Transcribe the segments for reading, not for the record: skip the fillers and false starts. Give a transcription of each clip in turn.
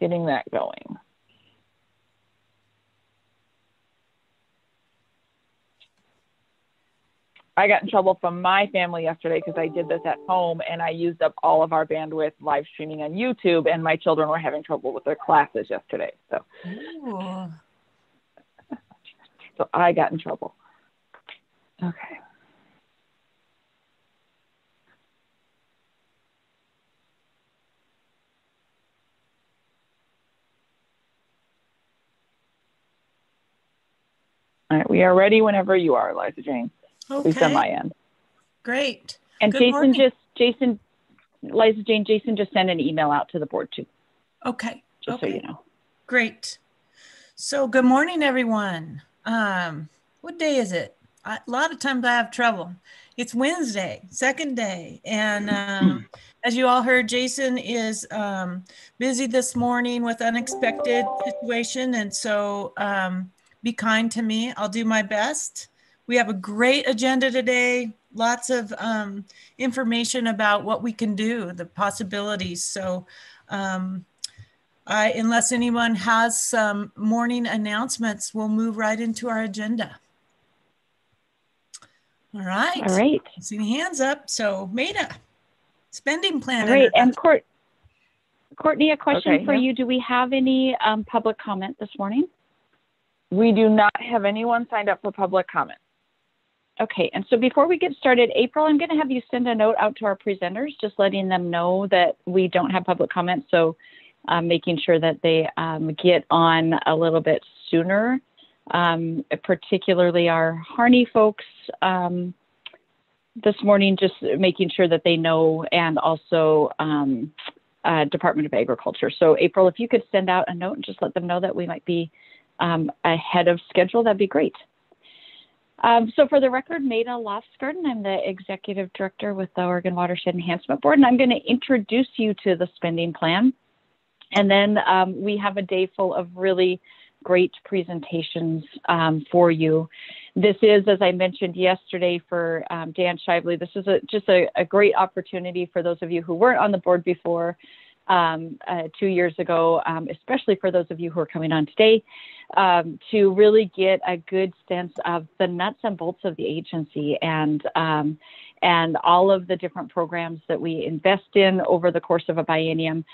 getting that going. I got in trouble from my family yesterday because I did this at home and I used up all of our bandwidth live streaming on YouTube, and my children were having trouble with their classes yesterday. So, so I got in trouble. Okay. All right, we are ready whenever you are, Liza Jane. Okay. At least on my end. Great. And Liza Jane, Jason just sent an email out to the board too. Okay. Just so you know. Great. So good morning, everyone. What day is it? A lot of times I have trouble. It's Wednesday, second day. And as you all heard, Jason is busy this morning with unexpected situation. And so be kind to me. I'll do my best. We have a great agenda today. Lots of information about what we can do, the possibilities. So unless anyone has some morning announcements, we'll move right into our agenda. All right. All right. See hands up. So Maida, spending plan. All right. And Courtney, a question for you. Do we have any public comment this morning? We do not have anyone signed up for public comment. Okay. And so before we get started, April, I'm going to have you send a note out to our presenters, just letting them know that we don't have public comment. So making sure that they get on a little bit sooner, particularly our Harney folks this morning, just making sure that they know, and also Department of Agriculture. So April, if you could send out a note and just let them know that we might be ahead of schedule, that'd be great. So for the record, Maida Lofsgarden, I'm the Executive Director with the Oregon Watershed Enhancement Board, and I'm going to introduce you to the spending plan. And then we have a day full of really great presentations for you. This is, as I mentioned yesterday for Dan Shively, this is just a great opportunity for those of you who weren't on the board before 2 years ago, especially for those of you who are coming on today, to really get a good sense of the nuts and bolts of the agency and all of the different programs that we invest in over the course of a biennium.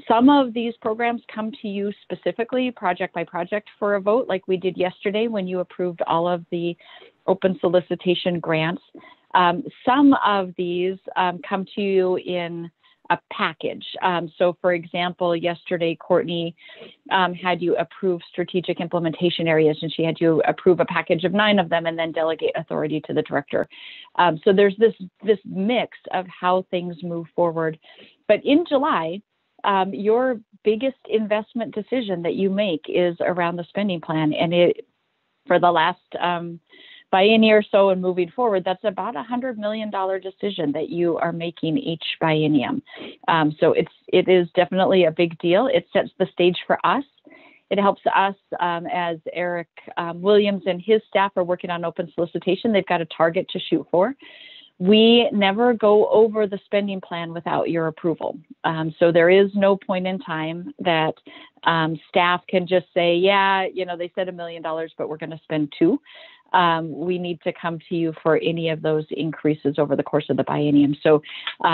Some of these programs come to you specifically project by project for a vote, like we did yesterday when you approved all of the open solicitation grants. Some of these come to you in a package. So for example, yesterday, Courtney had you approve strategic implementation areas, and she had you approve a package of 9 of them and then delegate authority to the director. So there's this mix of how things move forward. But in July, your biggest investment decision that you make is around the spending plan. And for the last biennium or so and moving forward, that's about $100 million decision that you are making each biennium. So it is definitely a big deal. It sets the stage for us. It helps us as Eric Williams and his staff are working on open solicitation. They've got a target to shoot for. We never go over the spending plan without your approval. So there is no point in time that staff can just say, yeah, they said $1 million, but we're going to spend $2 million. We need to come to you for any of those increases over the course of the biennium. So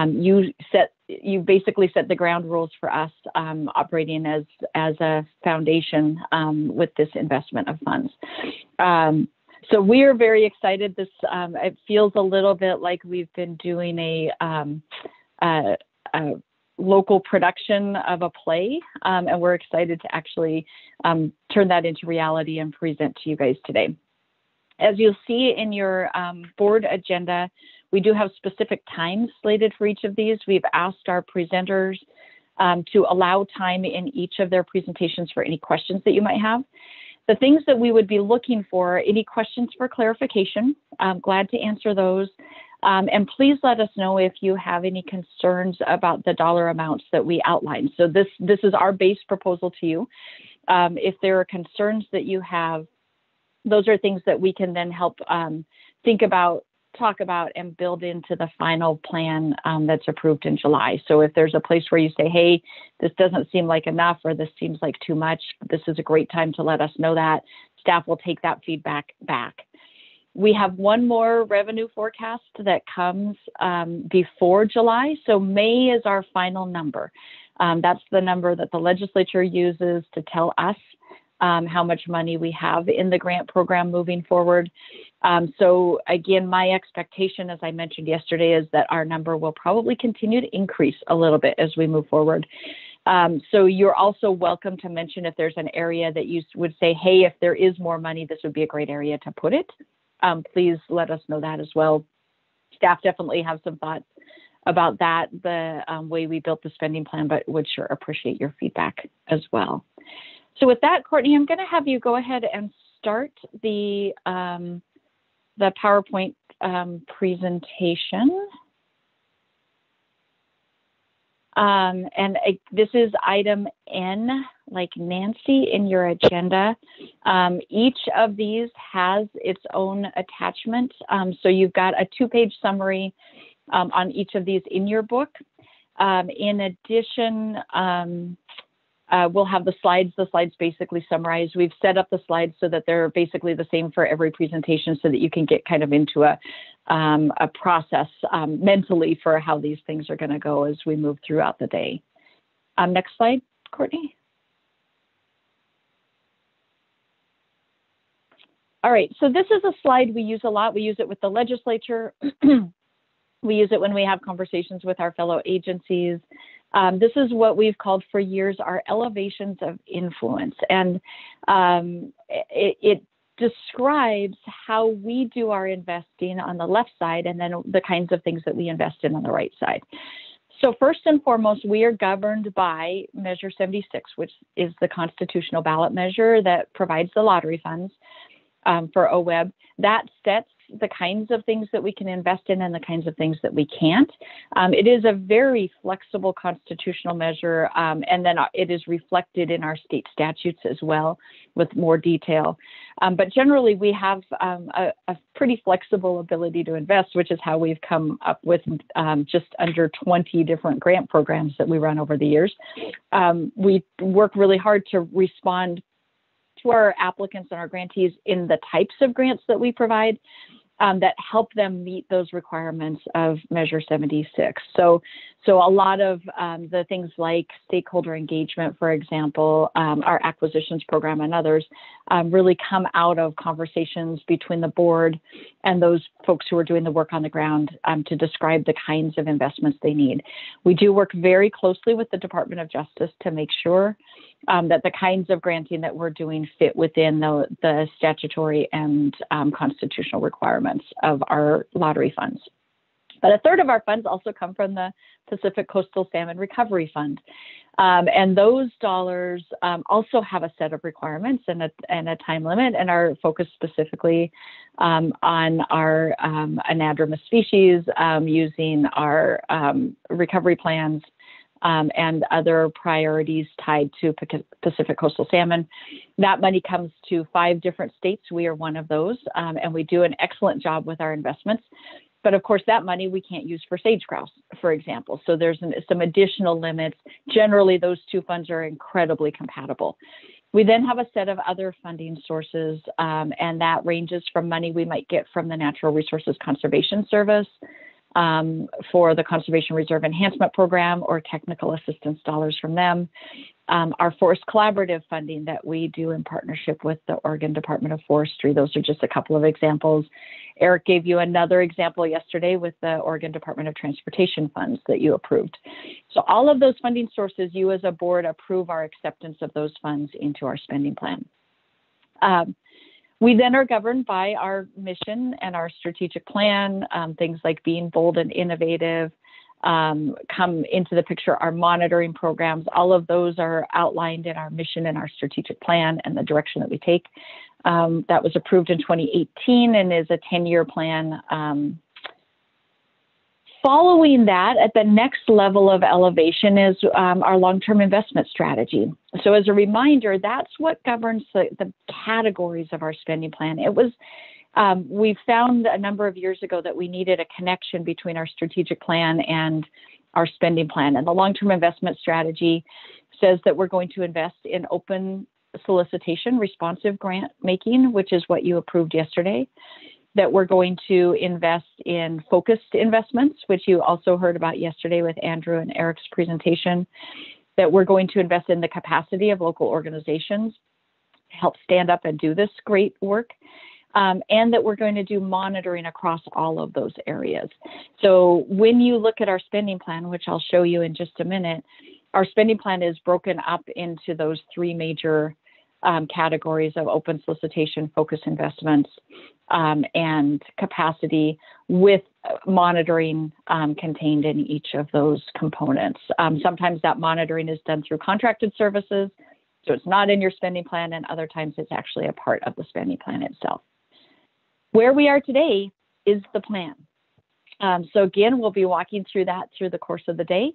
you basically set the ground rules for us operating as a foundation with this investment of funds. So we are very excited. This it feels a little bit like we've been doing a local production of a play, and we're excited to actually turn that into reality and present to you guys today. As you'll see in your board agenda, we do have specific times slated for each of these. We've asked our presenters to allow time in each of their presentations for any questions that you might have. The things that we would be looking for, any questions for clarification, I'm glad to answer those. And please let us know if you have any concerns about the dollar amounts that we outlined. So this is our base proposal to you. If there are concerns that you have, those are things that we can then help think about talk about and build into the final plan that's approved in July. So if there's a place where you say, hey, this doesn't seem like enough, or this seems like too much, this is a great time to let us know that. Staff will take that feedback back. We have one more revenue forecast that comes before July. So May is our final number. That's the number that the legislature uses to tell us how much money we have in the grant program moving forward. So again, my expectation, as I mentioned yesterday, is that our number will probably continue to increase a little bit as we move forward. So you're also welcome to mention if there's an area that you would say, hey, if there is more money, this would be a great area to put it. Please let us know that as well. Staff definitely have some thoughts about that, the way we built the spending plan, but would sure appreciate your feedback as well. So with that, Courtney, I'm going to have you go ahead and start the PowerPoint presentation. This is item N, like Nancy, in your agenda. Each of these has its own attachment. So you've got a 2-page summary on each of these in your book. In addition, we'll have the slides. The slides basically summarize. We've set up the slides so that they're basically the same for every presentation so that you can get kind of into a process mentally for how these things are going to go as we move throughout the day. Next slide, Courtney. All right, so this is a slide we use a lot. We use it with the legislature. We use it when we have conversations with our fellow agencies. This is what we've called for years our elevations of influence. And it describes how we do our investing on the left side and then the kinds of things that we invest in on the right side. So first and foremost, we are governed by Measure 76, which is the constitutional ballot measure that provides the lottery funds for OWEB. That sets the kinds of things that we can invest in and the kinds of things that we can't. It is a very flexible constitutional measure, and then it is reflected in our state statutes as well with more detail. But generally, we have a pretty flexible ability to invest, which is how we've come up with just under 20 different grant programs that we run over the years. We work really hard to respond to our applicants and our grantees in the types of grants that we provide that help them meet those requirements of Measure 76. So a lot of the things like stakeholder engagement, for example, our acquisitions program and others really come out of conversations between the board and those folks who are doing the work on the ground to describe the kinds of investments they need. We do work very closely with the Department of Justice to make sure that the kinds of granting that we're doing fit within the statutory and constitutional requirements of our lottery funds. But a third of our funds also come from the Pacific Coastal Salmon Recovery Fund. And those dollars also have a set of requirements and a time limit and are focused specifically on our anadromous species, using our recovery plans and other priorities tied to Pacific coastal salmon. That money comes to 5 different states. We are one of those, and we do an excellent job with our investments. But of course, that money we can't use for sage grouse, for example. So there's some additional limits. Generally, those 2 funds are incredibly compatible. We then have a set of other funding sources, and that ranges from money we might get from the Natural Resources Conservation Service, for the Conservation Reserve Enhancement Program or technical assistance dollars from them. Our Forest Collaborative funding that we do in partnership with the Oregon Department of Forestry. Those are just a couple of examples. Eric gave you another example yesterday with the Oregon Department of Transportation funds that you approved. So all of those funding sources, you as a board approve our acceptance of those funds into our spending plan. We then are governed by our mission and our strategic plan. Things like being bold and innovative come into the picture. Our monitoring programs, all of those are outlined in our mission and our strategic plan and the direction that we take. That was approved in 2018 and is a 10-year plan. Following that, at the next level of elevation is our long-term investment strategy. So as a reminder, that's what governs the categories of our spending plan. It was We found a number of years ago that we needed a connection between our strategic plan and our spending plan. And the long-term investment strategy says that we're going to invest in open solicitation, responsive grant making, which is what you approved yesterday, that we're going to invest in focused investments, which you also heard about yesterday with Andrew and Eric's presentation, that we're going to invest in the capacity of local organizations to help stand up and do this great work, and that we're going to do monitoring across all of those areas. So when you look at our spending plan, which I'll show you in just a minute, our spending plan is broken up into those three major categories of open solicitation, focus investments, and capacity, with monitoring contained in each of those components. Sometimes that monitoring is done through contracted services, so it's not in your spending plan, and other times it's actually a part of the spending plan itself. Where we are today is the plan. So again, we'll be walking through that through the course of the day.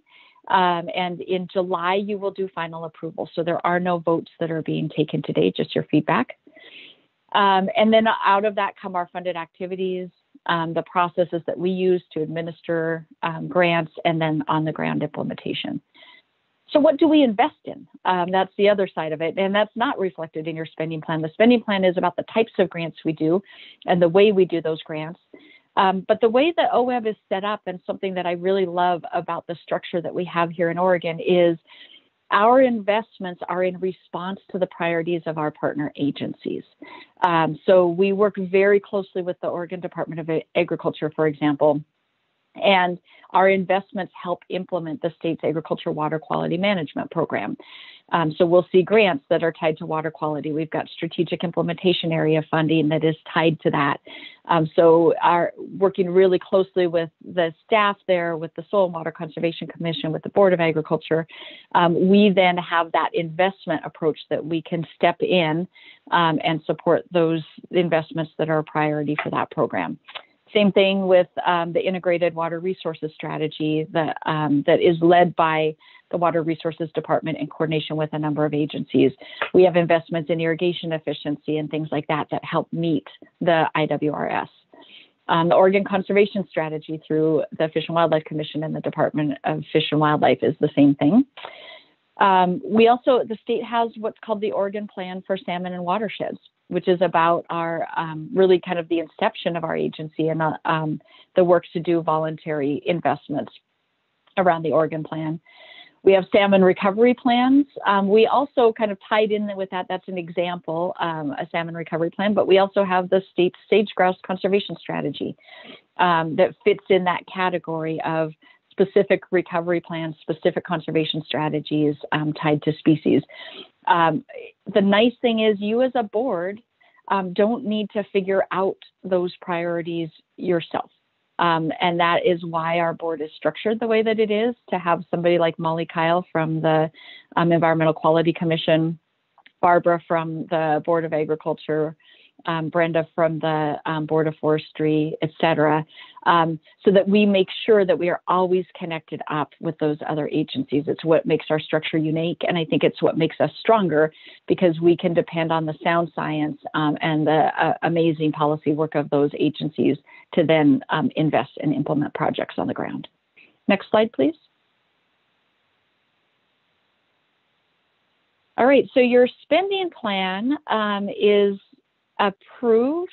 And in July, you will do final approval. So there are no votes that are being taken today, just your feedback. And then out of that come our funded activities, the processes that we use to administer grants, and then on the ground implementation. So what do we invest in? That's the other side of it. And that's not reflected in your spending plan. The spending plan is about the types of grants we do and the way we do those grants. But the way that OWEB is set up, and something that I really love about the structure that we have here in Oregon, is our investments are in response to the priorities of our partner agencies. So we work very closely with the Oregon Department of Agriculture, for example, and our investments help implement the state's agriculture water quality management program. So we'll see grants that are tied to water quality. We've got strategic implementation area funding that is tied to that. So our working really closely with the staff there, with the Soil and Water Conservation Commission, with the Board of Agriculture, we then have that investment approach that we can step in and support those investments that are a priority for that program. Same thing with the integrated water resources strategy that is led by the Water Resources Department in coordination with a number of agencies. We have investments in irrigation efficiency and things like that that help meet the IWRS. The Oregon Conservation Strategy through the Fish and Wildlife Commission and the Department of Fish and Wildlife is the same thing. The state has what's called the Oregon Plan for Salmon and Watersheds, which is about our really kind of the inception of our agency and the work to do voluntary investments around the Oregon Plan. We have salmon recovery plans. We also kind of tied in with that. That's an example, a salmon recovery plan, but we also have the state sage grouse conservation strategy that fits in that category of specific recovery plans, specific conservation strategies tied to species. The nice thing is you as a board don't need to figure out those priorities yourself. And that is why our board is structured the way that it is, to have somebody like Molly Kyle from the Environmental Quality Commission, Barbara from the Board of Agriculture, Brenda from the Board of Forestry, et cetera, so that we make sure that we are always connected up with those other agencies. It's what makes our structure unique, and I think it's what makes us stronger, because we can depend on the sound science and the amazing policy work of those agencies to then invest and implement projects on the ground. Next slide, please. All right, so your spending plan is approved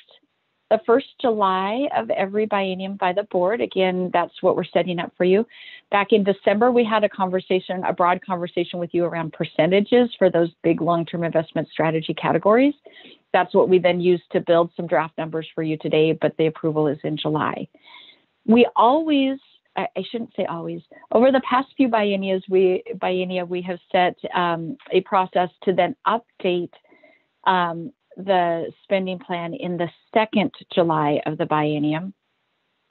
the first July of every biennium by the board. Again, that's what we're setting up for you. Back in December, we had a broad conversation with you around percentages for those big long-term investment strategy categories. That's what we then used to build some draft numbers for you today, but the approval is in July. We always, I shouldn't say always, over the past few biennia, we have set a process to then update the spending plan in the second July of the biennium.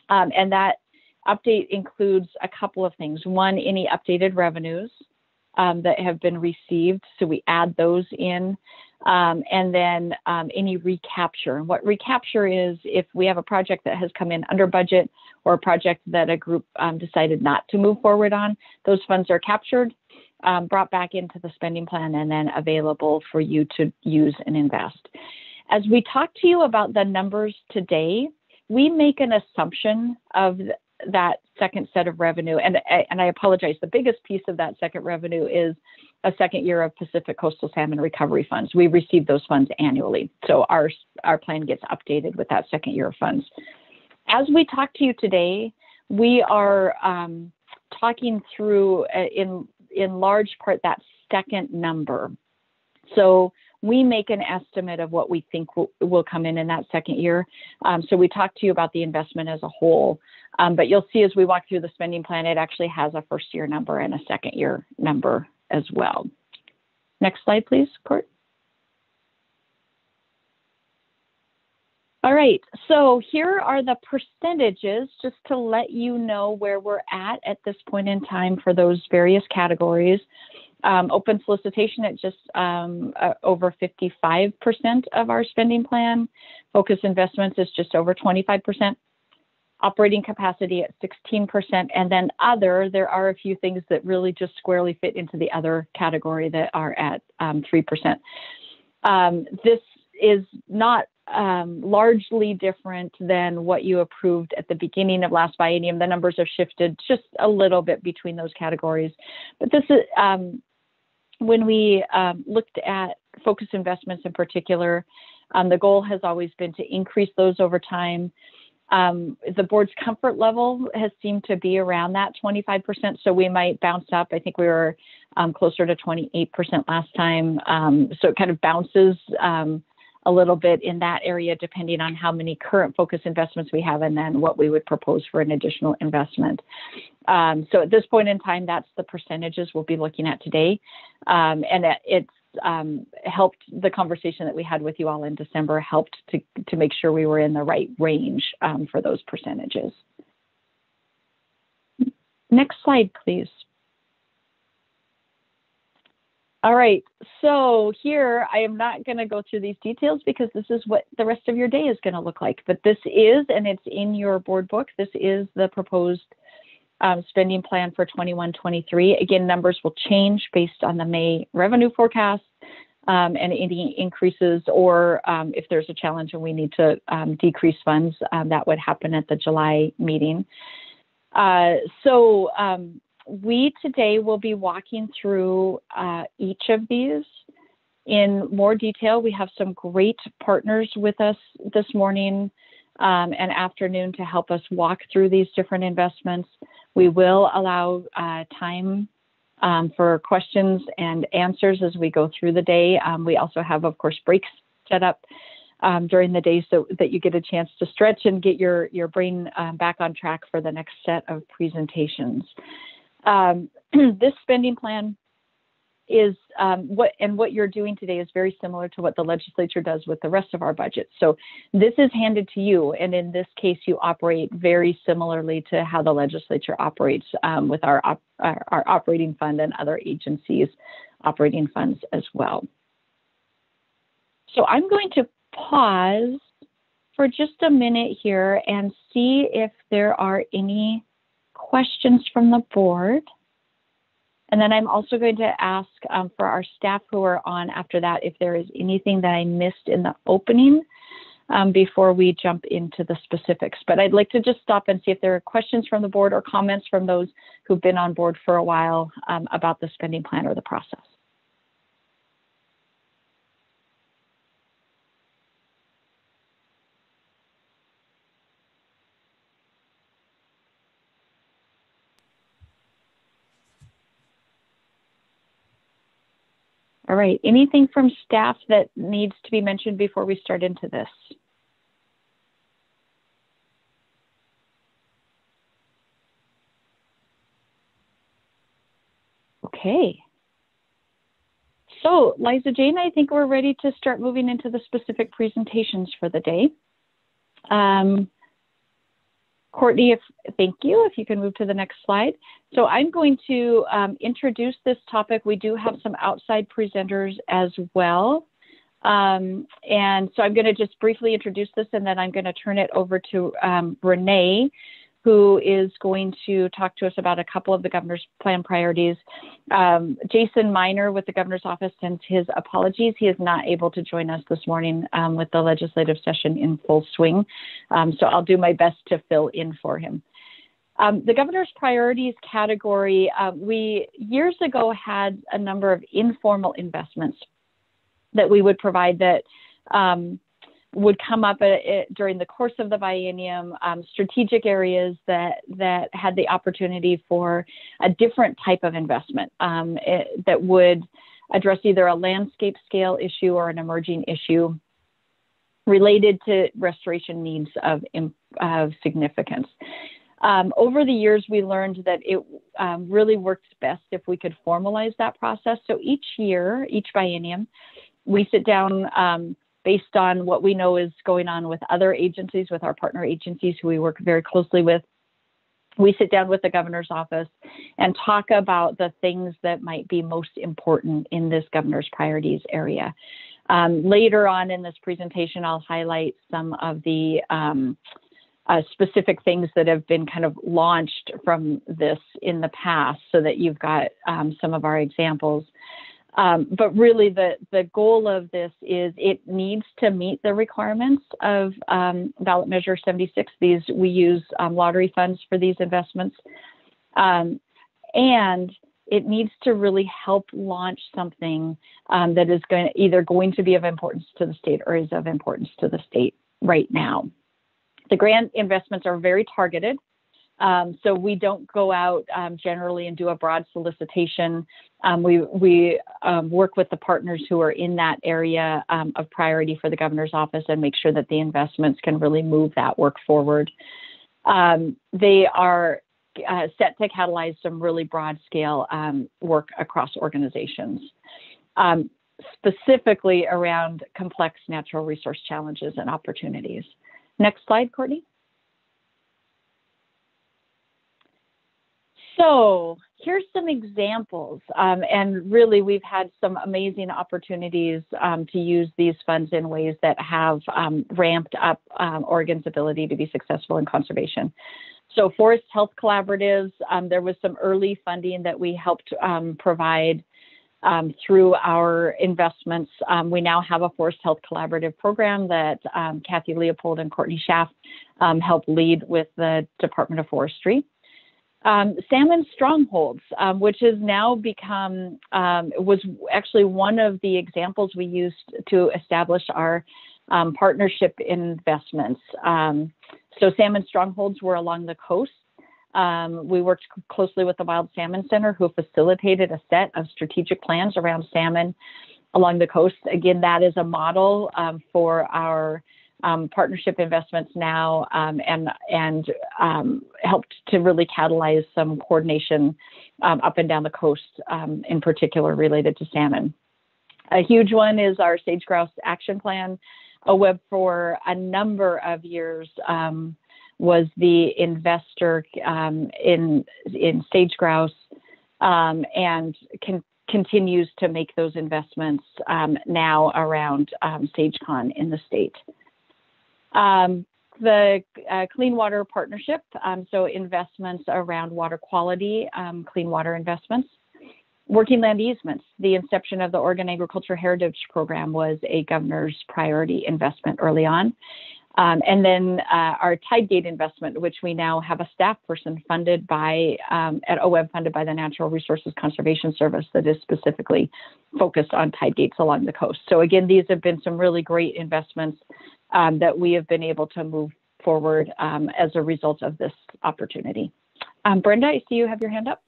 And that update includes a couple of things. One, any updated revenues that have been received, so we add those in. And then any recapture. And what recapture is, if we have a project that has come in under budget or a project that a group decided not to move forward on, those funds are captured, brought back into the spending plan, and then available for you to use and invest. As we talk to you about the numbers today, we make an assumption of that second set of revenue. And I apologize, the biggest piece of that second revenue is a second year of Pacific Coastal Salmon Recovery Funds. We receive those funds annually. So our plan gets updated with that second year of funds. As we talk to you today, we are talking through in large part that second number. So we make an estimate of what we think will come in that second year. So we talked to you about the investment as a whole, but you'll see as we walk through the spending plan, it actually has a first year number and a second year number as well. Next slide, please, Court. All right, so here are the percentages just to let you know where we're at this point in time for those various categories. Open solicitation at just over 55% of our spending plan. Focus investments is just over 25%. Operating capacity at 16%. And then other, there are a few things that really just squarely fit into the other category that are at 3%. This is not largely different than what you approved at the beginning of last biennium. The numbers have shifted just a little bit between those categories. But this is, when we looked at focus investments in particular, the goal has always been to increase those over time. The board's comfort level has seemed to be around that 25%, so we might bounce up. I think we were closer to 28% last time. So it kind of bounces a little bit in that area depending on how many current focus investments we have and then what we would propose for an additional investment. So at this point in time, that's the percentages we'll be looking at today. And it's helped, the conversation that we had with you all in December helped to make sure we were in the right range for those percentages. Next slide, please. All right, so here I am not going to go through these details because this is what the rest of your day is going to look like. But this is, and it's in your board book, this is the proposed spending plan for 21-23. Again, numbers will change based on the May revenue forecast and any increases, or if there's a challenge and we need to decrease funds, that would happen at the July meeting. We today will be walking through each of these in more detail. We have some great partners with us this morning and afternoon to help us walk through these different investments. We will allow time for questions and answers as we go through the day. We also have, of course, breaks set up during the day so that you get a chance to stretch and get your brain back on track for the next set of presentations. This spending plan is what you're doing today is very similar to what the legislature does with the rest of our budget. So this is handed to you, and in this case, you operate very similarly to how the legislature operates with our operating fund and other agencies' operating funds as well. So I'm going to pause for just a minute here and see if there are any questions from the board. And then I'm also going to ask for our staff who are on after that if there is anything that I missed in the opening before we jump into the specifics. But I'd like to just stop and see if there are questions from the board or comments from those who've been on board for a while about the spending plan or the process. All right, anything from staff that needs to be mentioned before we start into this? Okay. So, Liza Jane, I think we're ready to start moving into the specific presentations for the day. Courtney, thank you. If you can move to the next slide. So I'm going to introduce this topic. We do have some outside presenters as well. And so I'm going to just briefly introduce this, and then I'm going to turn it over to Renee, who is going to talk to us about a couple of the governor's plan priorities. Jason Miner with the governor's office sends his apologies. He is not able to join us this morning with the legislative session in full swing. So I'll do my best to fill in for him. The governor's priorities category, we years ago had a number of informal investments that we would provide that would come up during the course of the biennium, strategic areas that had the opportunity for a different type of investment that would address either a landscape scale issue or an emerging issue related to restoration needs of significance. Over the years, we learned that it really works best if we could formalize that process. So each year, each biennium, we sit down based on what we know is going on with other agencies, with our partner agencies who we work very closely with. We sit down with the governor's office and talk about the things that might be most important in this governor's priorities area. Later on in this presentation, I'll highlight some of the specific things that have been kind of launched from this in the past so that you've got some of our examples. But really the goal of this is it needs to meet the requirements of ballot measure 76. We use lottery funds for these investments. And it needs to really help launch something that is either going to be of importance to the state or is of importance to the state right now. The grant investments are very targeted. So we don't go out generally and do a broad solicitation. We work with the partners who are in that area of priority for the governor's office and make sure that the investments can really move that work forward. They are set to catalyze some really broad scale work across organizations, specifically around complex natural resource challenges and opportunities. Next slide, Courtney. So here's some examples, and really we've had some amazing opportunities to use these funds in ways that have ramped up Oregon's ability to be successful in conservation. So Forest Health Collaboratives, there was some early funding that we helped provide through our investments. We now have a Forest Health Collaborative program that Kathy Leopold and Courtney Schaff helped lead with the Department of Forestry. Salmon Strongholds, which has now become, was actually one of the examples we used to establish our partnership investments. So Salmon Strongholds were along the coast. We worked closely with the Wild Salmon Center, who facilitated a set of strategic plans around salmon along the coast. Again, that is a model for our partnership investments now, and helped to really catalyze some coordination up and down the coast, in particular related to salmon. A huge one is our sage grouse action plan. OWEB for a number of years was the investor in sage grouse, and continues to make those investments now around SageCon in the state. The Clean Water Partnership, so investments around water quality, clean water investments. Working land easements, the inception of the Oregon Agriculture Heritage Program was a governor's priority investment early on. And then our tide gate investment, which we now have a staff person funded by, at OWEB, funded by the Natural Resources Conservation Service, that is specifically focused on tide gates along the coast. So again, these have been some really great investments that we have been able to move forward as a result of this opportunity. Brenda, I see you have your hand up.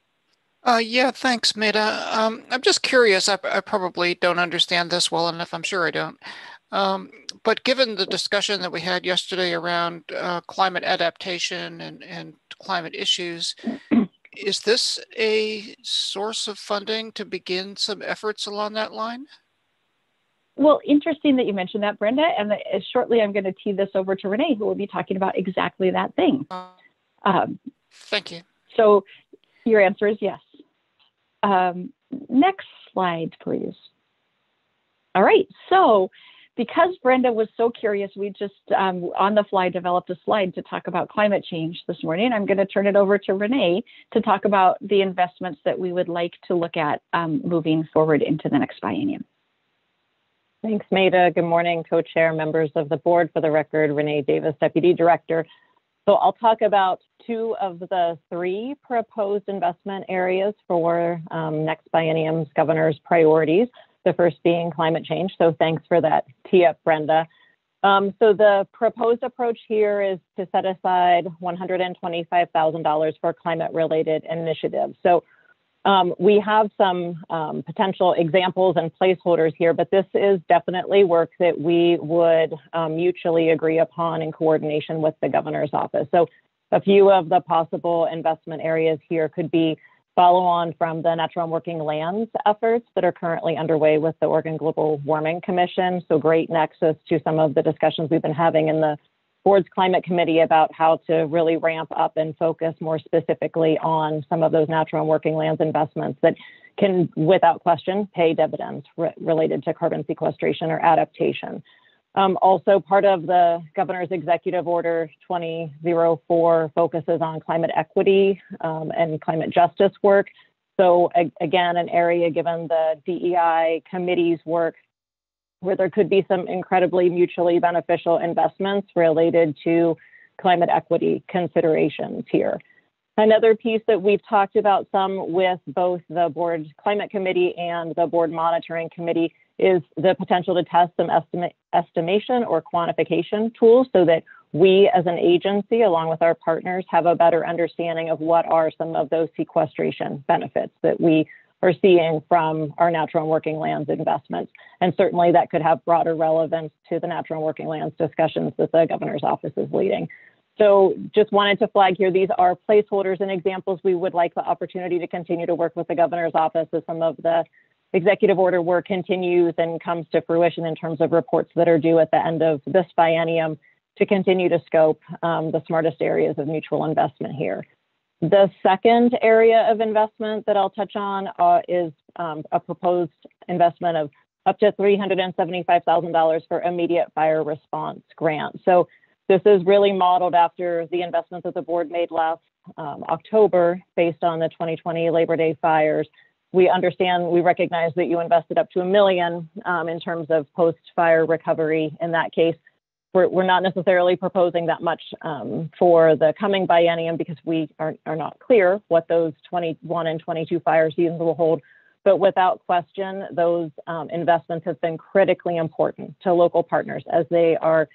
Yeah, thanks, Meta. I'm just curious. I probably don't understand this well enough. I'm sure I don't. But given the discussion that we had yesterday around climate adaptation and climate issues, is this a source of funding to begin some efforts along that line? Well, interesting that you mentioned that, Brenda. And shortly, I'm going to tee this over to Renee, who will be talking about exactly that thing. Thank you. So your answer is yes. Next slide, please. All right. So because Brenda was so curious, we just on the fly developed a slide to talk about climate change this morning. I'm going to turn it over to Renee to talk about the investments that we would like to look at moving forward into the next biennium. Thanks, Maida. Good morning, co-chair, members of the board. For the record, Renee Davis, Deputy Director. So I'll talk about 2 of the 3 proposed investment areas for next biennium's governor's priorities, the first being climate change. So thanks for that tee up, Brenda. So the proposed approach here is to set aside $125,000 for climate-related initiatives. So we have some potential examples and placeholders here, but this is definitely work that we would mutually agree upon in coordination with the governor's office. So a few of the possible investment areas here could be follow on from the natural and working lands efforts that are currently underway with the Oregon Global Warming Commission. So great nexus to some of the discussions we've been having in the board's climate committee about how to really ramp up and focus more specifically on some of those natural and working lands investments that can, without question, pay dividends related to carbon sequestration or adaptation. Also, part of the governor's executive order 2004 focuses on climate equity and climate justice work. So again, an area given the DEI committee's work where there could be some incredibly mutually beneficial investments related to climate equity considerations here. Another piece that we've talked about some with both the board climate committee and the board monitoring committee is the potential to test some estimation or quantification tools so that we as an agency, along with our partners, have a better understanding of what are some of those sequestration benefits that we are seeing from our natural and working lands investments. And certainly that could have broader relevance to the natural and working lands discussions that the governor's office is leading. So just wanted to flag here, these are placeholders and examples. We would like the opportunity to continue to work with the governor's office as some of the executive order work continues and comes to fruition in terms of reports that are due at the end of this biennium to continue to scope the smartest areas of mutual investment here. The second area of investment that I'll touch on is a proposed investment of up to $375,000 for immediate fire response grant. So this is really modeled after the investments that the board made last October based on the 2020 Labor Day fires. We recognize that you invested up to $1 million in terms of post-fire recovery in that case. We're not necessarily proposing that much for the coming biennium because we are not clear what those 21 and 22 fire seasons will hold. But without question, those investments have been critically important to local partners as they are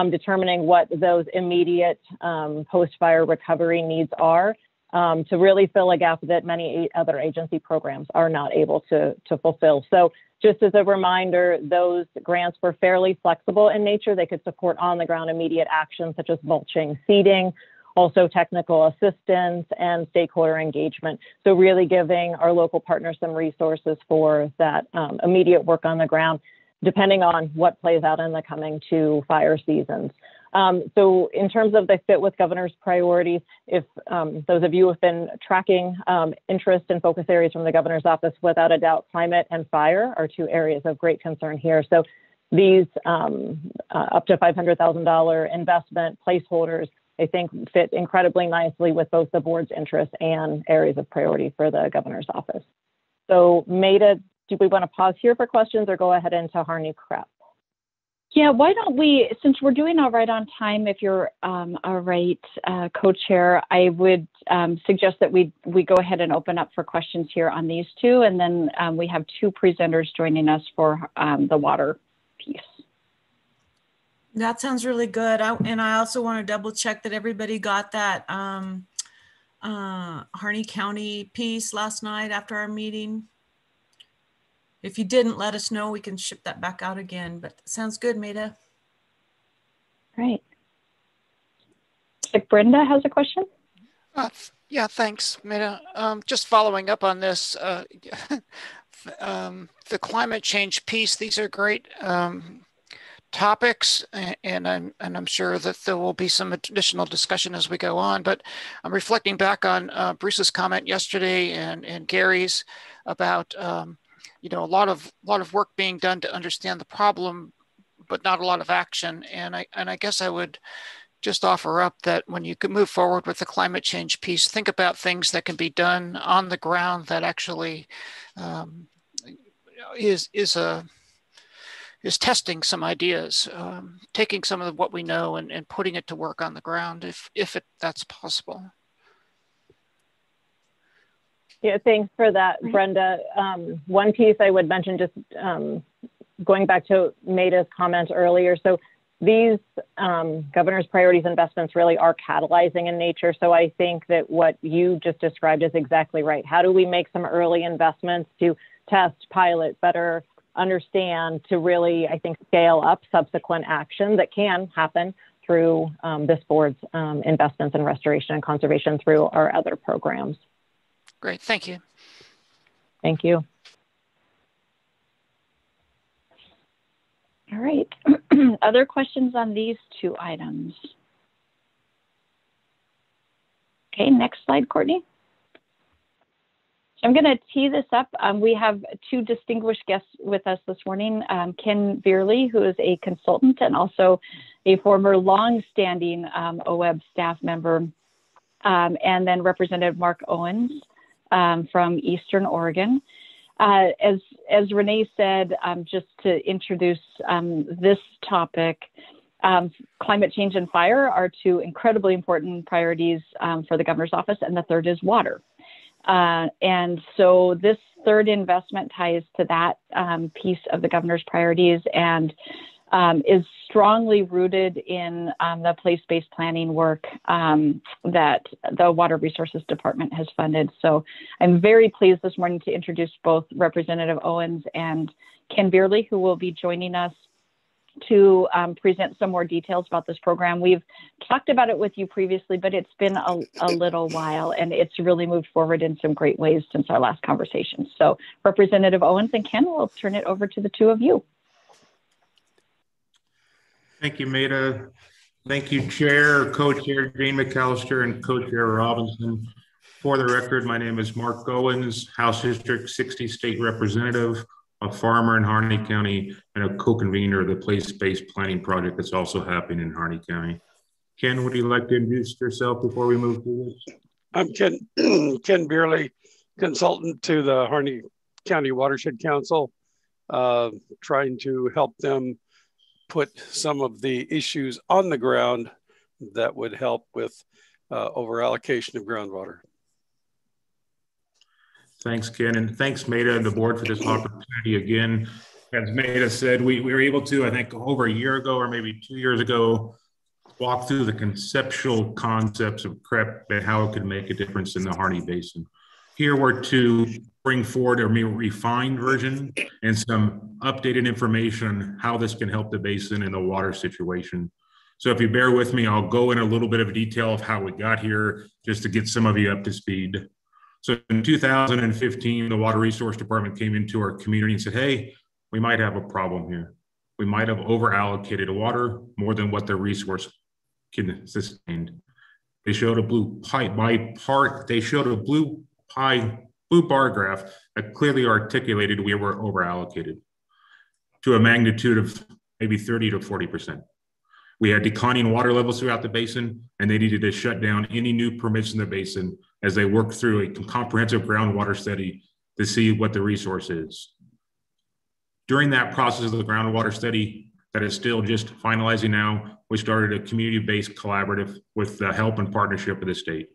determining what those immediate post-fire recovery needs are to really fill a gap that many other agency programs are not able to fulfill. So just as a reminder, those grants were fairly flexible in nature. They could support on-the-ground immediate actions such as mulching, seeding, also technical assistance and stakeholder engagement. So really giving our local partners some resources for that immediate work on the ground, depending on what plays out in the coming 2 fire seasons. So in terms of the fit with governor's priorities, if those of you who have been tracking interest and focus areas from the governor's office, without a doubt, climate and fire are 2 areas of great concern here. So these up to $500,000 investment placeholders, I think, fit incredibly nicely with both the board's interests and areas of priority for the governor's office. So Maida, do we want to pause here for questions or go ahead into Harney Crep? Yeah, why don't we, since we're doing all right on time, if you're all right, co-chair, I would suggest that we go ahead and open up for questions here on these 2, and then we have 2 presenters joining us for the water piece. That sounds really good. And I also want to double check that everybody got that Harney County piece last night after our meeting. If you didn't, let us know. We can ship that back out again, but sounds good, Maida. Great. If Brenda has a question. Yeah, thanks, Maida. Just following up on this, the climate change piece, these are great topics, and I'm sure that there will be some additional discussion as we go on, but I'm reflecting back on Bruce's comment yesterday and Gary's about a lot of work being done to understand the problem, but not a lot of action. And I guess I would just offer up that when you can move forward with the climate change piece, think about things that can be done on the ground that actually is testing some ideas, taking some of what we know and putting it to work on the ground if that's possible. Yeah, thanks for that, Brenda. One piece I would mention, just going back to Maida's comment earlier. So these governor's priorities investments really are catalyzing in nature. So I think that what you just described is exactly right. How do we make some early investments to test, pilot, better understand, to really, I think, scale up subsequent action that can happen through this board's investments in restoration and conservation through our other programs. Great, thank you. Thank you. All right. Other questions on these two items? Okay, next slide, Courtney. So I'm going to tee this up. We have two distinguished guests with us this morning. Ken Beerley, who is a consultant and also a former long-standing OWEB staff member, and then Representative Mark Owens from Eastern Oregon. As Renee said, just to introduce this topic, climate change and fire are two incredibly important priorities for the governor's office, and the third is water. And so this third investment ties to that piece of the governor's priorities and is strongly rooted in the place-based planning work that the Water Resources Department has funded. So I'm very pleased this morning to introduce both Representative Owens and Ken Beerley, who will be joining us to present some more details about this program. We've talked about it with you previously, but it's been a little while, and it's really moved forward in some great ways since our last conversation. So Representative Owens and Ken, we'll turn it over to the two of you. Thank you, Maida. Thank you, Chair, Co-Chair Jane McAllister, and Co-Chair Robinson. For the record, my name is Mark Owens, House District 60 State Representative, a farmer in Harney County, and a co-convener of the place-based planning project that's also happening in Harney County. Ken, would you like to introduce yourself before we move through this? I'm Ken Beerley, consultant to the Harney County Watershed Council, trying to help them put some of the issues on the ground that would help with over allocation of groundwater. Thanks, Ken, and thanks, Maida and the board for this opportunity again. As Maida said, we were able to, I think, over a year ago or maybe 2 years ago, walk through the conceptual concepts of CREP and how it could make a difference in the Harney Basin. Here we're to bring forward a more refined version and some updated information on how this can help the basin and the water situation. So if you bear with me, I'll go in a little bit of detail of how we got here just to get some of you up to speed. So in 2015, the Water Resource Department came into our community and said, hey, we might have a problem here. We might have over-allocated water more than what the resource can sustain. They showed a blue bar graph that clearly articulated we were over-allocated to a magnitude of maybe 30 to 40%. We had declining water levels throughout the basin, and they needed to shut down any new permits in the basin as they worked through a comprehensive groundwater study to see what the resource is. During that process of the groundwater study that is still just finalizing now, we started a community-based collaborative with the help and partnership of the state.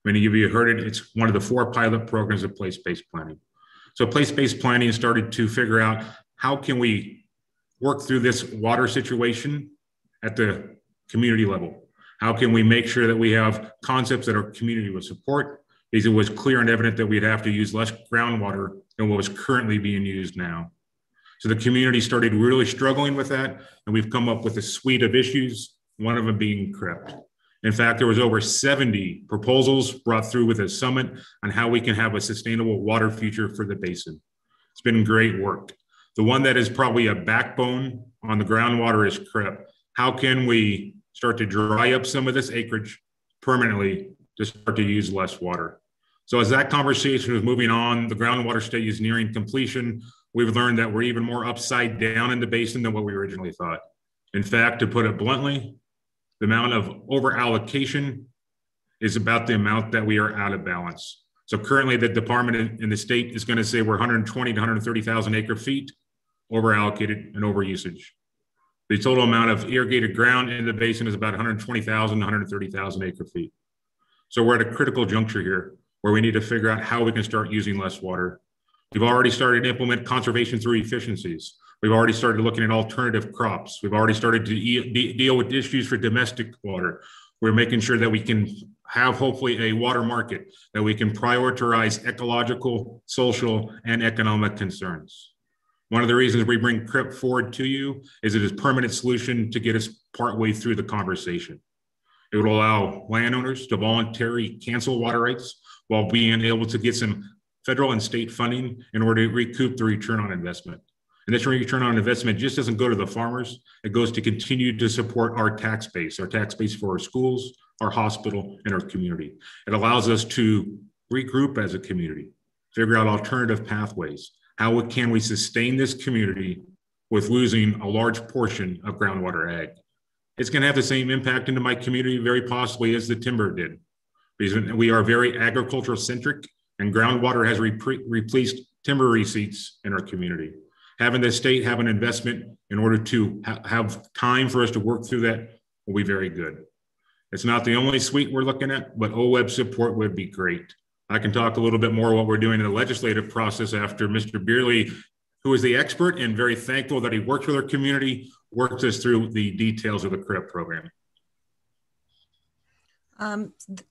Many of you heard it, it's one of the 4 pilot programs of place-based planning. So place-based planning started to figure out how can we work through this water situation at the community level? How can we make sure that we have concepts that our community would support? Because it was clear and evident that we'd have to use less groundwater than what was currently being used now. So the community started really struggling with that, and we've come up with a suite of issues, one of them being CREP. In fact, there was over 70 proposals brought through with a summit on how we can have a sustainable water future for the basin. It's been great work. The one that is probably a backbone on the groundwater is CREP. How can we start to dry up some of this acreage permanently to start to use less water? So as that conversation was moving on, the groundwater study is nearing completion. We've learned that we're even more upside down in the basin than what we originally thought. In fact, to put it bluntly, the amount of over allocation is about the amount that we are out of balance. So currently the department in the state is going to say we're 120 to 130,000 acre feet over allocated and over usage. The total amount of irrigated ground in the basin is about 120,000 to 130,000 acre feet. So we're at a critical juncture here where we need to figure out how we can start using less water. We've already started to implement conservation through efficiencies. We've already started looking at alternative crops. We've already started to deal with issues for domestic water. We're making sure that we can have hopefully a water market, that we can prioritize ecological, social, and economic concerns. One of the reasons we bring CRIP forward to you is it is a permanent solution to get us partway through the conversation. It would allow landowners to voluntarily cancel water rights while being able to get some federal and state funding in order to recoup the return on investment. And this return on investment just doesn't go to the farmers, it goes to continue to support our tax base for our schools, our hospital, and our community. It allows us to regroup as a community, figure out alternative pathways. How can we sustain this community with losing a large portion of groundwater ag? It's going to have the same impact into my community very possibly as the timber did, because we are very agricultural centric and groundwater has replaced timber receipts in our community. Having the state have an investment in order to have time for us to work through that will be very good. It's not the only suite we're looking at, but OWEB support would be great. I can talk a little bit more what we're doing in the legislative process after Mr. Beerley, who is the expert and very thankful that he worked with our community, worked us through the details of the CRIP program.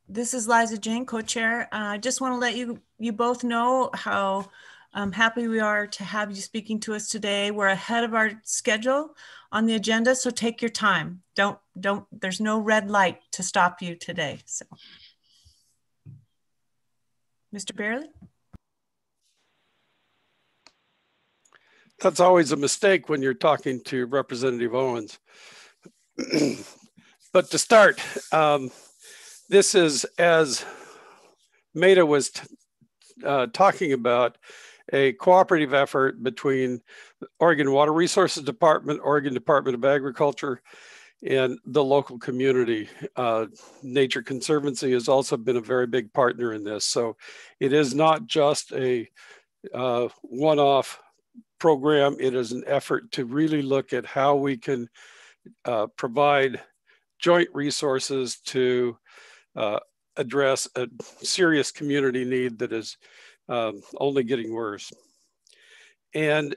This is Liza Jane, co-chair. I just want to let you both know how happy we are to have you speaking to us today. We're ahead of our schedule on the agenda, so take your time. There's no red light to stop you today. So, Mr. Beerley? That's always a mistake when you're talking to Representative Owens. But to start, this is, as Maida was talking about, a cooperative effort between Oregon Water Resources Department, Oregon Department of Agriculture, and the local community. Nature Conservancy has also been a very big partner in this. So it is not just a one-off program. It is an effort to really look at how we can provide joint resources to address a serious community need that is only getting worse. And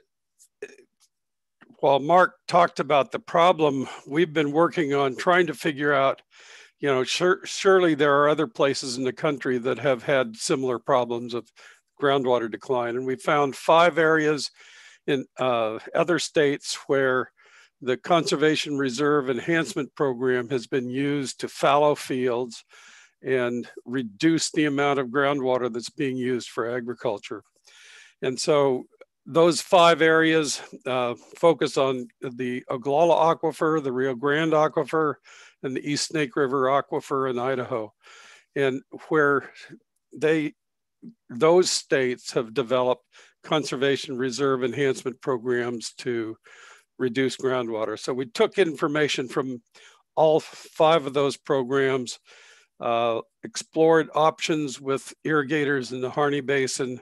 while Mark talked about the problem, we've been working on trying to figure out, you know, surely there are other places in the country that have had similar problems of groundwater decline. And we found 5 areas in other states where the Conservation Reserve Enhancement Program has been used to fallow fields and reduce the amount of groundwater that's being used for agriculture. And so those 5 areas focus on the Oglala Aquifer, the Rio Grande Aquifer, and the East Snake River Aquifer in Idaho. And where those states have developed conservation reserve enhancement programs to reduce groundwater. So we took information from all 5 of those programs, explored options with irrigators in the Harney Basin,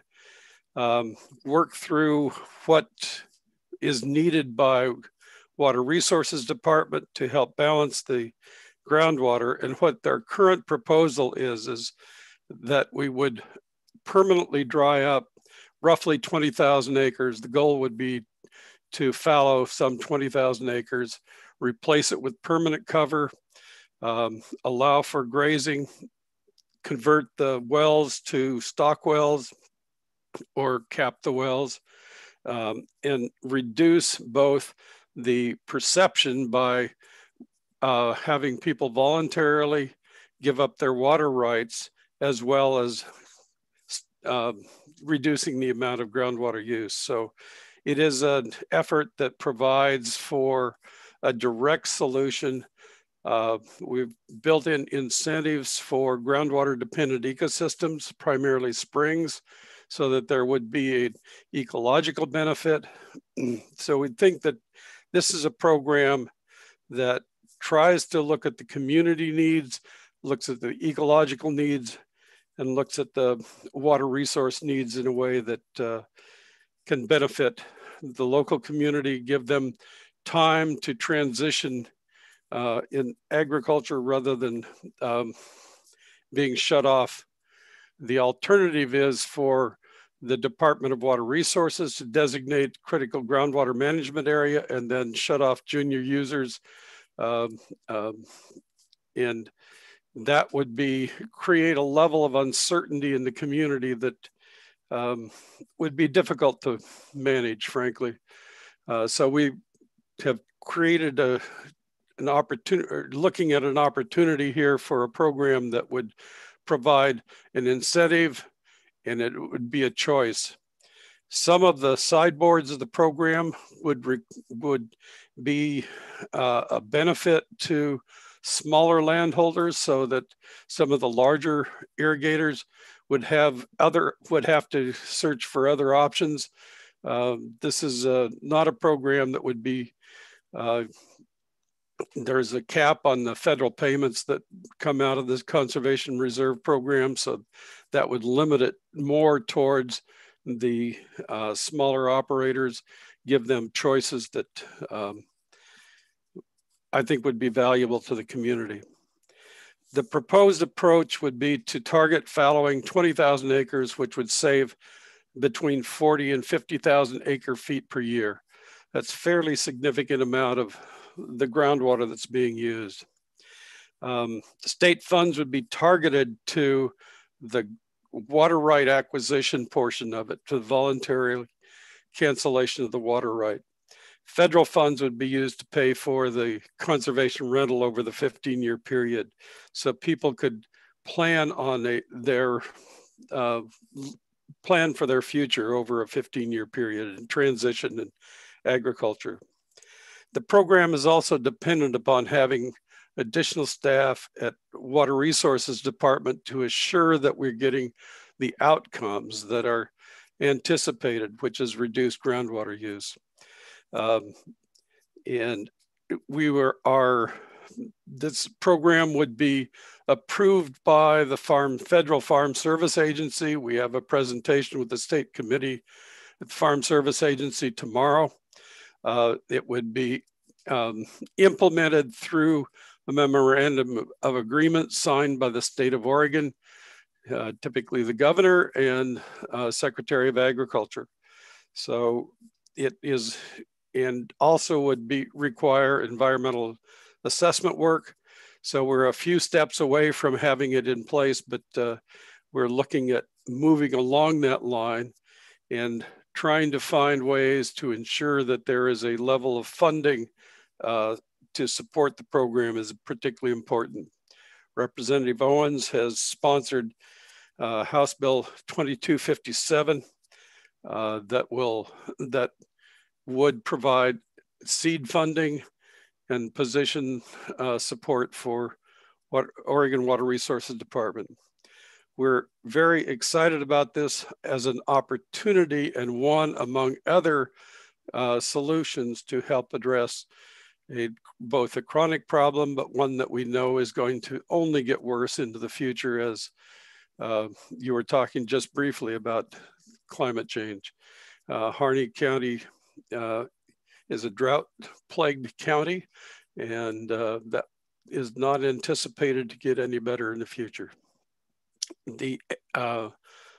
worked through what is needed by Water Resources Department to help balance the groundwater. And what their current proposal is that we would permanently dry up roughly 20,000 acres. The goal would be to fallow some 20,000 acres, replace it with permanent cover, allow for grazing, convert the wells to stock wells or cap the wells, and reduce both the perception by having people voluntarily give up their water rights, as well as reducing the amount of groundwater use. So it is an effort that provides for a direct solution. We've built in incentives for groundwater dependent ecosystems, primarily springs, so that there would be an ecological benefit. So we think that this is a program that tries to look at the community needs, looks at the ecological needs, and looks at the water resource needs in a way that can benefit the local community, give them time to transition in agriculture rather than being shut off. The alternative is for the Department of Water Resources to designate critical groundwater management area and then shut off junior users. And that would create a level of uncertainty in the community that would be difficult to manage, frankly. So we have created an opportunity, or looking at an opportunity here for a program that would provide an incentive, and it would be a choice. Some of the sideboards of the program would be a benefit to smaller landholders, so that some of the larger irrigators would have to search for other options. This is not a program that would be, there's a cap on the federal payments that come out of this conservation reserve program, so that would limit it more towards the smaller operators, give them choices that I think would be valuable to the community. The proposed approach would be to target fallowing 20,000 acres, which would save between 40 and 50,000 acre feet per year. That's a fairly significant amount of the groundwater that's being used. The state funds would be targeted to the water right acquisition portion of it, to the voluntary cancellation of the water right. Federal funds would be used to pay for the conservation rental over the 15-year period, so people could plan on their plan for their future over a 15-year period and transition in agriculture. The program is also dependent upon having additional staff at Water Resources Department to assure that we're getting the outcomes that are anticipated, which is reduced groundwater use. And this program would be approved by the Federal Farm Service Agency. We have a presentation with the state committee at the Farm Service Agency tomorrow. It would be implemented through a memorandum of agreement signed by the state of Oregon, typically the governor and Secretary of Agriculture. So it is, and also would require environmental assessment work. So we're a few steps away from having it in place, but we're looking at moving along that line and trying to find ways to ensure that there is a level of funding to support the program is particularly important. Representative Owens has sponsored House Bill 2257 that would provide seed funding and position support for Oregon Water Resources Department. We're very excited about this as an opportunity and one among other solutions to help address both a chronic problem, but one that we know is going to only get worse into the future, as you were talking just briefly about climate change. Harney County is a drought-plagued county, and that is not anticipated to get any better in the future. The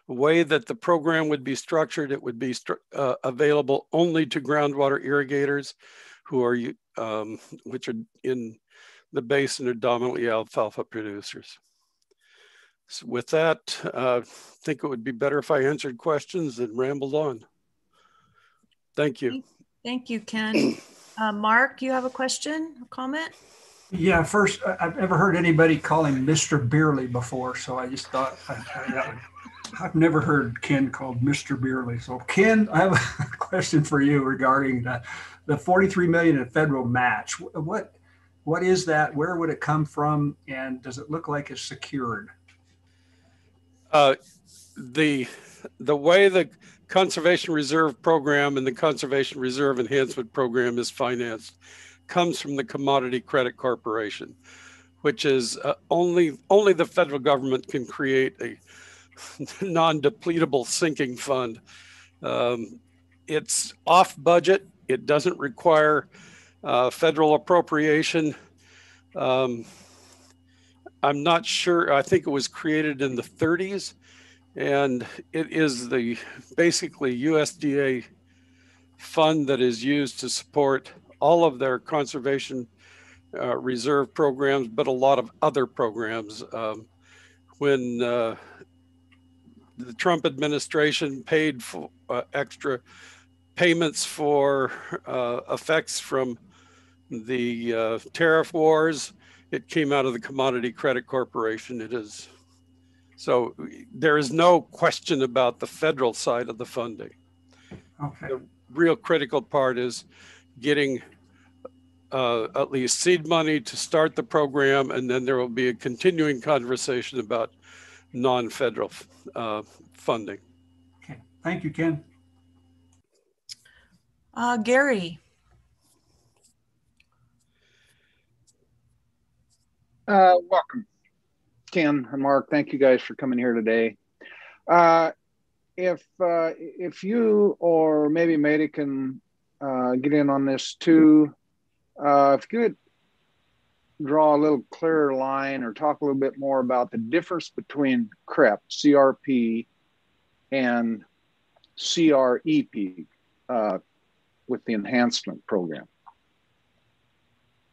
way that the program would be structured, it would be available only to groundwater irrigators who are, which are in the basin, are dominantly alfalfa producers. So with that, I think it would be better if I answered questions and rambled on. Thank you. Thank you, Ken. Mark, you have a question, a comment? Yeah, first, I've never heard anybody call him Mr. Beerley before, so I just thought, I've never heard Ken called Mr. Beerley. So Ken, I have a question for you regarding the 43 million in federal match. What is that? Where would it come from? And does it look like it's secured? The way the Conservation Reserve Program and the Conservation Reserve Enhancement Program is financed, comes from the Commodity Credit Corporation, which is only the federal government can create a non-depletable sinking fund. It's off budget. It doesn't require federal appropriation. I'm not sure. I think it was created in the 30s, and it is the basically USDA fund that is used to support all of their conservation reserve programs, but a lot of other programs. When the Trump administration paid for extra payments for effects from the tariff wars, it came out of the Commodity Credit Corporation. It is so there is no question about the federal side of the funding. Okay. The real critical part is getting at least seed money to start the program, and then there will be a continuing conversation about non-federal funding. Okay. Thank you, Ken. Gary. Welcome, Ken and Mark. Thank you guys for coming here today. If you or maybe Mady can get in on this too, if you could draw a little clearer line or talk a little bit more about the difference between CRP, and CREP with the enhancement program.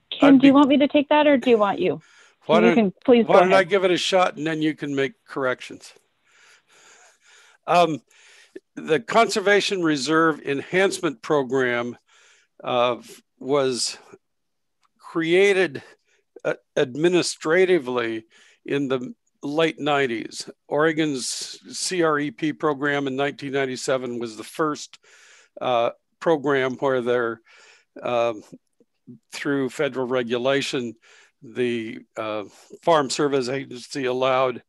Ken, do you want me to take that, or do you want you? Why don't I give it a shot, and then you can make corrections. The Conservation Reserve Enhancement Program was created administratively in the late 90s. Oregon's CREP program in 1997 was the first program where they're, through federal regulation, the Farm Service Agency allowed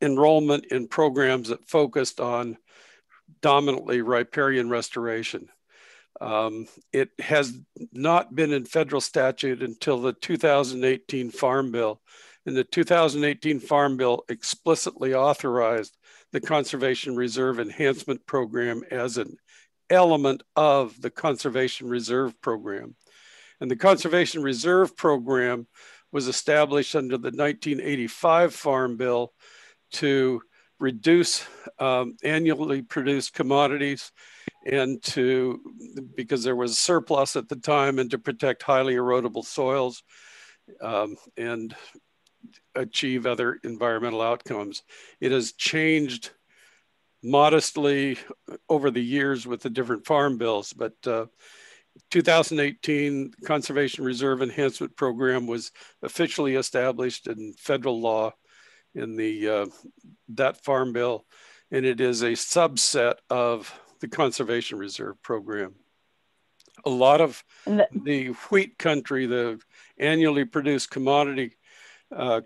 enrollment in programs that focused on dominantly riparian restoration. It has not been in federal statute until the 2018 Farm Bill. And the 2018 Farm Bill explicitly authorized the Conservation Reserve Enhancement Program as an element of the Conservation Reserve Program. And the Conservation Reserve Program was established under the 1985 Farm Bill to reduce annually produced commodities and because there was a surplus at the time, and to protect highly erodible soils and achieve other environmental outcomes. It has changed modestly over the years with the different farm bills, but 2018 Conservation Reserve Enhancement Program was officially established in federal law in that farm bill, and it is a subset of the Conservation Reserve Program. A lot of the wheat country, the annually produced commodity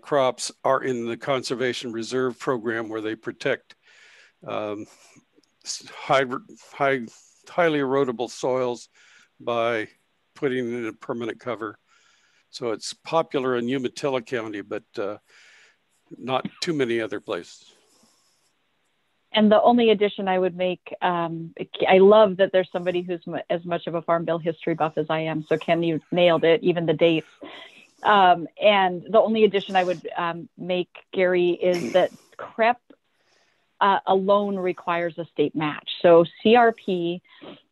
crops, are in the Conservation Reserve Program, where they protect highly erodible soils by putting it in a permanent cover. So it's popular in Umatilla County, but not too many other places. And the only addition I would make, I love that there's somebody who's as much of a Farm Bill history buff as I am. So Ken, you nailed it, even the dates. And the only addition I would make, Gary, is that CREP alone requires a state match. So CRP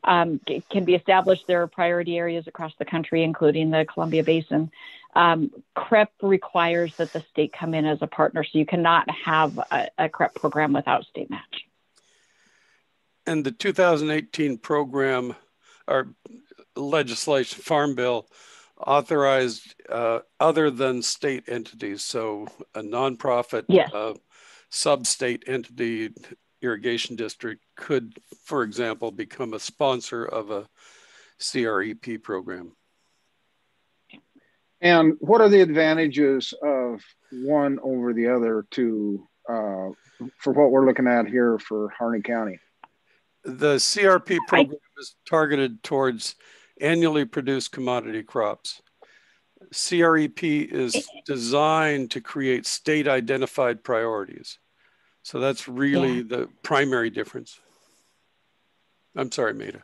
can be established. There are priority areas across the country, including the Columbia Basin. CREP requires that the state come in as a partner. So you cannot have a CREP program without state match. And the 2018 program or legislation, Farm Bill, authorized other than state entities. So a nonprofit, yes, sub-state entity, irrigation district could, for example, become a sponsor of a CREP program. And what are the advantages of one over the other for what we're looking at here for Harney County? The CRP program is targeted towards annually produce commodity crops. CREP is designed to create state identified priorities. So that's really the primary difference. I'm sorry, Maida.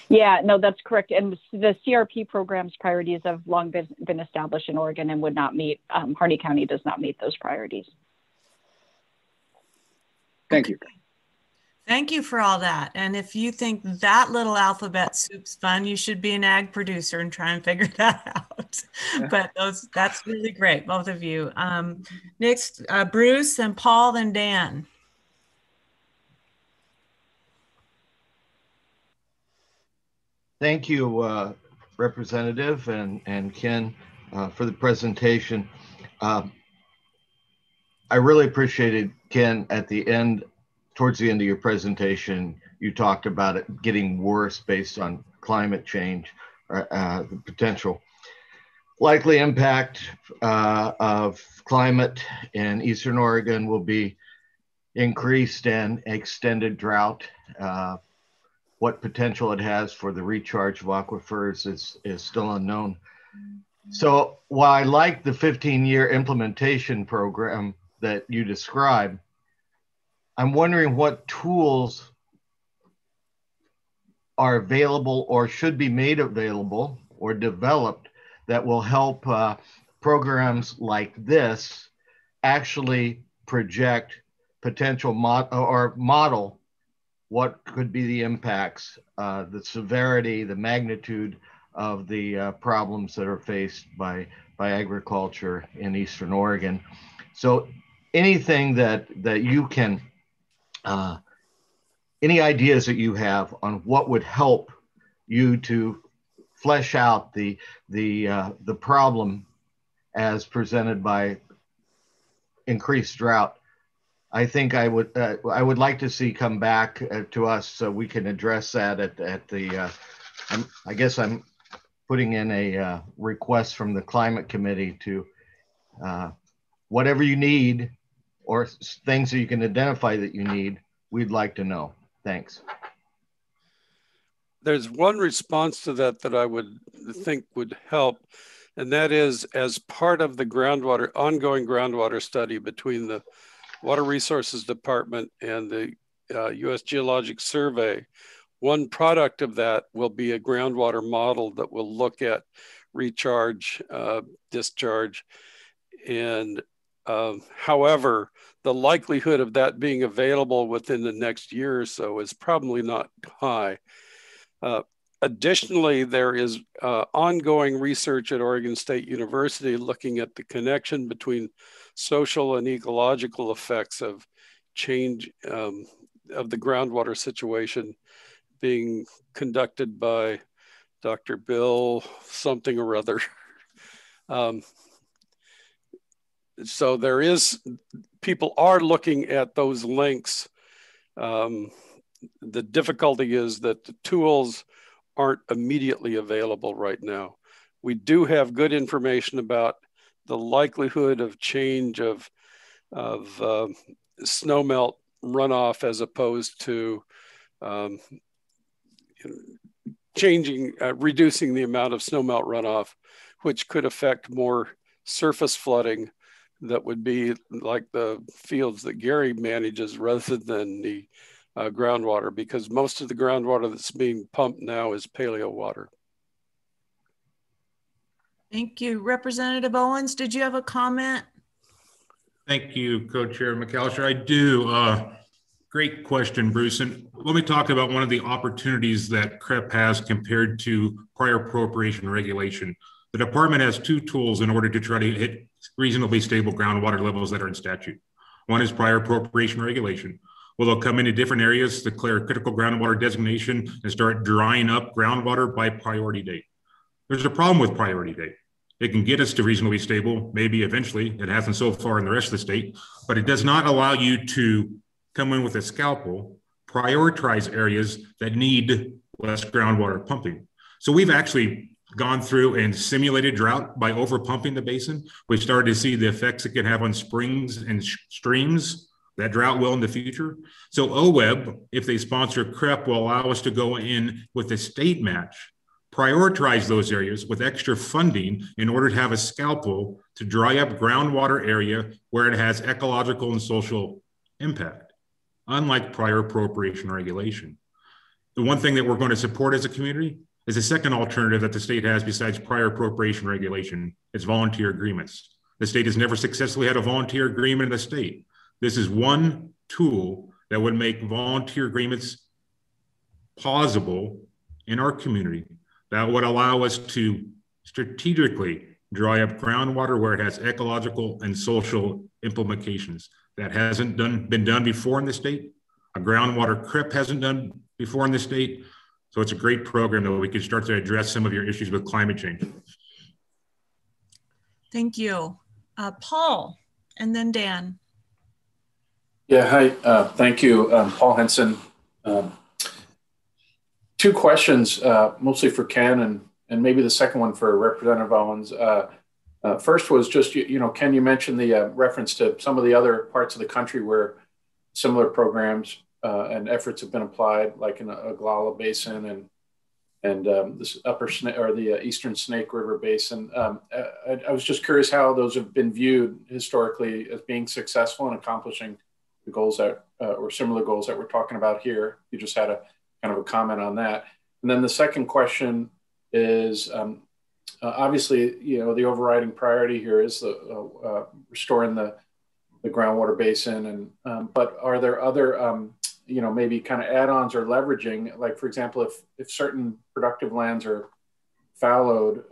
Yeah, no, that's correct. And the CRP program's priorities have long been established in Oregon and would not meet, Harney County does not meet those priorities. Thank you. Thank you for all that. And if you think that little alphabet soup's fun, you should be an ag producer and try and figure that out. But that's really great, both of you. Next, Bruce, and Paul, then Dan. Thank you, Representative and Ken, for the presentation. I really appreciated, Ken, at the end, towards the end of your presentation, you talked about it getting worse based on climate change, the potential likely impact of climate in Eastern Oregon will be increased and extended drought. What potential it has for the recharge of aquifers is still unknown. So while I like the 15-year implementation program that you described, I'm wondering what tools are available or should be made available or developed that will help programs like this actually project potential model what could be the impacts, the severity, the magnitude of the problems that are faced by agriculture in Eastern Oregon. So anything that you can, any ideas that you have on what would help you to flesh out the problem as presented by increased drought, I think I would like to see come back to us so we can address that at the. I guess I'm putting in a request from the Climate Committee to whatever you need or things that you can identify that you need. We'd like to know. Thanks. There's one response to that that I would think would help, and that is as part of the ongoing groundwater study between the Water Resources Department and the U.S. Geologic Survey. One product of that will be a groundwater model that will look at recharge, discharge, and however, the likelihood of that being available within the next year or so is probably not high. Additionally, there is ongoing research at Oregon State University looking at the connection between social and ecological effects of change of the groundwater situation being conducted by Dr. Bill something or other. So there is, people are looking at those links. The difficulty is that the tools aren't immediately available right now. We do have good information about the likelihood of change of snowmelt runoff as opposed to reducing the amount of snowmelt runoff, which could affect more surface flooding that would be like the fields that Gary manages rather than the groundwater, because most of the groundwater that's being pumped now is paleo water. Thank you. Representative Owens, did you have a comment? Thank you, Co-Chair McAllister. I do. Great question, Bruce. And let me talk about one of the opportunities that CREP has compared to prior appropriation regulation. The department has two tools in order to try to hit reasonably stable groundwater levels that are in statute. One is prior appropriation regulation. Well, they'll come into different areas, declare critical groundwater designation, and start drying up groundwater by priority date. There's a problem with priority date. It can get us to reasonably stable, maybe eventually. It hasn't so far in the rest of the state, but it does not allow you to come in with a scalpel, prioritize areas that need less groundwater pumping. So we've actually gone through and simulated drought by overpumping the basin. We started to see the effects it can have on springs and streams that drought will in the future. So OWEB, if they sponsor CREP, will allow us to go in with a state match prioritize those areas with extra funding in order to have a scalpel to dry up groundwater area where it has ecological and social impact, unlike prior appropriation regulation. The one thing that we're going to support as a community is a second alternative that the state has besides prior appropriation regulation. It's volunteer agreements. The state has never successfully had a volunteer agreement in the state. This is one tool that would make volunteer agreements plausible in our community that would allow us to strategically dry up groundwater where it has ecological and social implications. That hasn't been done before in the state. A groundwater CRIP hasn't done before in the state. So it's a great program that we can start to address some of your issues with climate change. Thank you. Paul, and then Dan. Yeah, hi, thank you, Paul Henson. Two questions, mostly for Ken, and maybe the second one for Representative Owens. First was just, Ken, you mentioned the reference to some of the other parts of the country where similar programs and efforts have been applied, like in the Oglala Basin and this the Eastern Snake River Basin. I was just curious how those have been viewed historically as being successful in accomplishing the goals that, or similar goals that we're talking about here. You just had a kind of a comment on that. And then the second question is, obviously, the overriding priority here is the restoring the groundwater basin. But are there other, maybe kind of add-ons or leveraging, like, for example, if certain productive lands are fallowed,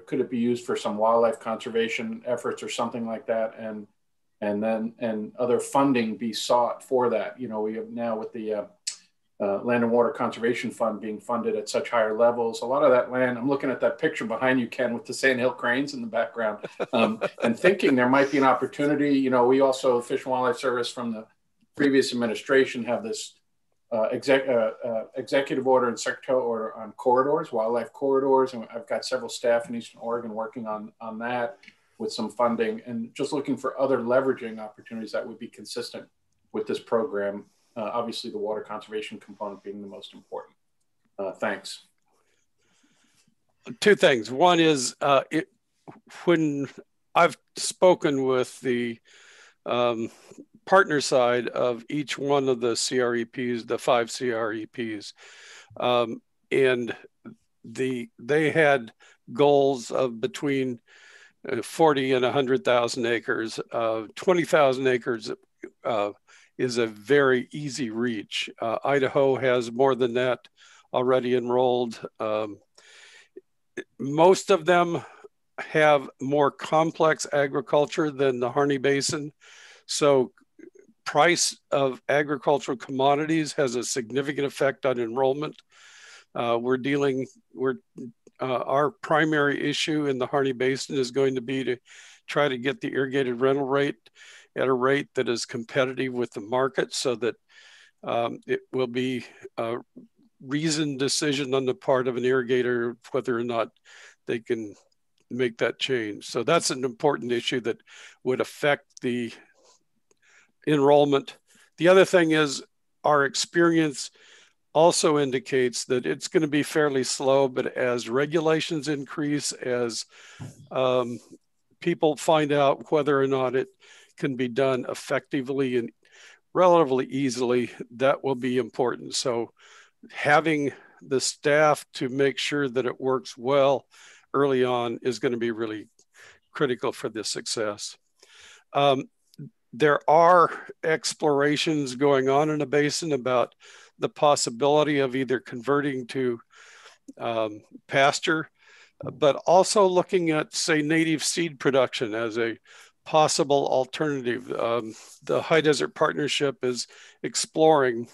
could it be used for some wildlife conservation efforts or something like that? And other funding be sought for that? We have now with the Land and Water Conservation Fund being funded at such higher levels. A lot of that land, I'm looking at that picture behind you, Ken, with the sandhill cranes in the background, and thinking there might be an opportunity. We also, Fish and Wildlife Service from the previous administration, have this executive order and secretarial order on corridors, wildlife corridors. And I've got several staff in Eastern Oregon working on that with some funding, and just looking for other leveraging opportunities that would be consistent with this program. Obviously, the water conservation component being the most important. Thanks. Two things. One is when I've spoken with the partner side of each one of the CREPs, the 5 CREPs, and they had goals of between 40 and 100,000 acres. 20,000 acres is a very easy reach. Idaho has more than that already enrolled. Most of them have more complex agriculture than the Harney Basin. So price of agricultural commodities has a significant effect on enrollment. Our primary issue in the Harney Basin is going to be to try to get the irrigated rental rate at a rate that is competitive with the market, so that it will be a reasoned decision on the part of an irrigator whether or not they can make that change. So that's an important issue that would affect the enrollment. The other thing is our experience also indicates that it's going to be fairly slow, but as regulations increase, as people find out whether or not it can be done effectively and relatively easily, that will be important. So having the staff to make sure that it works well early on is going to be really critical for this success. There are explorations going on in the basin about the possibility of either converting to pasture, but also looking at, say, native seed production as a possible alternative. The High Desert Partnership is exploring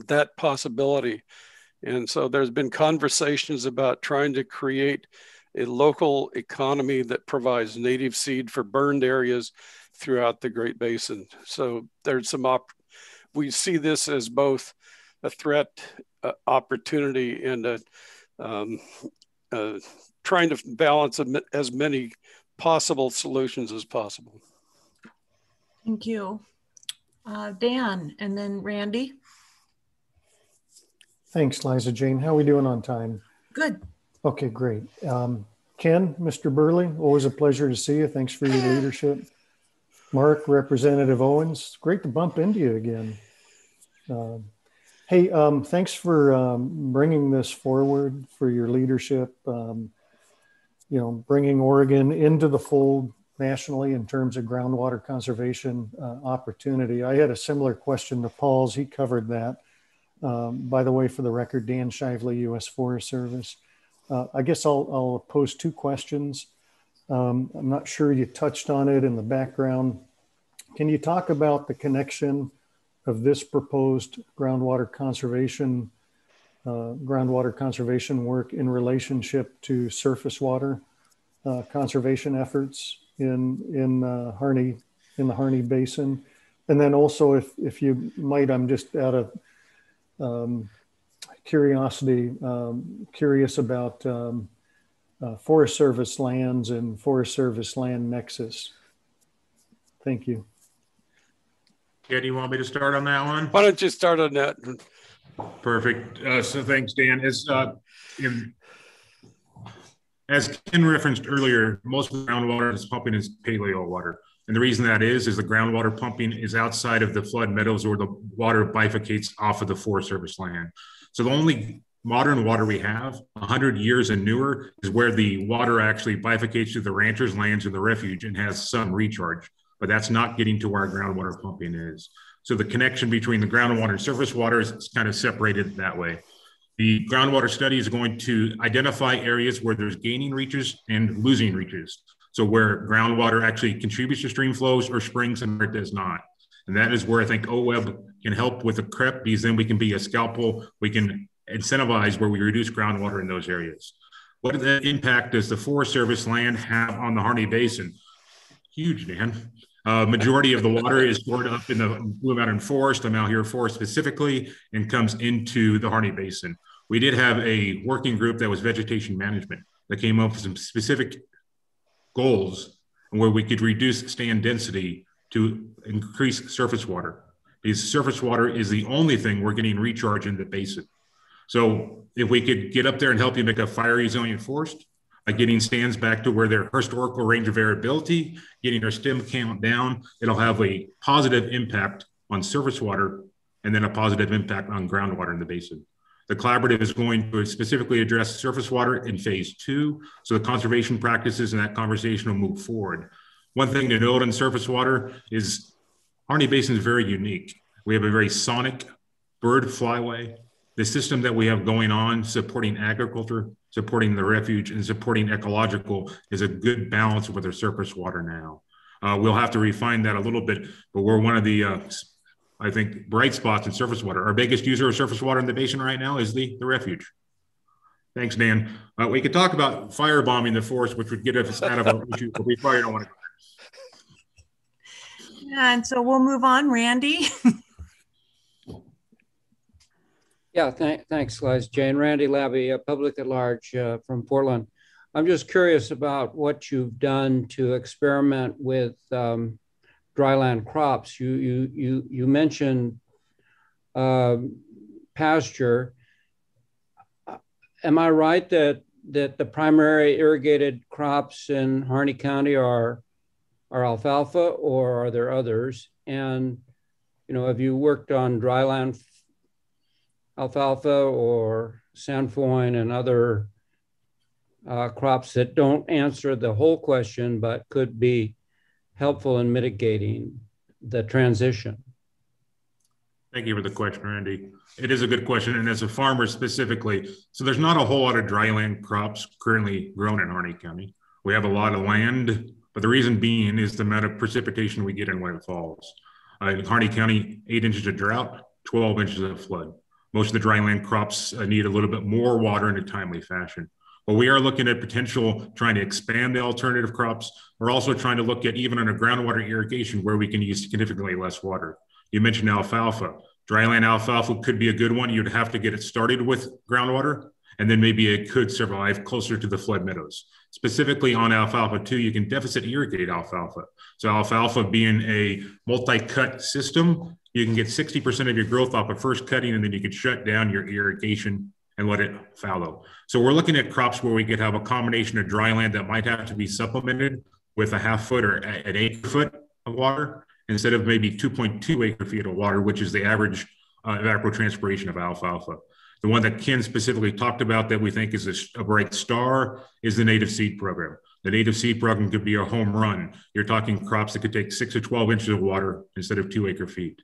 that possibility. And so there's been conversations about trying to create a local economy that provides native seed for burned areas throughout the Great Basin. So there's some we see this as both a threat, opportunity, and trying to balance as many possible solutions as possible. Thank you. Dan, and then Randy. Thanks, Liza Jane. How are we doing on time? Good. Okay, great. Ken, Mr. Burley, always a pleasure to see you. Thanks for your leadership. Mark, Representative Owens, great to bump into you again. Hey, thanks for bringing this forward, for your leadership, bringing Oregon into the fold nationally in terms of groundwater conservation opportunity. I had a similar question to Paul's. He covered that. By the way, for the record, Dan Shively, U.S. Forest Service. I guess I'll pose two questions. I'm not sure you touched on it in the background. Can you talk about the connection of this proposed groundwater conservation work in relationship to surface water conservation efforts in the Harney Basin? And then also, if you might, I'm just out of curiosity, curious about Forest Service lands and Forest Service land nexus. Thank you. Yeah, do you want me to start on that one? Why don't you start on that? Perfect. So thanks, Dan. As Ken referenced earlier, most of the groundwater is pumping is paleo water. And the reason that is the groundwater pumping is outside of the flood meadows where the water bifurcates off of the Forest Service land. So the only modern water we have, 100 years and newer, is where the water actually bifurcates to the ranchers' lands and the refuge and has some recharge. But that's not getting to where groundwater pumping is. So the connection between the groundwater and surface water is kind of separated that way. The groundwater study is going to identify areas where there's gaining reaches and losing reaches. So where groundwater actually contributes to stream flows or springs and where it does not. And that is where I think OWEB can help with the CREP, because then we can be a scalpel. We can incentivize where we reduce groundwater in those areas. What impact does the Forest Service land have on the Harney Basin? Huge, Dan. Majority of the water is stored up in the Blue Mountain Forest, the Malheur Forest specifically, and comes into the Harney Basin. We did have a working group that was vegetation management that came up with some specific goals where we could reduce stand density to increase surface water, because surface water is the only thing we're getting recharge in the basin. So if we could get up there and help you make a fire resilient forest, by getting stands back to where their historical range of variability, getting our stem count down, it'll have a positive impact on surface water and then a positive impact on groundwater in the basin. The collaborative is going to specifically address surface water in phase 2. So the conservation practices and that conversation will move forward. One thing to note on surface water is Harney Basin is very unique. We have a very sonic bird flyway. The system that we have going on supporting agriculture, supporting the refuge, and supporting ecological is a good balance with our surface water now. We'll have to refine that a little bit, but we're one of the, I think, bright spots in surface water. Our biggest user of surface water in the basin right now is the refuge. Thanks, Dan. We could talk about firebombing the forest, which would get us out of our issue, but we probably don't want to go there. Yeah, and so we'll move on. Randy. Yeah, thanks, Liz. Jane. Randy Labby, Public at Large from Portland. I'm just curious about what you've done to experiment with dryland crops. You mentioned pasture. Am I right that the primary irrigated crops in Harney County are alfalfa, or are there others? And have you worked on dryland alfalfa or sainfoin and other crops that don't answer the whole question, but could be helpful in mitigating the transition? Thank you for the question, Randy. It is a good question. And as a farmer specifically, so there's not a whole lot of dryland crops currently grown in Harney County. We have a lot of land, but the reason being is the amount of precipitation we get in when it falls. In Harney County, 8 inches of drought, 12 inches of flood. Most of the dryland crops need a little bit more water in a timely fashion. But we are looking at potential trying to expand the alternative crops. We're also trying to look at even under groundwater irrigation where we can use significantly less water. You mentioned alfalfa. Dryland alfalfa could be a good one. You'd have to get it started with groundwater, and then maybe it could survive closer to the flood meadows. Specifically on alfalfa too, you can deficit irrigate alfalfa. So alfalfa being a multi-cut system, you can get 60% of your growth off of first cutting, and then you could shut down your irrigation and let it fallow. So we're looking at crops where we could have a combination of dry land that might have to be supplemented with a half foot or an acre foot of water instead of maybe 2.2 acre feet of water, which is the average evapotranspiration of alfalfa. The one that Ken specifically talked about that we think is a bright star is the native seed program. The native seed program could be a home run. You're talking crops that could take 6 to 12 inches of water instead of 2 acre feet.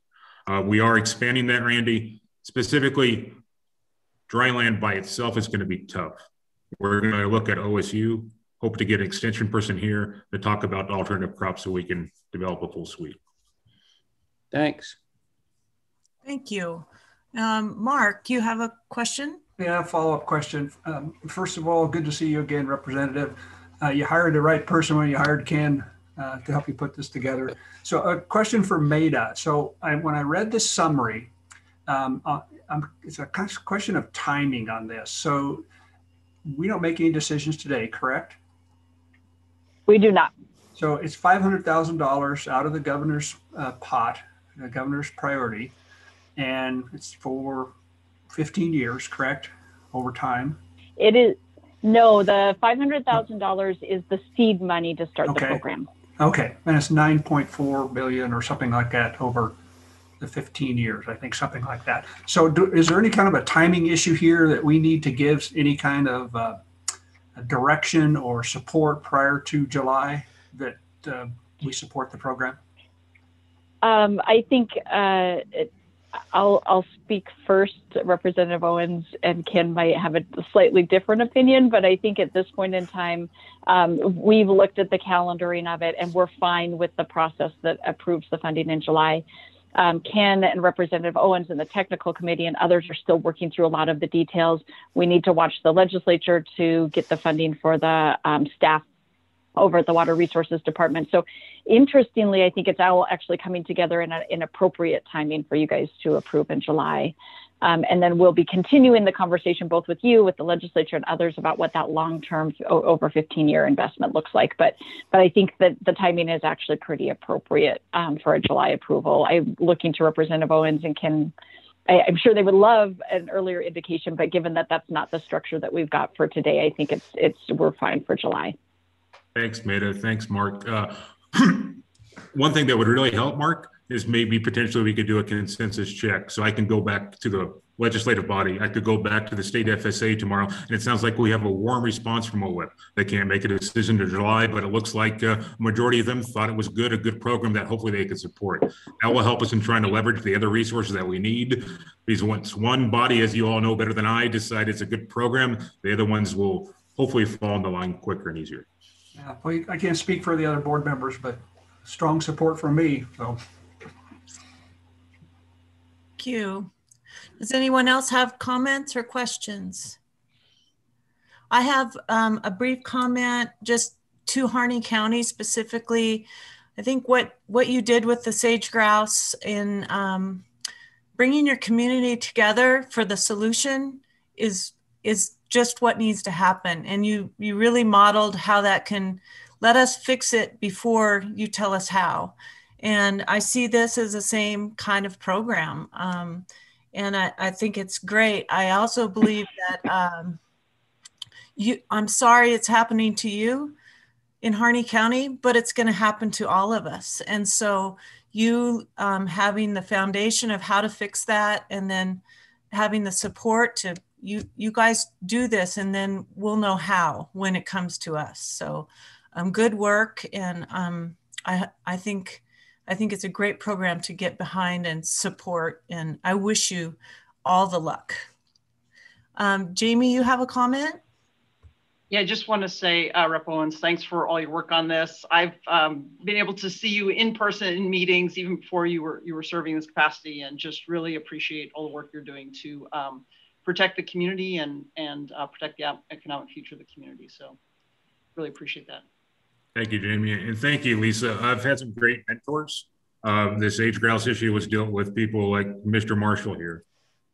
We are expanding that, Randy. Specifically, dry land by itself is going to be tough. We're going to look at OSU, hope to get an extension person here to talk about alternative crops so we can develop a full suite. Thanks. Thank you. Mark, you have a question? Yeah, follow-up question. First of all, good to see you again, Representative. You hired the right person when you hired Ken to help you put this together. So a question for Maida. So when I read this summary, it's a question of timing on this. So we don't make any decisions today, correct? We do not. So it's $500,000 out of the governor's pot, the governor's priority, and it's for 15 years, correct? Over time. It is. No, the $500,000 is the seed money to start the program. Okay, and it's 9.4 billion or something like that over the 15 years, I think, something like that. So is there any kind of a timing issue here that we need to give any kind of a direction or support prior to July that we support the program? I think I'll speak first. Representative Owens and Ken might have a slightly different opinion, but I think at this point in time, we've looked at the calendaring of it and we're fine with the process that approves the funding in July. Ken and Representative Owens and the technical committee and others are still working through a lot of the details. We need to watch the legislature to get the funding for the staff over at the Water Resources Department. So interestingly, I think it's all actually coming together in appropriate timing for you guys to approve in July. And then we'll be continuing the conversation both with you, with the legislature and others about what that long-term over 15-year investment looks like. But I think that the timing is actually pretty appropriate for a July approval. I'm looking to Representative Owens and Ken. I'm sure they would love an earlier indication, but given that that's not the structure that we've got for today, I think we're fine for July. Thanks, Maida. Thanks, Mark. One thing that would really help, Mark, is maybe potentially we could do a consensus check. So I can go back to the legislative body. I could go back to the state FSA tomorrow. And it sounds like we have a warm response from OWEB. They can't make a decision to July, but it looks like a majority of them thought it was a good program that hopefully they could support. That will help us in trying to leverage the other resources that we need. Because once one body, as you all know better than I, decide it's a good program, the other ones will hopefully fall in the line quicker and easier. Yeah, well, I can't speak for the other board members, but strong support from me. So. Thank you. Does anyone else have comments or questions? I have a brief comment just to Harney County specifically. I think what you did with the sage grouse in bringing your community together for the solution is just what needs to happen. And you really modeled how that can let us fix it before you tell us how. And I see this as the same kind of program. And I think it's great. I also believe that I'm sorry it's happening to you in Harney County, but it's going to happen to all of us. And so you having the foundation of how to fix that and then having the support to you guys do this, and then we'll know how when it comes to us. So good work. And I think it's a great program to get behind and support. And I wish you all the luck. Jamie, you have a comment? Yeah, I just want to say, Rep. Owens, thanks for all your work on this. I've been able to see you in person in meetings even before you were serving this capacity, and just really appreciate all the work you're doing to protect the community and protect the economic future of the community. So really appreciate that. Thank you, Jamie. And thank you, Lisa. I've had some great mentors. The sage grouse issue was dealt with people like Mr. Marshall here,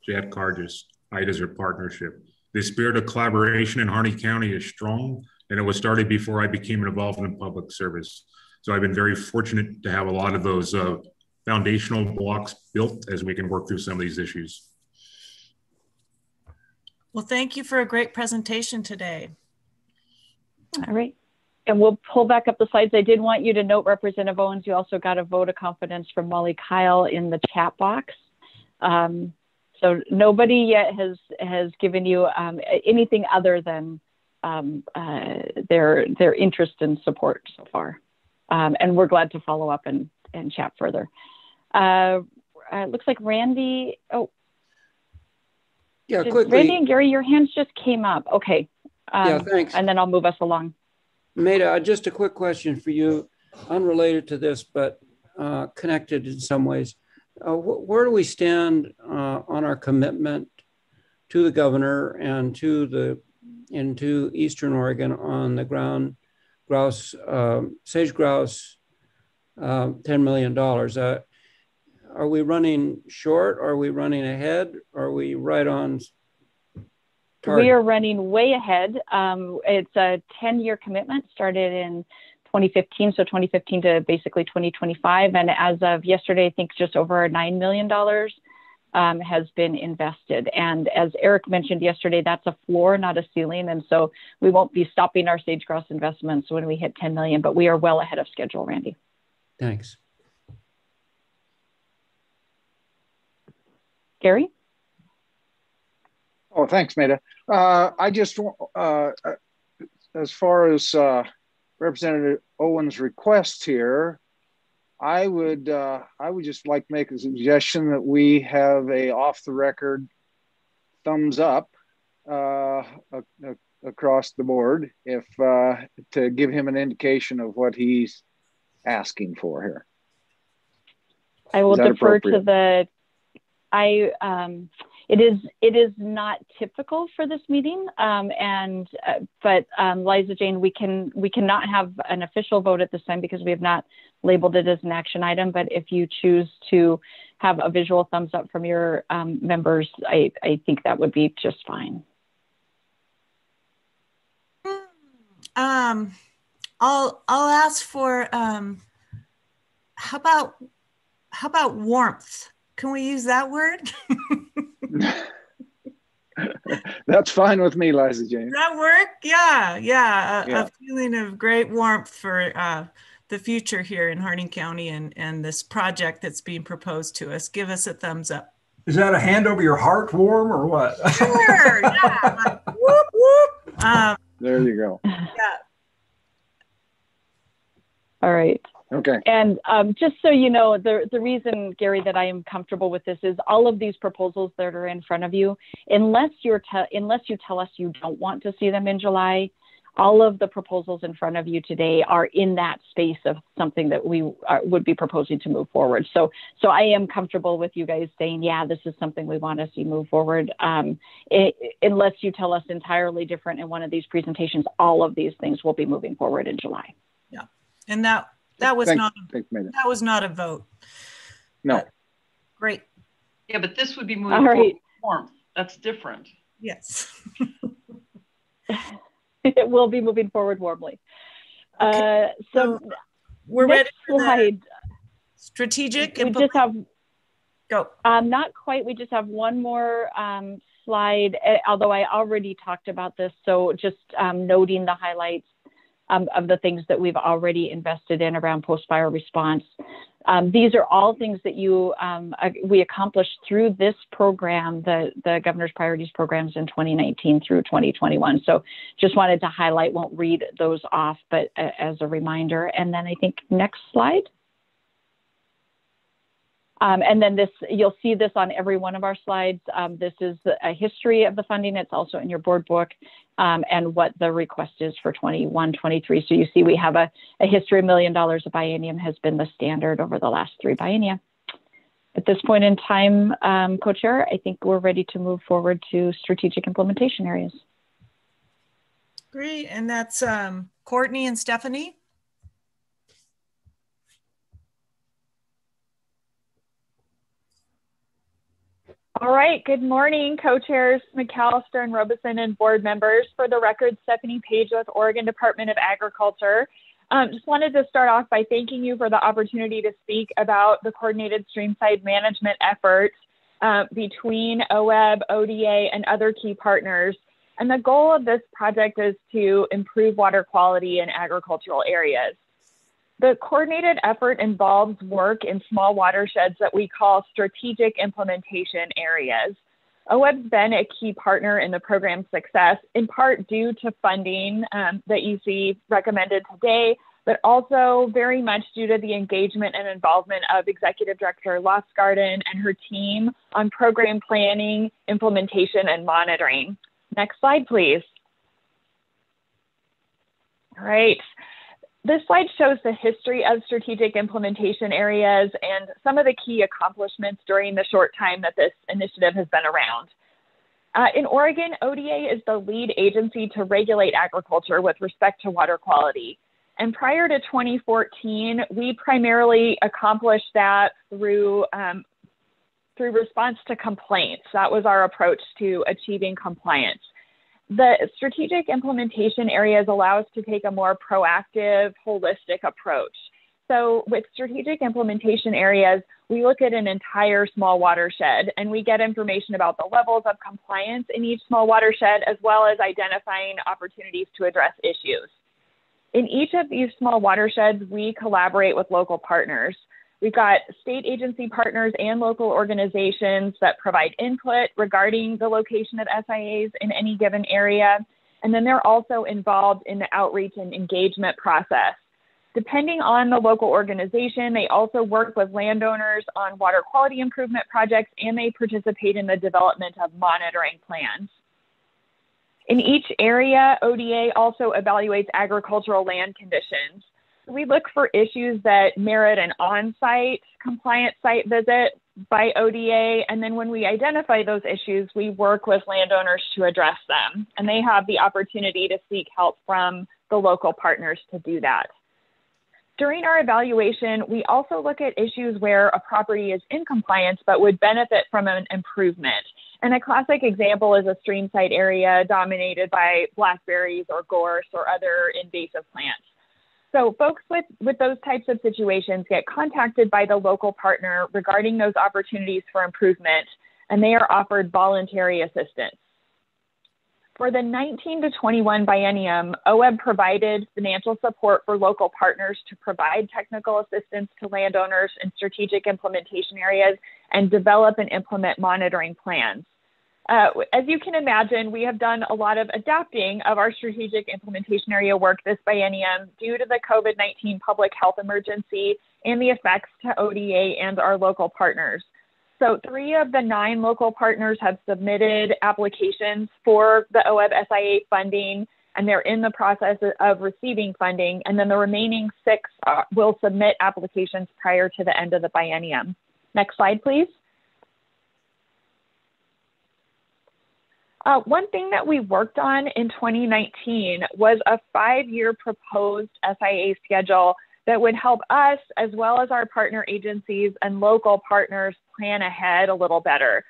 Chad Cargis, IDESR Partnership. The spirit of collaboration in Harney County is strong, and it was started before I became involved in public service. So I've been very fortunate to have a lot of those foundational blocks built as we can work through some of these issues. Well, thank you for a great presentation today. All right. And we'll pull back up the slides. I did want you to note, Representative Owens, you also got a vote of confidence from Molly Kyle in the chat box. So nobody yet has given you anything other than their interest and support so far. And we're glad to follow up and chat further. It looks like Randy, yeah, quickly. Randy and Gary, your hands just came up. Okay. Yeah, thanks. And then I'll move us along. Maida, just a quick question for you, unrelated to this, but connected in some ways. Where do we stand on our commitment to the governor and to Eastern Oregon on the ground grouse, sage grouse, $10 million? Are we running short? Are we running ahead? Are we right on target? We are running way ahead. It's a 10-year commitment, started in 2015, so 2015 to basically 2025. And as of yesterday, I think just over $9 million has been invested. And as Eric mentioned yesterday, that's a floor, not a ceiling. And so we won't be stopping our sage grouse investments when we hit 10 million, but we are well ahead of schedule, Randy. Thanks. Gary? Oh, thanks, Maida. I just, as far as Representative Owens' request here, I would just like to make a suggestion that we have a off-the-record thumbs up across the board, if to give him an indication of what he's asking for here. I will defer to the. It is not typical for this meeting, but Liza Jane, we cannot have an official vote at this time because we have not labeled it as an action item. But if you choose to have a visual thumbs up from your members, I think that would be just fine. I'll ask for how about warmth? Can we use that word? That's fine with me, Liza Jane. Does that work? Yeah. A feeling of great warmth for the future here in Harding County and this project that's being proposed to us. Give us a thumbs up. Is that a hand over your heart warm or what? Sure, yeah. Like, whoop, whoop. There you go. Yeah. All right. Okay. And just so you know, the reason, Gary, that I am comfortable with this is all of these proposals that are in front of you, unless you tell us you don't want to see them in July, all of the proposals in front of you today are in that space of something that we would be proposing to move forward. So I am comfortable with you guys saying, yeah, this is something we want to see move forward. Unless you tell us entirely different in one of these presentations, all of these things will be moving forward in July. Yeah, and that was not a vote. No. Great. Yeah, but this would be moving forward with warmth. That's different. Yes. It will be moving forward warmly. Okay. So we're ready for the strategic. We just have go. Not quite. We just have one more slide. Although I already talked about this, so just noting the highlights of the things that we've already invested in around post-fire response. These are all things that we accomplished through this program, the Governor's Priorities Programs in 2019 through 2021. So just wanted to highlight, won't read those off, but as a reminder. And then I think next slide. And then you'll see this on every one of our slides. This is a history of the funding. It's also in your board book, and what the request is for 21-23. So you see we have a history of $1 million a biennium has been the standard over the last 3 biennia. At this point in time, Co-Chair, I think we're ready to move forward to strategic implementation areas. Great, and that's Courtney and Stephanie. All right, good morning, co-chairs McAllister and Robeson and board members. For the record, Stephanie Page with Oregon Department of Agriculture. Just wanted to start off by thanking you for the opportunity to speak about the coordinated streamside management efforts. between OWEB, ODA, and other key partners. And the goal of this project is to improve water quality in agricultural areas. The coordinated effort involves work in small watersheds that we call strategic implementation areas. OWEB's been a key partner in the program's success, in part due to funding that you see recommended today, but also very much due to the engagement and involvement of Executive Director Lofsgarden and her team on program planning, implementation, and monitoring. Next slide, please. All right. This slide shows the history of strategic implementation areas and some of the key accomplishments during the short time that this initiative has been around. In Oregon, ODA is the lead agency to regulate agriculture with respect to water quality. And prior to 2014, we primarily accomplished that through response to complaints. That was our approach to achieving compliance. The strategic implementation areas allow us to take a more proactive, holistic approach. So with strategic implementation areas, we look at an entire small watershed and we get information about the levels of compliance in each small watershed, as well as identifying opportunities to address issues. In each of these small watersheds, we collaborate with local partners. We've got state agency partners and local organizations that provide input regarding the location of SIAs in any given area. And then they're also involved in the outreach and engagement process. Depending on the local organization, they also work with landowners on water quality improvement projects, and they participate in the development of monitoring plans. In each area, ODA also evaluates agricultural land conditions. We look for issues that merit an on-site compliant site visit by ODA, and then when we identify those issues, we work with landowners to address them, and they have the opportunity to seek help from the local partners to do that. During our evaluation, we also look at issues where a property is in compliance but would benefit from an improvement. And a classic example is a streamside area dominated by blackberries or gorse or other invasive plants. So folks with those types of situations get contacted by the local partner regarding those opportunities for improvement, and they are offered voluntary assistance. For the 19 to 21 biennium, OWEB provided financial support for local partners to provide technical assistance to landowners in strategic implementation areas and develop and implement monitoring plans. As you can imagine, we have done a lot of adapting of our strategic implementation area work this biennium due to the COVID-19 public health emergency and the effects to ODA and our local partners. So 3 of the 9 local partners have submitted applications for the OWEB SIA funding, and they're in the process of receiving funding. And then the remaining 6 will submit applications prior to the end of the biennium. Next slide, please. One thing that we worked on in 2019 was a 5-year proposed SIA schedule that would help us, as well as our partner agencies and local partners, plan ahead a little better.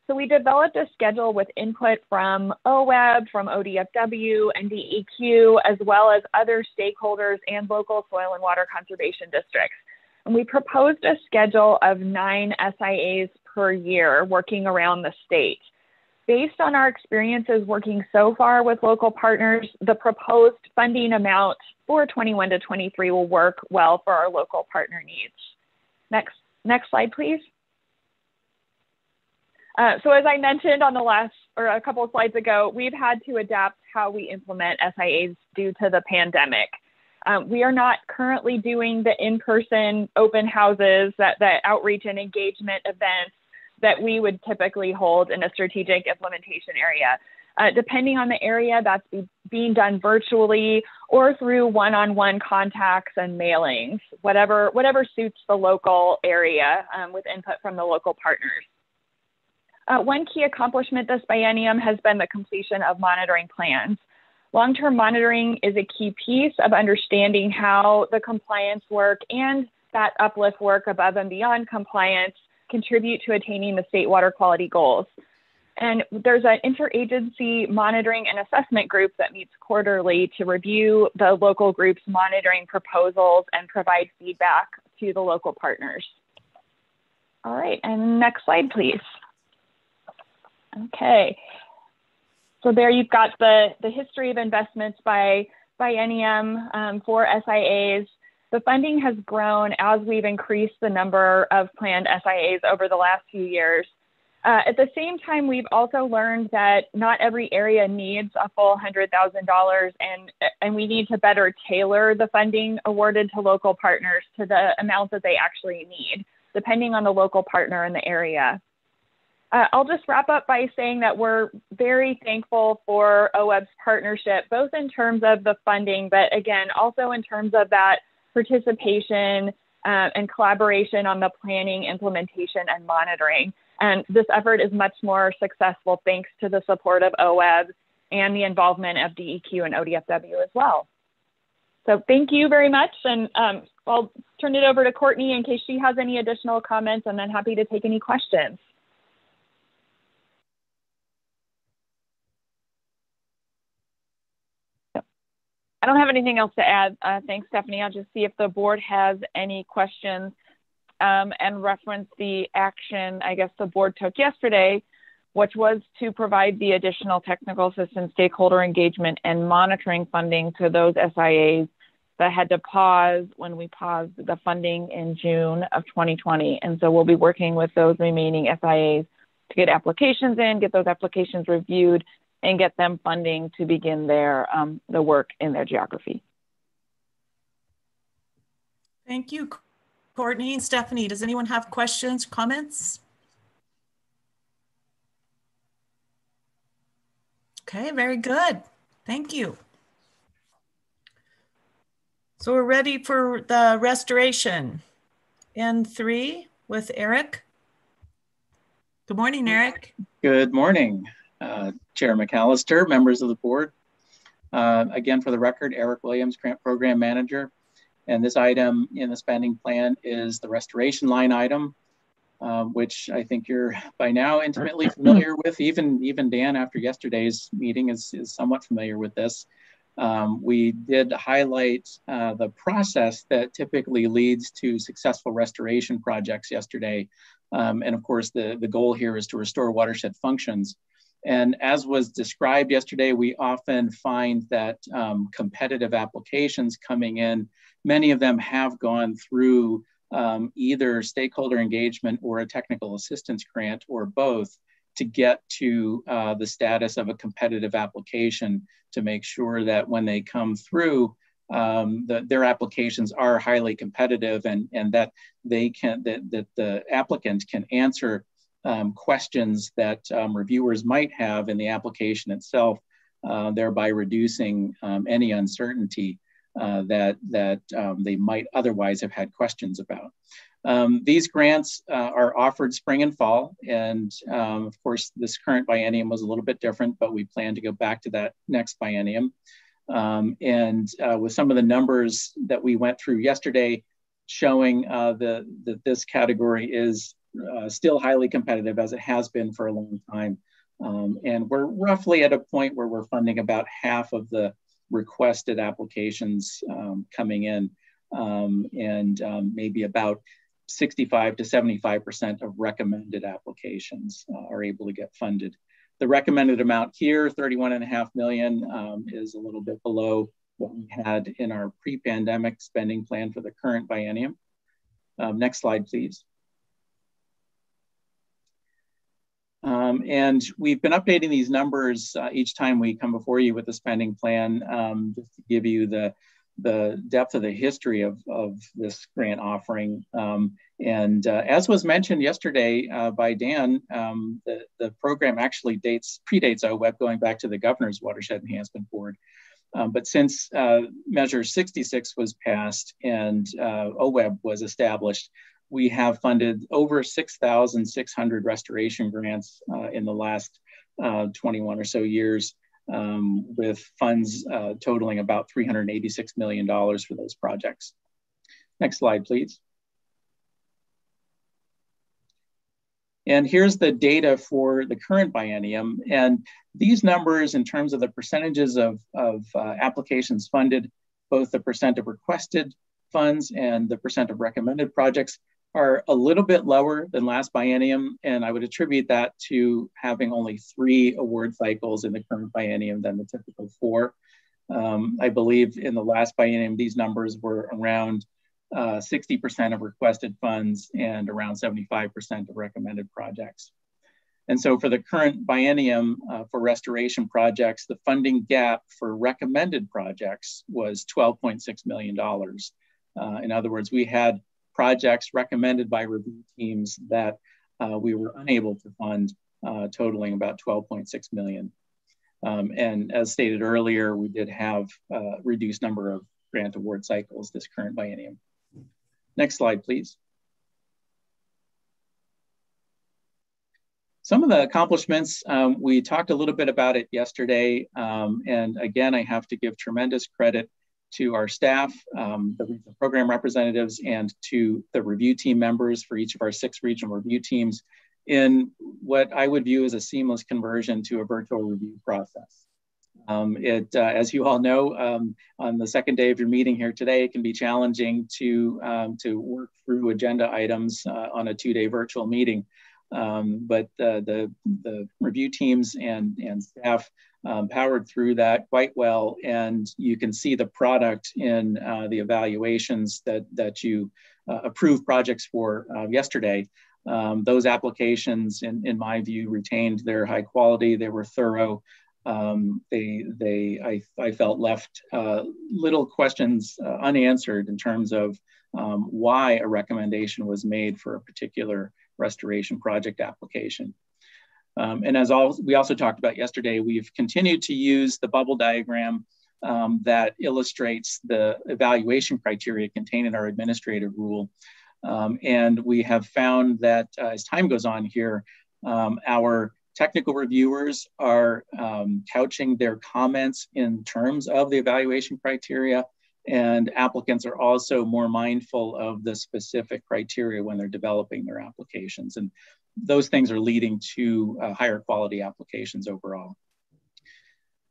So we developed a schedule with input from OWEB, from ODFW, and DEQ, as well as other stakeholders and local soil and water conservation districts. And we proposed a schedule of 9 SIAs per year working around the state. Based on our experiences working so far with local partners, the proposed funding amount for 21 to 23 will work well for our local partner needs. Next slide, please. So as I mentioned on the last, or a couple of slides ago, we've had to adapt how we implement SIAs due to the pandemic. We are not currently doing the in-person open houses, the outreach and engagement events that we would typically hold in a strategic implementation area. Depending on the area, that's being done virtually or through one-on-one contacts and mailings, whatever suits the local area with input from the local partners. One key accomplishment this biennium has been the completion of monitoring plans. Long-term monitoring is a key piece of understanding how the compliance work and that uplift work above and beyond compliance contribute to attaining the state water quality goals. And there's an interagency monitoring and assessment group that meets quarterly to review the local group's monitoring proposals and provide feedback to the local partners. All right, and next slide, please. Okay. So there you've got the history of investments by biennium for SIAs. The funding has grown as we've increased the number of planned SIAs over the last few years. At the same time, we've also learned that not every area needs a full $100,000, and we need to better tailor the funding awarded to local partners to the amount that they actually need, depending on the local partner in the area. I'll just wrap up by saying that we're very thankful for OWEB's partnership, both in terms of the funding, but again, also in terms of that participation and collaboration on the planning, implementation, and monitoring. And this effort is much more successful thanks to the support of OWEB and the involvement of DEQ and ODFW as well. So thank you very much. And I'll turn it over to Courtney in case she has any additional comments, and then happy to take any questions. I don't have anything else to add. Thanks, Stephanie. I'll just see if the board has any questions and reference the action, I guess, the board took yesterday, which was to provide the additional technical assistance, stakeholder engagement, and monitoring funding to those SIAs that had to pause when we paused the funding in June of 2020. And so we'll be working with those remaining SIAs to get applications in, get those applications reviewed, and get them funding to begin their the work in their geography. Thank you, Courtney and Stephanie. Does anyone have questions, comments? Okay, very good. Thank you. So we're ready for the restoration. N3 with Eric. Good morning, Eric. Good morning, Chair McAllister, members of the board. Again, for the record, Eric Williams, Grant Program Manager. And this item in the spending plan is the restoration line item, which I think you're by now intimately familiar with. Even Dan, after yesterday's meeting, is somewhat familiar with this. We did highlight the process that typically leads to successful restoration projects yesterday. And of course, the goal here is to restore watershed functions. And as was described yesterday, we often find that competitive applications coming in, many of them have gone through either stakeholder engagement or a technical assistance grant or both to get to the status of a competitive application to make sure that when they come through, their applications are highly competitive and that they can that the applicant can answer questions that reviewers might have in the application itself, thereby reducing any uncertainty that they might otherwise have had questions about. These grants are offered spring and fall, and of course this current biennium was a little bit different, but we plan to go back to that next biennium. And with some of the numbers that we went through yesterday showing that this category is still highly competitive as it has been for a long time. And we're roughly at a point where we're funding about half of the requested applications coming in, and maybe about 65 to 75% of recommended applications are able to get funded. The recommended amount here, 31.5 million, is a little bit below what we had in our pre-pandemic spending plan for the current biennium. Next slide, please. And we've been updating these numbers each time we come before you with the spending plan, just to give you the depth of the history of this grant offering. And as was mentioned yesterday by Dan, the program actually predates OWEB, going back to the Governor's Watershed Enhancement Board. But since Measure 66 was passed and OWEB was established, we have funded over 6,600 restoration grants in the last 21 or so years, with funds totaling about $386 million for those projects. Next slide, please. And here's the data for the current biennium. And these numbers, in terms of the percentages of applications funded, both the percent of requested funds and the percent of recommended projects, are a little bit lower than last biennium, and I would attribute that to having only 3 award cycles in the current biennium than the typical 4. I believe in the last biennium, these numbers were around 60% of requested funds and around 75% of recommended projects. And so for the current biennium for restoration projects, the funding gap for recommended projects was $12.6 million. In other words, we had projects recommended by review teams that we were unable to fund, totaling about $12.6 million. And as stated earlier, we did have a reduced number of grant award cycles this current biennium. Next slide, please. Some of the accomplishments, we talked a little bit about it yesterday. And again, I have to give tremendous credit to our staff, the regional program representatives, and to the review team members for each of our 6 regional review teams in what I would view as a seamless conversion to a virtual review process. As you all know, on the second day of your meeting here today, it can be challenging to work through agenda items on a 2-day virtual meeting. But the review teams and staff powered through that quite well, and you can see the product in the evaluations that you approved projects for yesterday. Those applications, in my view, retained their high quality. They were thorough. I felt left little questions unanswered in terms of why a recommendation was made for a particular restoration project application. And as we also talked about yesterday, we've continued to use the bubble diagram that illustrates the evaluation criteria contained in our administrative rule. And we have found that as time goes on here, our technical reviewers are couching their comments in terms of the evaluation criteria, and applicants are also more mindful of the specific criteria when they're developing their applications. And those things are leading to higher quality applications overall.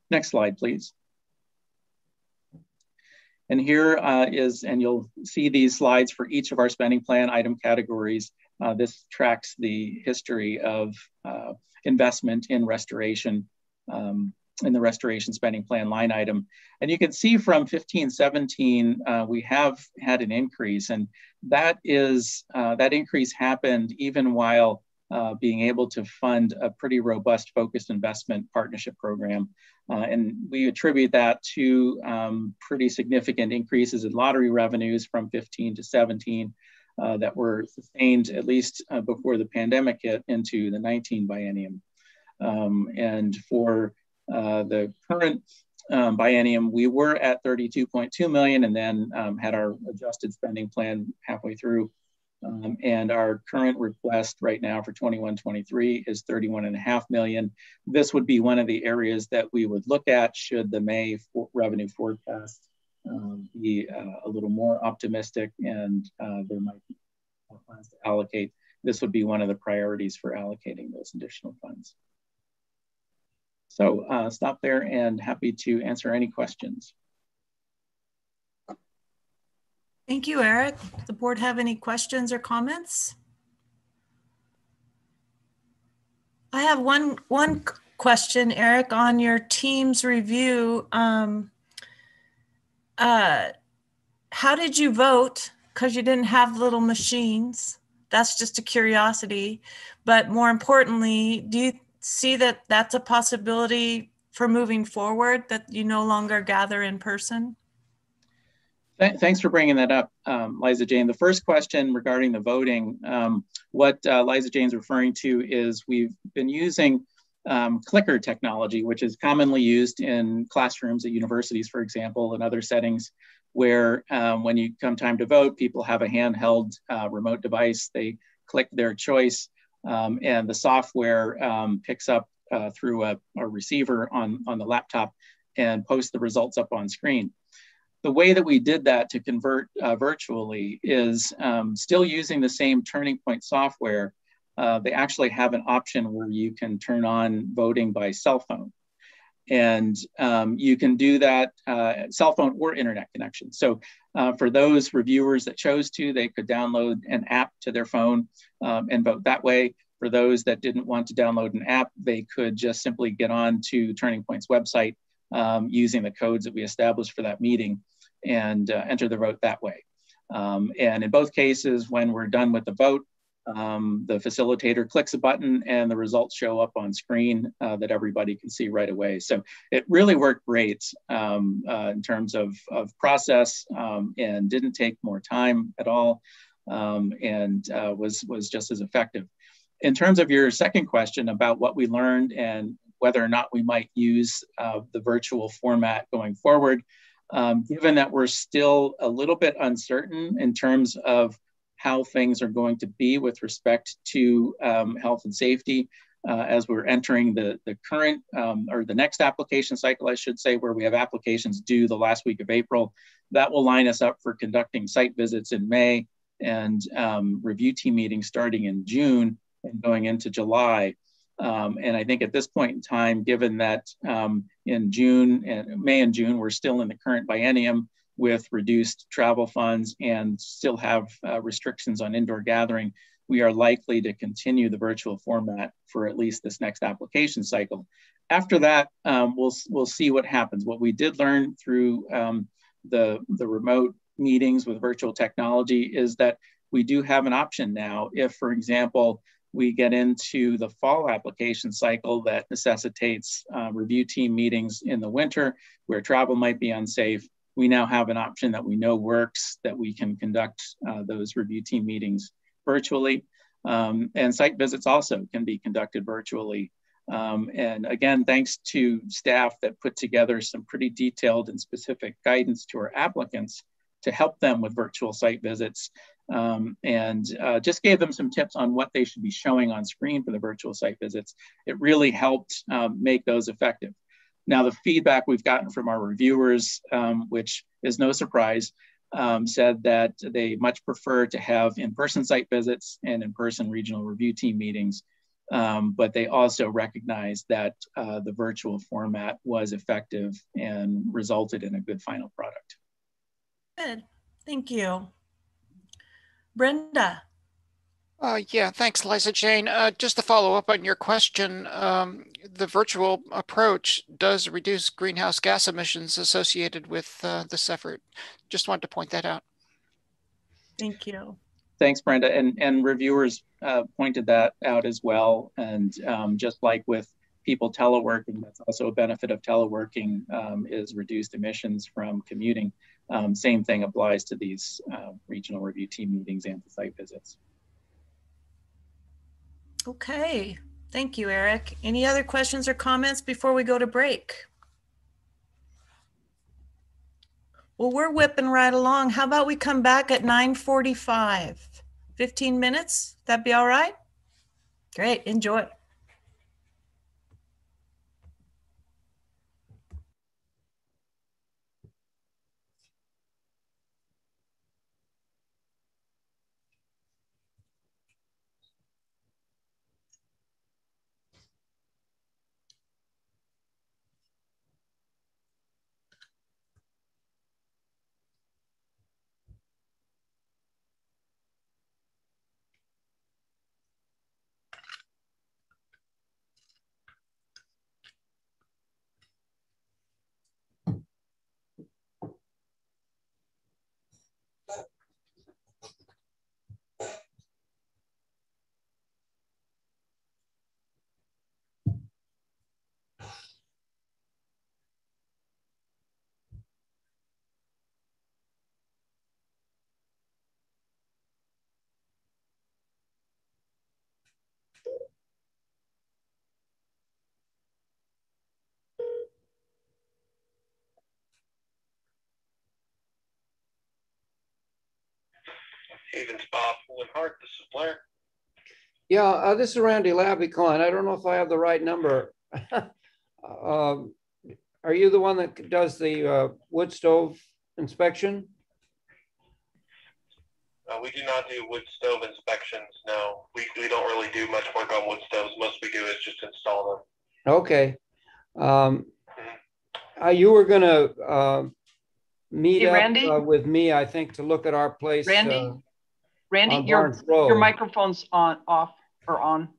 Next slide, please. And here and you'll see these slides for each of our spending plan item categories. This tracks the history of investment in restoration in the restoration spending plan line item. And you can see from 15-17, we have had an increase, and that increase happened even while being able to fund a pretty robust focused investment partnership program. And we attribute that to pretty significant increases in lottery revenues from 15 to 17 that were sustained at least before the pandemic hit into the 19 biennium. And for the current biennium, we were at 32.2 million and then had our adjusted spending plan halfway through. And our current request right now for 21-23 is 31.5 million. This would be one of the areas that we would look at should the May revenue forecast be a little more optimistic, and there might be plans to allocate. This would be one of the priorities for allocating those additional funds. So stop there and happy to answer any questions. Thank you, Eric. Does the board have any questions or comments? I have one question, Eric, on your team's review. How did you vote? Because you didn't have little machines. That's just a curiosity. But more importantly, do you see that that's a possibility for moving forward, that you no longer gather in person? Thanks for bringing that up, Liza Jane. The first question regarding the voting, what Liza Jane's referring to is we've been using clicker technology, which is commonly used in classrooms at universities, for example, and other settings where when you come time to vote, people have a handheld remote device. They click their choice and the software picks up through a receiver on the laptop and posts the results up on screen. The way that we did that to convert virtually is still using the same Turning Point software. They actually have an option where you can turn on voting by cell phone. You can do that cell phone or internet connection. So for those reviewers that chose to, they could download an app to their phone and vote that way. For those that didn't want to download an app, they could just simply get on to Turning Point's website using the codes that we established for that meeting and enter their vote that way. And in both cases, when we're done with the vote, the facilitator clicks a button and the results show up on screen that everybody can see right away. So it really worked great in terms of process and didn't take more time at all and was just as effective. In terms of your second question about what we learned and whether or not we might use the virtual format going forward, given that we're still a little bit uncertain in terms of how things are going to be with respect to health and safety as we're entering the current or the next application cycle, I should say, where we have applications due the last week of April. That will line us up for conducting site visits in May and review team meetings starting in June and going into July. And I think at this point in time, given that in May and June, we're still in the current biennium with reduced travel funds and still have restrictions on indoor gathering, we are likely to continue the virtual format for at least this next application cycle. After that, we'll see what happens. What we did learn through the remote meetings with virtual technology is that we do have an option now if, for example, we get into the fall application cycle that necessitates review team meetings in the winter where travel might be unsafe. We now have an option that we know works, that we can conduct those review team meetings virtually. And site visits also can be conducted virtually. And again, thanks to staff that put together some pretty detailed and specific guidance to our applicants to help them with virtual site visits and just gave them some tips on what they should be showing on screen for the virtual site visits. It really helped make those effective. Now, the feedback we've gotten from our reviewers, which is no surprise, said that they much prefer to have in-person site visits and in-person regional review team meetings, but they also recognize that the virtual format was effective and resulted in a good final product. Good, thank you. Brenda. Yeah, thanks, Liza Jane. Just to follow up on your question, the virtual approach does reduce greenhouse gas emissions associated with this effort. Just wanted to point that out. Thank you. Thanks, Brenda. And reviewers pointed that out as well. And just like with people teleworking, that's also a benefit of teleworking is reduced emissions from commuting. Same thing applies to these regional review team meetings and to site visits. Okay, thank you, Eric. Any other questions or comments before we go to break? Well, we're whipping right along. How about we come back at 9:45? 15 minutes, that'd be all right? Great, enjoy. Havens Bob Hart, this is Blair. Yeah, this is Randy Labicon. I don't know if I have the right number. Are you the one that does the wood stove inspection? We do not do wood stove inspections, no. We don't really do much work on wood stoves. Most we do is just install them. Okay. You were going to meet Hey, up Randy? with me, I think, to look at our place. Randy, on your Barnes Road. microphone's off or on.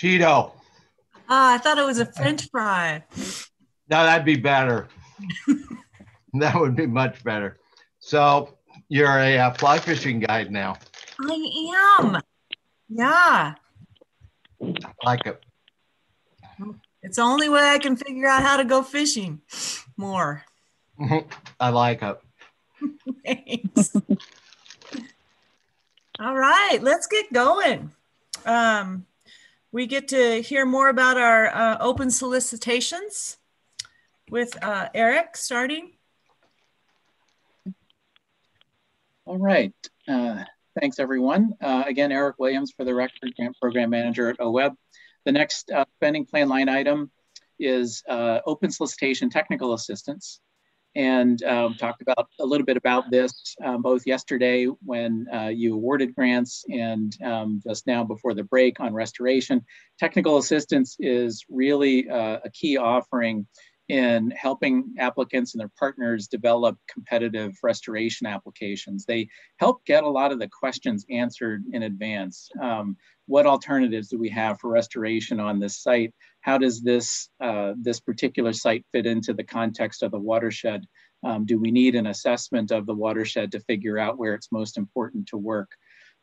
Cheeto. Ah, I thought it was a French fry. No, that'd be better. That would be much better. So you're a fly fishing guide now. I am. Yeah. I like it. It's the only way I can figure out how to go fishing more. I like it. Thanks. All right, let's get going. We get to hear more about our open solicitations with Eric starting. All right. Thanks, everyone. Again, Eric Williams for the record, Grant Program Manager at OWEB. The next spending plan line item is open solicitation technical assistance. And talked about a little bit about this both yesterday when you awarded grants and just now before the break on restoration. Technical assistance is really a key offering in helping applicants and their partners develop competitive restoration applications. They help get a lot of the questions answered in advance. What alternatives do we have for restoration on this site? How does this particular site fit into the context of the watershed? Do we need an assessment of the watershed to figure out where it's most important to work?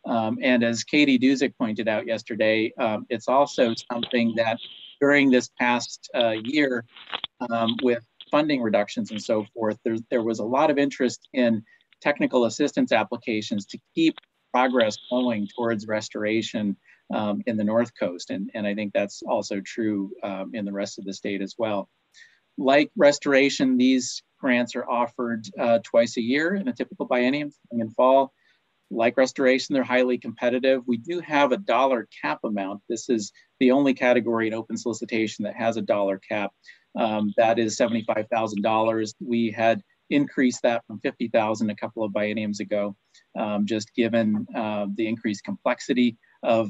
And as Katie Duzick pointed out yesterday, it's also something that during this past year with funding reductions and so forth, there was a lot of interest in technical assistance applications to keep progress going towards restoration in the North Coast. And I think that's also true in the rest of the state as well. Like restoration, these grants are offered twice a year in a typical biennium, spring and fall. Like restoration, they're highly competitive. We do have a dollar cap amount. This is the only category in open solicitation that has a dollar cap. That is $75,000. We had increased that from $50,000 a couple of bienniums ago, just given the increased complexity of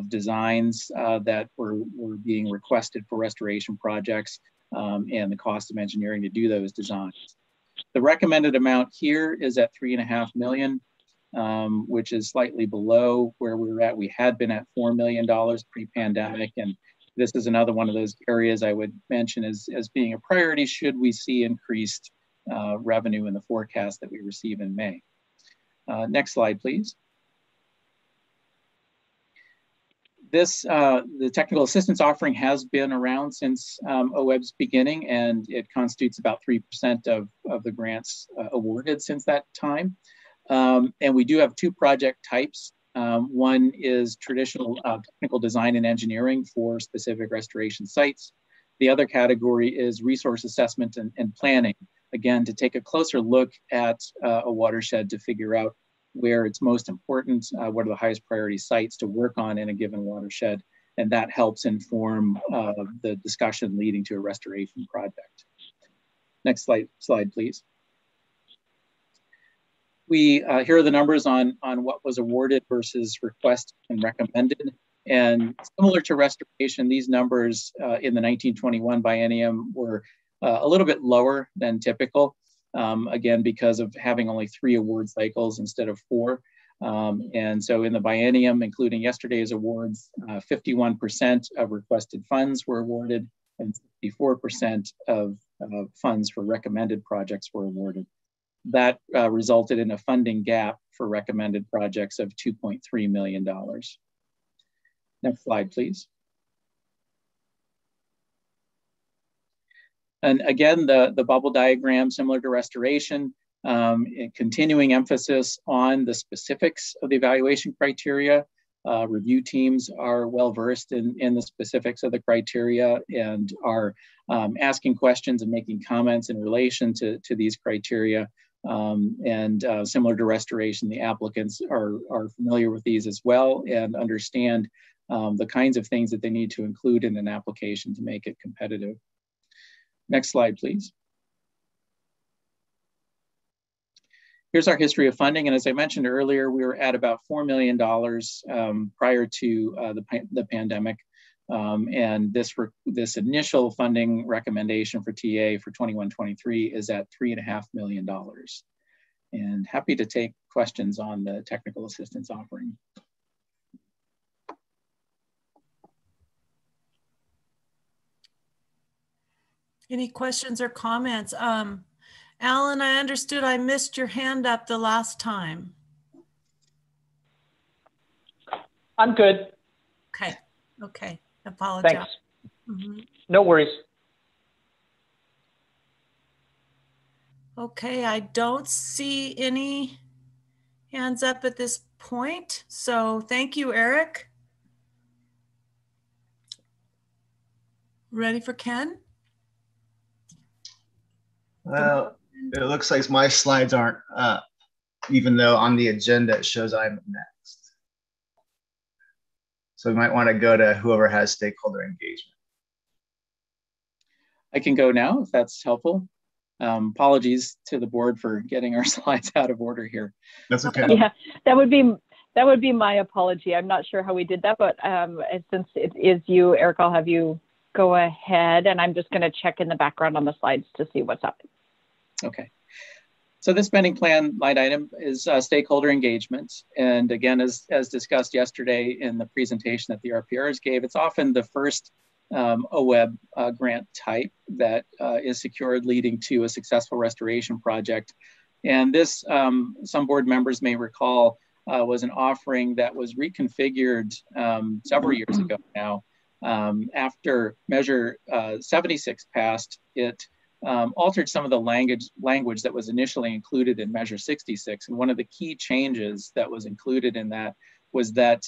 designs that were being requested for restoration projects and the cost of engineering to do those designs. The recommended amount here is at $3.5 million, which is slightly below where we were at. We had been at $4 million pre-pandemic, and this is another one of those areas I would mention as being a priority should we see increased revenue in the forecast that we receive in May. Next slide, please. The technical assistance offering has been around since OWEB's beginning, and it constitutes about 3% of the grants awarded since that time. And we do have two project types. One is traditional technical design and engineering for specific restoration sites. The other category is resource assessment and planning, again, to take a closer look at a watershed to figure out where it's most important, what are the highest priority sites to work on in a given watershed, and that helps inform the discussion leading to a restoration project. Next slide, please. Here are the numbers on what was awarded versus request and recommended. And similar to restoration, these numbers in the 1921 biennium were a little bit lower than typical. Again, because of having only 3 award cycles instead of 4. And so in the biennium, including yesterday's awards, 51% of requested funds were awarded and 64% of funds for recommended projects were awarded. That resulted in a funding gap for recommended projects of $2.3 million. Next slide, please. And again, the bubble diagram, similar to restoration, continuing emphasis on the specifics of the evaluation criteria. Review teams are well-versed in the specifics of the criteria and are asking questions and making comments in relation to these criteria. Similar to restoration, the applicants are familiar with these as well and understand the kinds of things that they need to include in an application to make it competitive. Next slide, please. Here's our history of funding. And as I mentioned earlier, we were at about $4 million prior to the pandemic. And this initial funding recommendation for TA for 21-23 is at $3.5 million. And happy to take questions on the technical assistance offering. Any questions or comments? Alan, I understood I missed your hand up the last time. I'm good. Okay. Okay. Apologize. Thanks. Mm-hmm. No worries. Okay, I don't see any hands up at this point. So thank you, Eric. Ready for Ken? Well, it looks like my slides aren't up, even though on the agenda it shows I'm next. So we might want to go to whoever has stakeholder engagement. I can go now if that's helpful. Apologies to the board for getting our slides out of order here. That's okay. Yeah, that would be my apology. I'm not sure how we did that, but since it is you, Eric, I'll have you go ahead, and I'm just going to check in the background on the slides to see what's up. Okay. So this spending plan line item is stakeholder engagement. And again, as discussed yesterday in the presentation that the RPRs gave, it's often the first OWEB grant type that is secured, leading to a successful restoration project. And this, some board members may recall, was an offering that was reconfigured several years ago now. After Measure 76 passed, it altered some of the language that was initially included in Measure 66. And one of the key changes that was included in that was that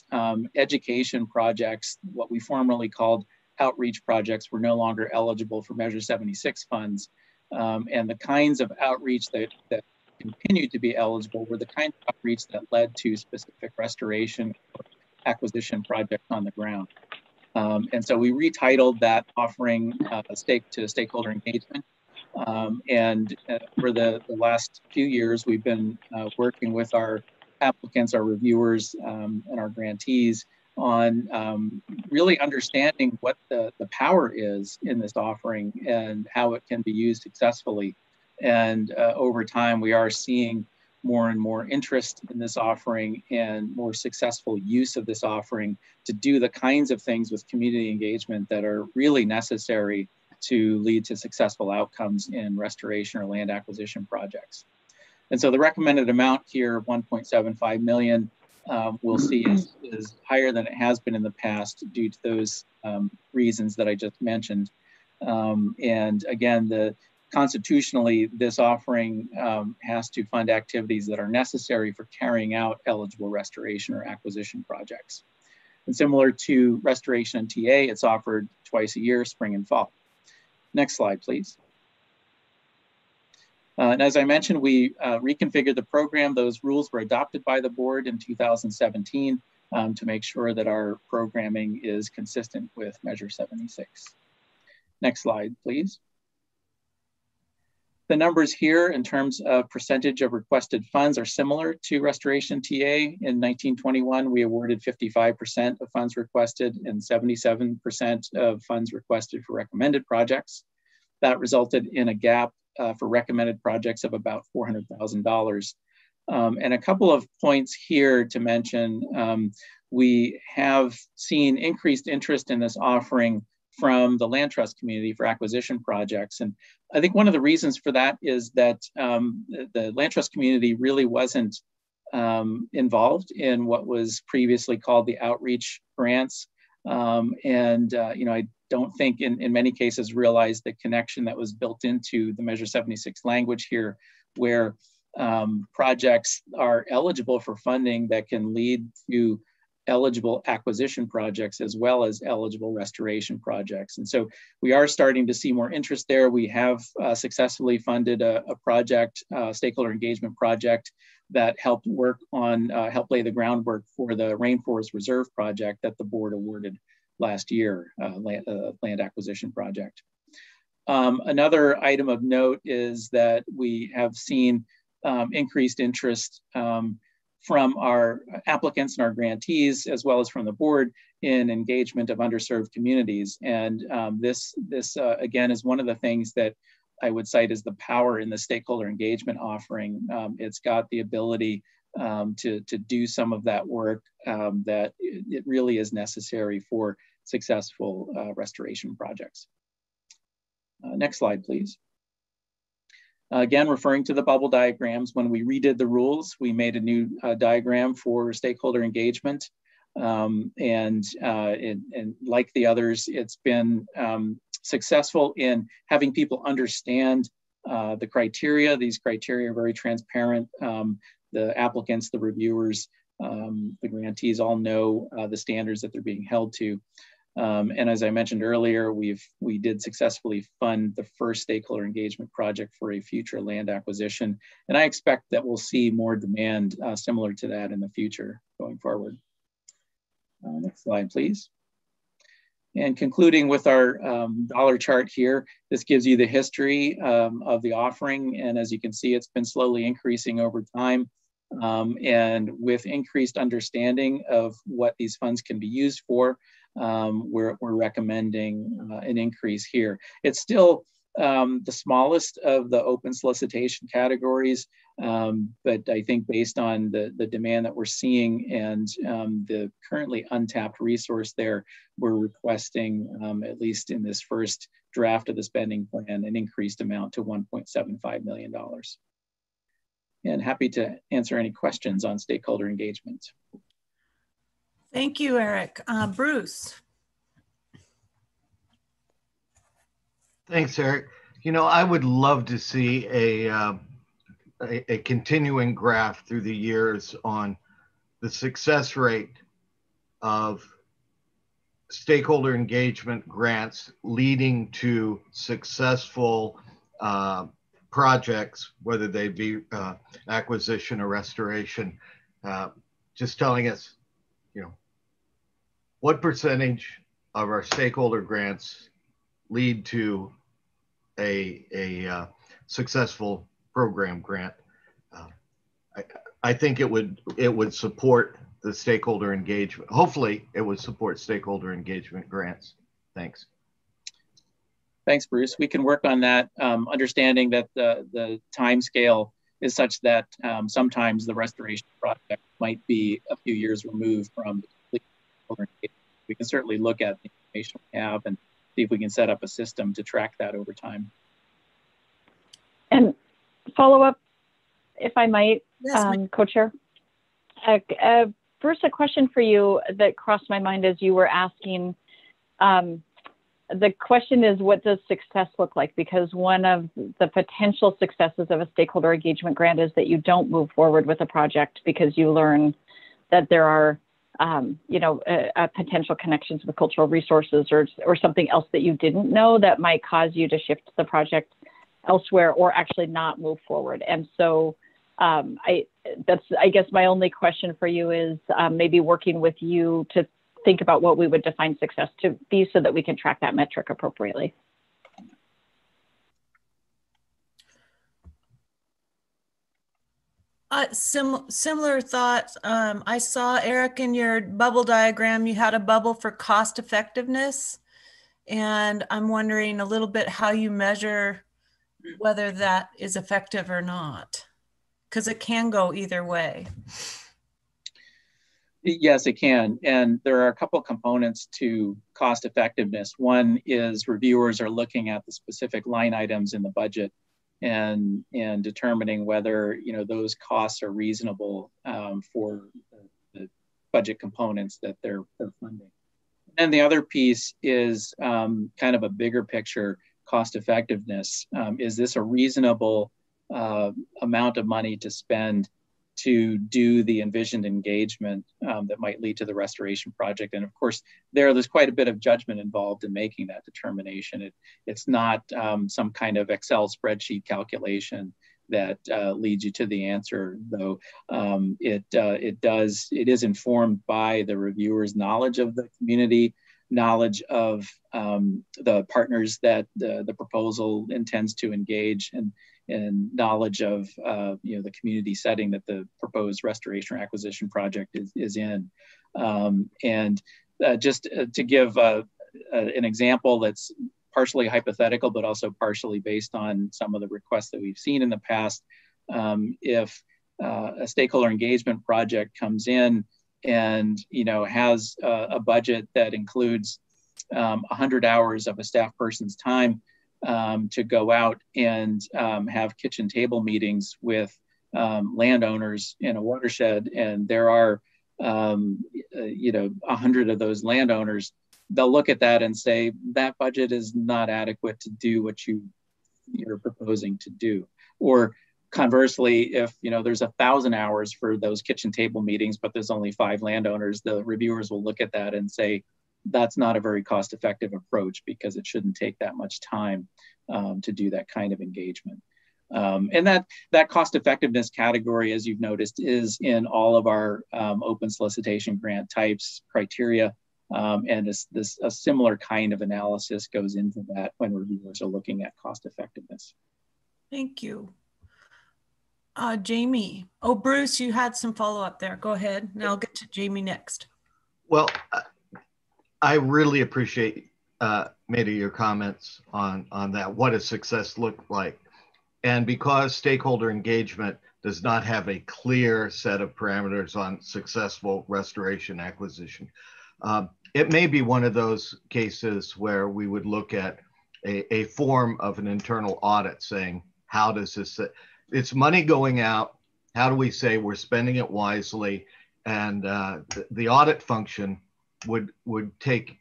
education projects, what we formerly called outreach projects, were no longer eligible for Measure 76 funds. And the kinds of outreach that continued to be eligible were the kind of outreach that led to specific restoration or acquisition projects on the ground. And so we retitled that offering stakeholder engagement. And for the last few years, we've been working with our applicants, our reviewers, and our grantees on really understanding what the power is in this offering and how it can be used successfully. And over time, we are seeing more and more interest in this offering and more successful use of this offering to do the kinds of things with community engagement that are really necessary to lead to successful outcomes in restoration or land acquisition projects. And so the recommended amount here, 1.75 million, we'll see is higher than it has been in the past due to those reasons that I just mentioned. And again, constitutionally, this offering has to fund activities that are necessary for carrying out eligible restoration or acquisition projects. And similar to restoration and TA, it's offered twice a year, spring and fall. Next slide, please. And as I mentioned, we reconfigured the program. Those rules were adopted by the board in 2017 to make sure that our programming is consistent with Measure 76. Next slide, please. The numbers here in terms of percentage of requested funds are similar to restoration TA. In 1921, we awarded 55% of funds requested and 77% of funds requested for recommended projects. That resulted in a gap for recommended projects of about $400,000. And a couple of points here to mention. We have seen increased interest in this offering from the land trust community for acquisition projects. And I think one of the reasons for that is that the land trust community really wasn't involved in what was previously called the outreach grants. I don't think in many cases realized the connection that was built into the Measure 76 language here, where projects are eligible for funding that can lead to eligible acquisition projects as well as eligible restoration projects. And so we are starting to see more interest there. We have successfully funded a project, stakeholder engagement project, that helped lay the groundwork for the Rainforest Reserve project that the board awarded last year, land acquisition project. Another item of note is that we have seen increased interest from our applicants and our grantees, as well as from the board, in engagement of underserved communities. And this again, is one of the things that I would cite as the power in the stakeholder engagement offering. It's got the ability to do some of that work that it really is necessary for successful restoration projects. Next slide, please. Again, referring to the bubble diagrams, when we redid the rules, we made a new diagram for stakeholder engagement. And like the others, it's been successful in having people understand the criteria. These criteria are very transparent. The applicants, the reviewers, the grantees all know the standards that they're being held to. And as I mentioned earlier, we did successfully fund the first stakeholder engagement project for a future land acquisition. And I expect that we'll see more demand similar to that in the future going forward. Next slide, please. And concluding with our dollar chart here, this gives you the history of the offering. And as you can see, it's been slowly increasing over time. And with increased understanding of what these funds can be used for, we're recommending an increase here. It's still the smallest of the open solicitation categories, but I think based on the demand that we're seeing and the currently untapped resource there, we're requesting, at least in this first draft of the spending plan, an increased amount to $1.75 million. And happy to answer any questions on stakeholder engagement. Thank you, Eric. Bruce. Thanks, Eric. You know, I would love to see a continuing graph through the years on the success rate of stakeholder engagement grants leading to successful projects, whether they be acquisition or restoration, just telling us, you know, what percentage of our stakeholder grants lead to a successful program grant. I think it would support the stakeholder engagement. Hopefully it would support stakeholder engagement grants. Thanks. Thanks, Bruce. We can work on that, understanding that the time scale is such that sometimes the restoration project might be a few years removed from the complete. We can certainly look at the information we have and see if we can set up a system to track that over time. And follow up, if I might, yes, Co-Chair. Bruce, a question for you that crossed my mind as you were asking. The question is, what does success look like? Because one of the potential successes of a stakeholder engagement grant is that you don't move forward with a project because you learn that there are potential connections with cultural resources or something else that you didn't know that might cause you to shift the project elsewhere or actually not move forward. And so I guess my only question for you is maybe working with you to think about what we would define success to be so that we can track that metric appropriately. Similar thoughts. I saw, Eric, in your bubble diagram, you had a bubble for cost effectiveness. And I'm wondering a little bit how you measure whether that is effective or not, because it can go either way. Yes, it can. And there are a couple components to cost effectiveness. One is reviewers are looking at the specific line items in the budget and determining whether those costs are reasonable for the budget components that they're funding. And the other piece is kind of a bigger picture cost effectiveness. Is this a reasonable amount of money to spend to do the envisioned engagement that might lead to the restoration project? And of course, there's quite a bit of judgment involved in making that determination. It's not some kind of Excel spreadsheet calculation that leads you to the answer, though. It is informed by the reviewer's knowledge of the community, knowledge of the partners that the proposal intends to engage, and knowledge of the community setting that the proposed restoration or acquisition project is in. Just to give an example that's partially hypothetical, but also partially based on some of the requests that we've seen in the past, if a stakeholder engagement project comes in and has a budget that includes 100 hours of a staff person's time, to go out and have kitchen table meetings with landowners in a watershed, and there are 100 of those landowners, they'll look at that and say that budget is not adequate to do what you're proposing to do. Or conversely, if there's 1,000 hours for those kitchen table meetings, but there's only 5 landowners, the reviewers will look at that and say that's not a very cost-effective approach, because it shouldn't take that much time to do that kind of engagement. And that cost effectiveness category, as you've noticed, is in all of our open solicitation grant types criteria. And a similar kind of analysis goes into that when reviewers are looking at cost effectiveness. Thank you. Jamie. Oh, Bruce, you had some follow-up there. Go ahead, and I'll get to Jamie next. Well, I really appreciate, Maida, your comments on that. What does success look like? And because stakeholder engagement does not have a clear set of parameters on successful restoration acquisition, it may be one of those cases where we would look at a form of an internal audit saying, how does this, it's money going out, how do we say we're spending it wisely? And the audit function could take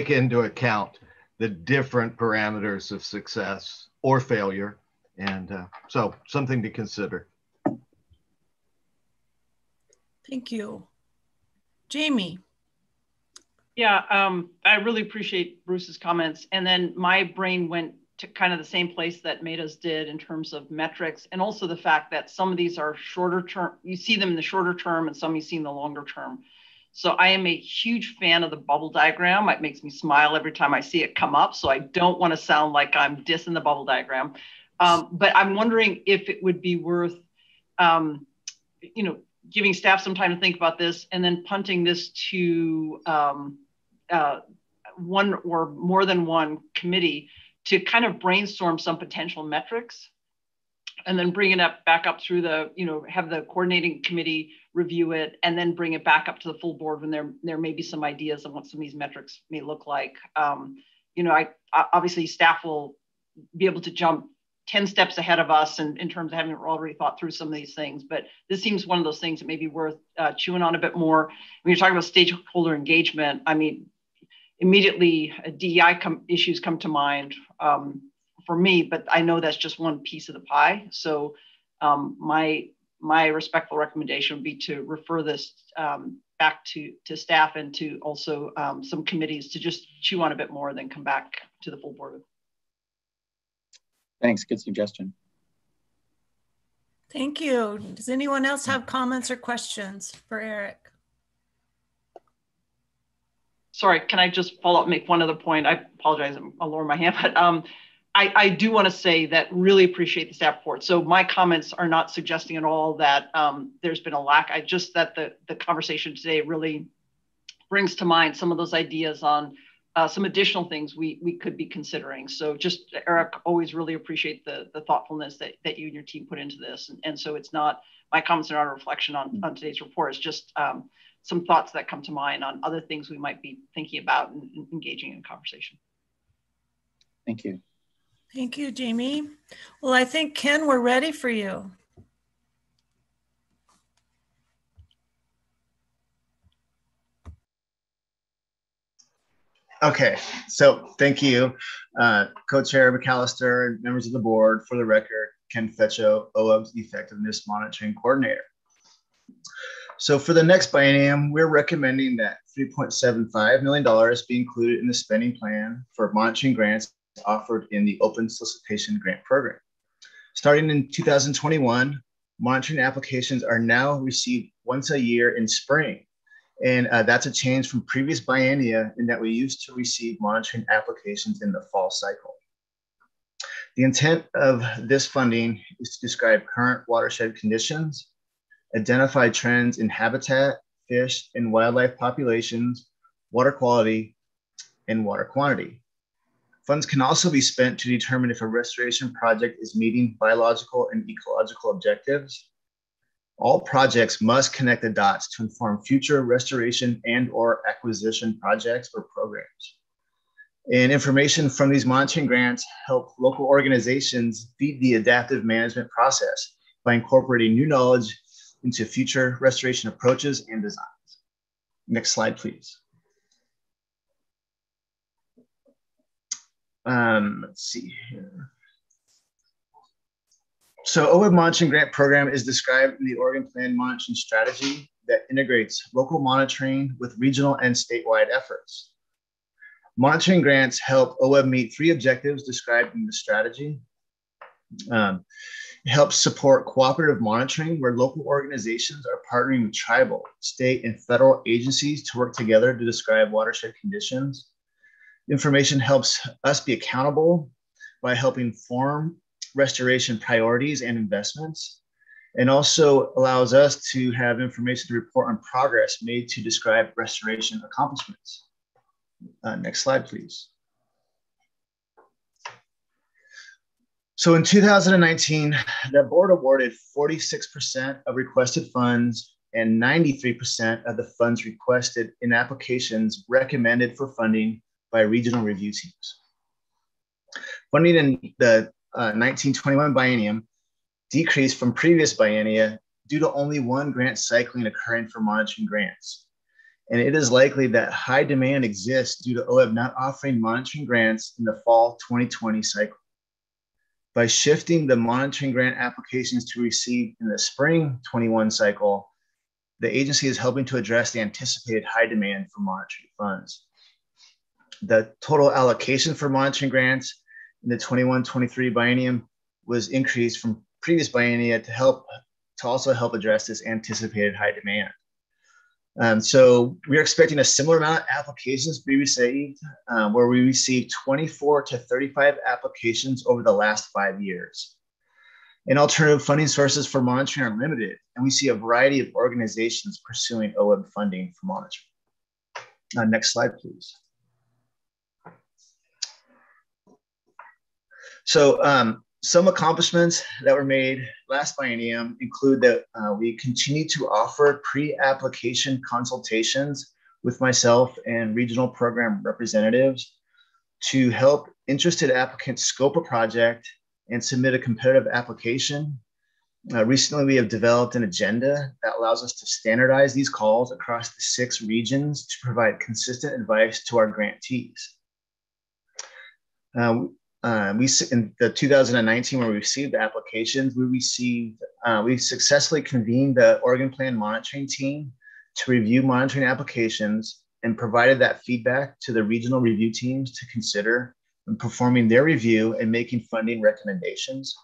into account the different parameters of success or failure. And so something to consider. Thank you. Jamie. Yeah, I really appreciate Bruce's comments. And then my brain went to kind of the same place that Maida's did in terms of metrics, and also the fact that some of these are shorter term. You see them in the shorter term and some you see in the longer term. So I am a huge fan of the bubble diagram. It makes me smile every time I see it come up. So I don't want to sound like I'm dissing the bubble diagram. But I'm wondering if it would be worth, giving staff some time to think about this and then punting this to one or more than one committee to kind of brainstorm some potential metrics, and then bring it back up through the, have the coordinating committee review it, and then bring it back up to the full board when there may be some ideas on what some of these metrics may look like. Obviously staff will be able to jump 10 steps ahead of us in terms of having already thought through some of these things, but this seems one of those things that may be worth chewing on a bit more. When you're talking about stakeholder engagement, I mean, immediately DEI issues come to mind for me, but I know that's just one piece of the pie. So my respectful recommendation would be to refer this back to staff and to also some committees to just chew on a bit more, then come back to the full board. Thanks, good suggestion. Thank you. Does anyone else have comments or questions for Eric? Sorry, can I just follow up and make one other point? I apologize, I'll lower my hand, but I do want to say that really appreciate the staff report. So my comments are not suggesting at all that there's been a lack. That the conversation today really brings to mind some of those ideas on some additional things we could be considering. So just, Eric, always really appreciate the thoughtfulness that you and your team put into this. And so it's not, my comments are not a reflection on today's report. It's just some thoughts that come to mind on other things we might be thinking about and engaging in conversation. Thank you. Thank you, Jamie. Well, I think, Ken, we're ready for you. Okay, so thank you, Co-Chair McAllister and members of the board. For the record, Ken Fetcho, OWEB's Effectiveness Monitoring Coordinator. So for the next biennium, we're recommending that $3.75 million be included in the spending plan for monitoring grants offered in the Open Solicitation Grant Program. Starting in 2021, monitoring applications are now received once a year in spring. And that's a change from previous biennia in that we used to receive monitoring applications in the fall cycle. The intent of this funding is to describe current watershed conditions, identify trends in habitat, fish, and wildlife populations, water quality, and water quantity. Funds can also be spent to determine if a restoration project is meeting biological and ecological objectives. All projects must connect the dots to inform future restoration and/or acquisition projects or programs. And information from these monitoring grants help local organizations feed the adaptive management process by incorporating new knowledge into future restoration approaches and designs. Next slide, please. Let's see here. So OWEB Monitoring Grant Program is described in the Oregon Plan Monitoring Strategy that integrates local monitoring with regional and statewide efforts. Monitoring grants help OWEB meet 3 objectives described in the strategy. It helps support cooperative monitoring, where local organizations are partnering with tribal, state, and federal agencies to work together to describe watershed conditions. Information helps us be accountable by helping form restoration priorities and investments, and also allows us to have information to report on progress made to describe restoration accomplishments. Next slide, please. So in 2019, the board awarded 46% of requested funds and 93% of the funds requested in applications recommended for funding by regional review teams. Funding in the 1921 biennium decreased from previous biennia due to only 1 grant cycling occurring for monitoring grants. And it is likely that high demand exists due to OWEB not offering monitoring grants in the fall 2020 cycle. By shifting the monitoring grant applications to receive in the spring 21 cycle, the agency is helping to address the anticipated high demand for monitoring funds. The total allocation for monitoring grants in the 21-23 biennium was increased from previous biennia to also help address this anticipated high demand. So we're expecting a similar amount of applications to be received, where we received 24 to 35 applications over the last 5 years. And alternative funding sources for monitoring are limited, and we see a variety of organizations pursuing OWEB funding for monitoring. Next slide, please. So some accomplishments that were made last biennium include that we continue to offer pre-application consultations with myself and regional program representatives to help interested applicants scope a project and submit a competitive application. Recently, we have developed an agenda that allows us to standardize these calls across the 6 regions to provide consistent advice to our grantees. In the 2019, when we received the applications, we successfully convened the Oregon Plan Monitoring Team to review monitoring applications and provided that feedback to the regional review teams to consider when performing their review and making funding recommendations.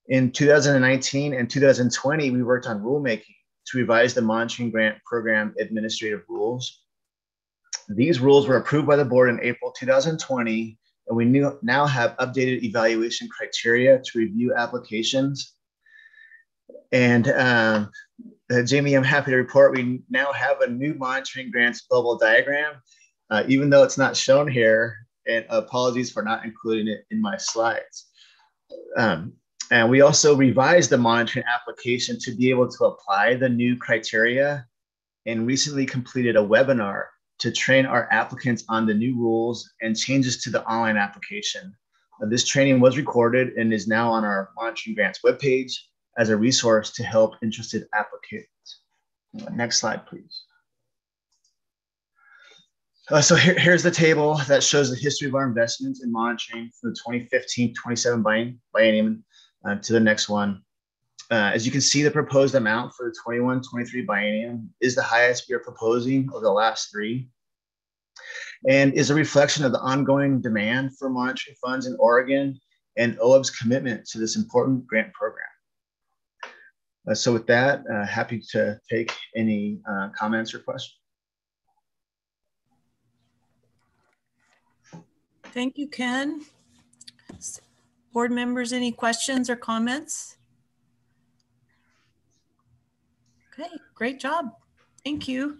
In 2019 and 2020, we worked on rulemaking to revise the monitoring grant program administrative rules. These rules were approved by the board in April 2020. And we now have updated evaluation criteria to review applications. And Jamie, I'm happy to report we now have a new monitoring grants bubble diagram, even though it's not shown here, and apologies for not including it in my slides. And we also revised the monitoring application to be able to apply the new criteria, and recently completed a webinar to train our applicants on the new rules and changes to the online application. This training was recorded and is now on our monitoring grants webpage as a resource to help interested applicants. Next slide, please. So here's the table that shows the history of our investments in monitoring from the 2015-27 biennium to the next one. As you can see, the proposed amount for the 21-23 biennium is the highest we are proposing over the last 3, and is a reflection of the ongoing demand for monitoring funds in Oregon and OWEB's commitment to this important grant program. So with that, happy to take any comments or questions. Thank you, Ken. Board members, any questions or comments? Okay, great job. Thank you.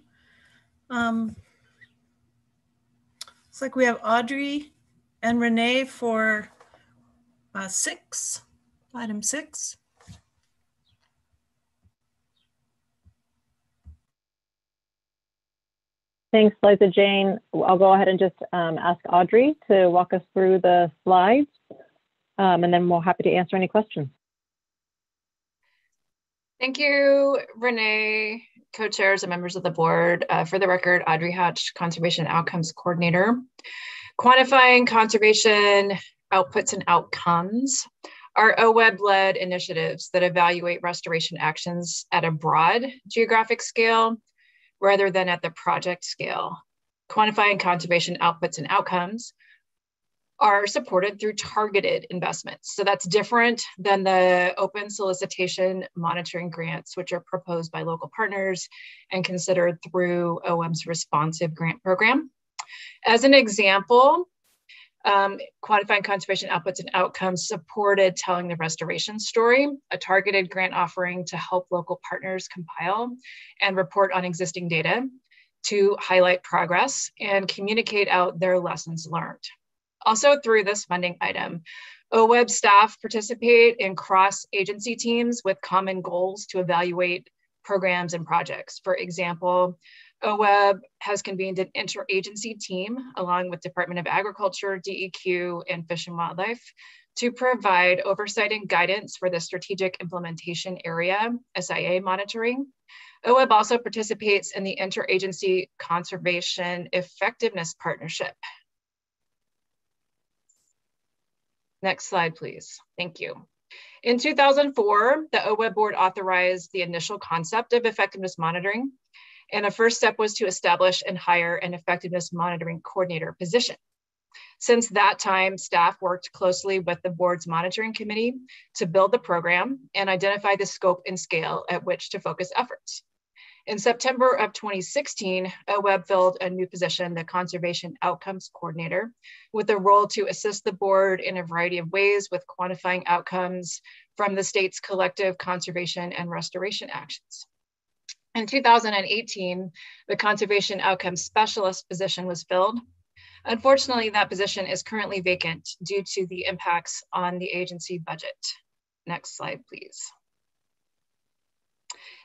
Looks like we have Audrey and Renee for item 6. Thanks, Liza Jane. I'll go ahead and just ask Audrey to walk us through the slides, and then we're happy to answer any questions. Thank you, Renee, co-chairs and members of the board. For the record, Audrey Hatch, Conservation Outcomes Coordinator. Quantifying conservation outputs and outcomes are OWEB-led initiatives that evaluate restoration actions at a broad geographic scale rather than at the project scale. Quantifying conservation outputs and outcomes are supported through targeted investments. So that's different than the open solicitation monitoring grants, which are proposed by local partners and considered through OWEB's responsive grant program. As an example, quantifying conservation outputs and outcomes supported telling the restoration story, a targeted grant offering to help local partners compile and report on existing data to highlight progress and communicate out their lessons learned. Also through this funding item, OWEB staff participate in cross-agency teams with common goals to evaluate programs and projects. For example, OWEB has convened an interagency team along with Department of Agriculture, DEQ, and Fish and Wildlife to provide oversight and guidance for the Strategic Implementation Area, SIA monitoring. OWEB also participates in the Interagency Conservation Effectiveness Partnership. Next slide, please. Thank you. In 2004, the OWEB board authorized the initial concept of effectiveness monitoring, and a first step was to establish and hire an effectiveness monitoring coordinator position. Since that time, staff worked closely with the board's monitoring committee to build the program and identify the scope and scale at which to focus efforts. In September of 2016, OWEB filled a new position, the Conservation Outcomes Coordinator, with a role to assist the board in a variety of ways with quantifying outcomes from the state's collective conservation and restoration actions. In 2018, the Conservation Outcomes Specialist position was filled. Unfortunately, that position is currently vacant due to the impacts on the agency budget. Next slide, please.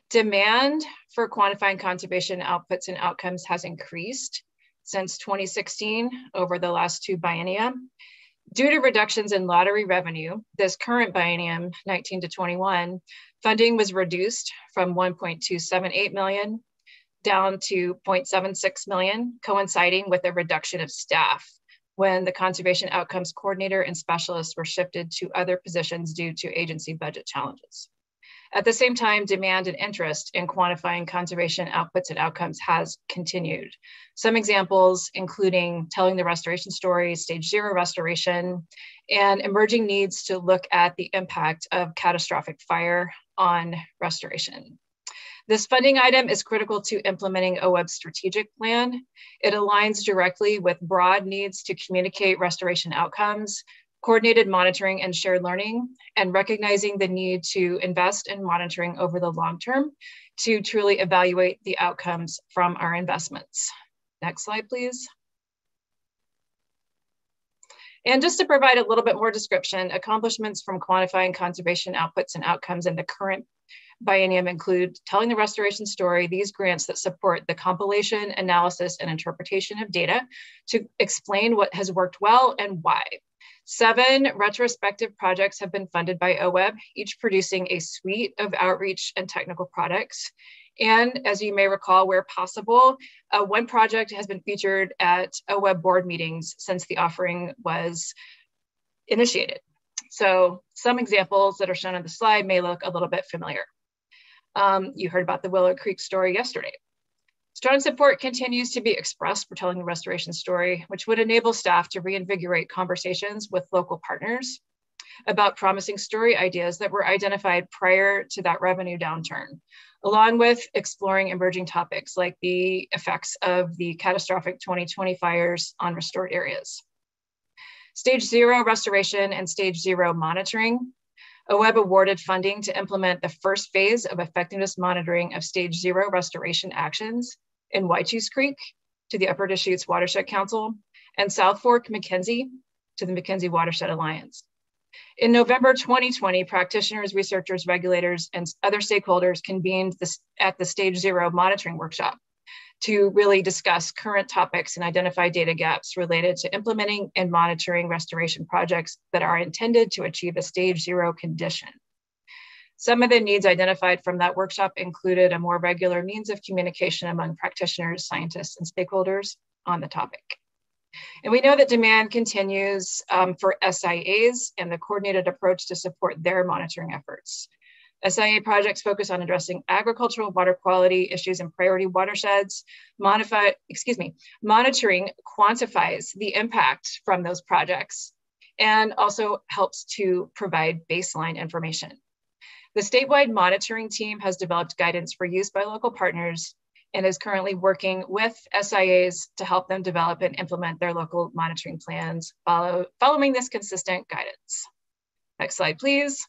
Demand for quantifying conservation outputs and outcomes has increased since 2016 over the last two biennia. Due to reductions in lottery revenue, this current biennium, 19 to 21, funding was reduced from 1.278 million down to 0.76 million, coinciding with a reduction of staff when the Conservation Outcomes Coordinator and Specialists were shifted to other positions due to agency budget challenges. At the same time, demand and interest in quantifying conservation outputs and outcomes has continued. Some examples including telling the restoration story, stage 0 restoration, and emerging needs to look at the impact of catastrophic fire on restoration. This funding item is critical to implementing OWEB's strategic plan. It aligns directly with broad needs to communicate restoration outcomes, coordinated monitoring and shared learning, and recognizing the need to invest in monitoring over the long term to truly evaluate the outcomes from our investments. Next slide, please. And just to provide a little bit more description, accomplishments from quantifying conservation outputs and outcomes in the current biennium include telling the restoration story, these grants that support the compilation, analysis, and interpretation of data to explain what has worked well and why. 7 retrospective projects have been funded by OWEB, each producing a suite of outreach and technical products. And as you may recall, where possible, one project has been featured at OWEB board meetings since the offering was initiated. So some examples that are shown on the slide may look a little bit familiar. You heard about the Willow Creek story yesterday. Strong support continues to be expressed for telling the restoration story, which would enable staff to reinvigorate conversations with local partners about promising story ideas that were identified prior to that revenue downturn, along with exploring emerging topics like the effects of the catastrophic 2020 fires on restored areas. Stage 0 restoration and stage 0 monitoring. OWEB awarded funding to implement the first phase of effectiveness monitoring of stage 0 restoration actions in Waichus Creek to the Upper Deschutes Watershed Council and South Fork McKenzie to the McKenzie Watershed Alliance. In November 2020, practitioners, researchers, regulators, and other stakeholders convened at the stage 0 monitoring workshop. to really discuss current topics and identify data gaps related to implementing and monitoring restoration projects that are intended to achieve a stage 0 condition. Some of the needs identified from that workshop included a more regular means of communication among practitioners, scientists, and stakeholders on the topic. And we know that demand continues for SIAs and the coordinated approach to support their monitoring efforts. SIA projects focus on addressing agricultural water quality issues in priority watersheds. Monitoring quantifies the impact from those projects and also helps to provide baseline information. The statewide monitoring team has developed guidance for use by local partners and is currently working with SIAs to help them develop and implement their local monitoring plans following this consistent guidance. Next slide, please.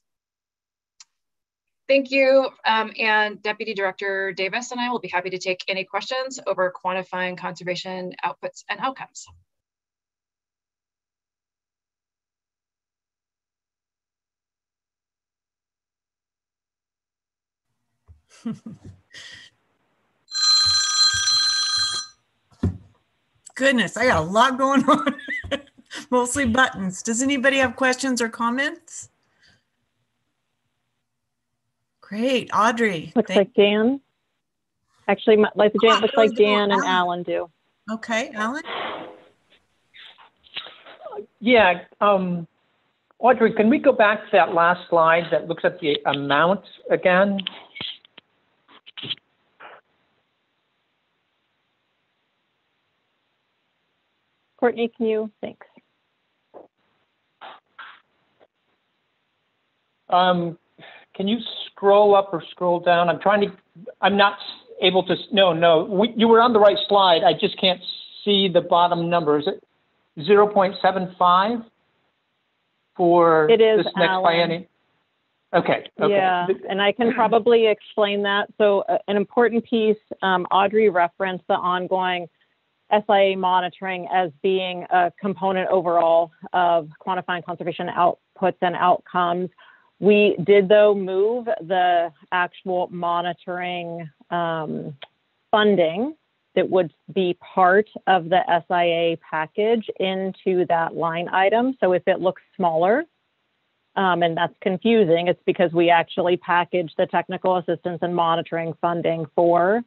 Thank you. And Deputy Director Davis and I will be happy to take any questions over quantifying conservation outputs and outcomes. Goodness, I got a lot going on. Mostly buttons. Does anybody have questions or comments? Great, Audrey. Looks like Dan. Actually, looks like Dan and Alan do. Okay, Alan. Yeah, Audrey, can we go back to that last slide that looks at the amount again? Courtney, can you? Thanks. Can you scroll up or scroll down? I'm not able to, you were on the right slide. I just can't see the bottom number. Is it 0.75 for it is, this next biennium? Okay. Yeah, and I can probably explain that. So an important piece, Audrey referenced the ongoing SIA monitoring as being a component overall of quantifying conservation outputs and outcomes. We did, though, move the actual monitoring funding that would be part of the SIA package into that line item. So if it looks smaller, and that's confusing, it's because we actually packaged the technical assistance and monitoring funding for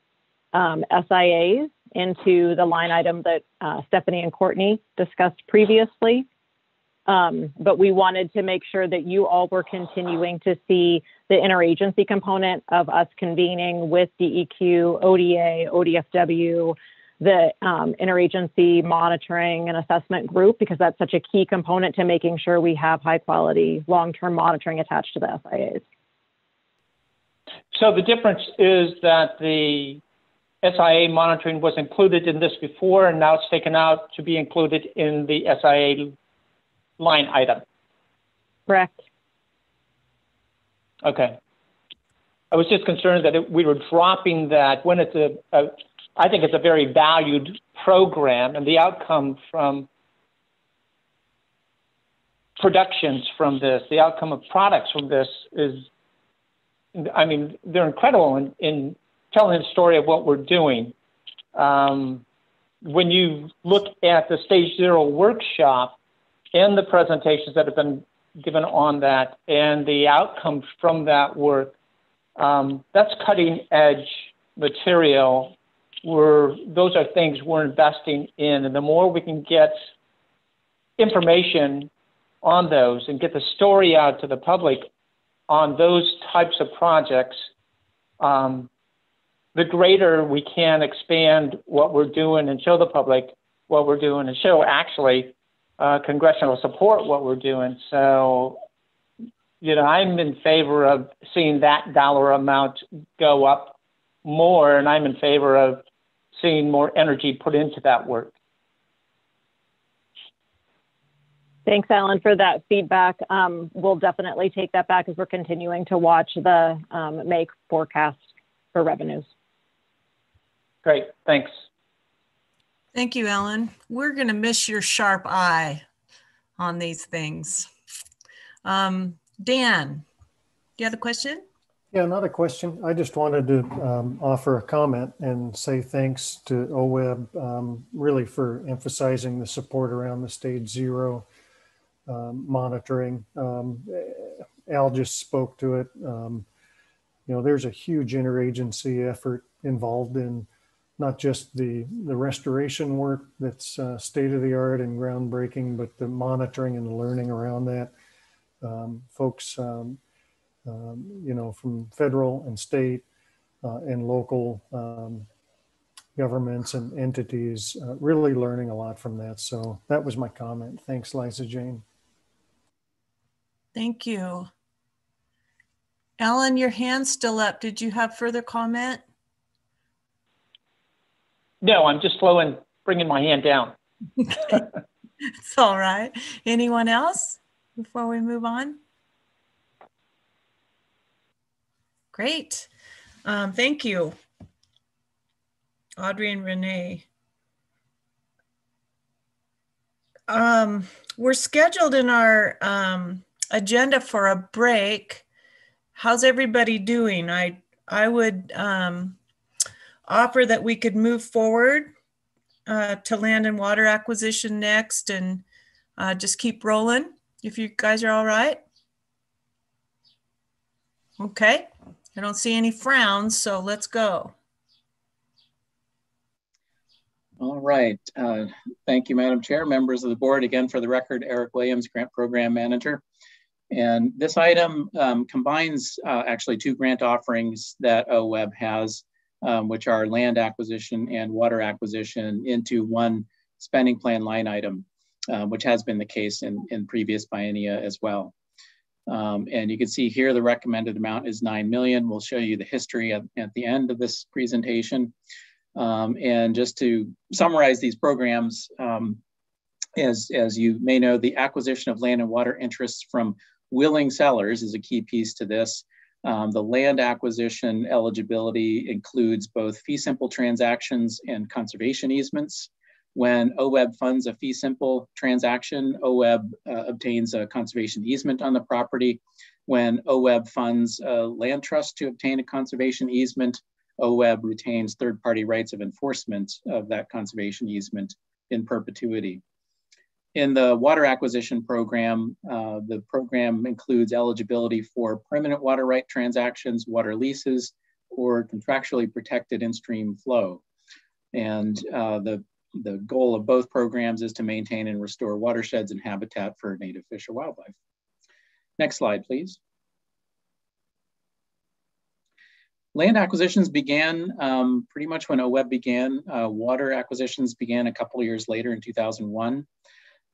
SIAs into the line item that Stephanie and Courtney discussed previously. But we wanted to make sure that you all were continuing to see the interagency component of us convening with DEQ, ODA, ODFW, the interagency monitoring and assessment group, because that's such a key component to making sure we have high quality long-term monitoring attached to the SIAs. So the difference is that the SIA monitoring was included in this before, and now it's taken out to be included in the SIA line item. Correct. Okay. I was just concerned that we were dropping that when it's I think it's a very valued program, and the outcome from productions from this, the outcome of products from this is, I mean, they're incredible in telling the story of what we're doing. When you look at the Stage 0 workshop and the presentations that have been given on that and the outcomes from that work, that's cutting edge material. Those are things we're investing in, and the more we can get information on those and get the story out to the public on those types of projects, the greater we can expand what we're doing and show the public what we're doing and show actually congressional support what we're doing. So, I'm in favor of seeing that dollar amount go up more, and I'm in favor of seeing more energy put into that work. Thanks, Alan, for that feedback. We'll definitely take that back as we're continuing to watch the May forecast for revenues. Great, thanks. Thank you, Alan. We're going to miss your sharp eye on these things. Dan, do you have a question? Yeah, not a question. I just wanted to offer a comment and say thanks to OWEB really for emphasizing the support around the stage 0 monitoring. Al just spoke to it. You know, there's a huge interagency effort involved in not just the restoration work that's state of the art and groundbreaking, but the monitoring and the learning around that. Folks, you know, from federal and state and local governments and entities, really learning a lot from that. So that was my comment. Thanks, Liza Jane. Thank you. Alan, your hand's still up. Did you have further comment? No, I'm just slow in bringing my hand down. It's all right. Anyone else before we move on? Great. Thank you, Audrey and Renee. We're scheduled in our agenda for a break. How's everybody doing? I would offer that we could move forward to land and water acquisition next and just keep rolling if you guys are all right. Okay, I don't see any frowns, so let's go. All right, thank you, Madam Chair, members of the board. Again, for the record, Eric Williams, Grant Program Manager. And this item combines actually two grant offerings that OWEB has, which are land acquisition and water acquisition, into one spending plan line item, which has been the case in previous biennia as well. And you can see here the recommended amount is $9 million. We'll show you the history at the end of this presentation. And just to summarize these programs, as you may know, the acquisition of land and water interests from willing sellers is a key piece to this. The land acquisition eligibility includes both fee simple transactions and conservation easements. When OWEB funds a fee simple transaction, OWEB obtains a conservation easement on the property. When OWEB funds a land trust to obtain a conservation easement, OWEB retains third-party rights of enforcement of that conservation easement in perpetuity. In the water acquisition program, the program includes eligibility for permanent water right transactions, water leases, or contractually protected in-stream flow. And the goal of both programs is to maintain and restore watersheds and habitat for native fish or wildlife. Next slide, please. Land acquisitions began pretty much when OWEB began. Water acquisitions began a couple of years later in 2001.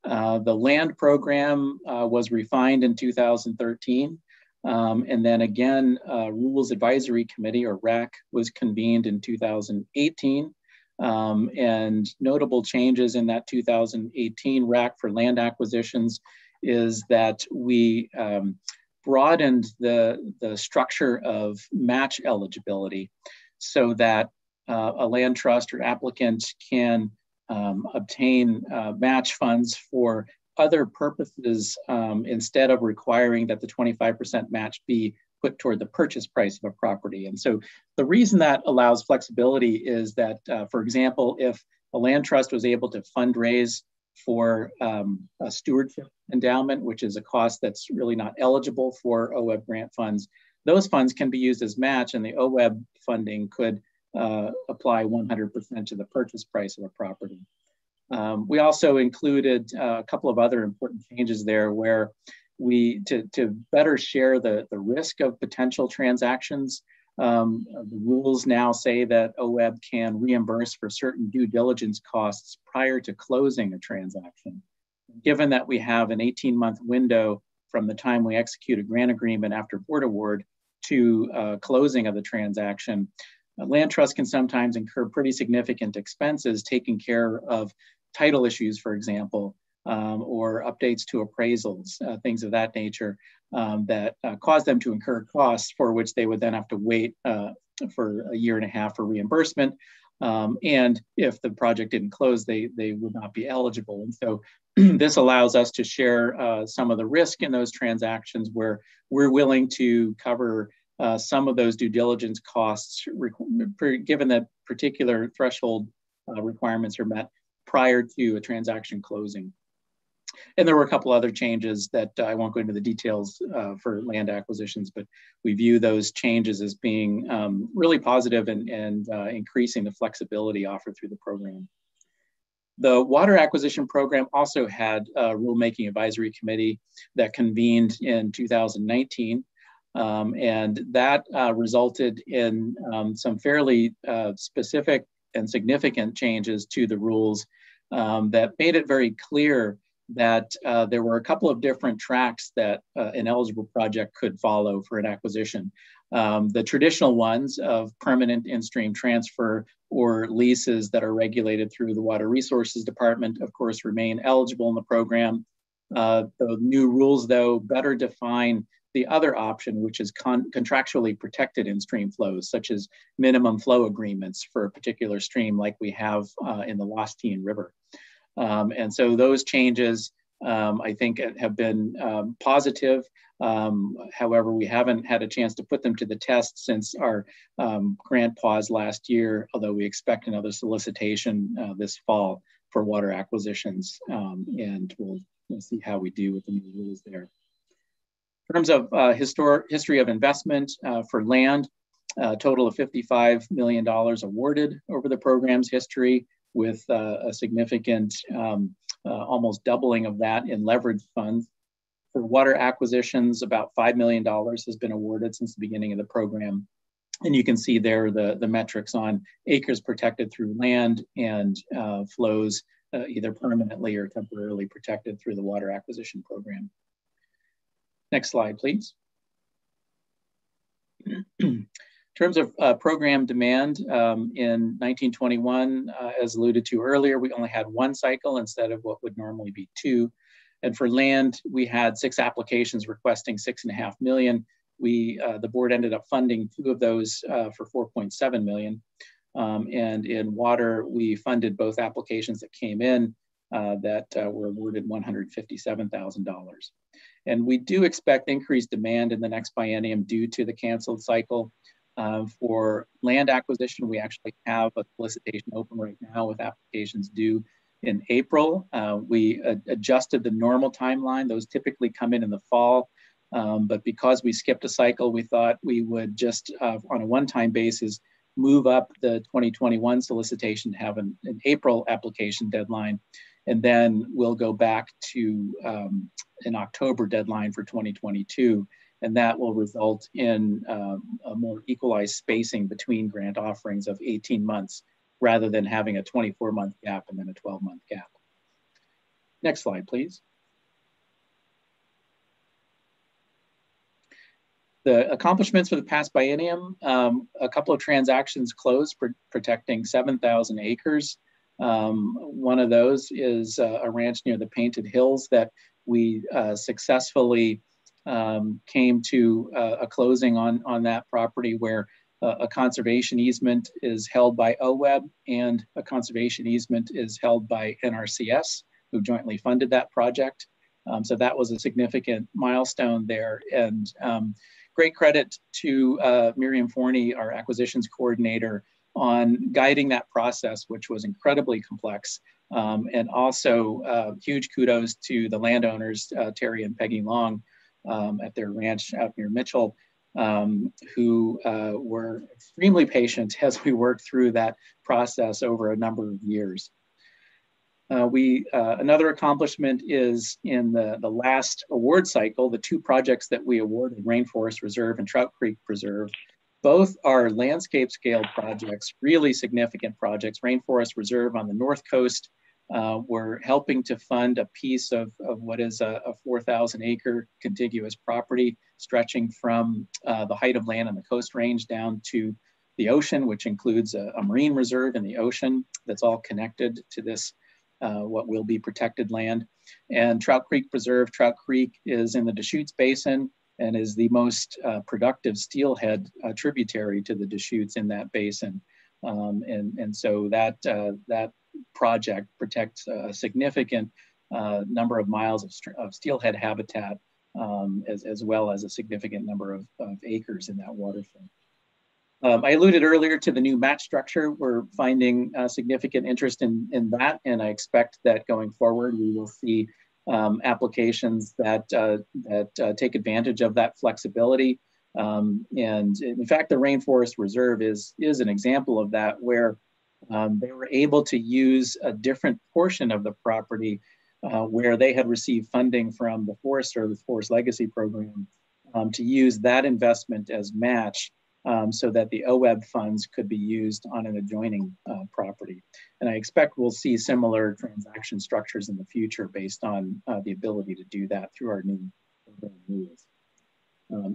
The land program was refined in 2013. And then again, Rules Advisory Committee, or RAC, was convened in 2018. And notable changes in that 2018 RAC for land acquisitions is that we broadened the structure of match eligibility so that a land trust or applicant can obtain match funds for other purposes instead of requiring that the 25% match be put toward the purchase price of a property. And so the reason that allows flexibility is that, for example, if a land trust was able to fundraise for a stewardship endowment, which is a cost that's really not eligible for OWEB grant funds, those funds can be used as match, and the OWEB funding could apply 100% to the purchase price of a property. We also included a couple of other important changes there where we, to better share the risk of potential transactions, the rules now say that OWEB can reimburse for certain due diligence costs prior to closing a transaction. Given that we have an 18-month window from the time we execute a grant agreement after board award to closing of the transaction, land trusts can sometimes incur pretty significant expenses taking care of title issues, for example, or updates to appraisals, things of that nature that cause them to incur costs for which they would then have to wait for a year and a half for reimbursement. And if the project didn't close, they would not be eligible. And so this allows us to share some of the risk in those transactions where we're willing to cover some of those due diligence costs, given that particular threshold requirements are met prior to a transaction closing. And there were a couple other changes that I won't go into the details for land acquisitions, but we view those changes as being really positive and increasing the flexibility offered through the program. The water acquisition program also had a rulemaking advisory committee that convened in 2019. And that resulted in some fairly specific and significant changes to the rules that made it very clear that there were a couple of different tracks that an eligible project could follow for an acquisition. The traditional ones of permanent in-stream transfer or leases that are regulated through the Water Resources Department, of course, remain eligible in the program. The new rules, though, better define the other option, which is contractually protected in-stream flows, such as minimum flow agreements for a particular stream like we have in the Lost Teen River. And so those changes, I think, have been positive. However, we haven't had a chance to put them to the test since our grant pause last year, although we expect another solicitation this fall for water acquisitions, and we'll see how we do with the new rules there. In terms of history of investment for land, a total of $55 million awarded over the program's history, with a significant almost doubling of that in leveraged funds. For water acquisitions, about $5 million has been awarded since the beginning of the program. And you can see there the metrics on acres protected through land and flows either permanently or temporarily protected through the water acquisition program. Next slide, please. In terms of program demand, in 1921, as alluded to earlier, we only had one cycle instead of what would normally be two. And for land, we had 6 applications requesting $6.5 million. The board ended up funding 2 of those for $4.7 million. And in water, we funded both applications that came in that were awarded $157,000. And we do expect increased demand in the next biennium due to the canceled cycle. For land acquisition, we actually have a solicitation open right now with applications due in April. We adjusted the normal timeline. Those typically come in the fall. But because we skipped a cycle, we thought we would just, on a one-time basis, move up the 2021 solicitation to have an April application deadline. And then we'll go back to an October deadline for 2022. And that will result in a more equalized spacing between grant offerings of 18 months rather than having a 24-month gap and then a 12-month gap. Next slide, please. The accomplishments for the past biennium, a couple of transactions closed protecting 7,000 acres. One of those is a ranch near the Painted Hills that we successfully came to a closing on that property, where a conservation easement is held by OWEB and a conservation easement is held by NRCS, who jointly funded that project. So that was a significant milestone there. And great credit to Miriam Forney, our acquisitions coordinator, on guiding that process, which was incredibly complex. And also huge kudos to the landowners, Terry and Peggy Long, at their ranch out near Mitchell, who were extremely patient as we worked through that process over a number of years. Another accomplishment is in the last award cycle, the 2 projects that we awarded, Rainforest Reserve and Trout Creek Preserve, both are landscape scale projects, really significant projects. Rainforest Reserve on the North Coast, we're helping to fund a piece of what is a 4,000 acre contiguous property stretching from the height of land on the Coast Range down to the ocean, which includes a marine reserve in the ocean that's all connected to this what will be protected land. And Trout Creek Preserve, Trout Creek is in the Deschutes Basin and is the most productive steelhead tributary to the Deschutes in that basin. And so that project protects a significant number of miles of steelhead habitat as well as a significant number of acres in that waterfront. I alluded earlier to the new match structure. We're finding significant interest in that, and I expect that going forward we will see applications that take advantage of that flexibility. And in fact, the Rainforest Reserve is an example of that, where they were able to use a different portion of the property where they had received funding from the Forest Service Forest Legacy Program to use that investment as match so that the OWEB funds could be used on an adjoining property. And I expect we'll see similar transaction structures in the future based on the ability to do that through our new program rules.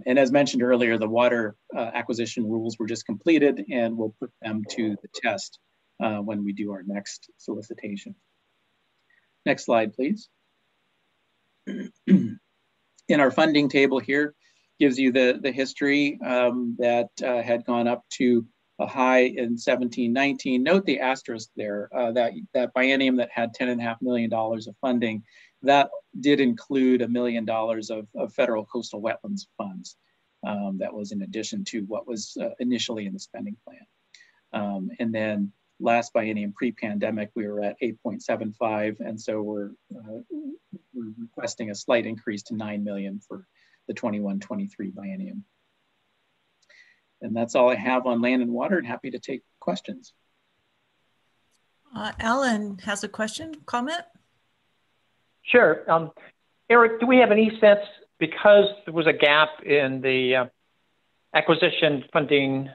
And as mentioned earlier, the water acquisition rules were just completed, and we'll put them to the test when we do our next solicitation. Next slide, please. In our funding table here, gives you the history that had gone up to a high in 17-19. Note the asterisk there, that biennium that had $10.5 million of funding, that did include $1 million of federal coastal wetlands funds. That was in addition to what was initially in the spending plan. And then last biennium pre-pandemic, we were at 8.75. And so we're requesting a slight increase to 9 million for the 21-23 biennium. And that's all I have on land and water, and happy to take questions. Alan has a question, comment? Sure. Eric, do we have any sense, because there was a gap in the acquisition funding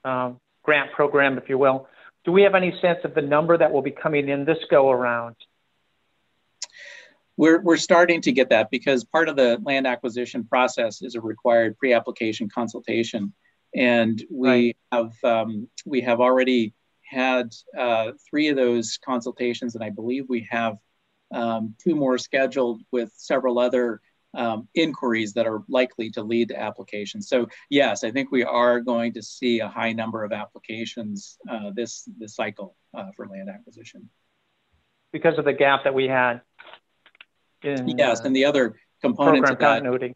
grant program, if you will, do we have any sense of the number that will be coming in this go around? We're starting to get that, because part of the land acquisition process is a required pre-application consultation. And we have already had 3 of those consultations, and I believe we have 2 more scheduled with several other inquiries that are likely to lead to applications. So yes, I think we are going to see a high number of applications this cycle for land acquisition. Because of the gap that we had in yes, and the other component to that, continuity.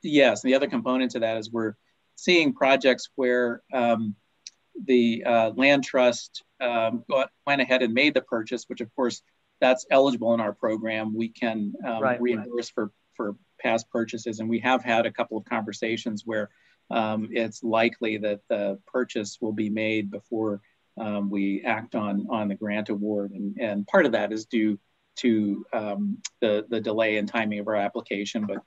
Yes, and the other component to that is we're seeing projects where the land trust went ahead and made the purchase, which of course that's eligible in our program. We can reimburse for past purchases, and we have had a couple of conversations where it's likely that the purchase will be made before we act on the grant award, and part of that is due to the delay in timing of our application, but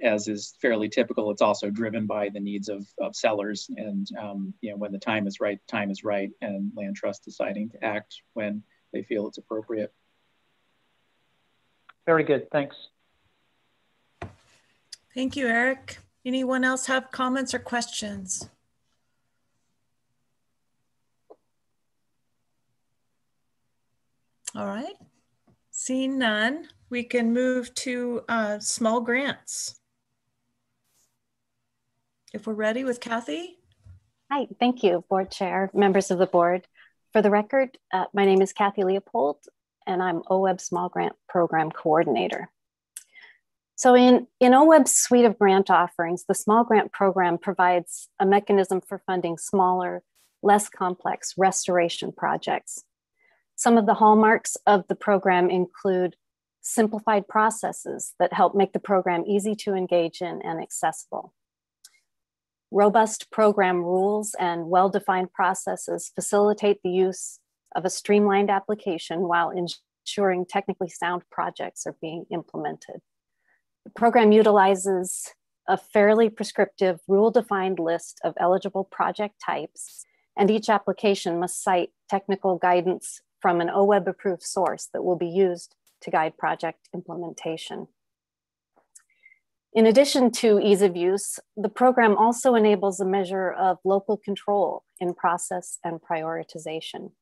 as is fairly typical, it's also driven by the needs of sellers, and you know, when the time is right, and land trust deciding to act when they feel it's appropriate. Very good, thanks. Thank you, Eric. Anyone else have comments or questions? All right, seeing none, we can move to small grants. If we're ready with Kathy. Hi, thank you, Board Chair, members of the board. For the record, my name is Kathy Leopold, and I'm OWEB Small Grant Program Coordinator. So in OWEB's suite of grant offerings, the Small Grant Program provides a mechanism for funding smaller, less complex restoration projects. Some of the hallmarks of the program include simplified processes that help make the program easy to engage in and accessible. Robust program rules and well-defined processes facilitate the use of a streamlined application while ensuring technically sound projects are being implemented. The program utilizes a fairly prescriptive rule-defined list of eligible project types, and each application must cite technical guidance from an OWEB-approved source that will be used to guide project implementation. In addition to ease of use, the program also enables a measure of local control in process and prioritization.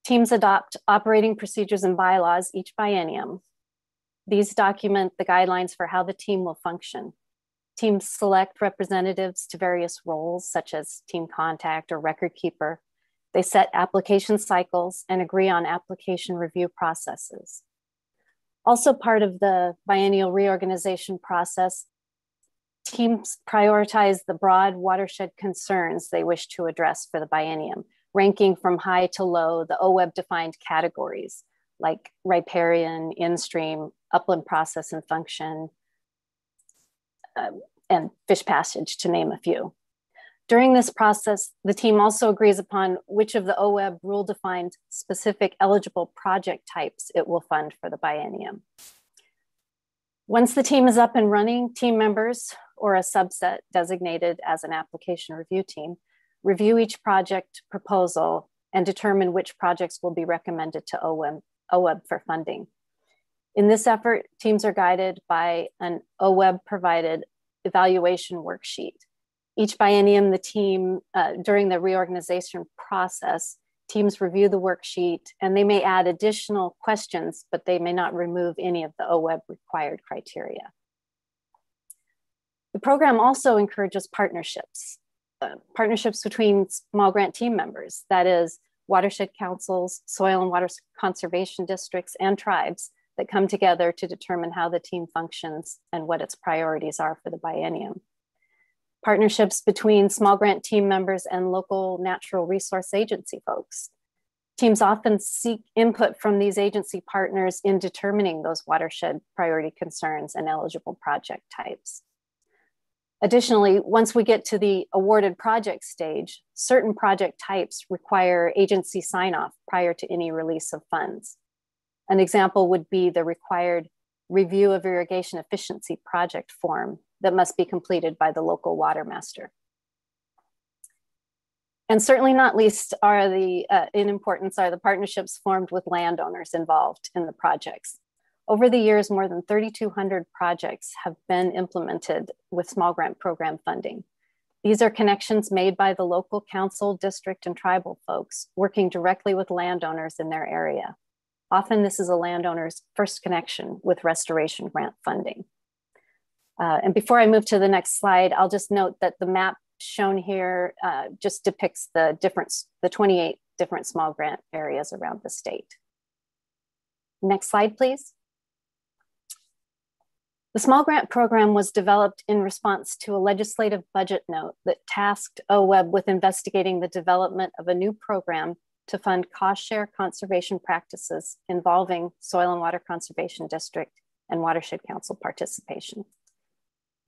Teams adopt operating procedures and bylaws each biennium. These document the guidelines for how the team will function. Teams select representatives to various roles, such as team contact or record keeper. They set application cycles and agree on application review processes. Also part of the biennial reorganization process, teams prioritize the broad watershed concerns they wish to address for the biennium, ranking from high to low the OWEB defined categories like riparian, in-stream, upland process and function, and fish passage, to name a few. During this process, the team also agrees upon which of the OWEB rule-defined specific eligible project types it will fund for the biennium. Once the team is up and running, team members or a subset designated as an application review team review each project proposal and determine which projects will be recommended to OWEB for funding. In this effort, teams are guided by an OWEB provided evaluation worksheet. Each biennium, the team, during the reorganization process, teams review the worksheet and they may add additional questions, but they may not remove any of the OWEB required criteria. The program also encourages partnerships, partnerships between small grant team members, that is, watershed councils, soil and water conservation districts, and tribes that come together to determine how the team functions and what its priorities are for the biennium. Partnerships between small grant team members and local natural resource agency folks. Teams often seek input from these agency partners in determining those watershed priority concerns and eligible project types. Additionally, once we get to the awarded project stage, certain project types require agency sign-off prior to any release of funds. An example would be the required review of irrigation efficiency project form that must be completed by the local water master. And certainly not least are in importance are the partnerships formed with landowners involved in the projects. Over the years, more than 3,200 projects have been implemented with small grant program funding. These are connections made by the local council, district, and tribal folks working directly with landowners in their area. Often this is a landowner's first connection with restoration grant funding. And before I move to the next slide, I'll just note that the map shown here just depicts the 28 different small grant areas around the state. Next slide, please. The small grant program was developed in response to a legislative budget note that tasked OWEB with investigating the development of a new program to fund cost share conservation practices involving soil and water conservation district and watershed council participation.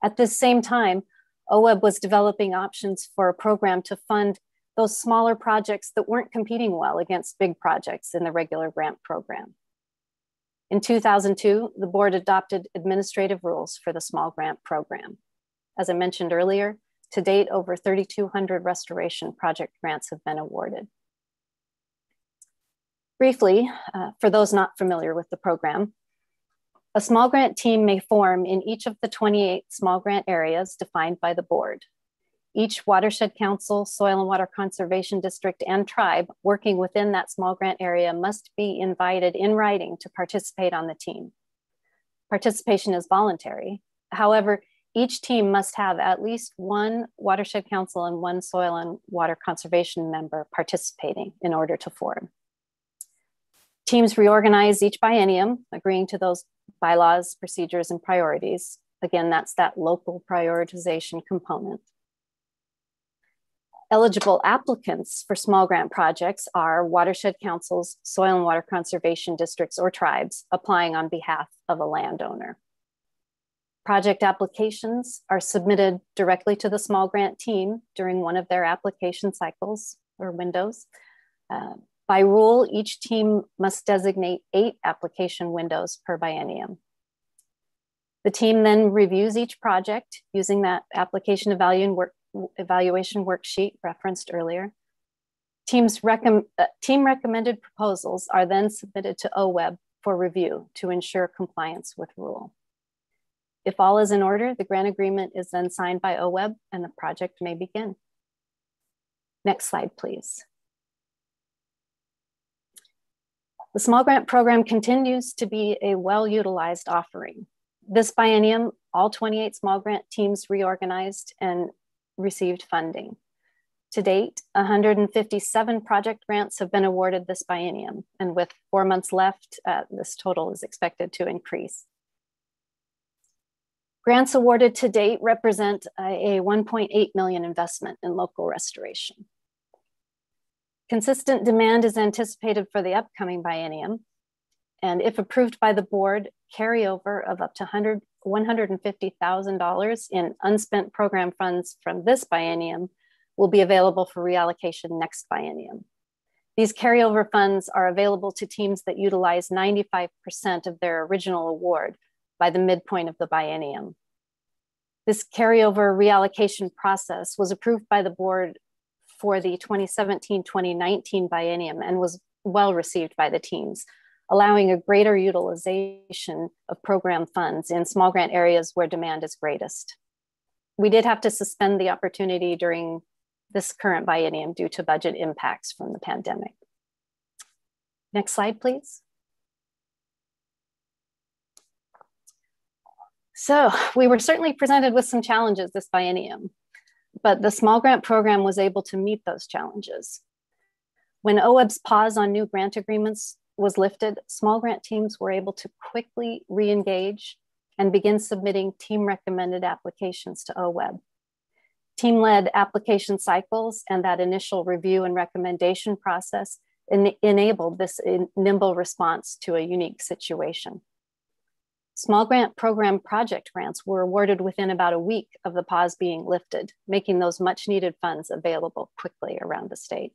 At this same time, OWEB was developing options for a program to fund those smaller projects that weren't competing well against big projects in the regular grant program. In 2002, the board adopted administrative rules for the small grant program. As I mentioned earlier, to date, over 3,200 restoration project grants have been awarded. Briefly, for those not familiar with the program, a small grant team may form in each of the 28 small grant areas defined by the board. Each watershed council, soil and water conservation district, and tribe working within that small grant area must be invited in writing to participate on the team. Participation is voluntary. However, each team must have at least one watershed council and one soil and water conservation member participating in order to form. Teams reorganize each biennium, agreeing to those bylaws, procedures, and priorities. Again, that's that local prioritization component. Eligible applicants for small grant projects are watershed councils, soil and water conservation districts, or tribes applying on behalf of a landowner. Project applications are submitted directly to the small grant team during one of their application cycles or windows. By rule, each team must designate 8 application windows per biennium. The team then reviews each project using that application evaluation worksheet referenced earlier. Team recommended proposals are then submitted to OWEB for review to ensure compliance with rule. If all is in order, the grant agreement is then signed by OWEB and the project may begin. Next slide, please. The small grant program continues to be a well-utilized offering. This biennium, all 28 small grant teams reorganized and received funding. To date, 157 project grants have been awarded this biennium, and with 4 months left, this total is expected to increase. Grants awarded to date represent a 1.8 million investment in local restoration. Consistent demand is anticipated for the upcoming biennium, and if approved by the board, carryover of up to $150,000 in unspent program funds from this biennium will be available for reallocation next biennium. These carryover funds are available to teams that utilize 95% of their original award by the midpoint of the biennium. This carryover reallocation process was approved by the board for the 2017-2019 biennium and was well received by the teams, allowing a greater utilization of program funds in small grant areas where demand is greatest. We did have to suspend the opportunity during this current biennium due to budget impacts from the pandemic. Next slide, please. So we were certainly presented with some challenges this biennium, but the small grant program was able to meet those challenges. When OWEB's pause on new grant agreements was lifted, small grant teams were able to quickly re-engage and begin submitting team recommended applications to OWEB. Team-led application cycles and that initial review and recommendation process enabled this nimble response to a unique situation. Small grant program project grants were awarded within about a week of the pause being lifted, making those much needed funds available quickly around the state.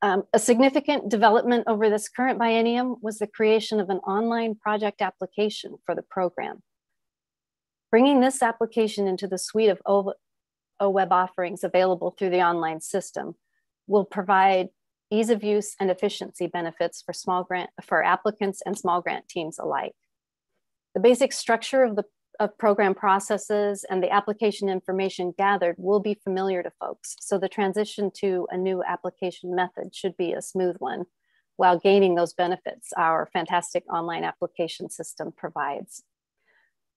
A significant development over this current biennium was the creation of an online project application for the program. Bringing this application into the suite of OWEB offerings available through the online system will provide ease of use and efficiency benefits for applicants and small grant teams alike. The basic structure of program processes and the application information gathered will be familiar to folks, so the transition to a new application method should be a smooth one while gaining those benefits our fantastic online application system provides.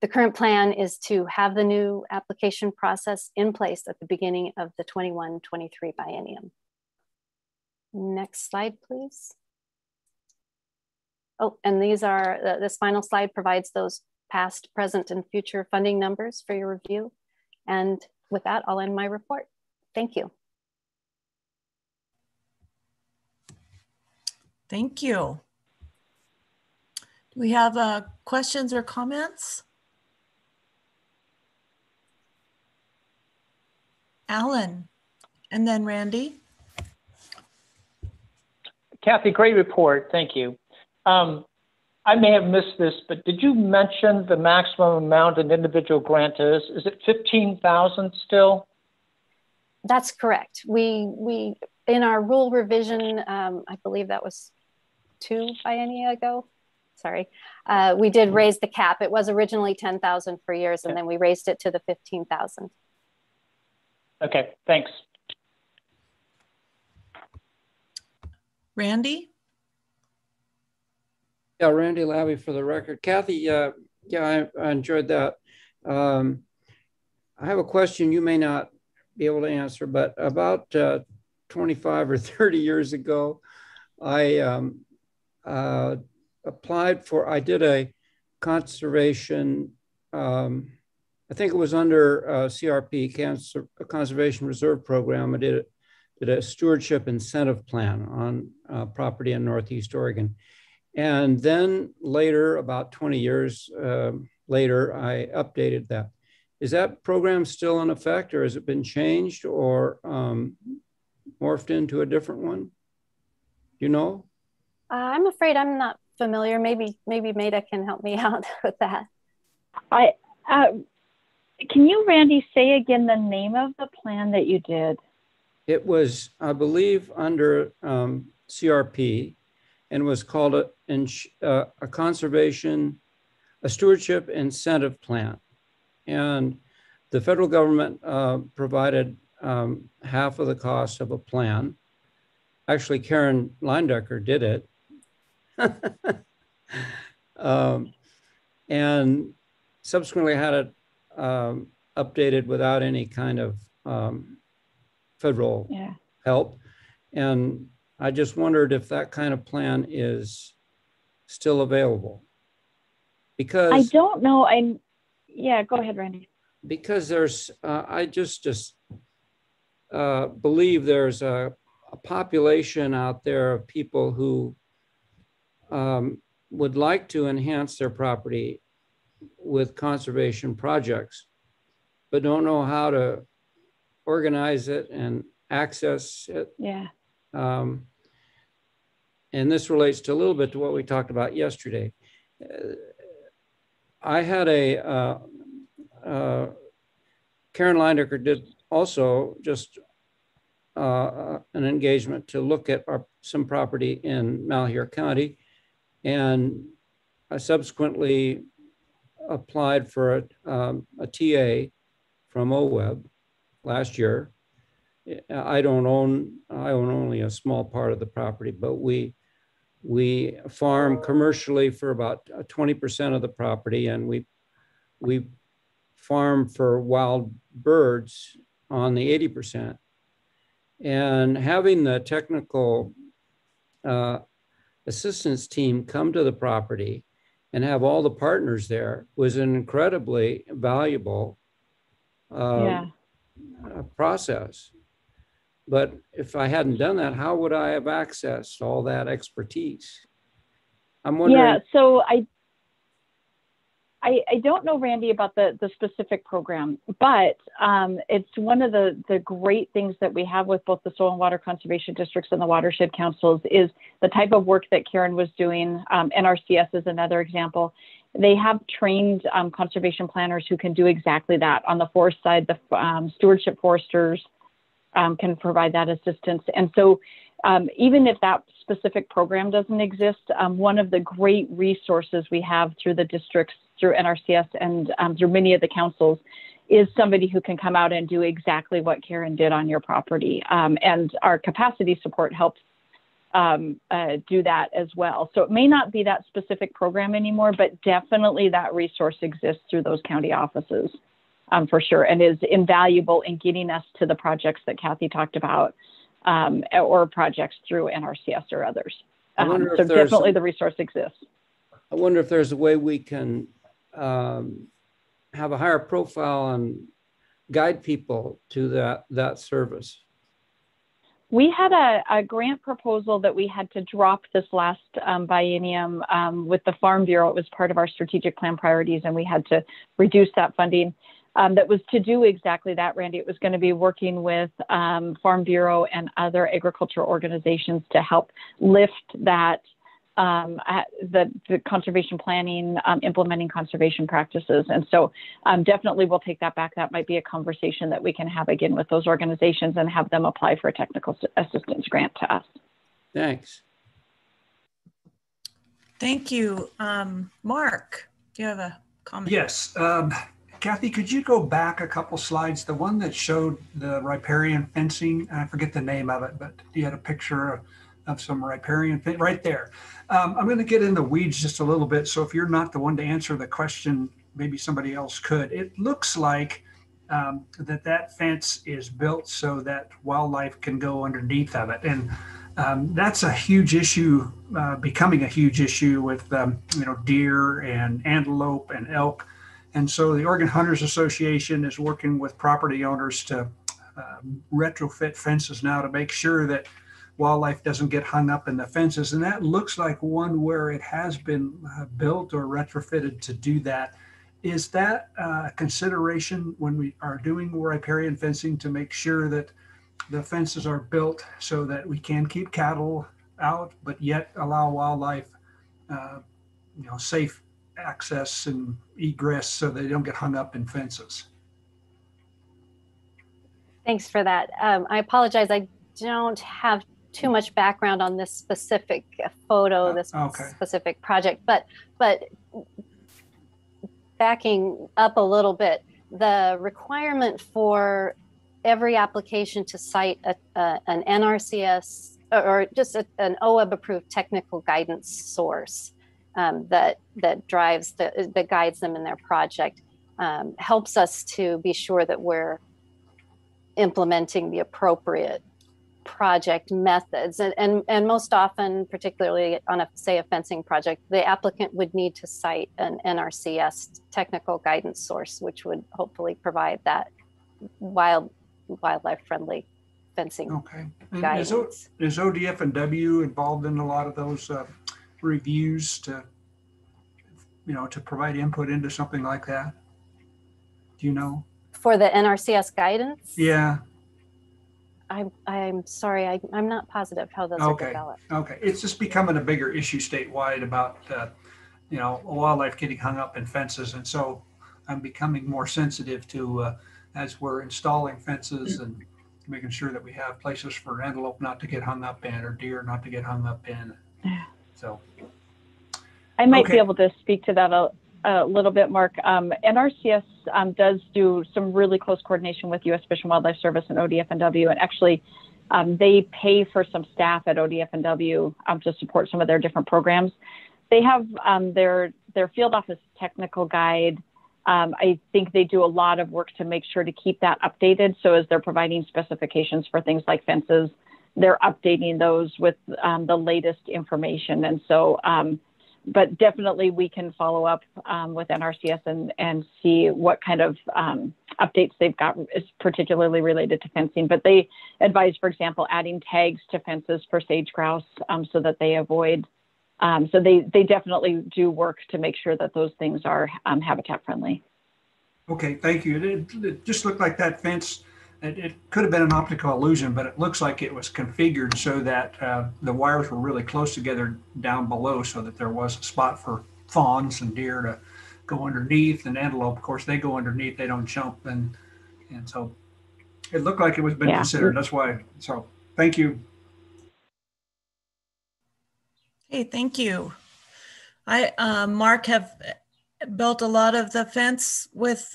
The current plan is to have the new application process in place at the beginning of the 21-23 biennium. Next slide, please. Oh, and these are, this final slide provides those past, present, and future funding numbers for your review. And with that, I'll end my report. Thank you. Thank you. Do we have questions or comments? Alan, and then Randy. Kathy, great report. Thank you. I may have missed this, but did you mention the maximum amount an individual grant is? Is it 15,000 still? That's correct. We in our rule revision, I believe that was 2 biennia ago. Sorry, we did raise the cap. It was originally 10,000 for years, and then we raised it to the 15,000. Okay, thanks. Randy? Yeah, Randy Labby for the record. Kathy, yeah, I enjoyed that. I have a question you may not be able to answer, but about 25 or 30 years ago, I applied for, I did a conservation, I think it was under CRP, Conservation Reserve Program. I did a stewardship incentive plan on property in Northeast Oregon. And then later, about 20 years later, I updated that. Is that program still in effect, or has it been changed or morphed into a different one? You know? I'm afraid I'm not familiar. Maybe Maida can help me out with that. Can you, Randy, say again the name of the plan that you did? It was, I believe, under CRP, and was called a stewardship incentive plan. And the federal government provided half of the cost of a plan. Actually, Karen Leindecker did it. And subsequently had it updated without any kind of federal help. And I just wondered if that kind of plan is still available. Because I don't know. Yeah, go ahead, Randy. Because there's, I just believe there's a population out there of people who would like to enhance their property with conservation projects, but don't know how to organize it and access it. Yeah. And this relates to a little bit to what we talked about yesterday. I had Karen Lineker did also just an engagement to look at some property in Malheur County, and I subsequently applied for a TA from OWEB last year. I own only a small part of the property, but we farm commercially for about 20% of the property, and we farm for wild birds on the 80%. And having the technical assistance team come to the property and have all the partners there was an incredibly valuable process. But if I hadn't done that, how would I have accessed all that expertise? I'm wondering. Yeah, so I don't know, Randy, about the specific program, but it's one of the great things that we have with both the soil and water conservation districts and the watershed councils is the type of work that Karen was doing. NRCS is another example. They have trained conservation planners who can do exactly that. On the forest side, the stewardship foresters can provide that assistance. And so even if that specific program doesn't exist, one of the great resources we have through the districts, through NRCS and through many of the councils is somebody who can come out and do exactly what Karen did on your property. And our capacity support helps do that as well. So it may not be that specific program anymore, but definitely that resource exists through those county offices for sure, and is invaluable in getting us to the projects that Kathy talked about or projects through NRCS or others. So definitely the resource exists. I wonder if there's a way we can have a higher profile and guide people to that service. We had a grant proposal that we had to drop this last biennium with the Farm Bureau. It was part of our strategic plan priorities, and we had to reduce that funding. That was to do exactly that, Randy. It was going to be working with Farm Bureau and other agricultural organizations to help lift that, the conservation planning, implementing conservation practices. And so definitely we'll take that back. That might be a conversation that we can have again with those organizations and have them apply for a technical assistance grant to us. Thanks. Thank you. Mark, do you have a comment? Yes. Kathy, could you go back a couple slides? The one that showed the riparian fencing, I forget the name of it, but you had a picture of some riparian right there. I'm going to get in the weeds just a little bit. So if you're not the one to answer the question, maybe somebody else could. It looks like that fence is built so that wildlife can go underneath of it. And that's a huge issue, becoming a huge issue with deer and antelope and elk. And so the Oregon Hunters Association is working with property owners to retrofit fences now to make sure that wildlife doesn't get hung up in the fences. And that looks like one where it has been built or retrofitted to do that. Is that a consideration when we are doing riparian fencing to make sure that the fences are built so that we can keep cattle out, but yet allow wildlife, safe access and egress so they don't get hung up in fences? Thanks for that. I apologize. I don't have too much background on this specific photo, this specific project, but backing up a little bit, the requirement for every application to cite an NRCS or just an OWEB approved technical guidance source that guides them in their project helps us to be sure that we're implementing the appropriate project methods. And most often, particularly on a fencing project, the applicant would need to cite an NRCS technical guidance source, which would hopefully provide that wildlife friendly fencing guidance. Is ODF and W involved in a lot of those reviews to provide input into something like that? Do you know? For the NRCS guidance? Yeah. I'm sorry, I'm not positive how those are developed. Okay, it's just becoming a bigger issue statewide about wildlife getting hung up in fences, and so I'm becoming more sensitive to as we're installing fences and making sure that we have places for antelope not to get hung up in or deer not to get hung up in. So I might be able to speak to that a little bit, Mark. NRCS does do some really close coordination with U.S. Fish and Wildlife Service and ODF&W, and actually they pay for some staff at ODF&W to support some of their different programs. They have their field office technical guide. I think they do a lot of work to make sure to keep that updated. So as they're providing specifications for things like fences, they're updating those with the latest information. And so, but definitely we can follow up with NRCS and see what kind of updates they've got, is particularly related to fencing. But they advise, for example, adding tags to fences for sage grouse so that they avoid. So they definitely do work to make sure that those things are habitat friendly. Okay, thank you. It just looked like that fence, it could have been an optical illusion, but it looks like it was configured so that the wires were really close together down below so that there was a spot for fawns and deer to go underneath, and antelope, of course, they go underneath, they don't jump. And so it looked like it was been considered. That's why, so thank you. Hey, thank you. Mark, have built a lot of the fence with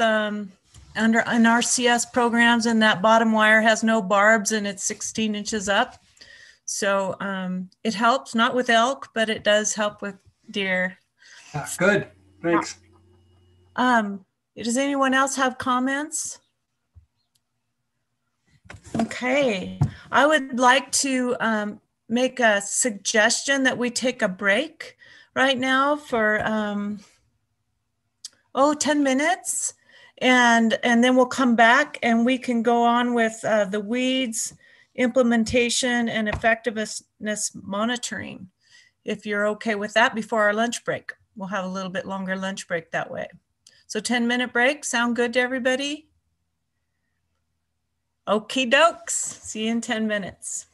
under NRCS programs, and that bottom wire has no barbs and it's 16 inches up. So it helps, not with elk, but it does help with deer. Good, thanks. Does anyone else have comments? Okay, I would like to make a suggestion that we take a break right now for 10 minutes, and then we'll come back and we can go on with the weeds implementation and effectiveness monitoring, if you're okay with that, before our lunch break. We'll have a little bit longer lunch break that way. So 10-minute break, sound good to everybody? Okie dokes, see you in 10 minutes.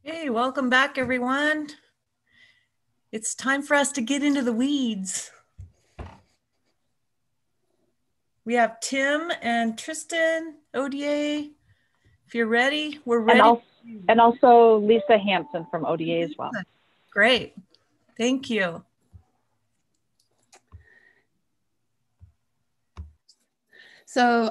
Hey, welcome back, everyone. It's time for us to get into the weeds. We have Tim and Tristan, ODA. If you're ready, we're ready. And also Lisa Hansen from ODA as well. Great. Thank you. So,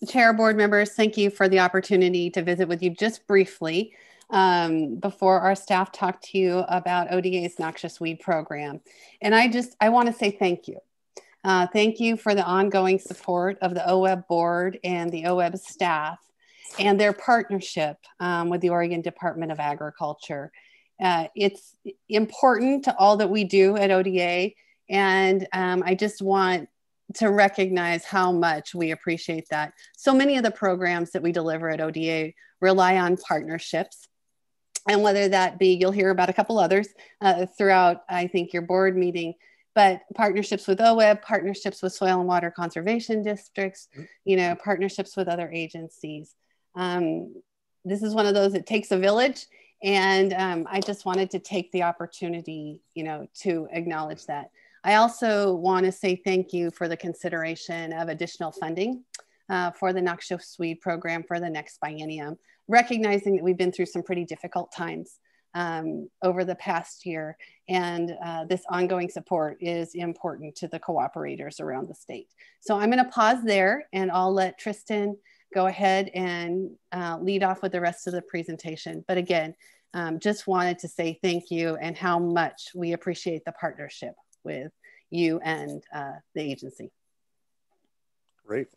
Chair, board members, thank you for the opportunity to visit with you just briefly before our staff talk to you about ODA's Noxious Weed Program. And I want to say thank you. Thank you for the ongoing support of the OWEB board and the OWEB staff and their partnership with the Oregon Department of Agriculture. It's important to all that we do at ODA, and I just want to recognize how much we appreciate that. So many of the programs that we deliver at ODA rely on partnerships. And whether that be, you'll hear about a couple others throughout, I think, your board meeting, but partnerships with OWEB, partnerships with soil and water conservation districts, partnerships with other agencies. This is one of those, it takes a village. And I just wanted to take the opportunity, to acknowledge that. I also want to say thank you for the consideration of additional funding for the Noxious Weed Program for the next biennium, recognizing that we've been through some pretty difficult times over the past year, and this ongoing support is important to the cooperators around the state. So I'm going to pause there, and I'll let Tristan go ahead and lead off with the rest of the presentation. But again, just wanted to say thank you and how much we appreciate the partnership with you and the agency. Great.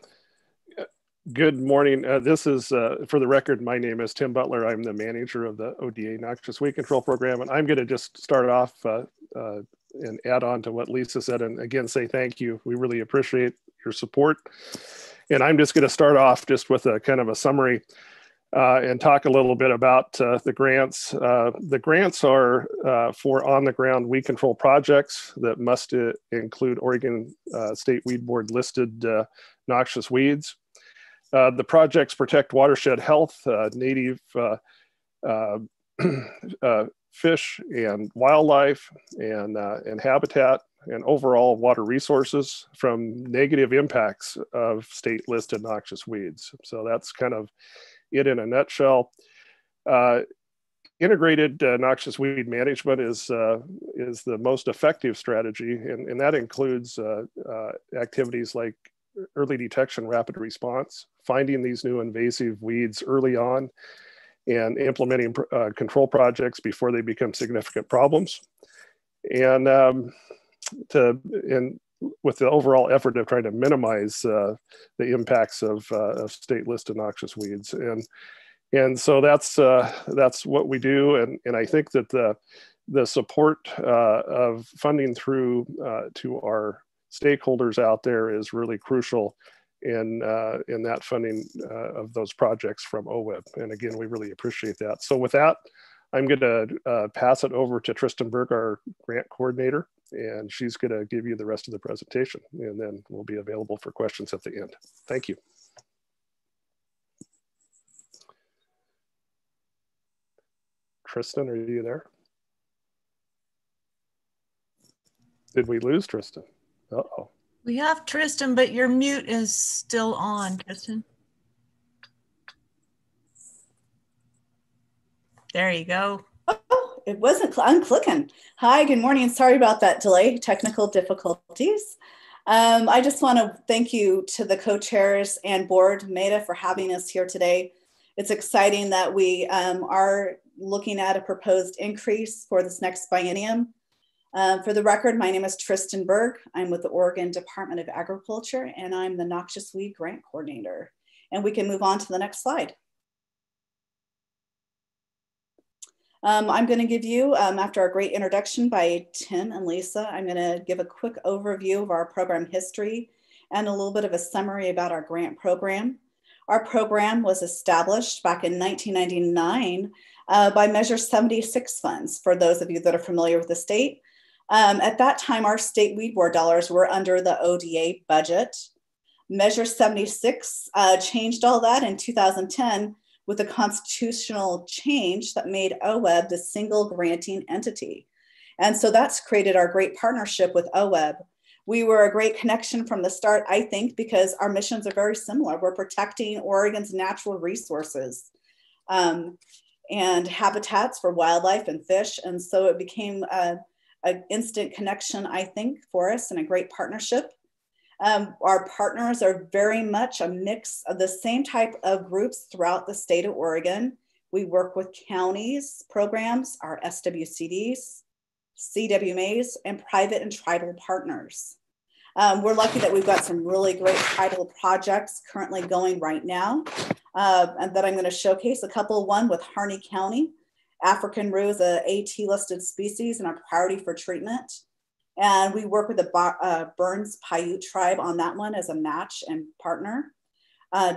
Good morning. This is, for the record, my name is Tim Butler. I'm the manager of the ODA Noxious Weed Control Program, and I'm going to just start off and add on to what Lisa said, and again say thank you. We really appreciate your support. And I'm just going to start off just with a kind of a summary and talk a little bit about the grants. The grants are for on-the-ground weed control projects that must include Oregon State Weed Board listed noxious weeds. The projects protect watershed health, native fish and wildlife and habitat and overall water resources from negative impacts of state listed noxious weeds. So that's kind of it in a nutshell. Integrated noxious weed management is the most effective strategy, and that includes activities like early detection, rapid response, finding these new invasive weeds early on, and implementing control projects before they become significant problems. And with the overall effort of trying to minimize the impacts of state listed noxious weeds. And so that's what we do. And I think that the support of funding through to our stakeholders out there is really crucial in that funding of those projects from OWEB. And again, we really appreciate that. So with that, I'm going to pass it over to Tristan Berg, our grant coordinator, and she's going to give you the rest of the presentation, and then we'll be available for questions at the end. Thank you. Tristan, are you there? Did we lose Tristan? Uh-oh. We have Tristan, but your mute is still on, Tristan. There you go. Oh, it wasn't unclicking. Hi, good morning. Sorry about that delay, technical difficulties. I just want to thank you to the co-chairs and board, Maida, for having us here today. It's exciting that we are looking at a proposed increase for this next biennium. For the record, my name is Tristan Berg. I'm with the Oregon Department of Agriculture, and I'm the Noxious Weed Grant Coordinator. And we can move on to the next slide. I'm going to give you, after our great introduction by Tim and Lisa, I'm going to give a quick overview of our program history and a little bit of a summary about our grant program. Our program was established back in 1999 by Measure 76 funds, for those of you that are familiar with the state. At that time, our state weed board dollars were under the ODA budget. Measure 76 changed all that in 2010 with a constitutional change that made OWEB the single granting entity. And so that's created our great partnership with OWEB. We were a great connection from the start, I think, because our missions are very similar. We're protecting Oregon's natural resources and habitats for wildlife and fish. And so it became an instant connection, I think, for us, and a great partnership. Our partners are very much a mix of the same type of groups throughout the state of Oregon. We work with counties, programs, our SWCDs, CWMAs, and private and tribal partners. We're lucky that we've got some really great tribal projects currently going right now, and that I'm going to showcase a couple. One with Harney County. African rue is a AT listed species and a priority for treatment. And we work with the Burns Paiute tribe on that one as a match and partner.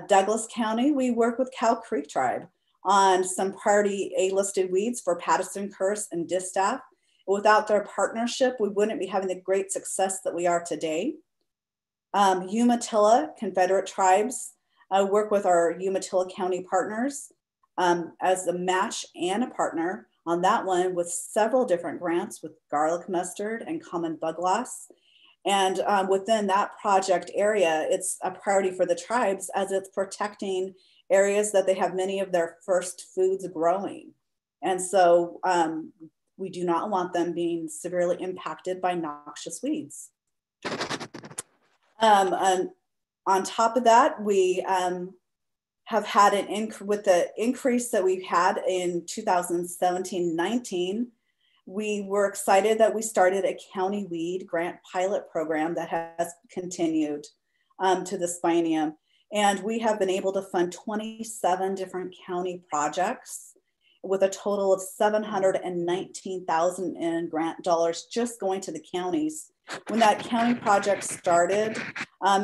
Douglas County, we work with Cow Creek tribe on some priority A-listed weeds for Pattison curse and distaff. Without their partnership, we wouldn't be having the great success that we are today. Umatilla, Confederate tribes, work with our Umatilla County partners as a match and a partner on that one with several different grants with garlic mustard and common bug loss. And within that project area, it's a priority for the tribes as it's protecting areas that they have many of their first foods growing. And so we do not want them being severely impacted by noxious weeds. And on top of that, we have had with the increase that we've had in 2017-19, we were excited that we started a county weed grant pilot program that has continued to this biennium. And we have been able to fund 27 different county projects with a total of $719,000 in grant dollars just going to the counties. When that county project started,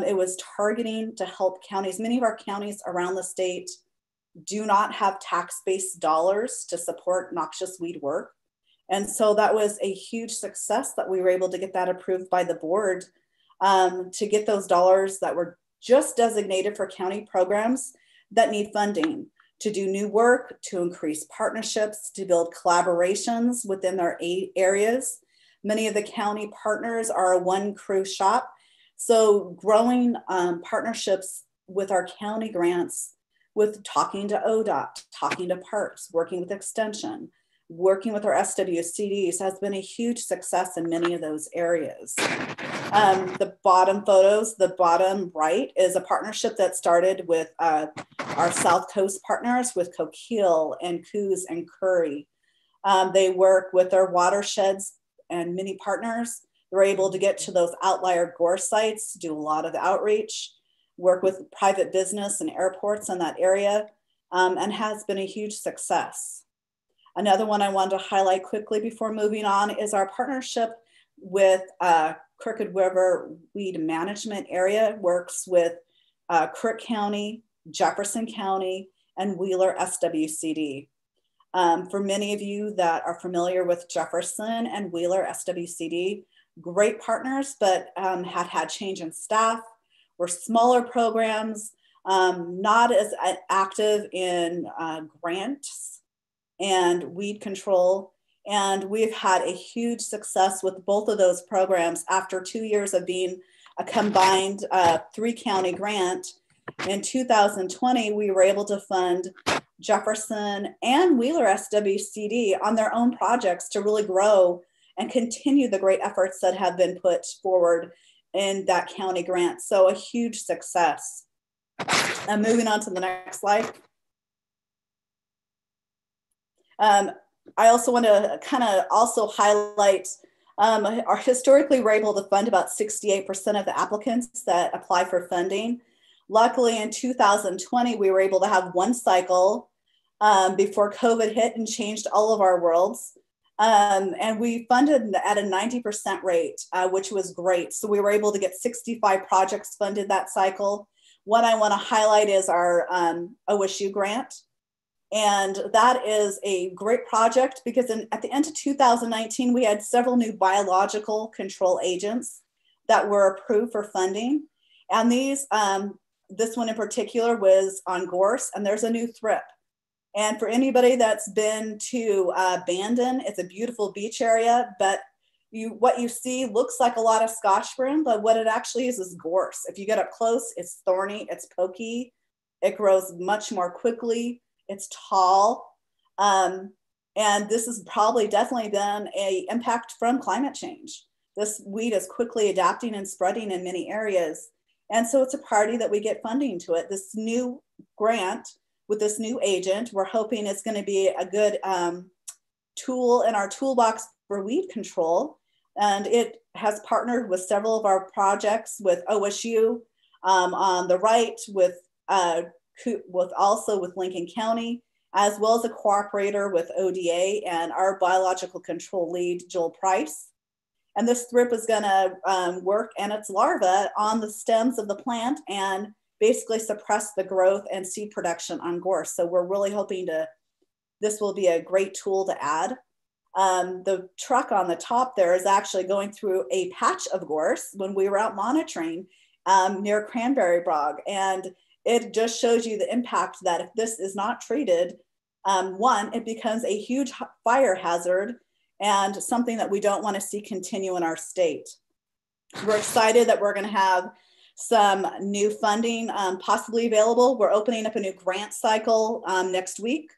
it was targeting to help counties. Many of our counties around the state do not have tax-based dollars to support noxious weed work. And so that was a huge success that we were able to get that approved by the board to get those dollars that were just designated for county programs that need funding to do new work, to increase partnerships, to build collaborations within their areas. Many of the county partners are a one crew shop. So growing partnerships with our county grants, with talking to ODOT, talking to parks, working with extension, working with our SWCDs has been a huge success in many of those areas. The bottom photos, the bottom right is a partnership that started with our South Coast partners with Coquille and Coos and Curry. They work with their watersheds and many partners. They're able to get to those outlier gore sites, do a lot of outreach, work with private business and airports in that area, and has been a huge success. Another one I wanted to highlight quickly before moving on is our partnership with Crooked River Weed Management Area, works with Crook County, Jefferson County, and Wheeler SWCD. For many of you that are familiar with Jefferson and Wheeler SWCD, great partners, but had change in staff, were smaller programs, not as active in grants and weed control. And we've had a huge success with both of those programs after 2 years of being a combined 3-county grant. In 2020, we were able to fund Jefferson and Wheeler SWCD on their own projects to really grow and continue the great efforts that have been put forward in that county grant. So a huge success. And moving on to the next slide. I also want to kind of also highlight historically we're able to fund about 68% of the applicants that apply for funding. Luckily in 2020, we were able to have one cycle before COVID hit and changed all of our worlds. And we funded at a 90% rate, which was great. So we were able to get 65 projects funded that cycle. What I want to highlight is our OSU grant. And that is a great project because at the end of 2019, we had several new biological control agents that were approved for funding. And these, this one in particular was on gorse, and there's a new thrip. And for anybody that's been to Bandon, it's a beautiful beach area, but what you see looks like a lot of Scotch broom, but what it actually is gorse. If you get up close, it's thorny, it's pokey, it grows much more quickly, it's tall. And this has probably definitely been an impact from climate change. This weed is quickly adapting and spreading in many areas. And so it's a priority that we get funding to it. This new grant with this new agent, we're hoping it's going to be a good tool in our toolbox for weed control. And it has partnered with several of our projects with OSU on the right, with also with Lincoln County, as well as a cooperator with ODA and our biological control lead, Joel Price. And this thrip is going to work and its larva on the stems of the plant and basically suppress the growth and seed production on gorse. So we're really hoping this will be a great tool to add. The truck on the top there is actually going through a patch of gorse when we were out monitoring near Cranberry Bog. And it just shows you the impact that if this is not treated, one, it becomes a huge fire hazard and something that we don't want to see continue in our state. We're excited that we're going to have some new funding possibly available. We're opening up a new grant cycle next week.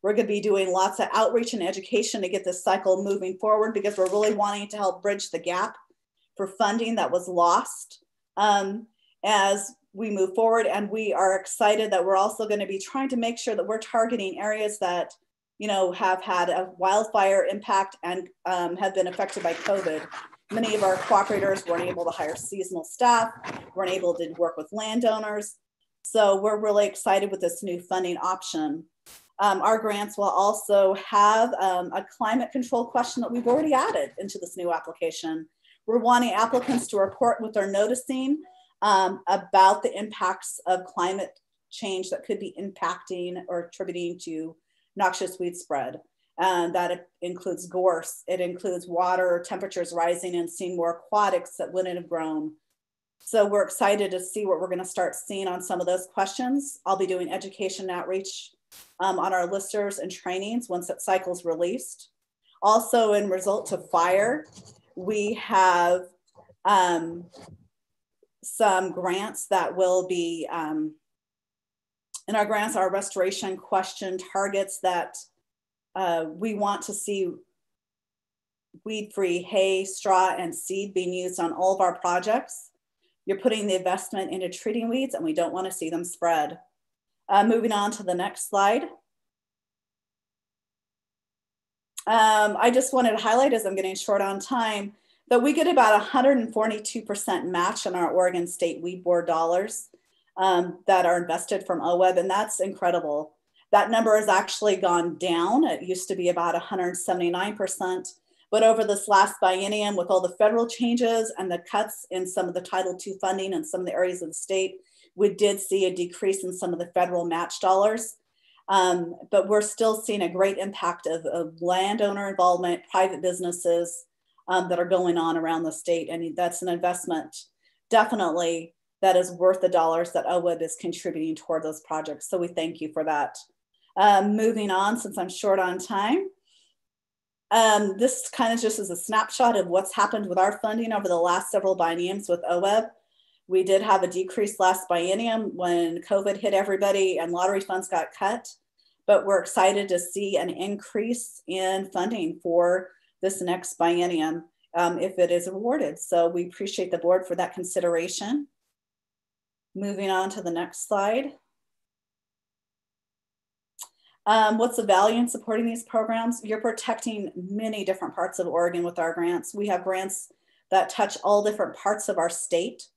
We're going to be doing lots of outreach and education to get this cycle moving forward because we're really wanting to help bridge the gap for funding that was lost as we move forward. And we are excited that we're also going to be trying to make sure that we're targeting areas that, you know, have had a wildfire impact and have been affected by COVID. Many of our cooperators weren't able to hire seasonal staff, weren't able to work with landowners. So we're really excited with this new funding option. Our grants will also have a climate control question that we've already added into this new application. We're wanting applicants to report what they're noticing about the impacts of climate change that could be impacting or attributing to noxious weed spread. And that includes gorse, it includes water temperatures rising and seeing more aquatics that wouldn't have grown. So we're excited to see what we're going to start seeing on some of those questions. I'll be doing education outreach on our listservs and trainings once that cycle is released. Also, in result to fire, we have some grants that will be, in our grants, our restoration question targets that we want to see weed-free hay, straw, and seed being used on all of our projects. You're putting the investment into treating weeds and we don't want to see them spread. Moving on to the next slide. I just wanted to highlight, as I'm getting short on time, that we get about 142% match on our Oregon State Weed Board dollars that are invested from OWEB, and that's incredible. That number has actually gone down. It used to be about 179%, but over this last biennium with all the federal changes and the cuts in some of the Title II funding in some of the areas of the state, we did see a decrease in some of the federal match dollars. But we're still seeing a great impact of landowner involvement, private businesses that are going on around the state. And that's an investment definitely that is worth the dollars that OWEB is contributing toward those projects. So we thank you for that. Moving on, since I'm short on time. This kind of just is a snapshot of what's happened with our funding over the last several bienniums with OWEB. We did have a decrease last biennium when COVID hit everybody and lottery funds got cut, but we're excited to see an increase in funding for this next biennium if it is awarded. So we appreciate the board for that consideration. Moving on to the next slide. What's the value in supporting these programs? You're protecting many different parts of Oregon with our grants. We have grants that touch all different parts of our state.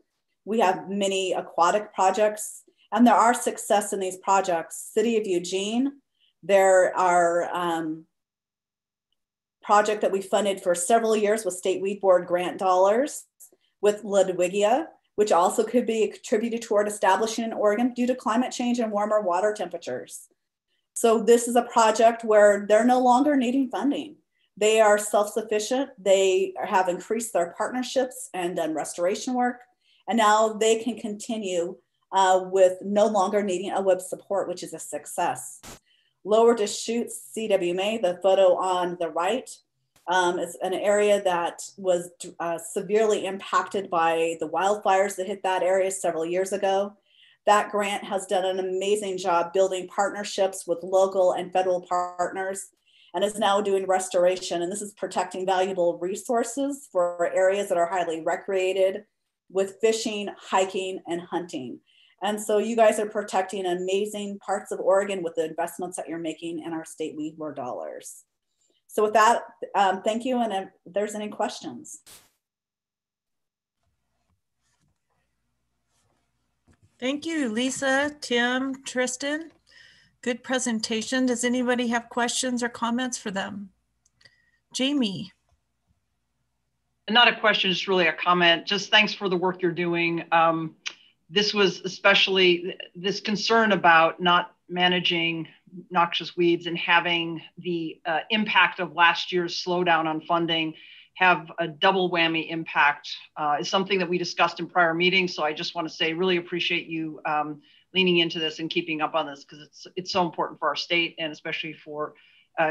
We have many aquatic projects, and there are success in these projects. City of Eugene, there are project that we funded for several years with State Weed Board grant dollars with Ludwigia, which also could be contributed toward establishing in Oregon due to climate change and warmer water temperatures. So this is a project where they're no longer needing funding. They are self-sufficient. They have increased their partnerships and done restoration work. And now they can continue with no longer needing OWEB support, which is a success. Lower Deschutes, CWMA, the photo on the right, is an area that was severely impacted by the wildfires that hit that area several years ago. That grant has done an amazing job building partnerships with local and federal partners and is now doing restoration. And this is protecting valuable resources for areas that are highly recreated with fishing, hiking, and hunting. And so you guys are protecting amazing parts of Oregon with the investments that you're making in our state weed board dollars. So with that, thank you. And if there's any questions. Thank you, Lisa, Tim, Tristan. Good presentation. Does anybody have questions or comments for them? Jamie. Not a question, just really a comment. Just thanks for the work you're doing. This was especially this concern about not managing noxious weeds and having the impact of last year's slowdown on funding have a double whammy impact is something that we discussed in prior meetings. So I just want to say, really appreciate you leaning into this and keeping up on this, because it's so important for our state, and especially for,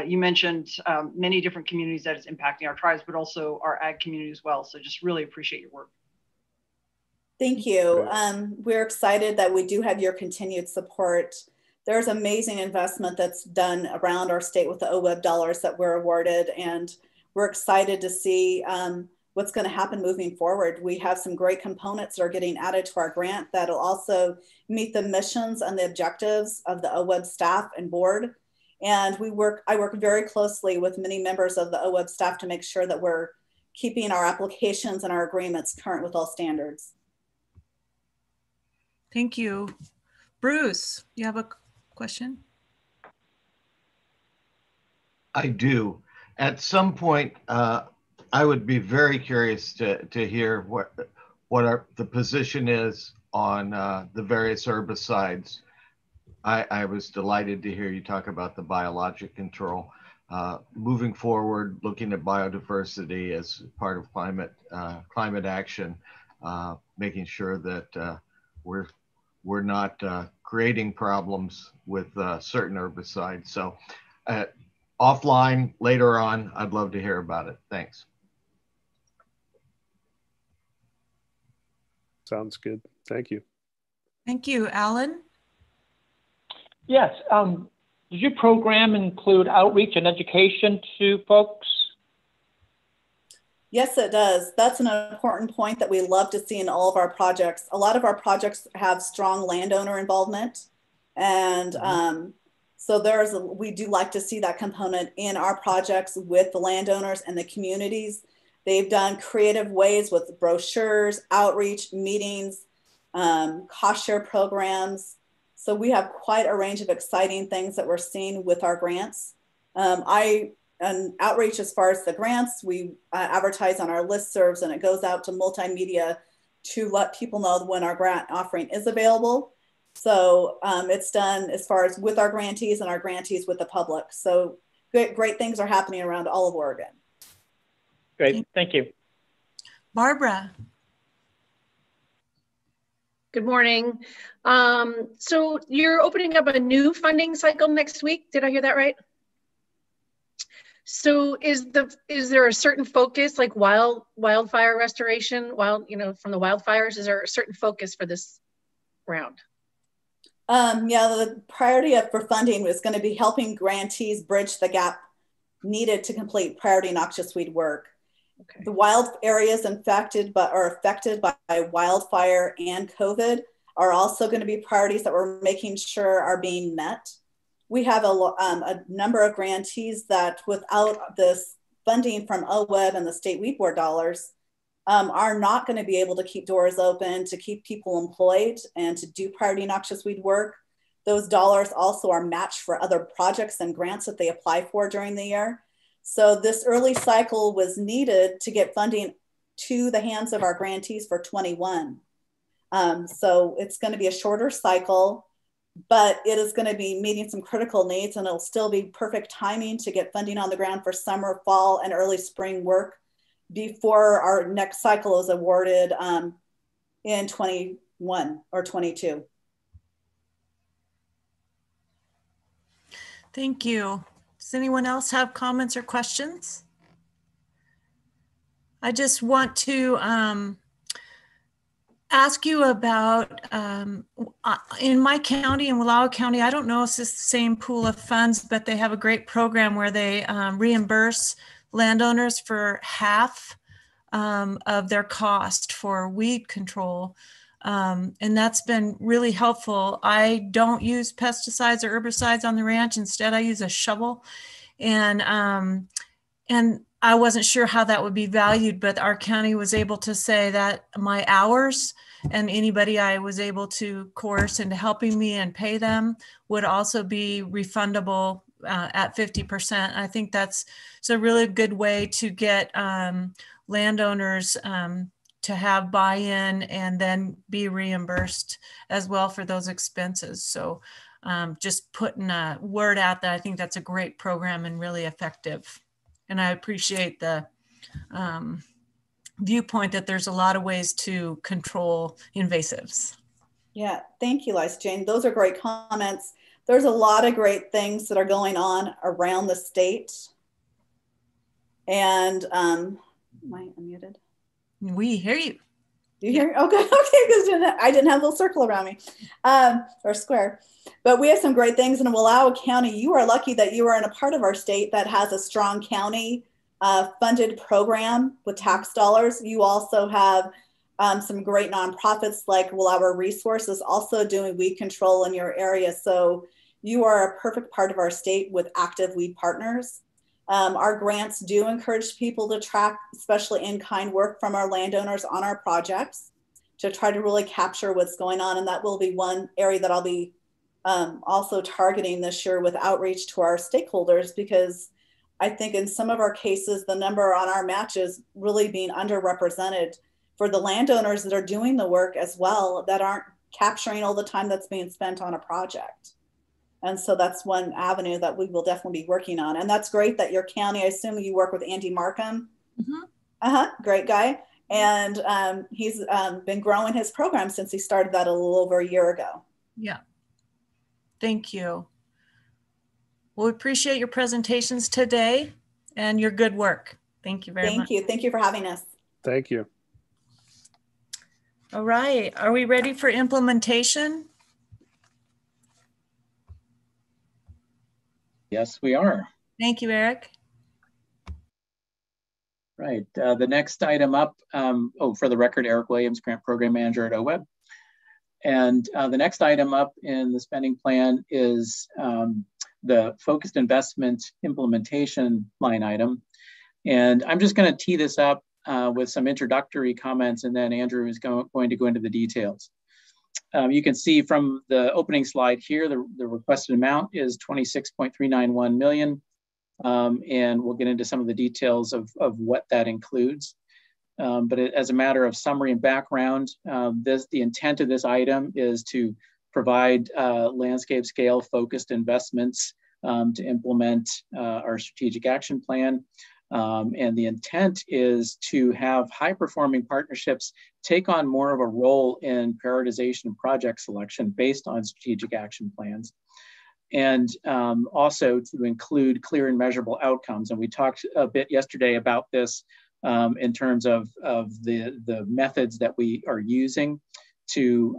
you mentioned many different communities that it's impacting our tribes, but also our ag community as well. So just really appreciate your work. Thank you. We're excited that we do have your continued support. There's amazing investment that's done around our state with the OWEB dollars that we're awarded, and we're excited to see what's going to happen moving forward. We have some great components that are getting added to our grant that'll also meet the missions and the objectives of the OWEB staff and board. And I work very closely with many members of the OWEB staff to make sure that we're keeping our applications and our agreements current with all standards. Thank you. Bruce, you have a question? I do. At some point, I would be very curious to hear what the position is on the various herbicides. I was delighted to hear you talk about the biologic control. Moving forward, looking at biodiversity as part of climate action, making sure that we're not creating problems with certain herbicides. So offline later on, I'd love to hear about it. Thanks. Sounds good. Thank you. Thank you. Alan? Yes. Does your program include outreach and education to folks? Yes, it does. That's an important point that we love to see in all of our projects. A lot of our projects have strong landowner involvement. And so we do like to see that component in our projects with the landowners and the communities. They've done creative ways with brochures, outreach, meetings, cost share programs. So we have quite a range of exciting things that we're seeing with our grants. And outreach as far as the grants, we advertise on our listservs, and it goes out to multimedia to let people know when our grant offering is available. So it's done as far as with our grantees and our grantees with the public. So great things are happening around all of Oregon. Great, thank you. Barbara. Good morning. So you're opening up a new funding cycle next week. Did I hear that right? So is there a certain focus, like wildfire restoration, from the wildfires? Is there a certain focus for this round? Yeah, the priority for funding is going to be helping grantees bridge the gap needed to complete priority noxious weed work. Okay. The wild areas affected by wildfire and COVID are also going to be priorities that we're making sure are being met. We have a number of grantees that without this funding from OWEB and the state weed board dollars are not going to be able to keep doors open, to keep people employed, and to do priority noxious weed work. Those dollars also are matched for other projects and grants that they apply for during the year. So this early cycle was needed to get funding to the hands of our grantees for 21. So it's going to be a shorter cycle, but it is going to be meeting some critical needs, and it'll still be perfect timing to get funding on the ground for summer, fall, and early spring work before our next cycle is awarded in 21 or 22. Thank you. Does anyone else have comments or questions? I just want to ask you about, in my county, in Wallowa County, I don't know if it's the same pool of funds, but they have a great program where they reimburse landowners for half of their cost for weed control. And that's been really helpful. I don't use pesticides or herbicides on the ranch. Instead, I use a shovel. And I wasn't sure how that would be valued, but our county was able to say that my hours and anybody I was able to coerce into helping me and pay them would also be refundable at 50%. I think it's a really good way to get landowners to have buy-in and then be reimbursed as well for those expenses. So just putting a word out that I think that's a great program and really effective. And I appreciate the viewpoint that there's a lot of ways to control invasives. Yeah, thank you, Liza Jane. Those are great comments. There's a lot of great things that are going on around the state. And am I unmuted? We hear you. Do you hear? Okay, because I didn't have a little circle around me, or square. But we have some great things in Wallowa County. You are lucky that you are in a part of our state that has a strong county funded program with tax dollars. You also have some great nonprofits like Wallowa Resources also doing weed control in your area. So you are a perfect part of our state with active weed partners. Our grants do encourage people to track, especially in-kind work from our landowners on our projects to try to really capture what's going on. And that will be one area that I'll be also targeting this year with outreach to our stakeholders, because I think in some of our cases, the number on our matches really being underrepresented for the landowners that are doing the work as well, that aren't capturing all the time that's being spent on a project. And so that's one avenue that we will definitely be working on. And that's great that your county, I assume you work with Andy Markham. Mm-hmm. Great guy. And he's been growing his program since he started that a little over a year ago. Yeah. Thank you. Well, we appreciate your presentations today and your good work. Thank you very much. Thank you. Thank you for having us. Thank you. All right. Are we ready for implementation? Yes, we are. Thank you, Eric. Right. The next item up, for the record, Eric Williams, Grant Program Manager at OWEB. And the next item up in the spending plan is the focused investment implementation line item. And I'm just going to tee this up with some introductory comments, and then Andrew is going to go into the details. You can see from the opening slide here, the requested amount is $26.391 million. And we'll get into some of the details of what that includes. But as a matter of summary and background, the intent of this item is to provide landscape scale focused investments to implement our strategic action plan. And the intent is to have high performing partnerships take on more of a role in prioritization and project selection based on strategic action plans. And also to include clear and measurable outcomes. And we talked a bit yesterday about this in terms of the methods that we are using to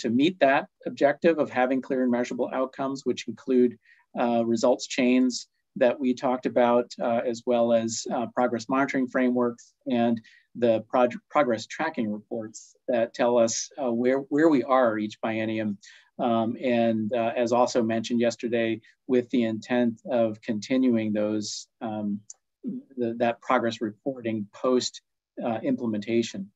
meet that objective of having clear and measurable outcomes, which include results chains that we talked about, as well as progress monitoring frameworks and the progress tracking reports that tell us where we are each biennium. And as also mentioned yesterday, with the intent of continuing those that progress reporting post implementation.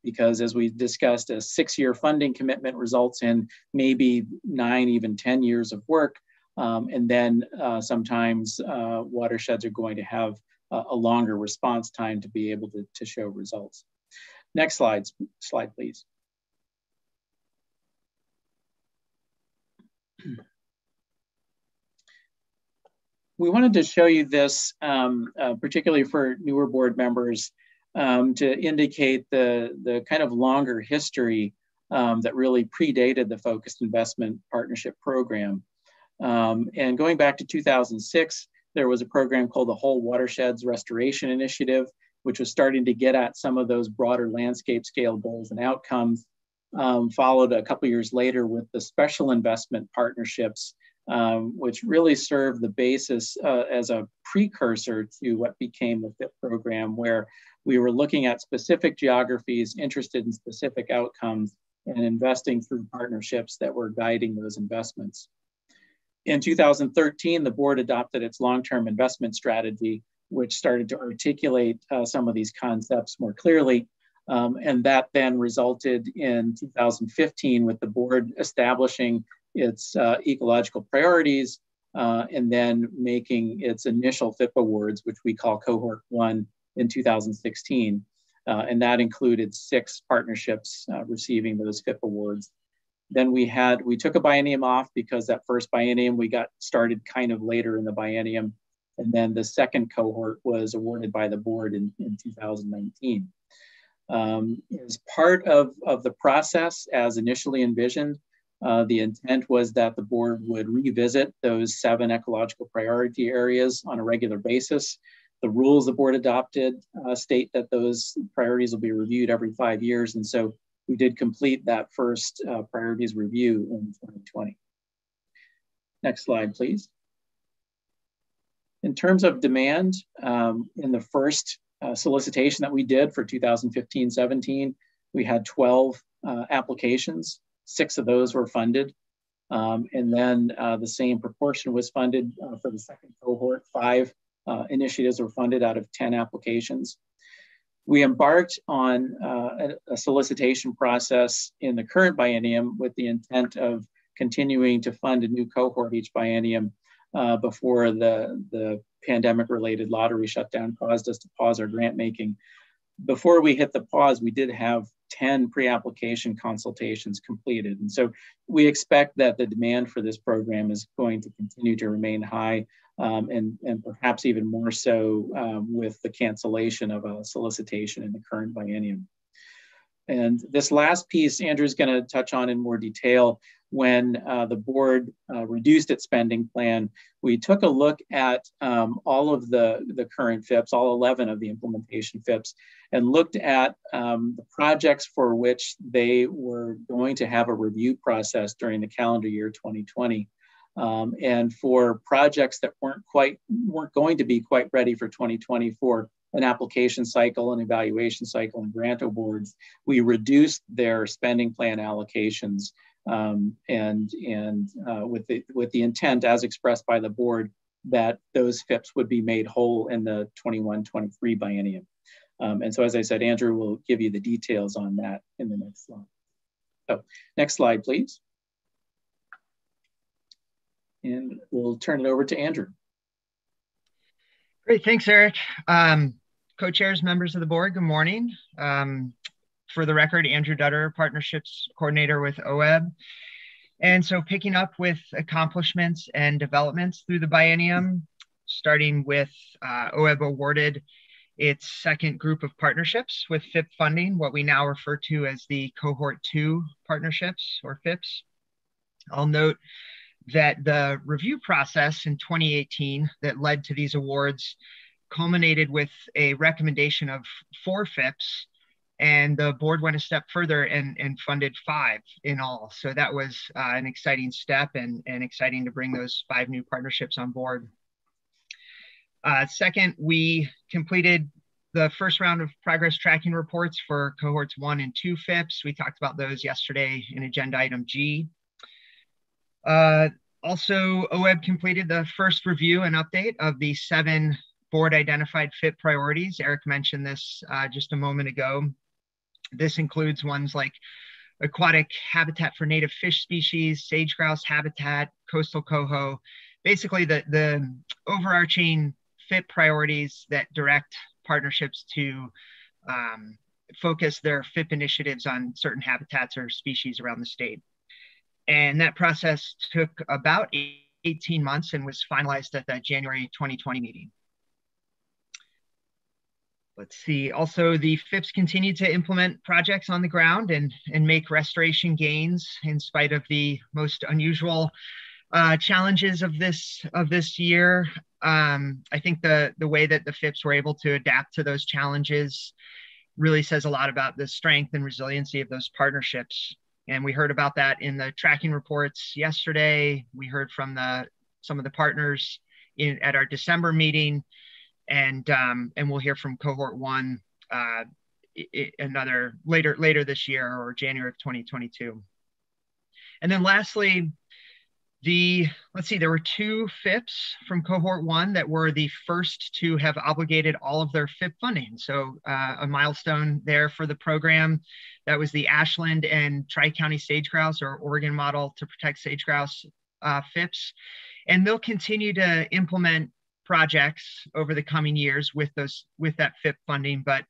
Because as we discussed, a 6-year funding commitment results in maybe 9, even 10 years of work. And then sometimes watersheds are going to have a longer response time to be able to show results. Next slide, please. We wanted to show you this, particularly for newer board members, to indicate the kind of longer history that really predated the Focused Investment Partnership Program. And going back to 2006, there was a program called the Whole Watersheds Restoration Initiative, which was starting to get at some of those broader landscape scale goals and outcomes. Followed a couple years later with the special investment partnerships, which really served the basis as a precursor to what became the FIP program, where we were looking at specific geographies, interested in specific outcomes, and investing through partnerships that were guiding those investments. In 2013, the board adopted its long-term investment strategy, which started to articulate some of these concepts more clearly. And that then resulted in 2015 with the board establishing its ecological priorities and then making its initial FIP awards, which we call Cohort 1 in 2016. And that included 6 partnerships receiving those FIP awards. Then we took a biennium off because that first biennium we got started kind of later in the biennium. And then the second cohort was awarded by the board in 2019. As part of the process, as initially envisioned, the intent was that the board would revisit those 7 ecological priority areas on a regular basis. The rules the board adopted state that those priorities will be reviewed every 5 years. And so we did complete that first priorities review in 2020. Next slide, please. In terms of demand, in the first solicitation that we did for 2015-17, we had 12 applications. 6 of those were funded. And then the same proportion was funded for the second cohort. 5 initiatives were funded out of 10 applications. We embarked on a solicitation process in the current biennium with the intent of continuing to fund a new cohort each biennium before the pandemic-related lottery shutdown caused us to pause our grant making. Before we hit the pause, we did have 10 pre-application consultations completed. And so we expect that the demand for this program is going to continue to remain high and perhaps even more so with the cancellation of a solicitation in the current biennium. And this last piece, Andrew's going to touch on in more detail. When the board reduced its spending plan, we took a look at all of the current FIPs, all 11 of the implementation FIPs, and looked at the projects for which they were going to have a review process during the calendar year 2020. And for projects that weren't going to be quite ready for 2020 for an application cycle, an evaluation cycle, and grant awards, we reduced their spending plan allocations with the intent, as expressed by the board, that those FIPs would be made whole in the 21-23 biennium. And so, as I said, Andrew will give you the details on that in the next slide. So, next slide, please. And we'll turn it over to Andrew. Great, thanks, Eric. Co-chairs, members of the board, good morning. For the record, Andrew Dutter, Partnerships Coordinator with OWEB. And so picking up with accomplishments and developments through the biennium, starting with OWEB awarded its second group of partnerships with FIP funding, what we now refer to as the Cohort 2 partnerships, or FIPs. I'll note that the review process in 2018 that led to these awards culminated with a recommendation of 4 FIPs, and the board went a step further and funded 5 in all. So that was an exciting step and exciting to bring those 5 new partnerships on board. Second, we completed the first round of progress tracking reports for cohorts 1 and 2 FIPs. We talked about those yesterday in agenda item G. Also, OWEB completed the first review and update of the 7 board identified FIP priorities. Eric mentioned this just a moment ago. This includes ones like aquatic habitat for native fish species, sage grouse habitat, coastal coho, basically the overarching FIP priorities that direct partnerships to focus their FIP initiatives on certain habitats or species around the state. And that process took about 18 months and was finalized at the January 2020 meeting. Let's see, also the FIPs continue to implement projects on the ground and make restoration gains in spite of the most unusual challenges of this year. I think the way that the FIPS were able to adapt to those challenges really says a lot about the strength and resiliency of those partnerships. And we heard about that in the tracking reports yesterday. We heard from some of the partners at our December meeting, and we'll hear from cohort 1 another later this year, or January of 2022. And then lastly, there were 2 FIPS from cohort 1 that were the first to have obligated all of their FIP funding. So a milestone there for the program. That was the Ashland and Tri-County Sage Grouse, or Oregon Model to Protect Sage Grouse FIPS. And they'll continue to implement projects over the coming years with that FIP funding, but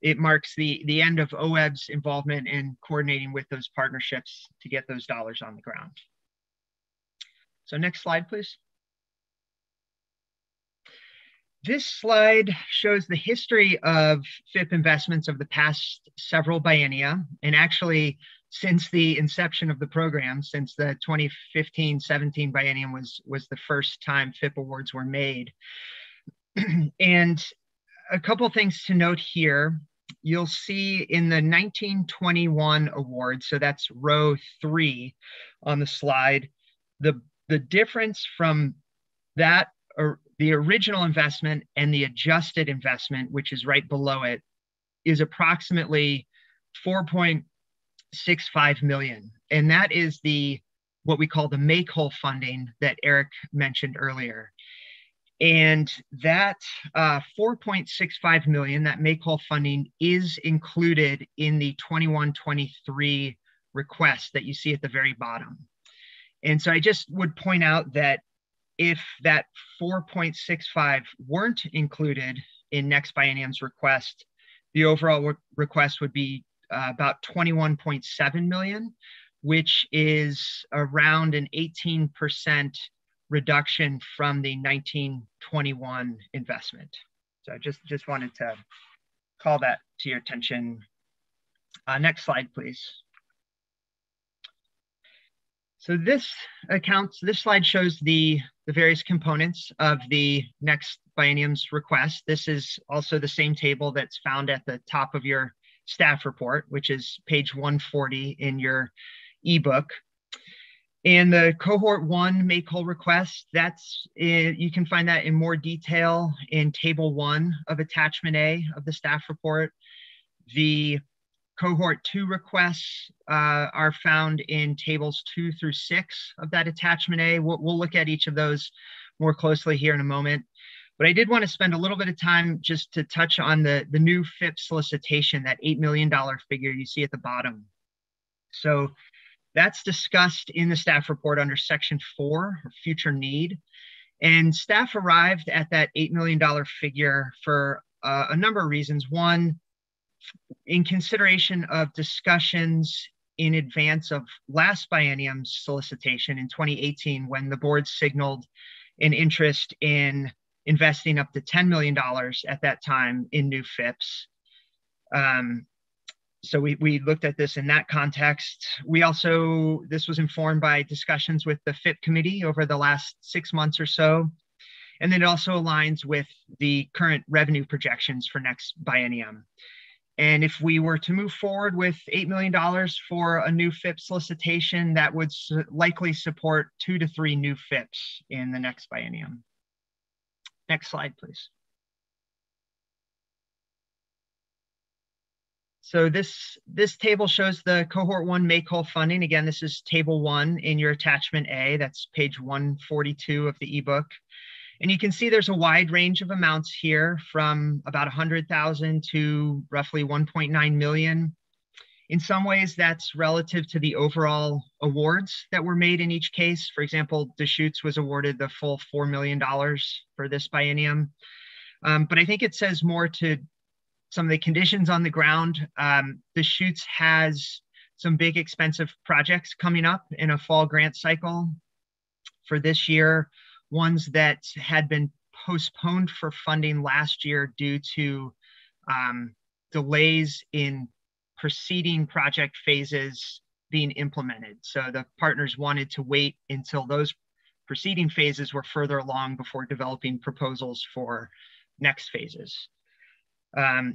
it marks the end of OWEB's involvement in coordinating with those partnerships to get those dollars on the ground. So next slide, please. This slide shows the history of FIP investments of the past several biennia, and actually since the inception of the program, since the 2015-17 biennium was the first time FIP awards were made. And a couple things to note here. You'll see in the 1921 award, so that's row 3 on the slide, the difference from that, or the original investment and the adjusted investment, which is right below it, is approximately 4.65 million. And that is what we call the make-whole funding that Eric mentioned earlier. And that 4.65 million, that make-whole funding, is included in the 21-23 request that you see at the very bottom. And so I just would point out that if that 4.65 weren't included in next biennium's request, the overall request would be about 21.7 million, which is around an 18% reduction from the 1921 investment. So I just wanted to call that to your attention. Next slide, please. So this slide shows the various components of the next biennium's request. This is also the same table that's found at the top of your staff report, which is page 140 in your ebook. And the cohort 1 make-whole request, you can find that in more detail in table 1 of attachment A of the staff report. The cohort 2 requests are found in tables 2 through 6 of that attachment A. We'll look at each of those more closely here in a moment. But I did want to spend a little bit of time just to touch on the new FIP solicitation, that $8 million figure you see at the bottom. So that's discussed in the staff report under section 4, future need. And staff arrived at that $8 million figure for a number of reasons. One, in consideration of discussions in advance of last biennium's solicitation in 2018, when the board signaled an interest in investing up to $10 million at that time in new FIPS. So we looked at this in that context. This was informed by discussions with the FIP committee over the last 6 months or so. And then it also aligns with the current revenue projections for next biennium. And if we were to move forward with $8 million for a new FIP solicitation, that would likely support 2 to 3 new FIPS in the next biennium. Next slide, please. So this table shows the cohort 1 make-whole funding. Again, this is table 1 in your attachment A. That's page 142 of the ebook. And you can see there's a wide range of amounts here, from about 100,000 to roughly 1.9 million. In some ways, that's relative to the overall awards that were made in each case. For example, Deschutes was awarded the full $4 million for this biennium. But I think it says more to some of the conditions on the ground. Deschutes has some big expensive projects coming up in a fall grant cycle for this year, ones that had been postponed for funding last year due to delays in preceding project phases being implemented. So the partners wanted to wait until those preceding phases were further along before developing proposals for next phases.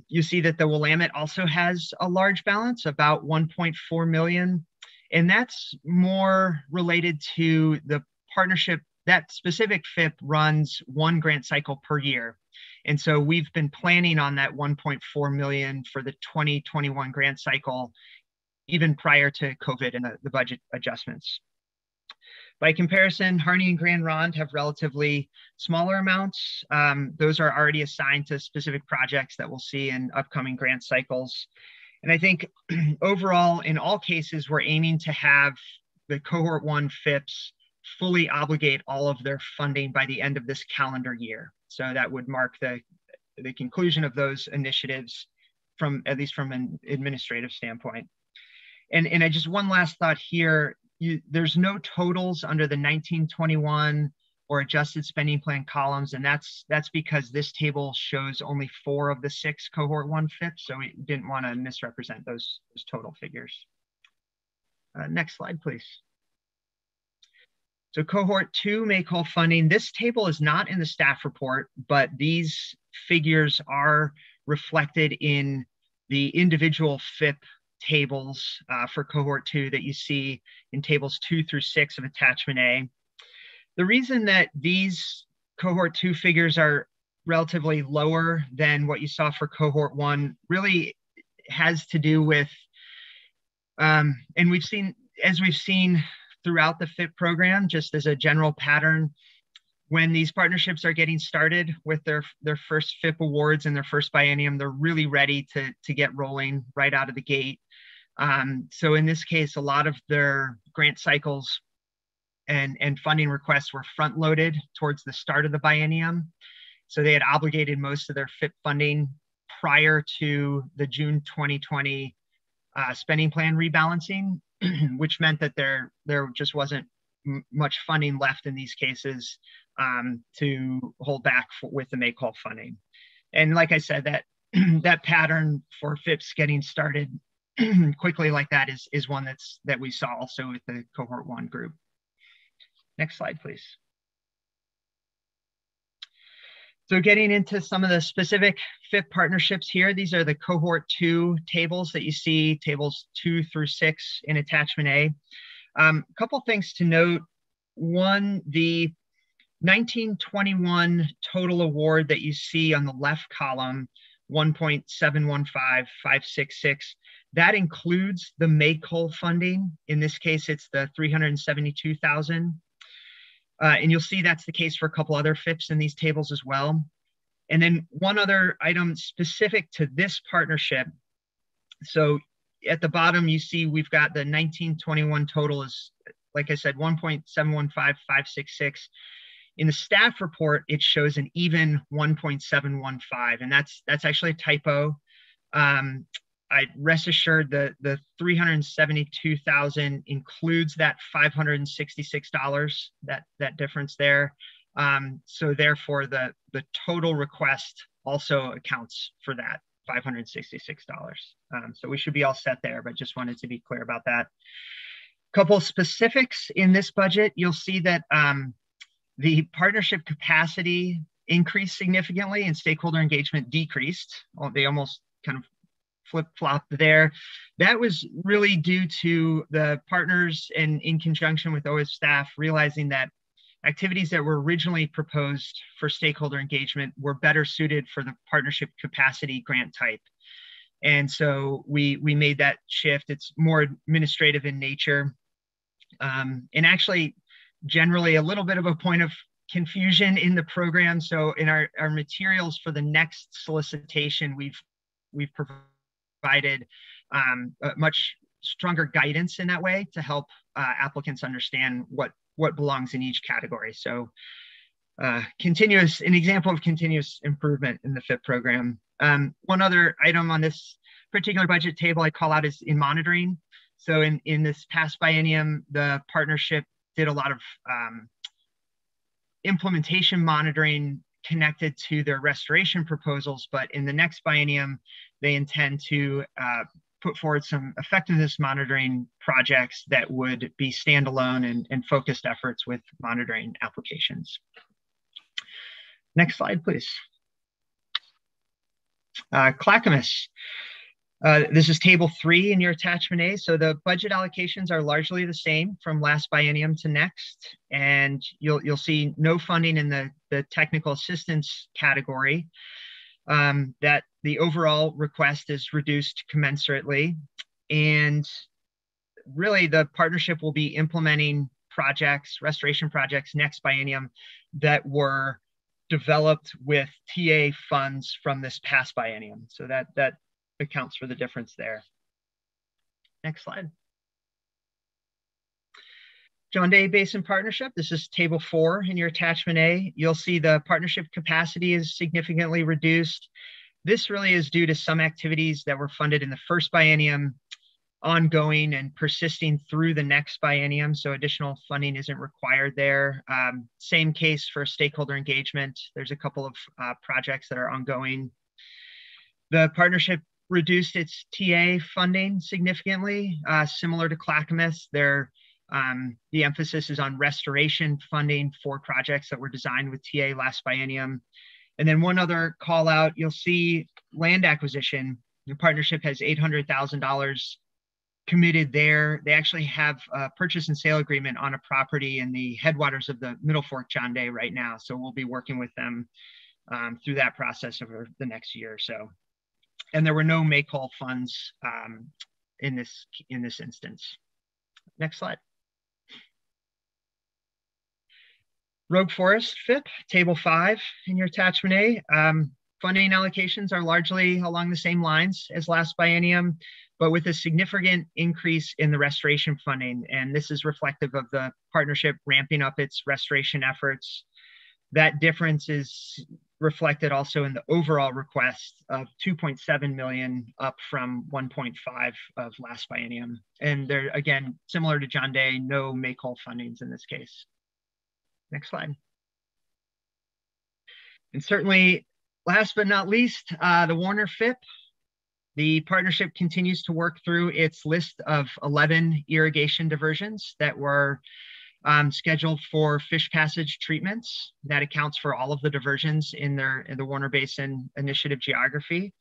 You see that the Willamette also has a large balance, about 1.4 million. And that's more related to the partnership. That specific FIP runs one grant cycle per year. And so we've been planning on that 1.4 million for the 2021 grant cycle, even prior to COVID and the budget adjustments. By comparison, Harney and Grand Ronde have relatively smaller amounts. Those are already assigned to specific projects that we'll see in upcoming grant cycles. And I think overall, in all cases, we're aiming to have the cohort 1 FIPs fully obligate all of their funding by the end of this calendar year. So that would mark the conclusion of those initiatives, from at least from an administrative standpoint. And I just, one last thought here, there's no totals under the 1921 or adjusted spending plan columns, and that's because this table shows only 4 of the 6 cohort 1 FIPs, so we didn't want to misrepresent those total figures. Next slide, please. So cohort 2 make-whole funding, this table is not in the staff report, but these figures are reflected in the individual FIP tables for cohort 2 that you see in tables 2 through 6 of attachment A. The reason that these cohort 2 figures are relatively lower than what you saw for cohort 1 really has to do with, and we've seen throughout the FIP program, just as a general pattern, when these partnerships are getting started with their first FIP awards and their first biennium, they're really ready to get rolling right out of the gate. So in this case, a lot of their grant cycles and funding requests were front loaded towards the start of the biennium. So they had obligated most of their FIP funding prior to the June 2020 spending plan rebalancing, which meant that there just wasn't much funding left in these cases to hold back with the make-whole funding. And like I said, that pattern for FIPs getting started quickly like that is one that we saw also with the cohort 1 group. Next slide, please. So getting into some of the specific FIP partnerships here, these are the cohort 2 tables that you see, tables 2 through 6 in attachment A. A couple things to note. One, the 1921 total award that you see on the left column, 1.715566, that includes the make-whole funding. In this case, it's the $372,000. And you'll see that's the case for a couple other FIPs in these tables as well. And then one other item specific to this partnership. So at the bottom, you see we've got the 1921 total is, like I said, 1.715566. In the staff report, it shows an even 1.715, and that's actually a typo. I rest assured the $372,000 includes that $566, that difference there. So therefore, the total request also accounts for that $566. So we should be all set there, but just wanted to be clear about that. Couple specifics in this budget, you'll see that the partnership capacity increased significantly and stakeholder engagement decreased. They almost kind of flip-flopped there. That was really due to the partners and in conjunction with OWEB staff realizing that activities that were originally proposed for stakeholder engagement were better suited for the partnership capacity grant type. And so we made that shift. It's more administrative in nature. And actually, generally a little bit of a point of confusion in the program. So in our materials for the next solicitation, we've provided much stronger guidance in that way to help applicants understand what belongs in each category. So an example of continuous improvement in the FIP program. One other item on this particular budget table I call out is in monitoring. So in this past biennium, the partnership did a lot of implementation monitoring connected to their restoration proposals, but in the next biennium, they intend to put forward some effectiveness monitoring projects that would be standalone and focused efforts with monitoring applications. Next slide, please. Clackamas. This is table 3 in your attachment A. So the budget allocations are largely the same from last biennium to next. And you'll see no funding in the technical assistance category. That the overall request is reduced commensurately. And really the partnership will be implementing projects, restoration projects next biennium that were developed with TA funds from this past biennium. So that accounts for the difference there. Next slide. John Day Basin Partnership. This is table 4 in your attachment A. You'll see the partnership capacity is significantly reduced. This really is due to some activities that were funded in the first biennium, ongoing and persisting through the next biennium. So additional funding isn't required there. Same case for stakeholder engagement. There's a couple of projects that are ongoing. The partnership reduced its TA funding significantly, similar to Clackamas. The emphasis is on restoration funding for projects that were designed with TA last biennium. And then one other call out, you'll see land acquisition. The partnership has $800,000 committed there. They actually have a purchase and sale agreement on a property in the headwaters of the Middle Fork John Day right now. So we'll be working with them through that process over the next year or so. And there were no make-whole funds in this instance. Next slide. Rogue Forest FIP, table 5 in your attachment A. Funding allocations are largely along the same lines as last biennium, but with a significant increase in the restoration funding. And this is reflective of the partnership ramping up its restoration efforts. That difference is reflected also in the overall request of 2.7 million, up from 1.5 of last biennium. And they're, again, similar to John Day, no make-whole fundings in this case. Next slide. And certainly, last but not least, the Warner FIP. The partnership continues to work through its list of 11 irrigation diversions that were scheduled for fish passage treatments. That accounts for all of the diversions in the Warner Basin Initiative geography.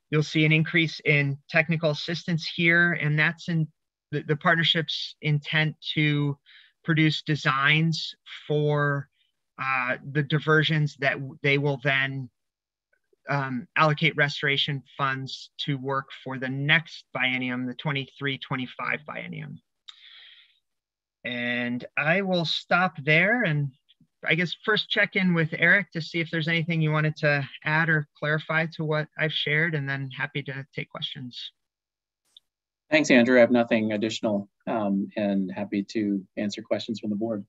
You'll see an increase in technical assistance here, and that's in the partnership's intent to produce designs for the diversions that they will then allocate restoration funds to work for the next biennium, the 23-25 biennium. And I will stop there and I guess first check in with Eric to see if there's anything you wanted to add or clarify to what I've shared, and then happy to take questions. Thanks, Andrew. I have nothing additional and happy to answer questions from the board.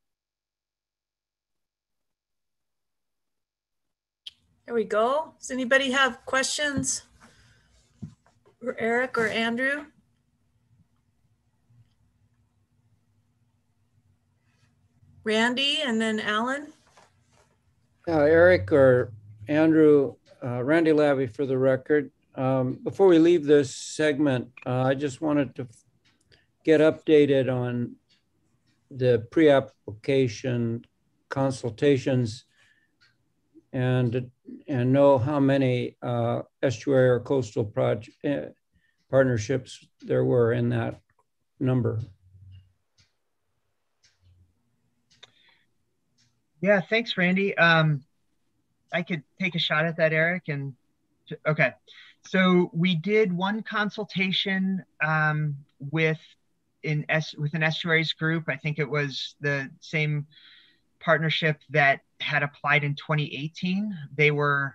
There we go. Does anybody have questions for Eric or Andrew? Randy and then Alan. Eric or Andrew, Randy Lavey for the record. Before we leave this segment, I just wanted to get updated on the pre-application consultations and know how many estuary or coastal partnerships there were in that number. Yeah, thanks, Randy. I could take a shot at that, Eric. And okay, so we did one consultation with an estuaries group. I think it was the same partnership that had applied in 2018. They were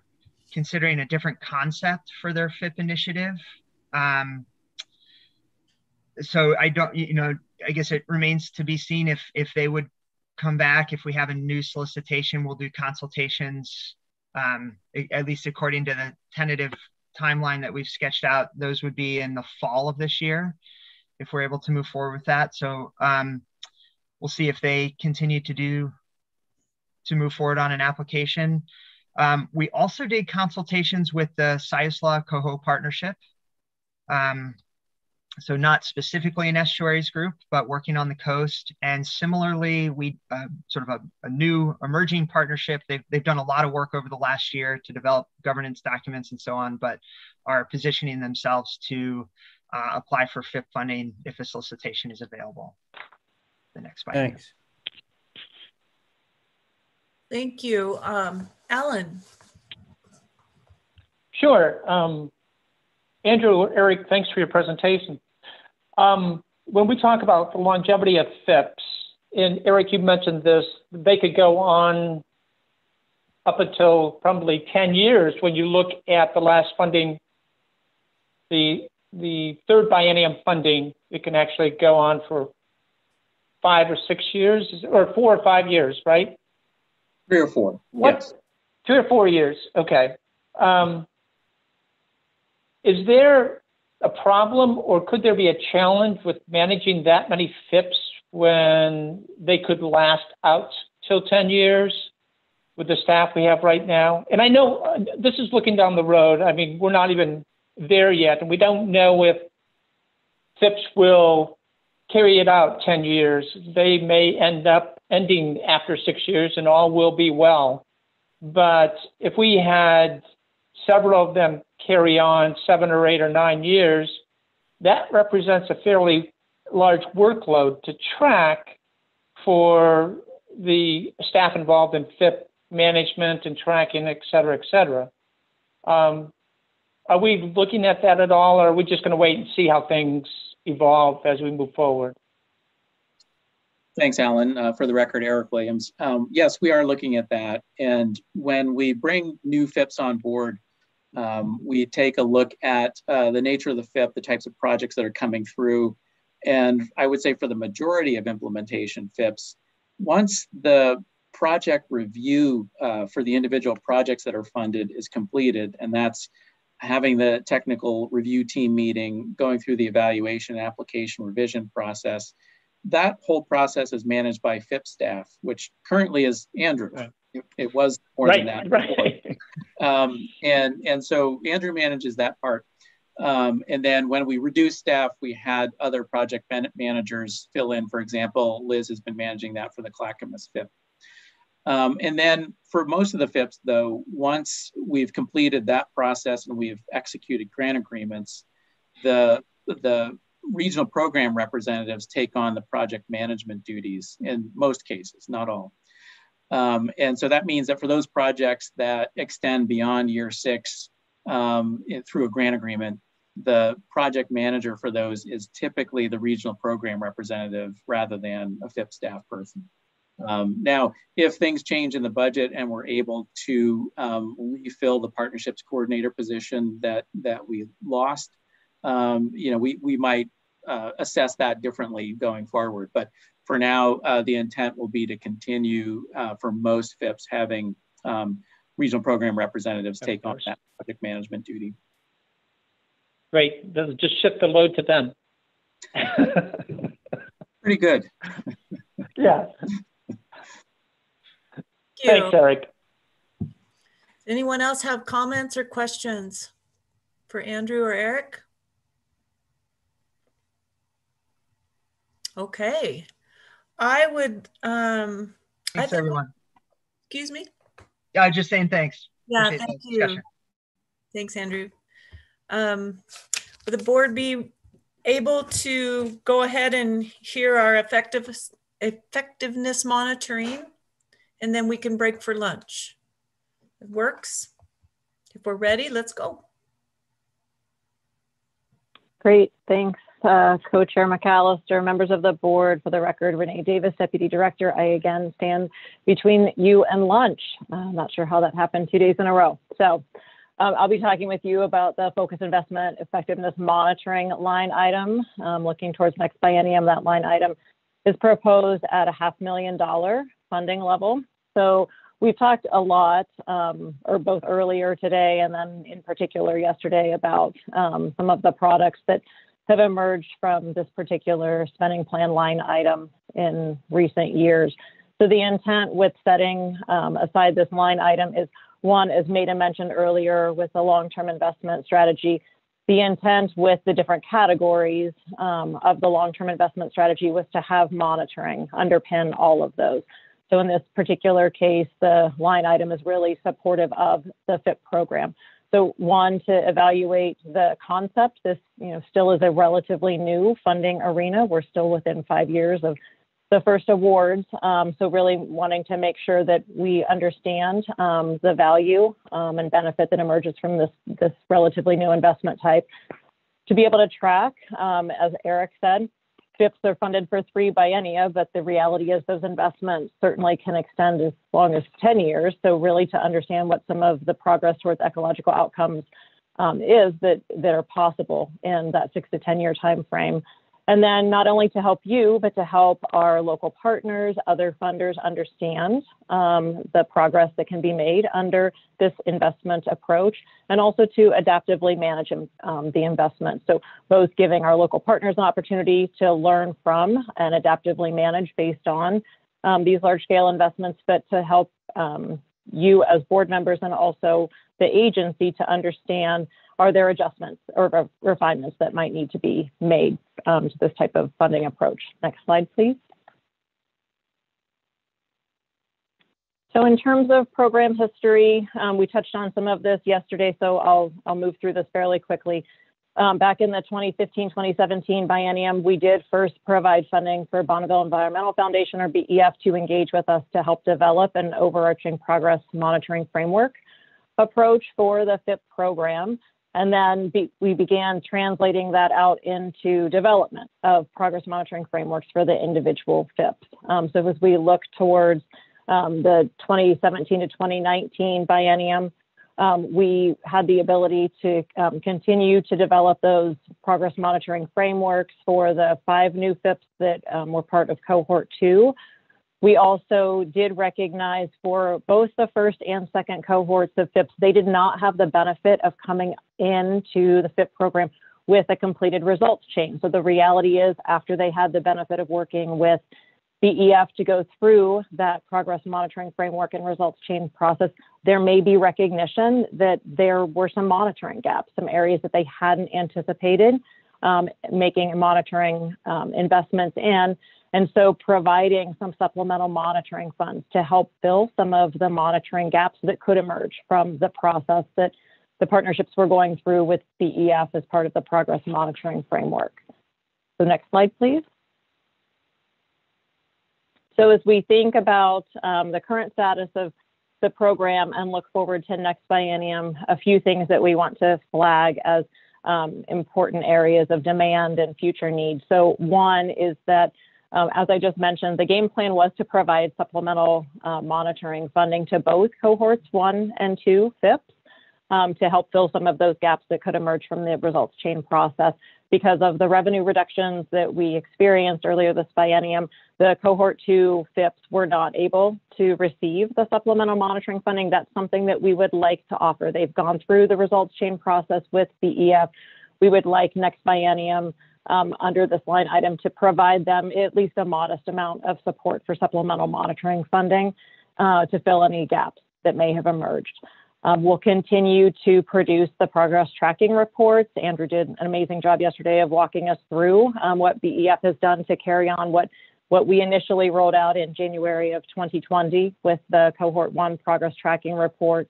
considering a different concept for their FIP initiative. So I don't, I guess it remains to be seen if they would come back. If we have a new solicitation, we'll do consultations, at least according to the tentative timeline that we've sketched out. Those would be in the fall of this year, if we're able to move forward with that. So we'll see if they continue to move forward on an application. We also did consultations with the Siuslaw Coho Partnership. So not specifically an estuaries group, but working on the coast. And similarly, we sort of a new emerging partnership. They've done a lot of work over the last year to develop governance documents and so on, but are positioning themselves to apply for FIP funding if a solicitation is available. The next slide. Thanks. Thank you. Alan. Sure. Andrew, Eric, thanks for your presentation. When we talk about the longevity of FIPS, and Eric, you mentioned this, they could go on up until probably 10 years when you look at the last funding, the third biennium funding, it can actually go on for 5 or 6 years, or 4 or 5 years, right? 3 or 4. What? Yes. 3 or 4 years, okay. Is there a problem, or could there be a challenge with managing that many FIPS when they could last out till 10 years with the staff we have right now? And I know this is looking down the road. I mean, we're not even there yet, and we don't know if FIPS will carry it out 10 years. They may end up ending after 6 years and all will be well. But if we had several of them carry on 7 or 8 or 9 years, that represents a fairly large workload to track for the staff involved in FIP management and tracking, et cetera, et cetera. Are we looking at that at all, or are we just going to wait and see how things evolve as we move forward? Thanks, Alan. For the record, Eric Williams. Yes, we are looking at that. And when we bring new FIPS on board, we take a look at the nature of the FIP, the types of projects that are coming through. And I would say for the majority of implementation FIPS, once the project review for the individual projects that are funded is completed, and that's having the technical review team meeting, going through the evaluation and application revision process, that whole process is managed by FIP staff, which currently is Andrew. Right. It was more than that. Right. And so Andrew manages that part. And then when we reduce staff, we had other project managers fill in. For example, Liz has been managing that for the Clackamas FIP. And then for most of the FIPS, though, once we've completed that process and we've executed grant agreements, the regional program representatives take on the project management duties in most cases, not all. And so that means that for those projects that extend beyond year 6 through a grant agreement, the project manager for those is typically the regional program representative rather than a FIP staff person. Now, if things change in the budget and we're able to refill the partnerships coordinator position that we lost, we might assess that differently going forward. But for now, the intent will be to continue for most FIPS having regional program representatives take on that project management duty. Great. Just shift the load to them. Pretty good. Yeah. Thanks, Eric. Does anyone else have comments or questions for Andrew or Eric? Okay. I would, thanks, everyone. Excuse me? Yeah, I was just saying thanks. Yeah, Appreciate thank the you. discussion. Thanks, Andrew. Will the board be able to go ahead and hear our effectiveness monitoring, and then we can break for lunch? It works. If we're ready, let's go. Great, thanks, Co-Chair McAllister, members of the board. For the record, Renee Davis, Deputy Director. I again stand between you and lunch. I'm not sure how that happened 2 days in a row. So I'll be talking with you about the Focus Investment Effectiveness Monitoring line item. Looking towards next biennium, that line item is proposed at a $500,000 funding level. So we've talked a lot, or both earlier today and then in particular yesterday, about some of the products that have emerged from this particular spending plan line item in recent years. So the intent with setting aside this line item is, one, as Maida mentioned earlier, with the long-term investment strategy, The intent with the different categories of the long-term investment strategy was to have monitoring underpin all of those. So in this particular case, the line item is really supportive of the FIP program. So one, to evaluate the concept. This still is a relatively new funding arena. We're still within 5 years of the first awards. So really wanting to make sure that we understand the value and benefit that emerges from this relatively new investment type. To be able to track, as Eric said, FIPs are funded for 3 biennia, but the reality is those investments certainly can extend as long as 10 years. So really to understand what some of the progress towards ecological outcomes is that are possible in that 6 to 10 year time frame. And then not only to help you, but to help our local partners, other funders understand the progress that can be made under this investment approach, and also to adaptively manage the investment. So both giving our local partners an opportunity to learn from and adaptively manage based on these large-scale investments, but to help you as board members and also the agency to understand, are there adjustments or refinements that might need to be made to this type of funding approach? Next slide, please. So in terms of program history, we touched on some of this yesterday, so I'll move through this fairly quickly. Back in the 2015-2017 biennium, we did first provide funding for Bonneville Environmental Foundation, or BEF, to engage with us to help develop an overarching progress monitoring framework approach for the FIP program. And then we began translating that out into development of progress monitoring frameworks for the individual FIPs. So as we look towards the 2017 to 2019 biennium, we had the ability to continue to develop those progress monitoring frameworks for the 5 new FIPs that were part of cohort 2. We also did recognize for both the first and second cohorts of FIPs, they did not have the benefit of coming into the FIP program with a completed results chain. So the reality is, after they had the benefit of working with BEF to go through that progress monitoring framework and results chain process, there may be recognition that there were some monitoring gaps, some areas that they hadn't anticipated making monitoring investments in. And so providing some supplemental monitoring funds to help fill some of the monitoring gaps that could emerge from the process that the partnerships were going through with BEF as part of the progress monitoring framework. So next slide, please. So as we think about the current status of the program and look forward to next biennium, a few things that we want to flag as important areas of demand and future needs. So one is that, as I just mentioned, the game plan was to provide supplemental monitoring funding to both cohorts 1 and 2 FIPs to help fill some of those gaps that could emerge from the results chain process. Because of the revenue reductions that we experienced earlier this biennium, the cohort 2 FIPs were not able to receive the supplemental monitoring funding. That's something that we would like to offer. They've gone through the results chain process with BEF. We would like next biennium under this line item to provide them at least a modest amount of support for supplemental monitoring funding to fill any gaps that may have emerged. We'll continue to produce the progress tracking reports. Andrew did an amazing job yesterday of walking us through what BEF has done to carry on what we initially rolled out in January of 2020 with the cohort 1 progress tracking reports.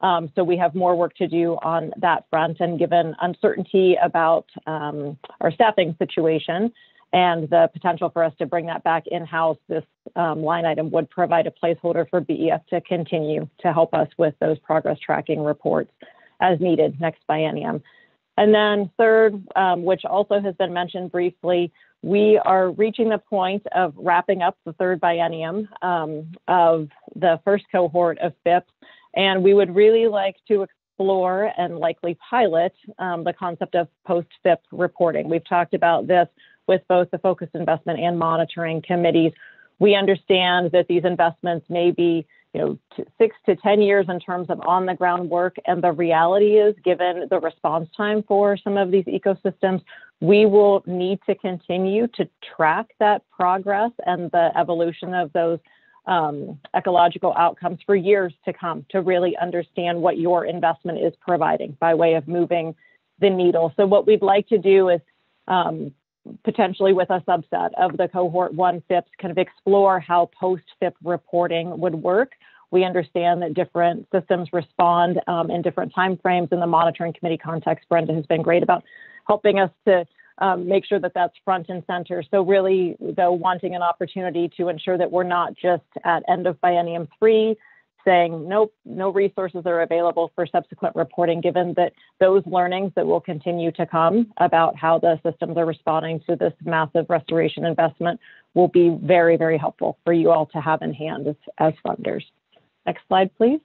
So we have more work to do on that front, and given uncertainty about our staffing situation and the potential for us to bring that back in-house, this line item would provide a placeholder for BEF to continue to help us with those progress tracking reports as needed next biennium. And then third, which also has been mentioned briefly, we are reaching the point of wrapping up the 3rd biennium of the first cohort of FIPs, and we would really like to explore and likely pilot the concept of post-FIP reporting. We've talked about this with both the focused investment and monitoring committees. We understand that these investments may be 6 to 10 years in terms of on-the-ground work, and the reality is, given the response time for some of these ecosystems, we will need to continue to track that progress and the evolution of those ecological outcomes for years to come, to really understand what your investment is providing by way of moving the needle. So what we'd like to do is potentially with a subset of the cohort 1 FIPs kind of explore how post-FIP reporting would work. We understand that different systems respond in different timeframes in the monitoring committee context. Brenda has been great about helping us to make sure that that's front and center. So really, though, wanting an opportunity to ensure that we're not just at end of biennium 3 saying, nope, no resources are available for subsequent reporting, given that those learnings that will continue to come about how the systems are responding to this massive restoration investment will be very, very helpful for you all to have in hand as funders. Next slide, please.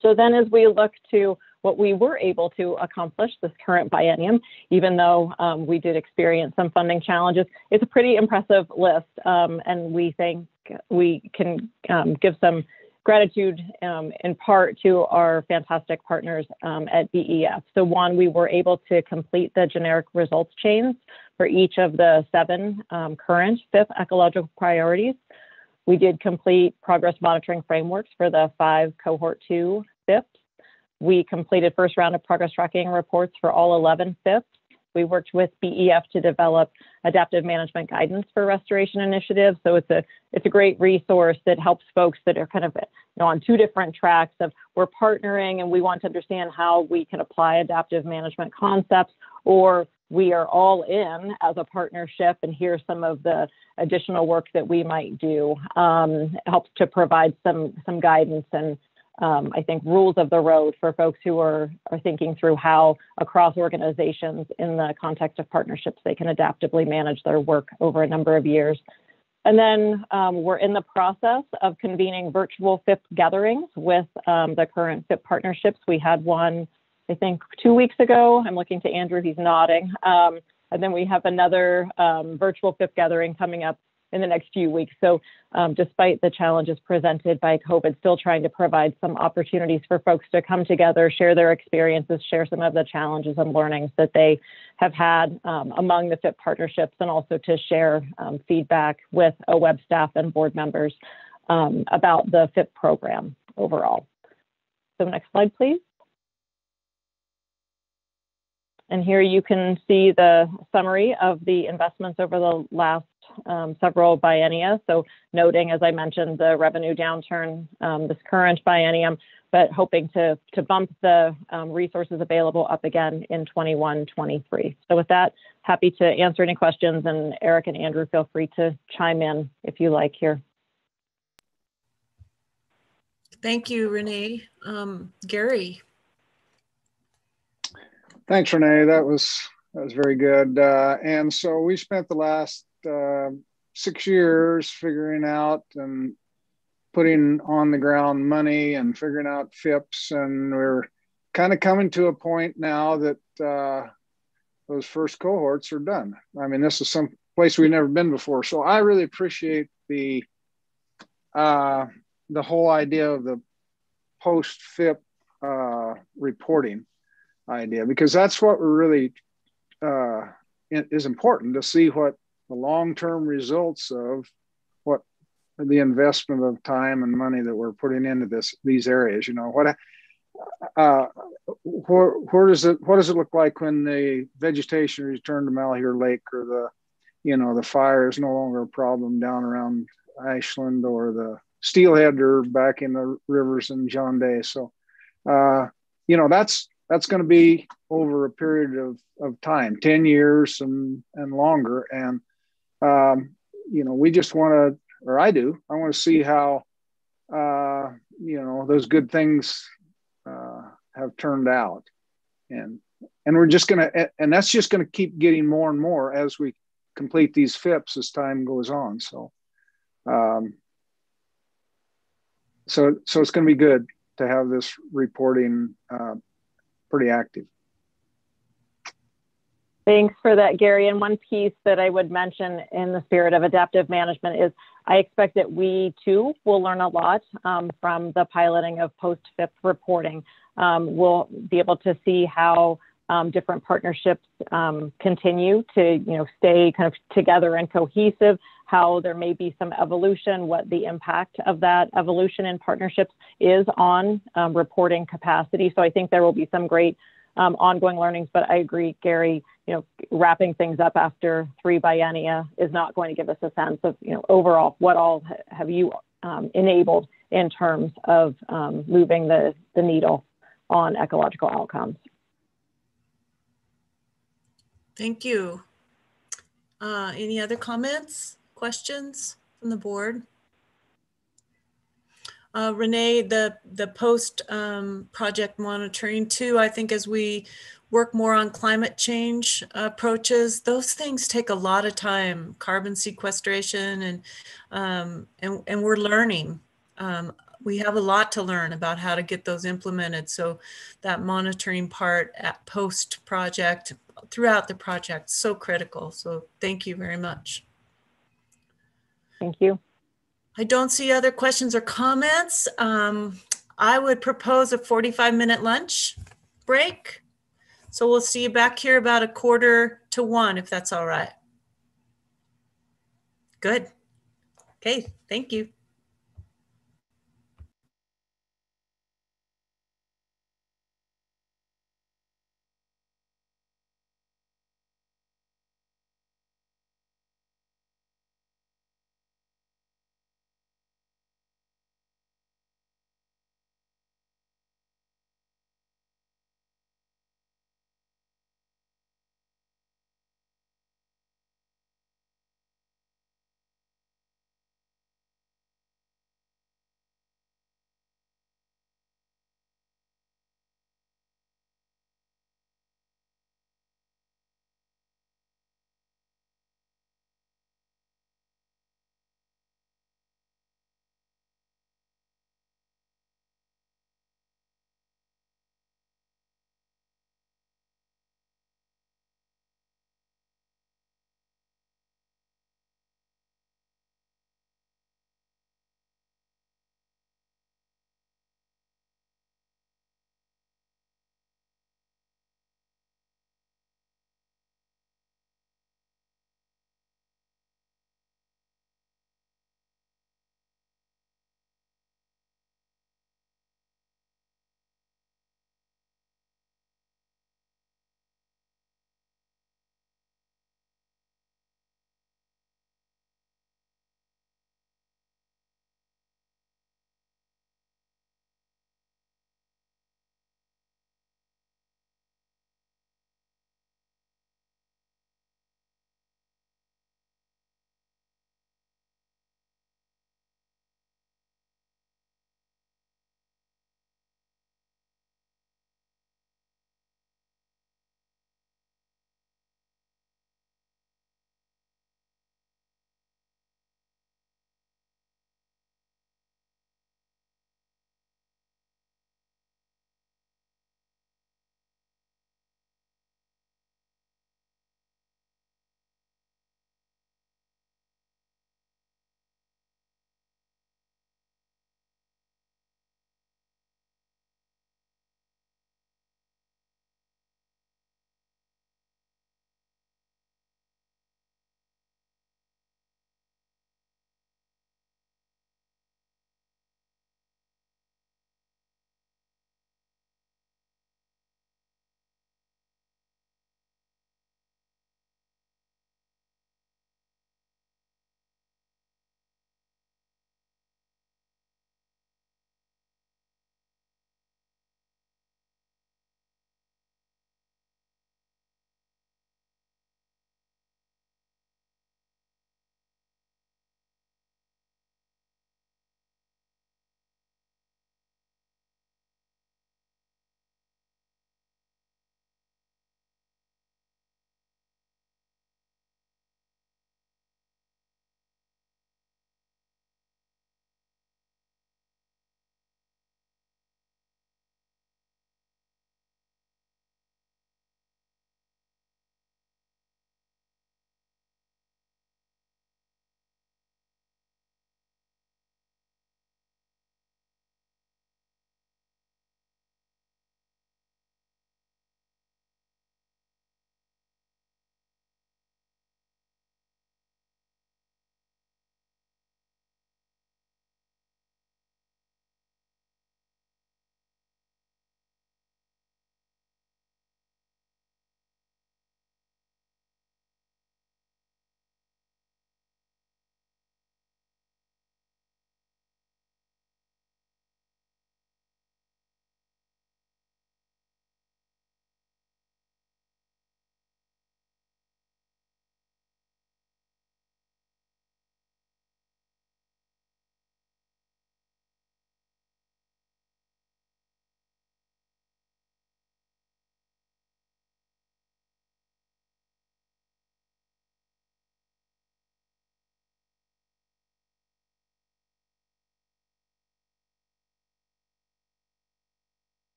So then as we look to what we were able to accomplish this current biennium, even though we did experience some funding challenges, it's a pretty impressive list. And we think we can give some gratitude in part to our fantastic partners at BEF. So one, we were able to complete the generic results chains for each of the 7 current FIP ecological priorities. We did complete progress monitoring frameworks for the 5 cohort 2 FIPs. We completed first round of progress tracking reports for all 11 FIPs. We worked with BEF to develop adaptive management guidance for restoration initiatives. So it's a great resource that helps folks that are kind of on 2 different tracks of we're partnering and we want to understand how we can apply adaptive management concepts, or we are all in as a partnership and here's some of the additional work that we might do. Helps to provide some guidance and I think rules of the road for folks who are thinking through how across organizations in the context of partnerships they can adaptively manage their work over a number of years. And then we're in the process of convening virtual FIP gatherings with the current FIP partnerships. We had one, I think, 2 weeks ago. I'm looking to Andrew, he's nodding. And then we have another virtual FIP gathering coming up in the next few weeks. So despite the challenges presented by COVID, still trying to provide some opportunities for folks to come together, share their experiences, share some of the challenges and learnings that they have had among the FIP partnerships, and also to share feedback with OWEB staff and board members about the FIP program overall. So next slide, please. And here you can see the summary of the investments over the last several biennia. So noting, as I mentioned, the revenue downturn this current biennium, but hoping to bump the resources available up again in 21-23. So with that, happy to answer any questions, and Eric and Andrew, feel free to chime in if you like here. Thank you, Renee. Gary. Thanks, Renee. That was very good. And so we spent the last 6 years figuring out and putting on the ground money and figuring out FIPs, and we're kind of coming to a point now that those first cohorts are done. I mean, this is some place we've never been before. So I really appreciate the whole idea of the post-FIP reporting idea, because that's what we're really is important to see, what the long-term results of what the investment of time and money that we're putting into these areas. You know, what does it look like when the vegetation returned to Malheur Lake, or the fire is no longer a problem down around Ashland, or the steelhead are back in the rivers in John Day. So that's going to be over a period of time, 10 years and longer. And, we just want to, or I want to see how, those good things have turned out. And we're just going to, and that's just going to keep getting more and more as we complete these FIPs as time goes on. So, so it's going to be good to have this reporting pretty active. Thanks for that, Gary. And one piece that I would mention in the spirit of adaptive management is I expect that we too will learn a lot from the piloting of post-FIP reporting. We'll be able to see how different partnerships continue to stay kind of together and cohesive, how there may be some evolution, what the impact of that evolution in partnerships is on reporting capacity. So I think there will be some great ongoing learnings, but I agree, Gary, wrapping things up after 3 biennia is not going to give us a sense of, overall, what all have you enabled in terms of moving the needle on ecological outcomes. Thank you. Any other comments, questions from the board? Renee, the post project monitoring too, I think as we work more on climate change approaches, those things take a lot of time, carbon sequestration, and we're learning. We have a lot to learn about how to get those implemented. So that monitoring part at post project, throughout the project, so critical. So thank you very much. Thank you. I don't see other questions or comments. I would propose a 45-minute lunch break. So we'll see you back here about 12:45, if that's all right. Good. Okay, thank you.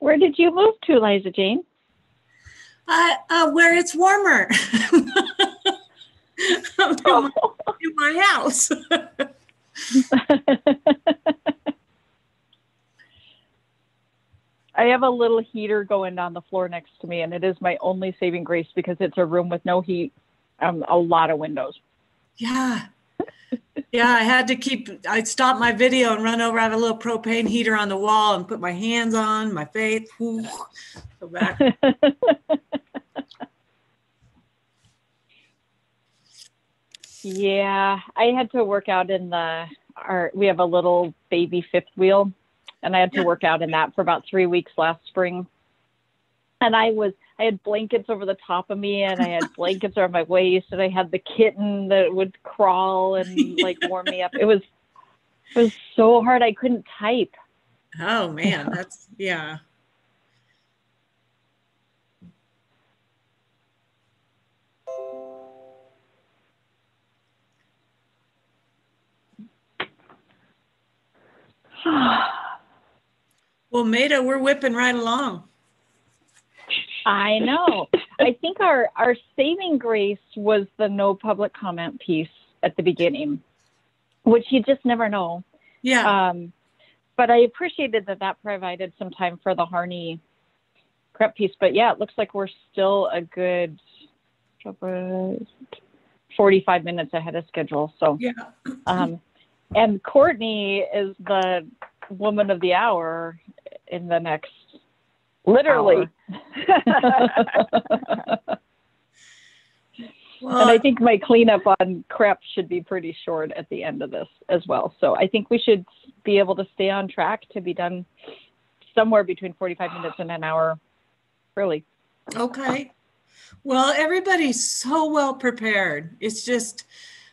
Where did you move to, Liza Jane? Where it's warmer. In my house. I have a little heater going on the floor next to me, and it is my only saving grace because it's a room with no heat, a lot of windows. Yeah. Yeah, I'd stop my video and run over. I have a little propane heater on the wall and put my hands on my face. Go back. Yeah, I had to work out in we have a little baby fifth wheel, and I had to work out in that for about 3 weeks last spring. And I had blankets over the top of me, and I had blankets around my waist, and I had the kitten that would crawl and like warm me up. It was so hard. I couldn't type. Oh man, yeah. Well, Maida, we're whipping right along. I know. I think our saving grace was the no public comment piece at the beginning, which you just never know. Yeah. But I appreciated that provided some time for the Harney prep piece. But yeah, it looks like we're still a good 45 minutes ahead of schedule. So yeah. And Courtney is the woman of the hour in the next literally. Well, and I think my cleanup on crep should be pretty short at the end of this as well. So I think we should be able to stay on track to be done somewhere between 45 minutes and an hour early. Okay. Well, everybody's so well prepared. It's just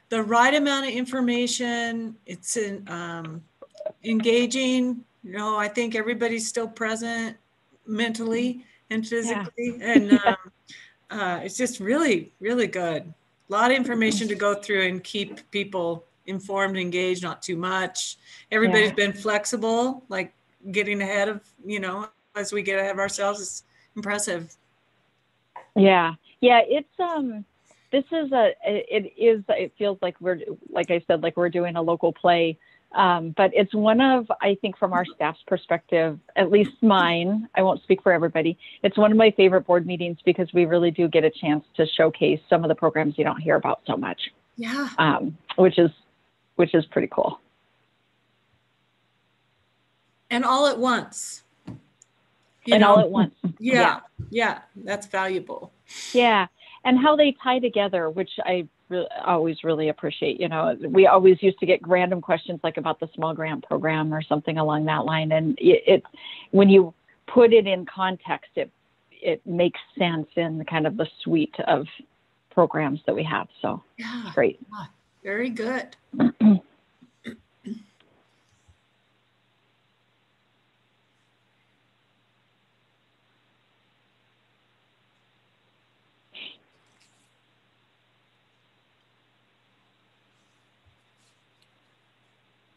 the right amount of information. It's engaging. You know, I think everybody's still present mentally and physically. Yeah. And it's just really, really good. A lot of information to go through and keep people informed, engaged, not too much. Everybody's been flexible, like getting ahead of, as we get ahead of ourselves. It's impressive. Yeah. Yeah. It's, it feels like like I said, like we're doing a local play. But it's one of, I think from our staff's perspective, at least mine, I won't speak for everybody. It's one of my favorite board meetings because we really do get a chance to showcase some of the programs you don't hear about so much. Yeah. Which is pretty cool. And all at once. All at once. Yeah. Yeah. That's valuable. Yeah. And how they tie together, which I always really appreciate. We always used to get random questions like about the small grant program or something along that line. And when you put it in context, it makes sense in kind of the suite of programs that we have. So yeah, great. Yeah, very good.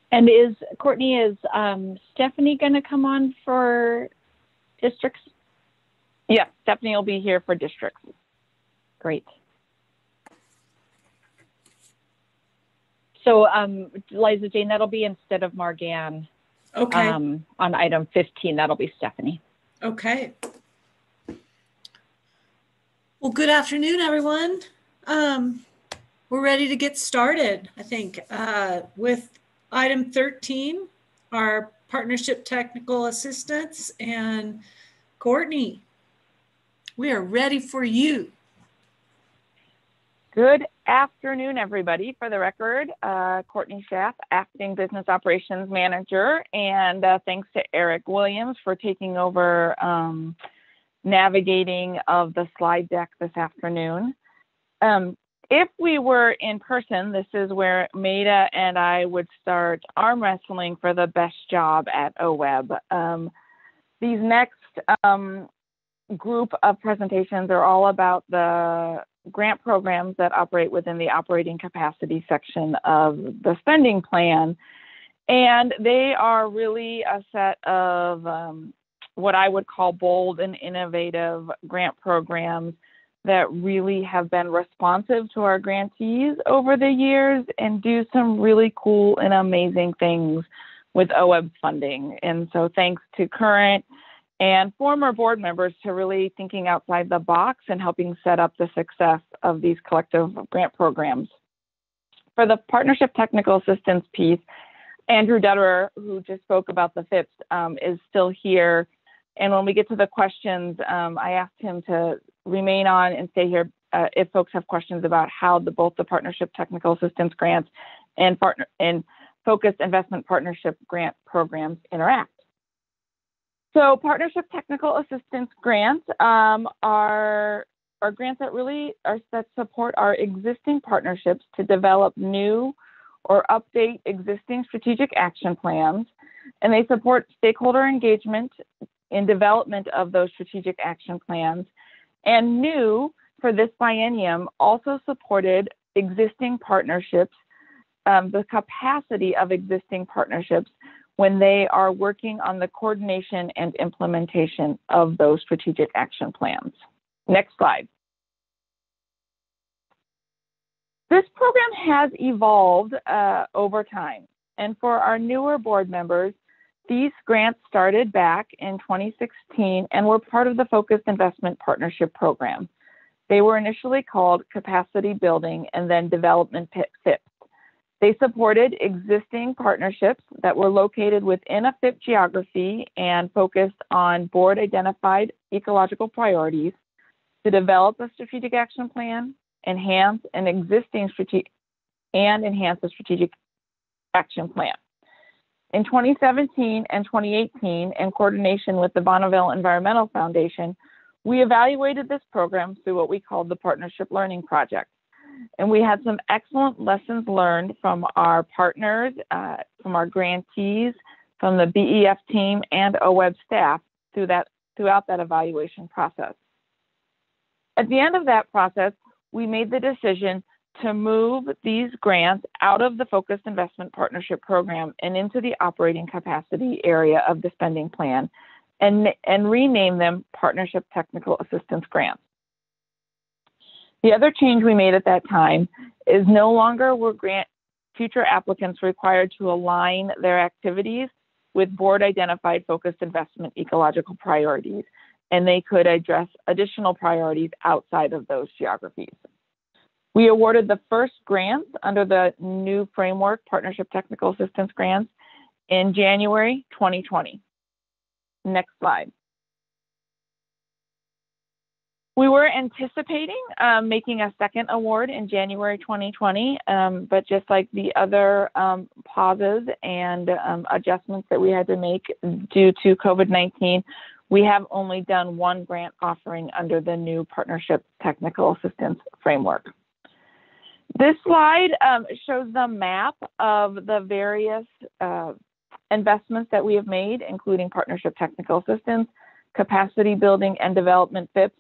And Courtney, is Stephanie going to come on for districts? Yeah, Stephanie will be here for districts. Great. So, Liza Jane, that'll be instead of Margan. Okay. On item 15, that'll be Stephanie. Okay. Well, good afternoon, everyone. We're ready to get started, I think, with item 13, our partnership technical assistance, and Courtney, we are ready for you. Good afternoon, everybody. For the record, Courtney Schaff, Acting Business Operations Manager, and thanks to Eric Williams for taking over navigating of the slide deck this afternoon. If we were in person, this is where Maida and I would start arm wrestling for the best job at OWEB. These next group of presentations are all about the grant programs that operate within the operating capacity section of the spending plan. And they are really a set of what I would call bold and innovative grant programs that really have been responsive to our grantees over the years and do some really cool and amazing things with OWEB funding. And so thanks to current and former board members to really thinking outside the box and helping set up the success of these collective grant programs. For the partnership technical assistance piece, Andrew Dutterer, who just spoke about the FIPS, is still here. And when we get to the questions, I asked him to remain on and stay here if folks have questions about how both the partnership technical assistance grants and focused investment partnership grant programs interact. So partnership technical assistance grants are grants that support our existing partnerships to develop new or update existing strategic action plans, and they support stakeholder engagement in development of those strategic action plans. And new for this biennium also supported existing partnerships, the capacity of existing partnerships when they are working on the coordination and implementation of those strategic action plans. Next slide. This program has evolved over time. And for our newer board members, these grants started back in 2016 and were part of the Focused Investment Partnership Program. They were initially called Capacity Building and then Development FIPS. They supported existing partnerships that were located within a FIP geography and focused on board-identified ecological priorities to develop a strategic action plan, enhance a strategic action plan. In 2017 and 2018, in coordination with the Bonneville Environmental Foundation, we evaluated this program through what we called the Partnership Learning Project. And we had some excellent lessons learned from our partners, from our grantees, from the BEF team and OWEB staff throughout that evaluation process. At the end of that process, we made the decision to move these grants out of the Focused Investment Partnership Program and into the operating capacity area of the spending plan and rename them Partnership Technical Assistance Grants. The other change we made at that time is no longer were future applicants required to align their activities with board-identified focused investment ecological priorities, and they could address additional priorities outside of those geographies. We awarded the first grants under the new framework, Partnership Technical Assistance Grants, in January 2020. Next slide. We were anticipating making a second award in January 2020, but just like the other pauses and adjustments that we had to make due to COVID-19, we have only done one grant offering under the new Partnership Technical Assistance Framework. This slide shows the map of the various investments that we have made, including Partnership Technical Assistance, Capacity Building and Development FIPS,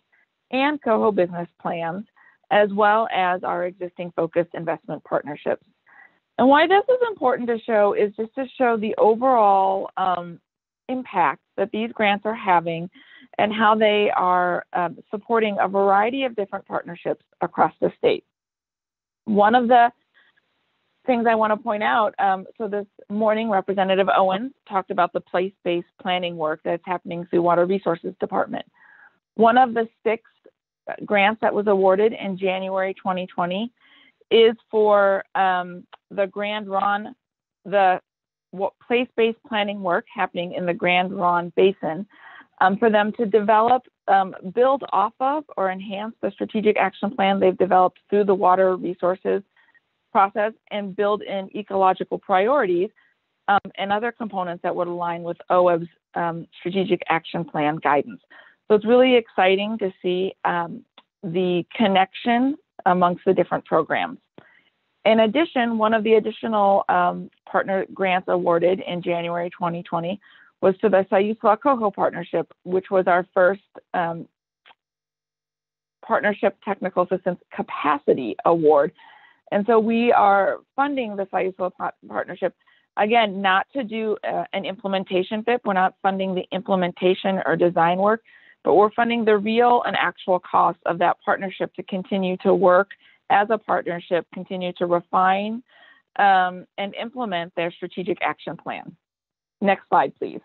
and Coho business plans, as well as our existing focused investment partnerships. And why this is important to show is just to show the overall impact that these grants are having and how they are supporting a variety of different partnerships across the state. One of the things I want to point out, so this morning Representative Owens talked about the place-based planning work that's happening through Water Resources Department. One of the 6 grants that was awarded in January 2020 is for the Grand Ronde, the place-based planning work happening in the Grand Ronde Basin, for them to develop, build off of or enhance the strategic action plan they've developed through the water resources process and build in ecological priorities and other components that would align with OWEB's strategic action plan guidance. So it's really exciting to see the connection amongst the different programs. In addition, one of the additional partner grants awarded in January 2020 was to the Sayuswa Coho Partnership, which was our first Partnership Technical Assistance Capacity Award. And so we are funding the Sayuswa Partnership Again, not to do an implementation FIP. We're not funding the implementation or design work, but we're funding the real and actual cost of that partnership to continue to work as a partnership, continue to refine and implement their strategic action plan. Next slide, please.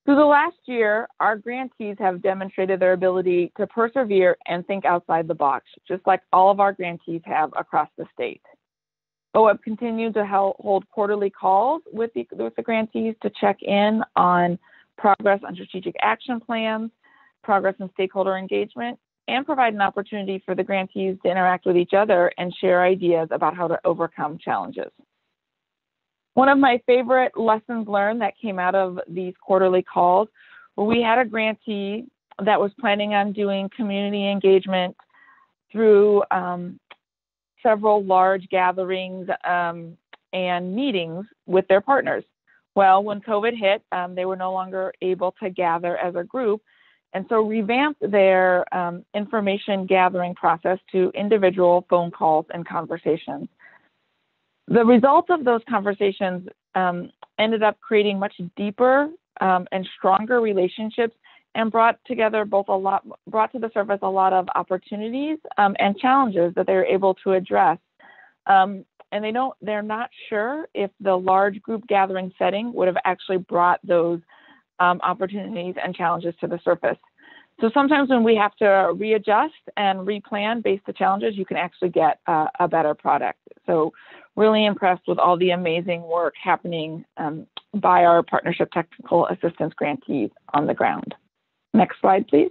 Through the last year, our grantees have demonstrated their ability to persevere and think outside the box, just like all of our grantees have across the state. OWEB continued to hold quarterly calls with the grantees to check in on progress on strategic action plans, progress in stakeholder engagement, and provide an opportunity for the grantees to interact with each other and share ideas about how to overcome challenges. One of my favorite lessons learned that came out of these quarterly calls, where we had a grantee that was planning on doing community engagement through several large gatherings and meetings with their partners. Well, when COVID hit, they were no longer able to gather as a group, and so revamped their information gathering process to individual phone calls and conversations. The results of those conversations ended up creating much deeper and stronger relationships, and brought to the surface a lot of opportunities and challenges that they're able to address. And they're not sure if the large group gathering setting would have actually brought those opportunities and challenges to the surface. So sometimes when we have to readjust and replan based on challenges, you can actually get a better product. So really impressed with all the amazing work happening by our partnership technical assistance grantees on the ground. Next slide, please.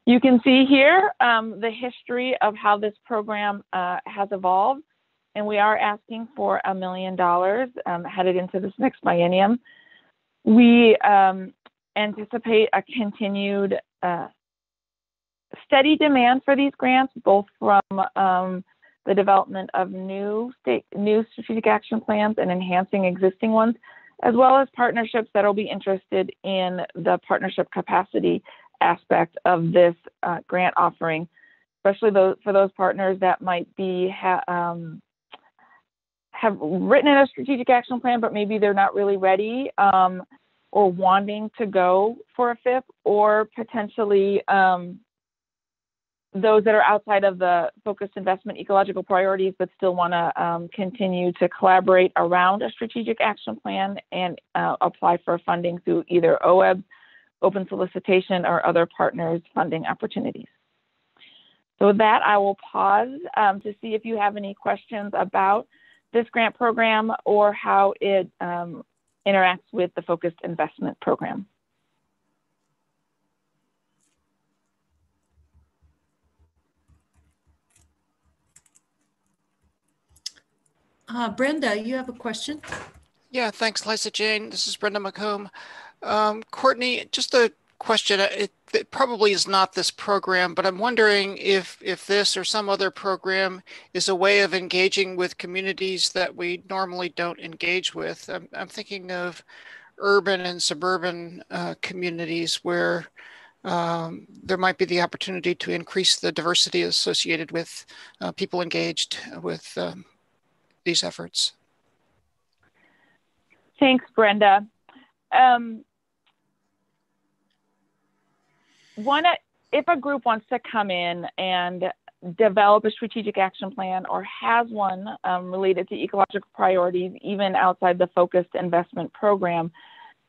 You can see here the history of how this program has evolved, and we are asking for $1 million headed into this next biennium. We anticipate a continued steady demand for these grants, both from the development of new strategic action plans and enhancing existing ones, as well as partnerships that will be interested in the partnership capacity aspect of this grant offering, especially for those partners that might be have written in a strategic action plan, but maybe they're not really ready or wanting to go for a FIP, or potentially those that are outside of the focused investment ecological priorities, but still want to continue to collaborate around a strategic action plan and apply for funding through either OWEB, open solicitation, or other partners funding opportunities. So with that, I will pause to see if you have any questions about this grant program or how it interacts with the focused investment program. Brenda, you have a question? Yeah, thanks, Liza Jane. This is Brenda McComb. Courtney, just a question. It probably is not this program, but I'm wondering if this or some other program is a way of engaging with communities that we normally don't engage with. I'm thinking of urban and suburban communities where there might be the opportunity to increase the diversity associated with people engaged with these efforts. Thanks, Brenda. If a group wants to come in and develop a strategic action plan or has one related to ecological priorities, even outside the focused investment program,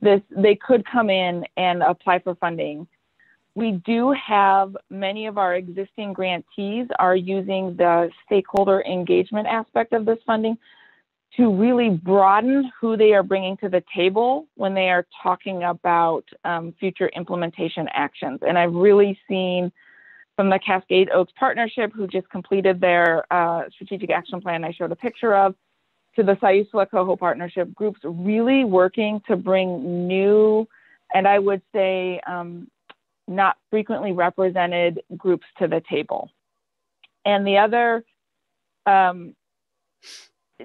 they could come in and apply for funding. We do have many of our existing grantees are using the stakeholder engagement aspect of this funding to really broaden who they are bringing to the table when they are talking about future implementation actions. And I've really seen from the Cascade Oaks Partnership, who just completed their strategic action plan I showed a picture of, to the Sayusla Coho Partnership, groups really working to bring new, and I would say not frequently represented groups to the table. And the other,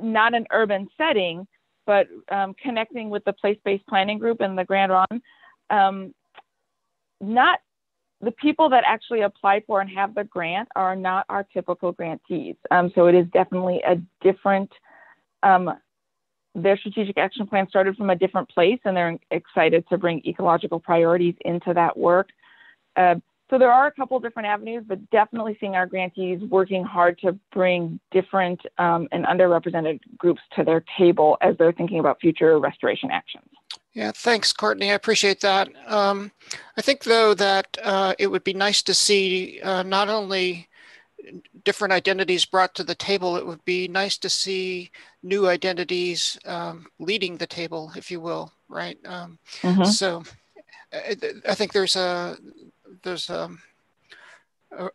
not an urban setting, but connecting with the place-based planning group and the Grand Ronde, not the people that actually apply for and have the grant are not our typical grantees. So it is definitely a different, their strategic action plan started from a different place, and they're excited to bring ecological priorities into that work. So there are a couple different avenues, but definitely seeing our grantees working hard to bring different and underrepresented groups to their table as they're thinking about future restoration actions. Yeah, thanks, Courtney. I appreciate that. I think, though, that it would be nice to see not only different identities brought to the table, it would be nice to see new identities leading the table, if you will, right? So I think there's a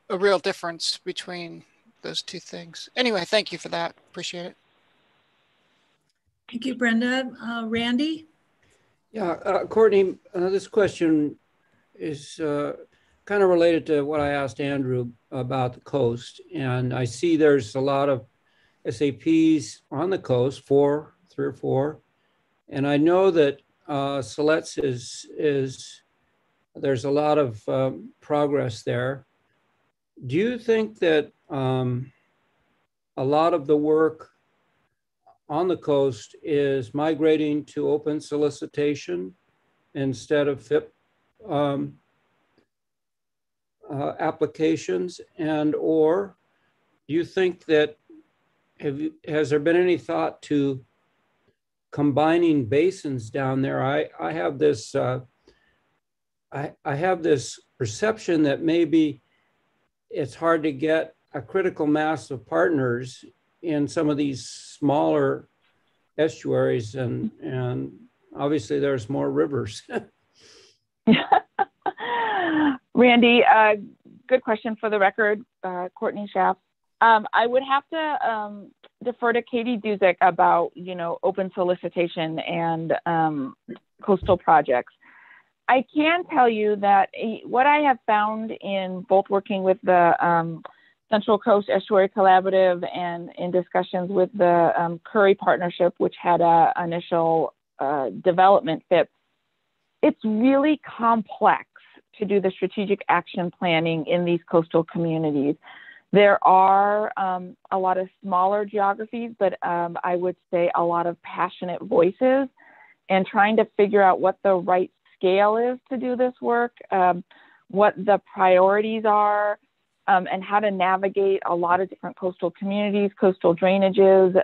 real difference between those two things. Anyway, thank you for that. Appreciate it. Thank you, Brenda. Randy? Yeah, Courtney, this question is kind of related to what I asked Andrew about the coast. And I see there's a lot of SAPs on the coast, 3 or 4. And I know that Siletz there's a lot of progress there. Do you think that a lot of the work on the coast is migrating to open solicitation instead of FIP applications? And or do you think that, has there been any thought to combining basins down there? I have this I have this perception that maybe it's hard to get a critical mass of partners in some of these smaller estuaries, and obviously there's more rivers. Randy, good question. For the record, Courtney Schaaf. I would have to defer to Katie Duzick about, open solicitation and coastal projects. I can tell you that what I have found in both working with the Central Coast Estuary Collaborative and in discussions with the Curry Partnership, which had an initial development FIP, it's really complex to do the strategic action planning in these coastal communities. There are a lot of smaller geographies, but I would say a lot of passionate voices, and trying to figure out what the right scale is to do this work, what the priorities are, and how to navigate a lot of different coastal communities, coastal drainages,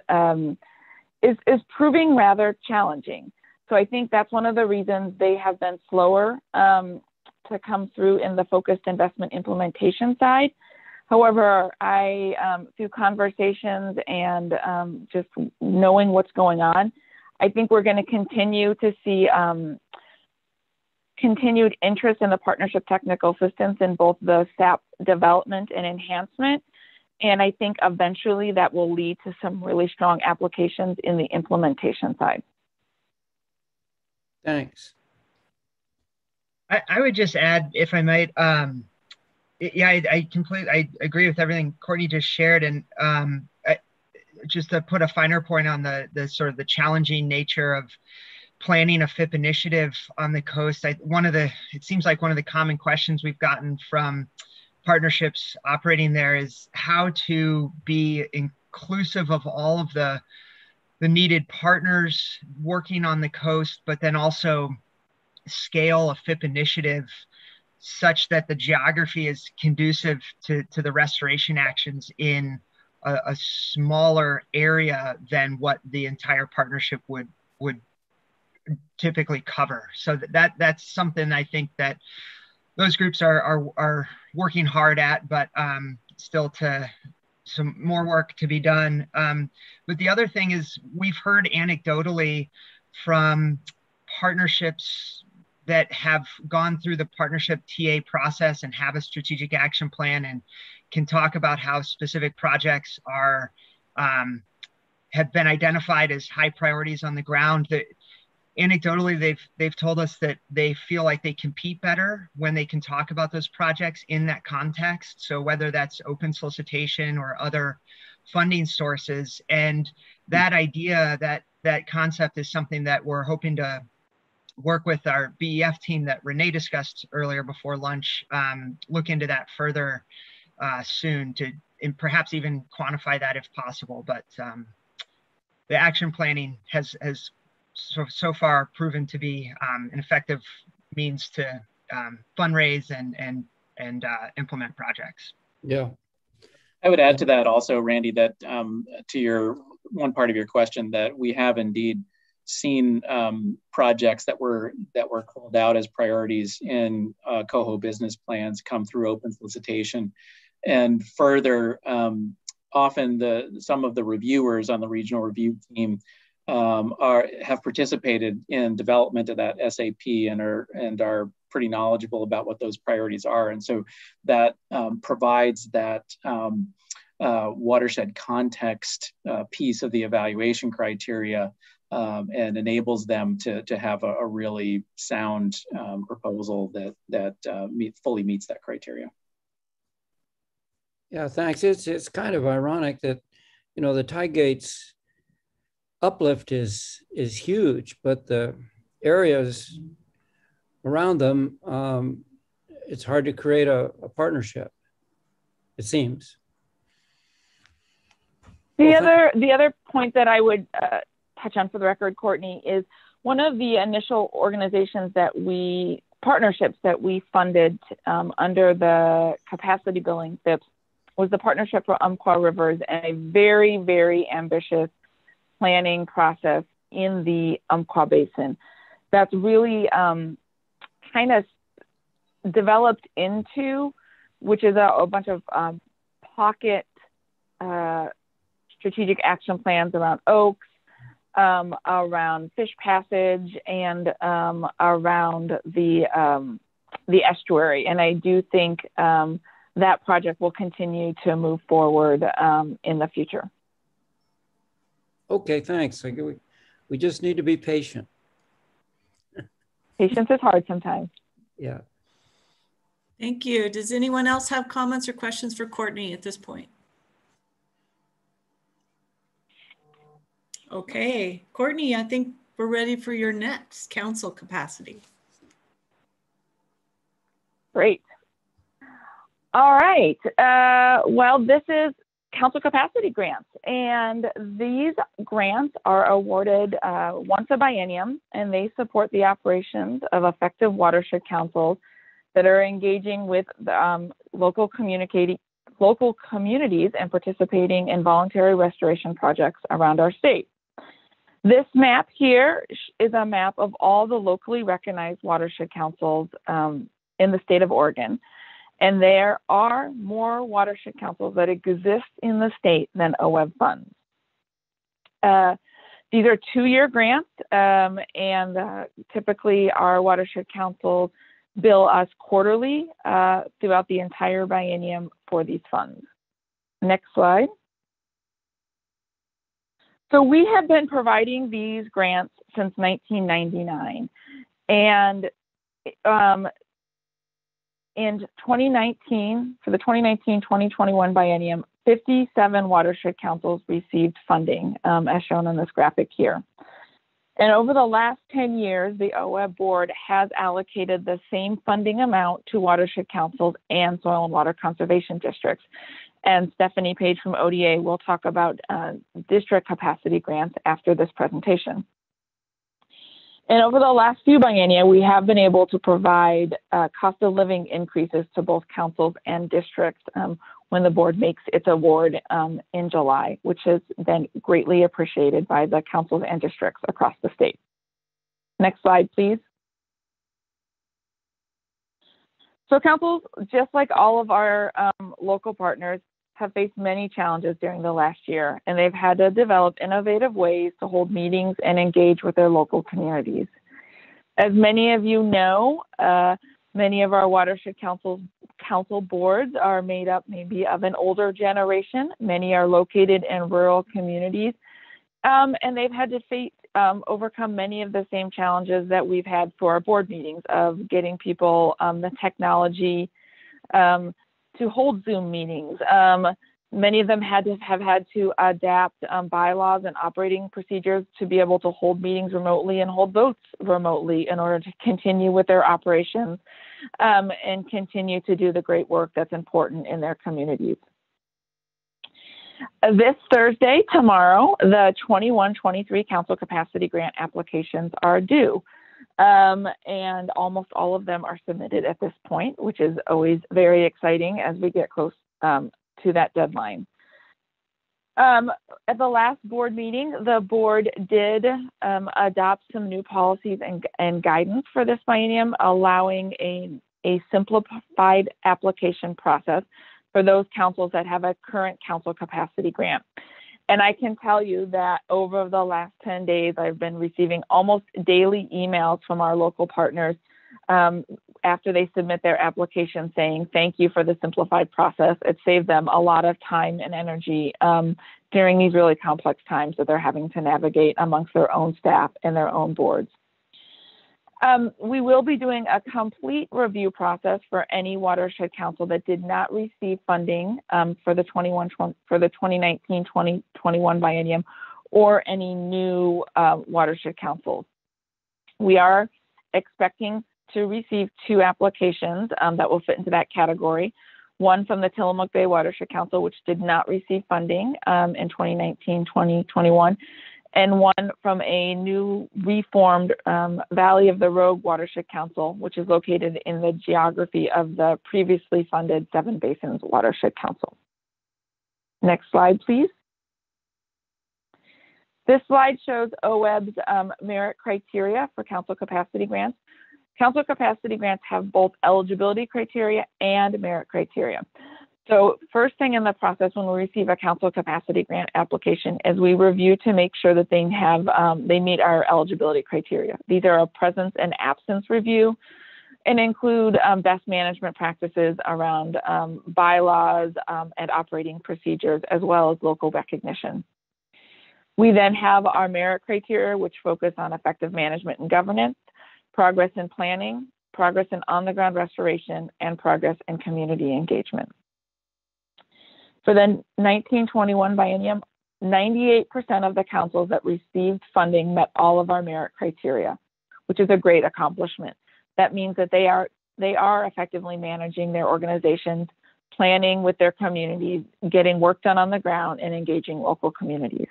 is proving rather challenging. So I think that's one of the reasons they have been slower to come through in the focused investment implementation side. However, through conversations and just knowing what's going on, I think we're going to continue to see continued interest in the partnership technical assistance in both the SAP development and enhancement. And I think eventually that will lead to some really strong applications in the implementation side. Thanks. I would just add, if I might, yeah, I agree with everything Courtney just shared. And just to put a finer point on the sort of the challenging nature of planning a FIP initiative on the coast, it seems like one of the common questions we've gotten from partnerships operating there is how to be inclusive of all of the needed partners working on the coast, but then also scale a FIP initiative such that the geography is conducive to the restoration actions in a smaller area than what the entire partnership would typically cover. So that's something I think that those groups are working hard at, but still some more work to be done. But the other thing is, we've heard anecdotally from partnerships that have gone through the partnership TA process and have a strategic action plan and can talk about how specific projects have been identified as high priorities on the ground. That anecdotally, they've told us that they feel like they compete better when they can talk about those projects in that context. So whether that's open solicitation or other funding sources, and that idea, that concept is something that we're hoping to work with our BEF team that Renee discussed earlier before lunch, look into that further soon to and perhaps even quantify that if possible. But the action planning has so far proven to be an effective means to fundraise and implement projects. Yeah. I would add to that also, Randy, that to your one part of your question, that we have indeed seen projects that were called out as priorities in Coho business plans come through open solicitation. And further, often some of the reviewers on the regional review team have participated in development of that SAP and are pretty knowledgeable about what those priorities are. And so that provides that watershed context piece of the evaluation criteria and enables them to have a really sound proposal that fully meets that criteria. Yeah, thanks. It's kind of ironic that, you know, the tie gates uplift is huge, but the areas around them, it's hard to create a partnership, it seems. The other point that I would touch on for the record, Courtney, is one of the initial partnerships that we funded under the capacity building SIPs was the Partnership for Umpqua Rivers, and a very, very ambitious planning process in the Umpqua Basin that's really kind of developed into, which is a bunch of pocket strategic action plans around oaks, around fish passage, and around the estuary. And I do think that project will continue to move forward in the future. Okay, thanks. We just need to be patient. Patience is hard sometimes. Yeah. Thank you. Does anyone else have comments or questions for Courtney at this point? Okay, Courtney, I think we're ready for your next council capacity. Great. All right. Well, this is council capacity grants, and these grants are awarded once a biennium, and they support the operations of effective watershed councils that are engaging with local communities and participating in voluntary restoration projects around our state. This map here is a map of all the locally recognized watershed councils in the state of Oregon. And there are more watershed councils that exist in the state than OWEB funds. These are 2-year grants, and typically our watershed councils bill us quarterly throughout the entire biennium for these funds. Next slide. So we have been providing these grants since 1999. And in 2019, for the 2019-2021 biennium, 57 watershed councils received funding, as shown on this graphic here. And over the last 10 years, the OWEB board has allocated the same funding amount to watershed councils and soil and water conservation districts. And Stephanie Page from ODA will talk about district capacity grants after this presentation. And over the last few biennia, we have been able to provide cost of living increases to both councils and districts when the board makes its award in July, which has been greatly appreciated by the councils and districts across the state. Next slide, please. So councils, just like all of our local partners, have faced many challenges during the last year, and they've had to develop innovative ways to hold meetings and engage with their local communities. As many of you know, many of our watershed council boards are made up maybe of an older generation. Many are located in rural communities, and they've had to overcome many of the same challenges that we've had for our board meetings of getting people the technology to hold Zoom meetings, Many of them have had to adapt bylaws and operating procedures to be able to hold meetings remotely and hold votes remotely in order to continue with their operations and continue to do the great work that's important in their communities. This Thursday, tomorrow, the 21-23 council capacity grant applications are due. And almost all of them are submitted at this point, which is always very exciting as we get close to that deadline. At the last board meeting, the board did adopt some new policies and guidance for this biennium, allowing a simplified application process for those councils that have a current council capacity grant. And I can tell you that over the last 10 days, I've been receiving almost daily emails from our local partners after they submit their application saying, thank you for the simplified process. It saved them a lot of time and energy during these really complex times that they're having to navigate amongst their own staff and their own boards. We will be doing a complete review process for any watershed council that did not receive funding for the 2019-2021 biennium or any new watershed councils. We are expecting to receive 2 applications that will fit into that category. One from the Tillamook Bay Watershed Council, which did not receive funding in 2019-2021, and one from a new reformed Valley of the Rogue Watershed Council, which is located in the geography of the previously funded Seven Basins Watershed Council. Next slide, please. This slide shows OWEB's merit criteria for council capacity grants. Council capacity grants have both eligibility criteria and merit criteria. So first thing in the process when we receive a council capacity grant application is we review to make sure that they have they meet our eligibility criteria. These are a presence and absence review and include best management practices around bylaws and operating procedures, as well as local recognition. We then have our merit criteria, which focus on effective management and governance, progress in planning, progress in on-the-ground restoration, and progress in community engagement. For the 1921 biennium, 98% of the councils that received funding met all of our merit criteria, which is a great accomplishment. That means that they are effectively managing their organizations, planning with their communities, getting work done on the ground, and engaging local communities.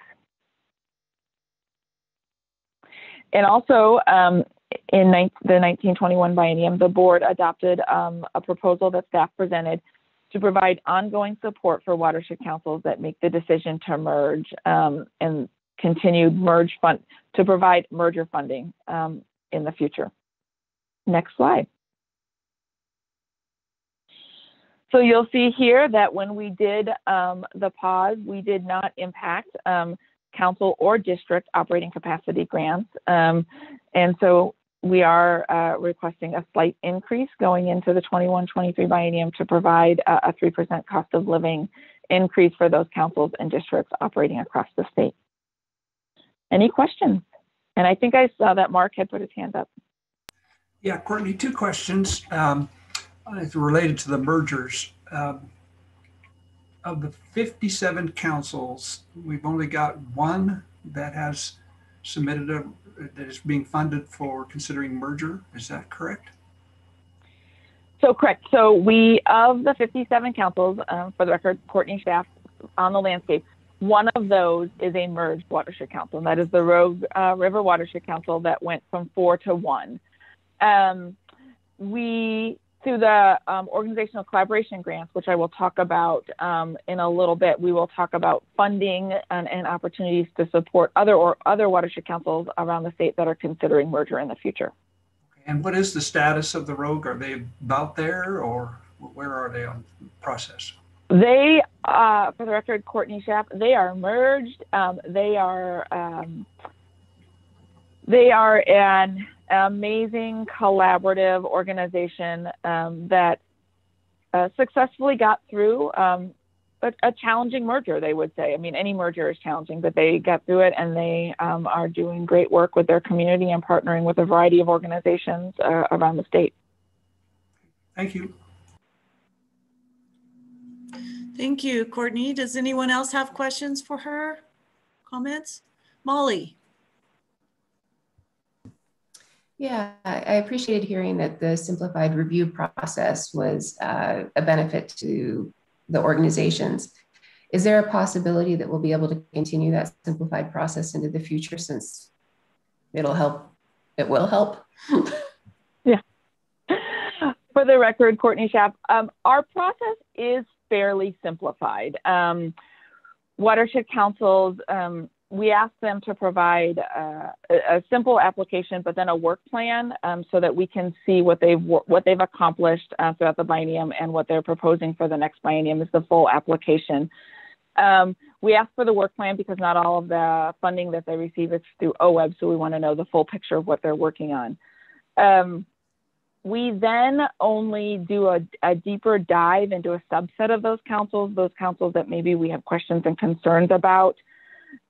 And also, in the 1921 biennium, the board adopted a proposal that staff presented to provide ongoing support for watershed councils that make the decision to merge and continued to provide merger funding in the future. Next slide. So you'll see here that when we did the pause, we did not impact council or district operating capacity grants. And so we are requesting a slight increase going into the 21-23 biennium to provide a 3% cost of living increase for those councils and districts operating across the state. Any questions? And I think I saw that Mark had put his hand up. Yeah, Courtney, 2 questions related to the mergers. Of the 57 councils, we've only got 1 that has submitted that is being funded for considering merger. Is that correct? So correct. So we, of the 57 councils, for the record, Courtney staff on the landscape, 1 of those is a merged watershed council, and that is the Rogue River Watershed Council that went from 4 to 1. Through the organizational collaboration grants, which I will talk about in a little bit, we will talk about funding and opportunities to support other watershed councils around the state that are considering merger in the future. And what is the status of the Rogue? Are they about there, or where are they on the process? They, for the record, Courtney Schaff, they are merged. They are an amazing collaborative organization that successfully got through a challenging merger, they would say. I mean, any merger is challenging, but they got through it, and they are doing great work with their community and partnering with a variety of organizations around the state. Thank you. Thank you, Courtney. Does anyone else have questions for her? Comments? Molly. Yeah, I appreciated hearing that the simplified review process was a benefit to the organizations. Is there a possibility that we'll be able to continue that simplified process into the future, since it'll help, it will help? Yeah. For the record, Courtney Schaap, our process is fairly simplified. Watershed councils, we ask them to provide a simple application, but then a work plan so that we can see what they've accomplished throughout the biennium, and what they're proposing for the next biennium is the full application. We ask for the work plan because not all of the funding that they receive is through OWEB, so we want to know the full picture of what they're working on. We then only do a deeper dive into a subset of those councils that maybe we have questions and concerns about.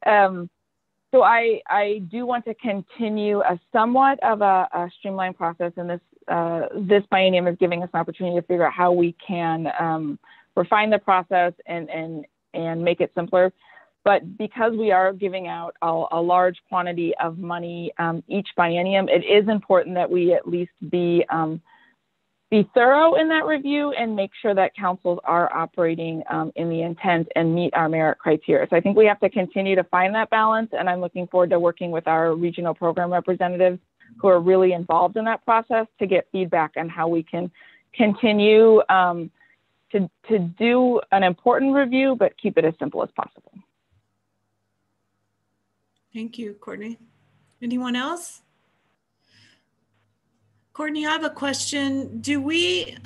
So I do want to continue a somewhat of a streamlined process, and this biennium is giving us an opportunity to figure out how we can refine the process and make it simpler. But because we are giving out a large quantity of money each biennium, it is important that we at least be thorough in that review and make sure that councils are operating in the intent and meet our merit criteria. So I think we have to continue to find that balance, and I'm looking forward to working with our regional program representatives who are really involved in that process to get feedback on how we can continue to do an important review, but keep it as simple as possible. Thank you, Courtney. Anyone else? Courtney, I have a question. Do we,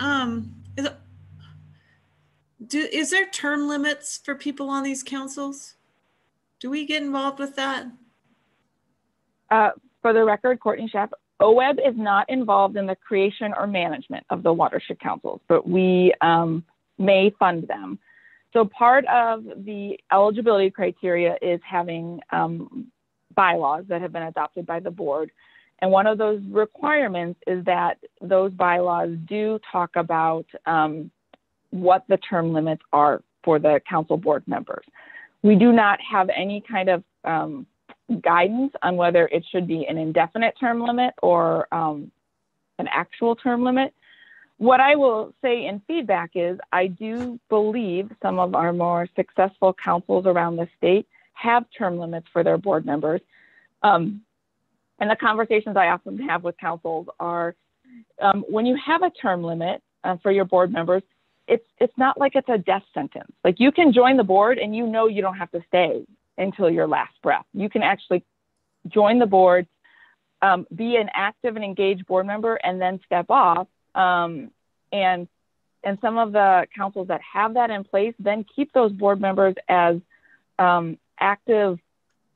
is there term limits for people on these councils? Do we get involved with that? For the record, Courtney Schaap, OWEB is not involved in the creation or management of the watershed councils, but we may fund them. So part of the eligibility criteria is having bylaws that have been adopted by the board. And one of those requirements is that those bylaws do talk about what the term limits are for the council board members. We do not have any kind of guidance on whether it should be an indefinite term limit or an actual term limit. What I will say in feedback is I do believe some of our more successful councils around the state have term limits for their board members. And the conversations I often have with councils are when you have a term limit for your board members, it's not like it's a death sentence. Like, you can join the board and you know you don't have to stay until your last breath. You can actually join the board, be an active and engaged board member, and then step off. And some of the councils that have that in place then keep those board members as active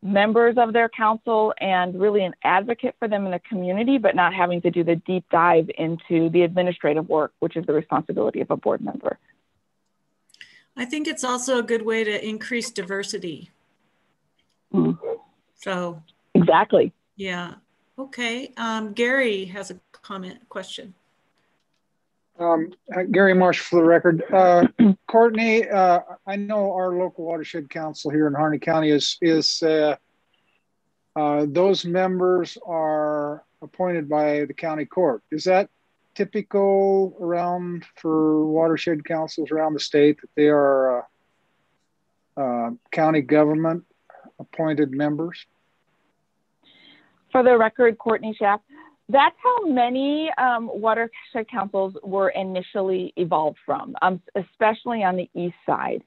members of their council and really an advocate for them in the community, but not having to do the deep dive into the administrative work, which is the responsibility of a board member. I think it's also a good way to increase diversity. So exactly. Yeah. Okay. Gary has a question. Gary Marsh for the record. Courtney, I know our local watershed council here in Harney County is those members are appointed by the county court. Is that typical around for watershed councils around the state, that they are county government appointed members? For the record, Courtney Schaap, that's how many watershed councils were initially evolved from, especially on the east side.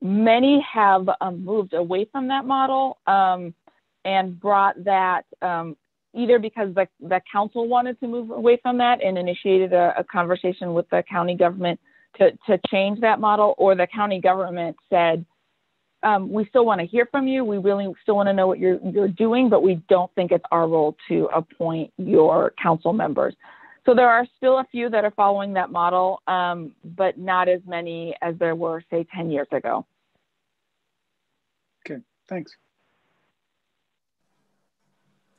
Many have moved away from that model and brought that either because the council wanted to move away from that and initiated a conversation with the county government to change that model, or the county government said, we still want to hear from you. We really still want to know what you're doing, but we don't think it's our role to appoint your council members. So there are still a few that are following that model, but not as many as there were, say, 10 years ago. Okay, thanks.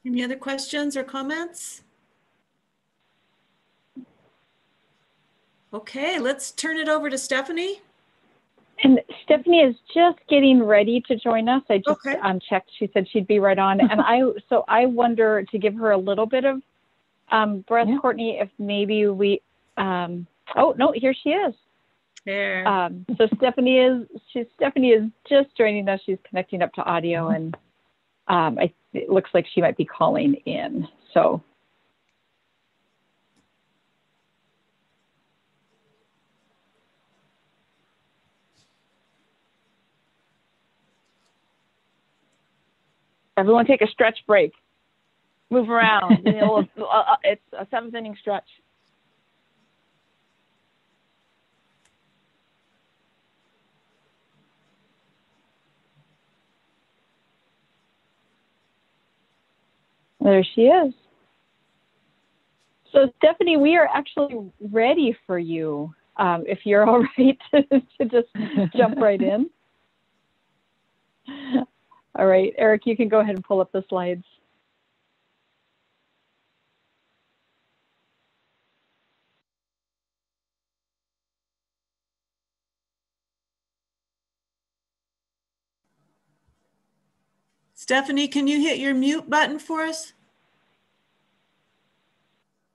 Any other questions or comments? Okay, let's turn it over to Stephanie. And Stephanie is just getting ready to join us. I just checked. She said she'd be right on. And I wonder, to give her a little bit of breath, Courtney, if maybe we, oh no, here she is. There. So Stephanie is just joining us. She's connecting up to audio, and it looks like she might be calling in. So. Everyone take a stretch break. Move around. It's a 7th inning stretch. There she is. So Stephanie, we are actually ready for you. If you're all right to just jump right in. All right, Eric, you can go ahead and pull up the slides. Stephanie, can you hit your mute button for us?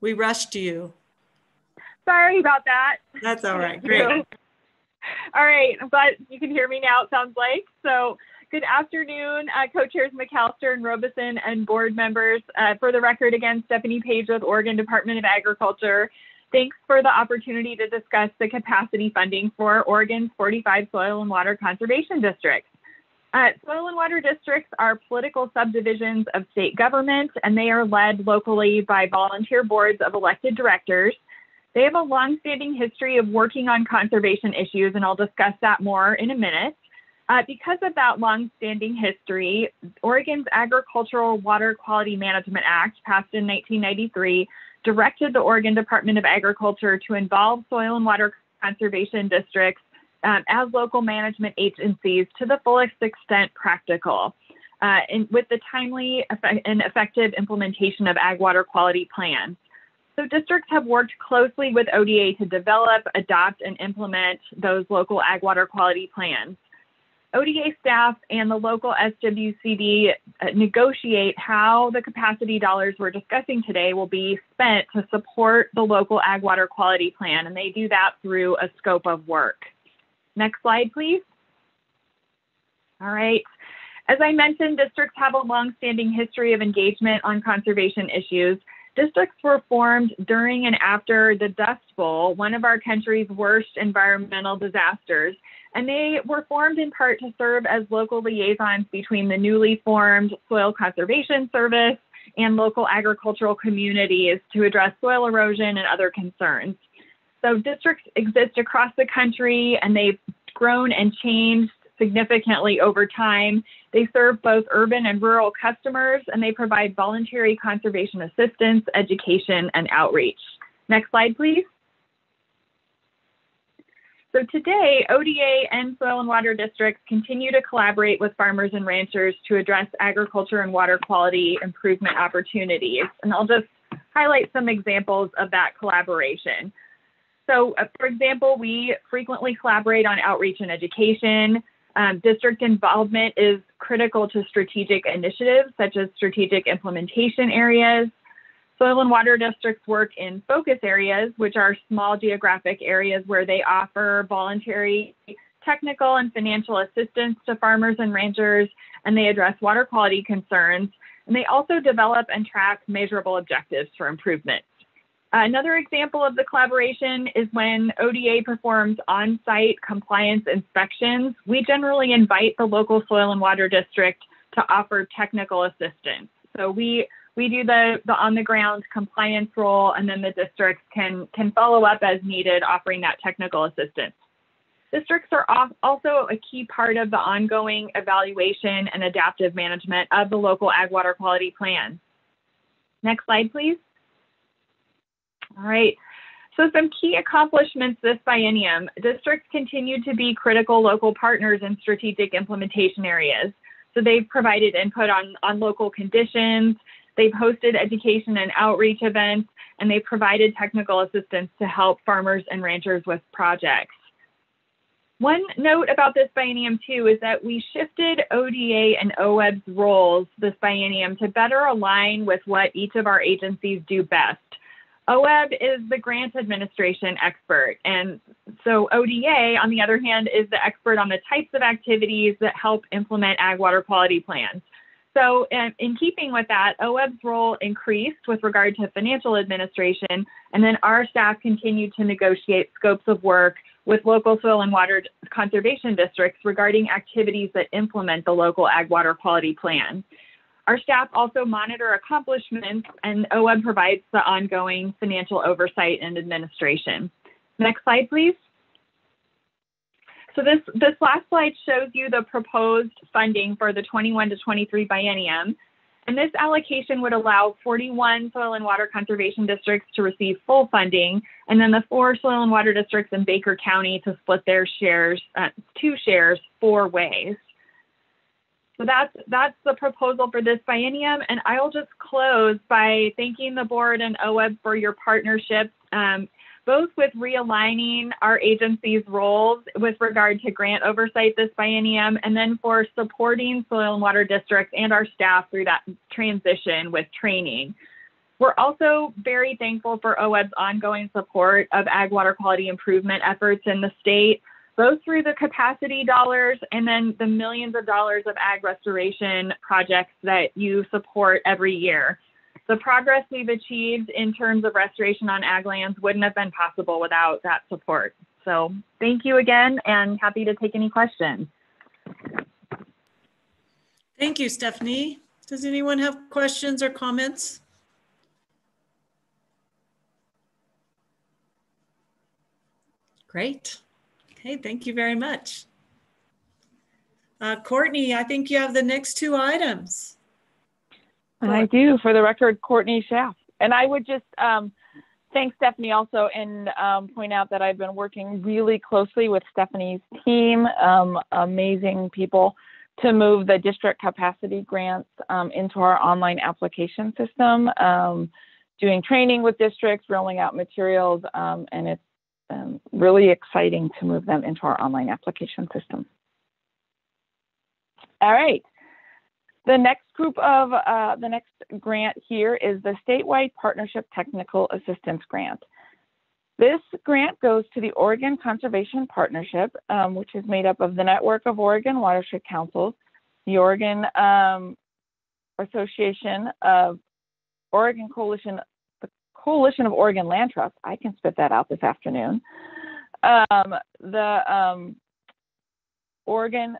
We rushed you. Sorry about that. That's all right. Great. All right. I'm glad you can hear me now, it sounds like. So good afternoon, co-chairs McAllister and Robeson and board members. For the record, again, Stephanie Page with Oregon Department of Agriculture. Thanks for the opportunity to discuss the capacity funding for Oregon's 45 soil and water conservation districts. Soil and water districts are political subdivisions of state government, and they are led locally by volunteer boards of elected directors. They have a longstanding history of working on conservation issues, and I'll discuss that more in a minute. Because of that longstanding history, Oregon's Agricultural Water Quality Management Act, passed in 1993, directed the Oregon Department of Agriculture to involve soil and water conservation districts as local management agencies to the fullest extent practical, and with the timely and effective implementation of ag water quality plans. So districts have worked closely with ODA to develop, adopt, and implement those local ag water quality plans. ODA staff and the local SWCD negotiate how the capacity dollars we're discussing today will be spent to support the local ag water quality plan, and they do that through a scope of work. Next slide, please. All right. As I mentioned, districts have a long-standing history of engagement on conservation issues. Districts were formed during and after the Dust Bowl, one of our country's worst environmental disasters, and they were formed in part to serve as local liaisons between the newly formed Soil Conservation Service and local agricultural communities to address soil erosion and other concerns. So districts exist across the country, and they've grown and changed significantly over time. They serve both urban and rural customers, and they provide voluntary conservation assistance, education, and outreach. Next slide, please. So today, ODA and soil and water districts continue to collaborate with farmers and ranchers to address agriculture and water quality improvement opportunities. And I'll just highlight some examples of that collaboration. So, for example, we frequently collaborate on outreach and education. District involvement is critical to strategic initiatives, such as strategic implementation areas. Soil and water districts work in focus areas, which are small geographic areas where they offer voluntary technical and financial assistance to farmers and ranchers, and they address water quality concerns. And they also develop and track measurable objectives for improvement. Another example of the collaboration is when ODA performs on-site compliance inspections. We generally invite the local soil and water district to offer technical assistance. So we do the on-the-ground compliance role, and then the districts can follow up as needed, offering that technical assistance. Districts are also a key part of the ongoing evaluation and adaptive management of the local ag water quality plan. Next slide, please. All right, so some key accomplishments this biennium. Districts continue to be critical local partners in strategic implementation areas. So they've provided input on local conditions, they've hosted education and outreach events, and they provided technical assistance to help farmers and ranchers with projects. One note about this biennium too is that we shifted ODA and OWEB's roles this biennium to better align with what each of our agencies do best. OWEB is the grant administration expert, and so ODA, on the other hand, is the expert on the types of activities that help implement ag water quality plans. So in keeping with that, OWEB's role increased with regard to financial administration, and then our staff continued to negotiate scopes of work with local soil and water conservation districts regarding activities that implement the local ag water quality plan. Our staff also monitor accomplishments, and OWEB provides the ongoing financial oversight and administration. Next slide, please. So this last slide shows you the proposed funding for the 21 to 23 biennium. And this allocation would allow 41 soil and water conservation districts to receive full funding, and then the 4 soil and water districts in Baker County to split their shares, 2 shares 4 ways. So that's the proposal for this biennium, and I'll just close by thanking the board and OWEB for your partnership, both with realigning our agency's roles with regard to grant oversight this biennium, and then for supporting soil and water districts and our staff through that transition with training. We're also very thankful for OWEB's ongoing support of ag water quality improvement efforts in the state, both through the capacity dollars and then the millions of dollars of ag restoration projects that you support every year. The progress we've achieved in terms of restoration on ag lands wouldn't have been possible without that support. So thank you again, and happy to take any questions. Thank you, Stephanie. Does anyone have questions or comments? Great. Okay, thank you very much. Courtney, I think you have the next 2 items. I do. For the record, Courtney Schaff. And I would just thank Stephanie also, and point out that I've been working really closely with Stephanie's team, amazing people, to move the district capacity grants into our online application system, doing training with districts, rolling out materials, and it's really exciting to move them into our online application system. All right. The next group of, the next grant here is the Statewide Partnership Technical Assistance Grant. This grant goes to the Oregon Conservation Partnership, which is made up of the Network of Oregon Watershed Councils, the Oregon Association of Oregon Coalition, the Coalition of Oregon Land Trusts. I can spit that out this afternoon. Oregon,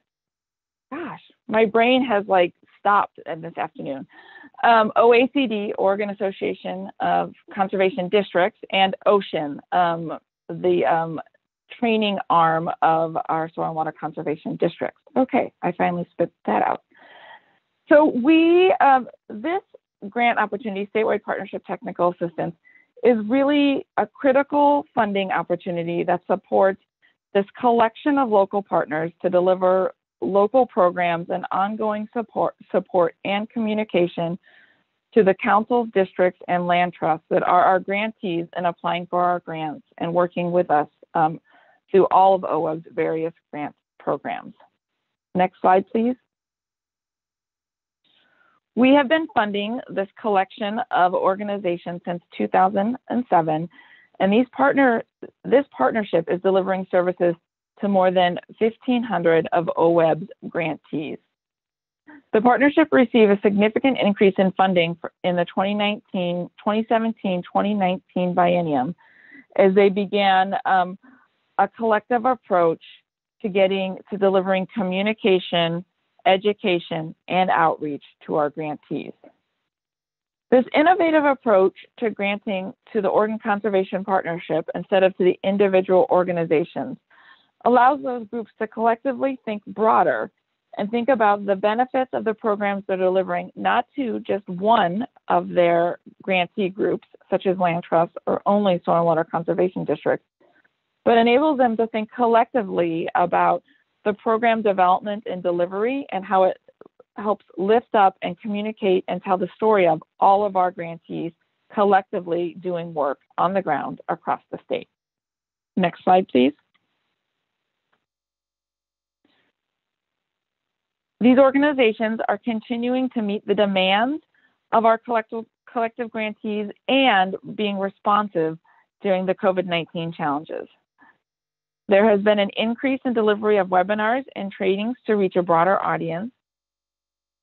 gosh, my brain has like stopped this afternoon. OACD, Oregon Association of Conservation Districts, and OCEAN, the training arm of our soil and water conservation districts. Okay, I finally spit that out. So we, this grant opportunity, Statewide Partnership Technical Assistance, is really a critical funding opportunity that supports this collection of local partners to deliver local programs and ongoing support and communication to the councils, districts, and land trusts that are our grantees in applying for our grants and working with us through all of OWEB's various grant programs. Next slide, please. We have been funding this collection of organizations since 2007, and this partnership is delivering services to more than 1,500 of OWEB's grantees. The partnership received a significant increase in funding in the 2017-2019 biennium as they began a collective approach to delivering communication, education, and outreach to our grantees. This innovative approach to granting to the Oregon Conservation Partnership instead of to the individual organizations allows those groups to collectively think broader and think about the benefits of the programs they're delivering, not to just one of their grantee groups, such as land trusts or only soil and water conservation districts, but enables them to think collectively about the program development and delivery and how it helps lift up and communicate and tell the story of all of our grantees collectively doing work on the ground across the state. Next slide, please. These organizations are continuing to meet the demands of our collective grantees and being responsive during the COVID-19 challenges. There has been an increase in delivery of webinars and trainings to reach a broader audience.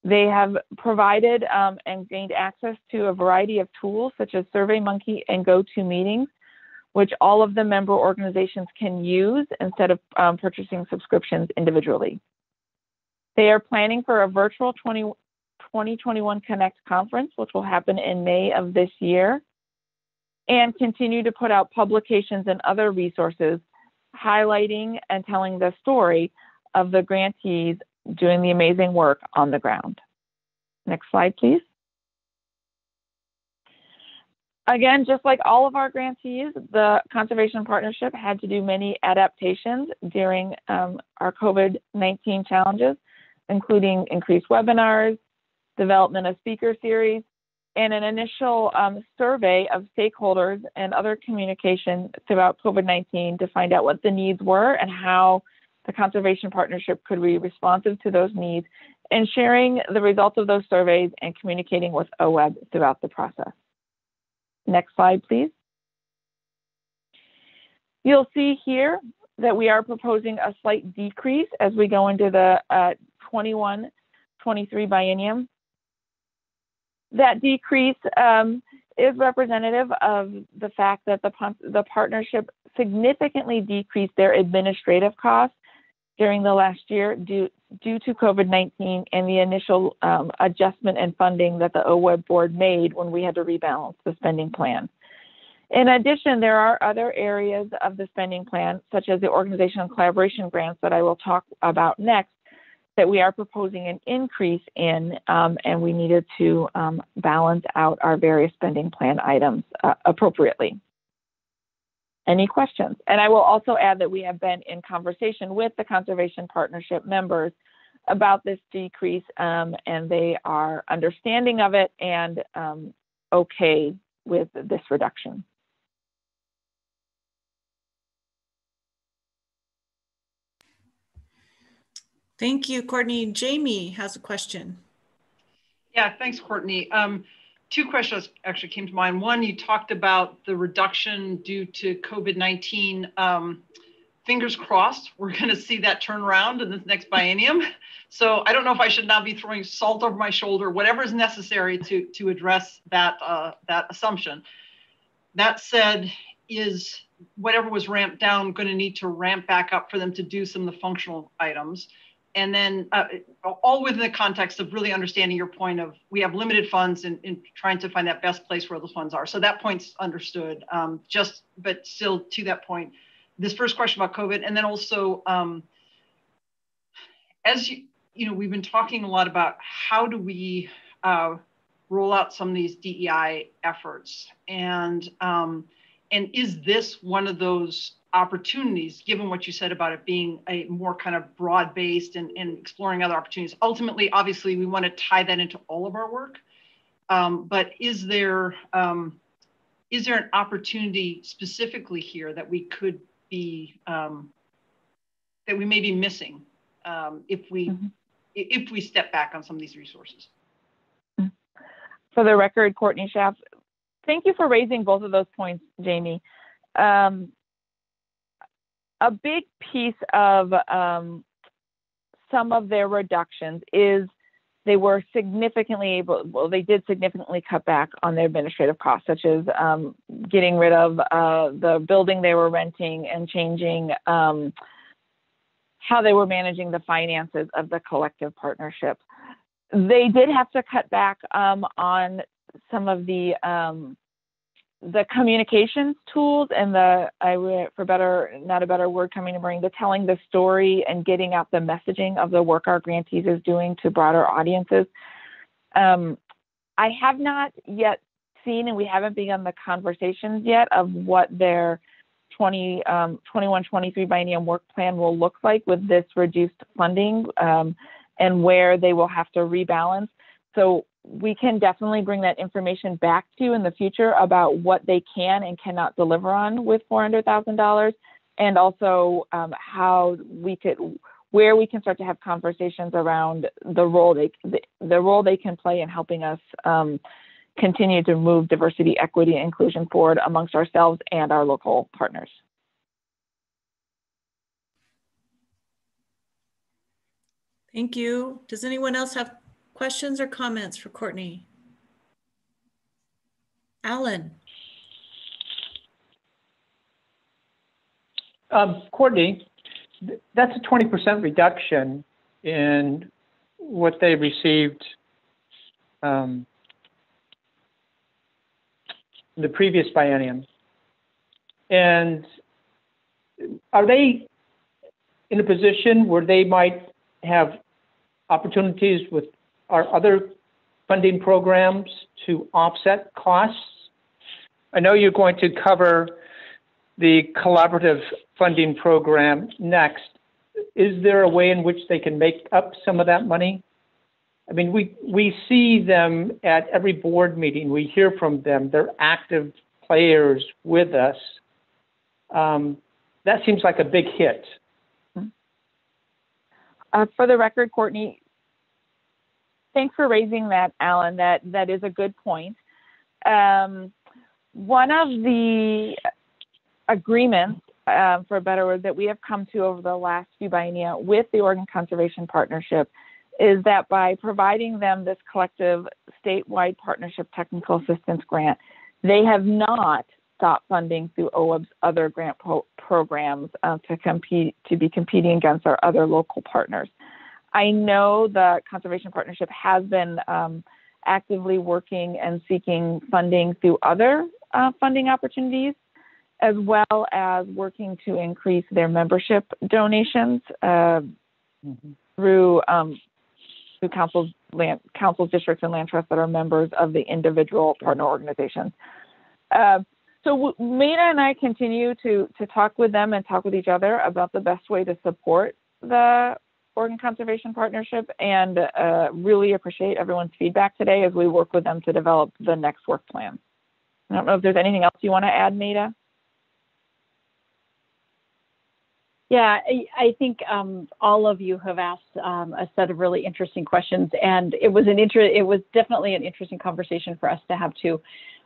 They have provided and gained access to a variety of tools such as SurveyMonkey and GoToMeetings, which all of the member organizations can use instead of purchasing subscriptions individually. They are planning for a virtual 2021 Connect conference, which will happen in May of this year, and continue to put out publications and other resources highlighting and telling the story of the grantees doing the amazing work on the ground. Next slide, please. Again, just like all of our grantees, the Conservation Partnership had to do many adaptations during our COVID-19 challenges, including increased webinars, development of speaker series, and an initial survey of stakeholders and other communication throughout COVID-19 to find out what the needs were and how the Conservation Partnership could be responsive to those needs, and sharing the results of those surveys and communicating with OWEB throughout the process. Next slide, please. You'll see here that we are proposing a slight decrease as we go into the 21-23 biennium. That decrease is representative of the fact that the partnership significantly decreased their administrative costs during the last year due to COVID-19 and the initial adjustment and funding that the OWEB board made when we had to rebalance the spending plan. In addition, there are other areas of the spending plan, such as the organizational collaboration grants that I will talk about next, that we are proposing an increase in, and we needed to balance out our various spending plan items appropriately. Any questions? And I will also add that we have been in conversation with the Conservation Partnership members about this decrease, and they are understanding of it and okay with this reduction. Thank you, Courtney. Jamie has a question. Yeah, thanks, Courtney. Two questions actually came to mind. One, you talked about the reduction due to COVID-19. Fingers crossed, we're going to see that turn around in this next biennium. So I don't know if I should now be throwing salt over my shoulder, whatever is necessary to address that, that assumption. That said, is whatever was ramped down going to need to ramp back up for them to do some of the functional items? And then all within the context of really understanding your point of we have limited funds and trying to find that best place where those funds are. So that point's understood, but still to that point, this first question about COVID, and then also, as you know, we've been talking a lot about how do we roll out some of these DEI efforts, and is this one of those opportunities, given what you said about it being a more kind of broad-based and exploring other opportunities? Ultimately, obviously, we want to tie that into all of our work, but is there an opportunity specifically here that we could be that we may be missing if we step back on some of these resources? For the record, Courtney Schaaf, thank you for raising both of those points, Jamie. A big piece of some of their reductions is they were significantly they did significantly cut back on their administrative costs, such as getting rid of the building they were renting and changing how they were managing the finances of the collective partnership. They did have to cut back on some of the communications tools and the telling the story and getting out the messaging of the work our grantees is doing to broader audiences. I have not yet seen, and we haven't begun the conversations yet of what their 21-23 biennium work plan will look like with this reduced funding and where they will have to rebalance. So we can definitely bring that information back to you in the future about what they can and cannot deliver on with $400,000, and also where we can start to have conversations around the role they can play in helping us continue to move diversity, equity, and inclusion forward amongst ourselves and our local partners. Thank you. Does anyone else have questions or comments for Courtney? Alan. Courtney, that's a 20% reduction in what they received the previous biennium. And are they in a position where they might have opportunities with our other funding programs to offset costs? I know you're going to cover the collaborative funding program next. Is there a way in which they can make up some of that money? I mean, we see them at every board meeting. We hear from them. They're active players with us. That seems like a big hit. For the record, Courtney, thanks for raising that, Alan. That is a good point. One of the agreements, for a better word, that we have come to over the last few biennia with the Oregon Conservation Partnership is that by providing them this collective statewide partnership technical assistance grant, they have not stopped funding through OWEB's other grant programs to be competing against our other local partners. I know the Conservation Partnership has been actively working and seeking funding through other funding opportunities, as well as working to increase their membership donations through councils, districts, and land trusts that are members of the individual partner organizations. So Maida and I continue to talk with them and talk with each other about the best way to support the Oregon Conservation Partnership, and really appreciate everyone's feedback today as we work with them to develop the next work plan. I don't know if there's anything else you want to add, Maida? Yeah, I think all of you have asked a set of really interesting questions, and it was definitely an interesting conversation for us to have too.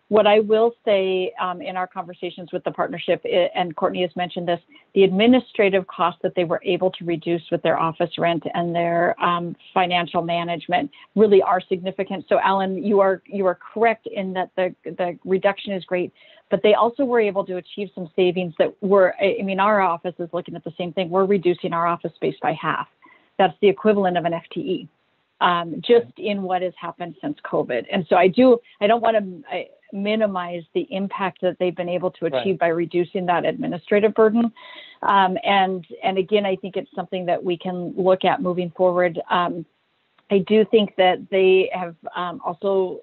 What I will say in our conversations with the partnership, and Courtney has mentioned this, the administrative costs that they were able to reduce with their office rent and their financial management really are significant. So Alan, you are correct in that the reduction is great, but they also were able to achieve some savings that were, I mean, our office is looking at the same thing. We're reducing our office space by half. That's the equivalent of an FTE. Just in what has happened since COVID. And so I don't want to minimize the impact that they've been able to achieve by reducing that administrative burden. And again, I think it's something that we can look at moving forward. I do think that they have also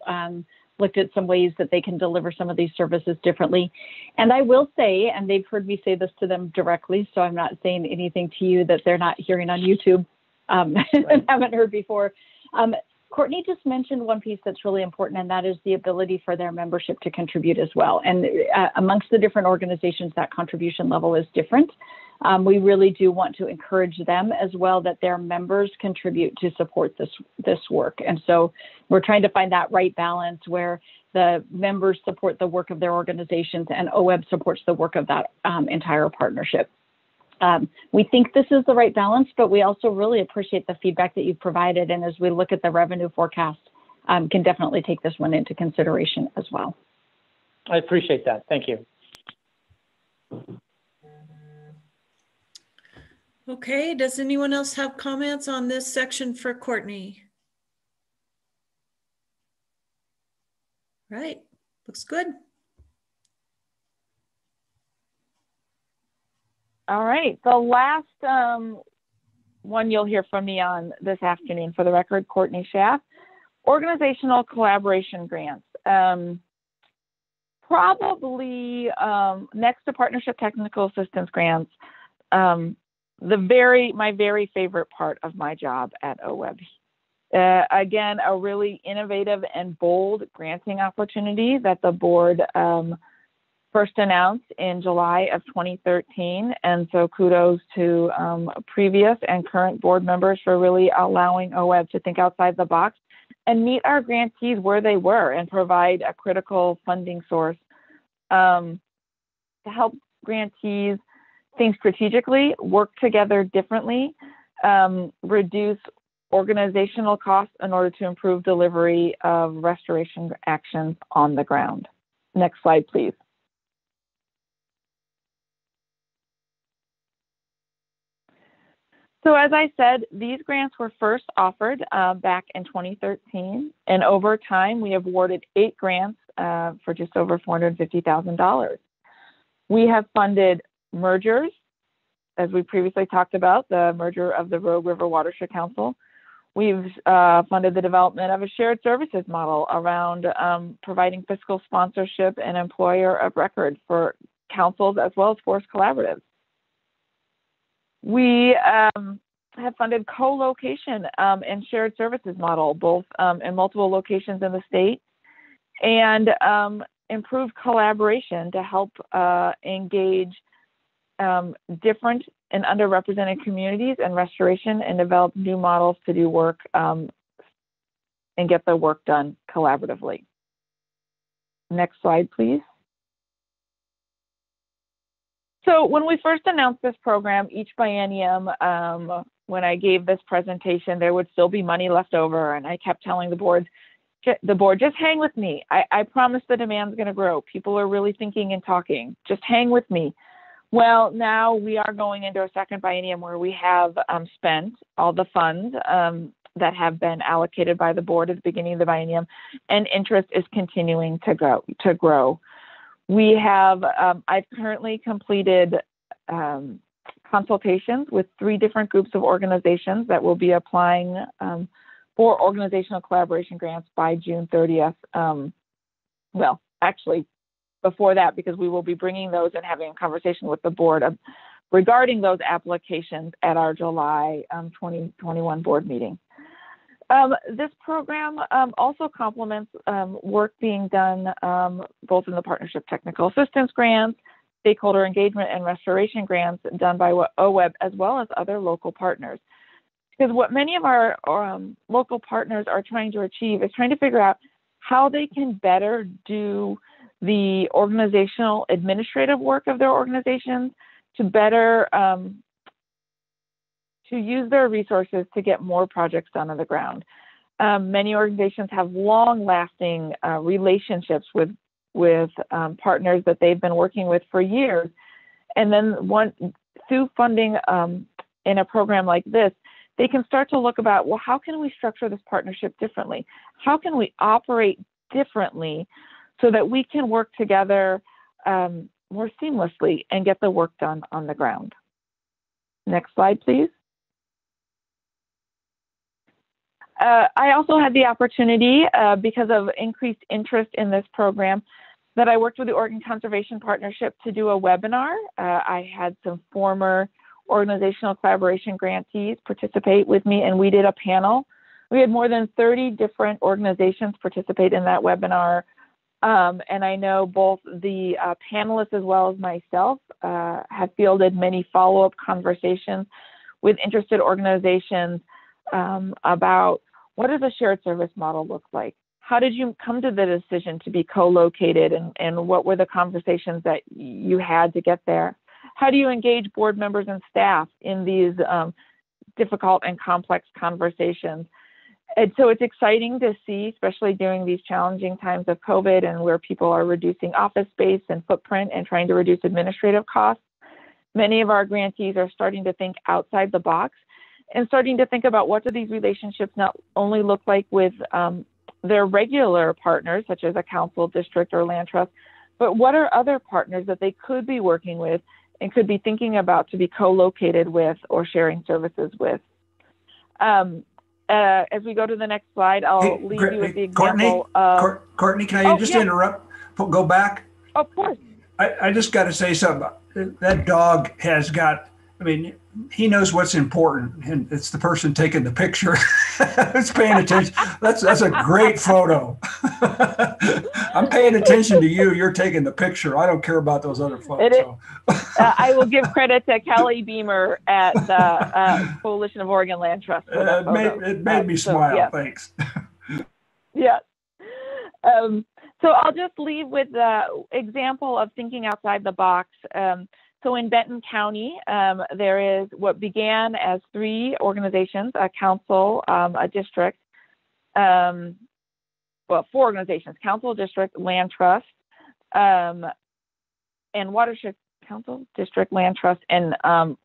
looked at some ways that they can deliver some of these services differently. And I will say, and they've heard me say this to them directly, so I'm not saying anything to you that they're not hearing on YouTube. And haven't heard before. Courtney just mentioned one piece that's really important, and that is the ability for their membership to contribute as well. And amongst the different organizations, that contribution level is different. We really do want to encourage them as well, that their members contribute to support this work. And so we're trying to find that right balance where the members support the work of their organizations and OWEB supports the work of that entire partnership. We think this is the right balance, but we also really appreciate the feedback that you've provided. And as we look at the revenue forecast, can definitely take this one into consideration as well. I appreciate that. Thank you. Okay, does anyone else have comments on this section for Courtney? Right, looks good. All right, the last one you'll hear from me on this afternoon, for the record, Courtney Schaff, organizational collaboration grants. Probably next to partnership technical assistance grants, my very favorite part of my job at OWEB. Again, a really innovative and bold granting opportunity that the board first announced in July of 2013. And so kudos to previous and current board members for really allowing OWEB to think outside the box and meet our grantees where they were and provide a critical funding source to help grantees think strategically, work together differently, reduce organizational costs in order to improve delivery of restoration actions on the ground. Next slide, please. So as I said, these grants were first offered back in 2013, and over time we have awarded 8 grants for just over $450,000. We have funded mergers, as we previously talked about, the merger of the Rogue River Watershed Council. We've funded the development of a shared services model around providing fiscal sponsorship and employer of record for councils as well as forest collaboratives. We have funded co-location and shared services model, both in multiple locations in the state, and improved collaboration to help engage different and underrepresented communities and restoration and develop new models to do work and get the work done collaboratively. Next slide, please. So when we first announced this program, each biennium, when I gave this presentation, there would still be money left over. And I kept telling the board, just hang with me. I promise the demand's going to grow. People are really thinking and talking. Just hang with me. Well, now we are going into a second biennium where we have spent all the funds that have been allocated by the board at the beginning of the biennium, and interest is continuing to grow. We have, I've currently completed consultations with 3 different groups of organizations that will be applying for organizational collaboration grants by June 30th. Well, actually, before that, because we will be bringing those and having a conversation with the board regarding those applications at our July 2021 board meeting. This program also complements work being done both in the partnership technical assistance grants, stakeholder engagement and restoration grants done by OWEB, as well as other local partners. Because what many of our local partners are trying to achieve is trying to figure out how they can better do the organizational administrative work of their organizations to better to use their resources to get more projects done on the ground. Many organizations have long-lasting relationships with partners that they've been working with for years. And then through funding in a program like this, they can start to look about, well, how can we structure this partnership differently? How can we operate differently so that we can work together more seamlessly and get the work done on the ground? Next slide, please. I also had the opportunity, because of increased interest in this program, that I worked with the Oregon Conservation Partnership to do a webinar. I had some former organizational collaboration grantees participate with me, and we did a panel. We had more than 30 different organizations participate in that webinar. And I know both the panelists as well as myself have fielded many follow-up conversations with interested organizations about what does a shared service model look like? How did you come to the decision to be co-located, and what were the conversations that you had to get there? How do you engage board members and staff in these difficult and complex conversations? And so it's exciting to see, especially during these challenging times of COVID and where people are reducing office space and footprint and trying to reduce administrative costs. Many of our grantees are starting to think outside the box and starting to think about what do these relationships not only look like with their regular partners, such as a council, district, or land trust, but what are other partners that they could be working with and could be thinking about to be co-located with or sharing services with. As we go to the next slide, I'll leave you with the example of... Courtney, can I just interrupt? Go back? Of course. I just got to say something. That dog has got, I mean, he knows what's important, and it's the person taking the picture who's paying attention. That's a great photo. I'm paying attention to you. You're taking the picture. I don't care about those other photos. So. I will give credit to Kelly Beamer at the Coalition of Oregon Land Trust for that photo. It made me smile. Yeah. Thanks. Yeah. So I'll just leave with the example of thinking outside the box. So in Benton County, there is what began as 3 organizations, a council, a district, 4 organizations, council, district, land trust, and watershed council, district, land trust, and a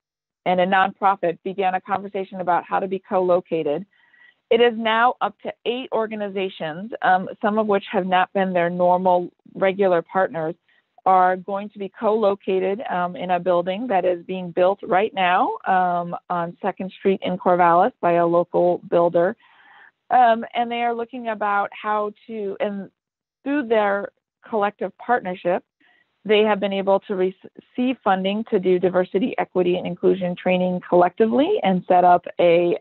nonprofit began a conversation about how to be co-located. It is now up to 8 organizations, some of which have not been their normal regular partners, are going to be co-located in a building that is being built right now on 2nd Street in Corvallis by a local builder. And they are looking about how to, and through their collective partnership, they have been able to receive funding to do diversity, equity, and inclusion training collectively and set up a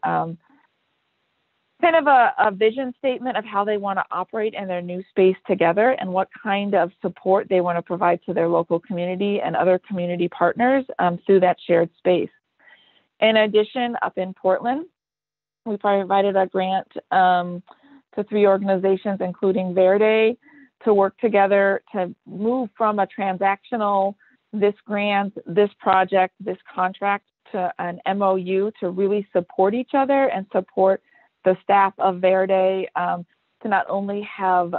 kind of a vision statement of how they want to operate in their new space together and what kind of support they want to provide to their local community and other community partners through that shared space. In addition, up in Portland, we provided a grant to 3 organizations, including Verde, to work together to move from a transactional, this grant, this project, this contract, to an MOU to really support each other and support the staff of Verde to not only have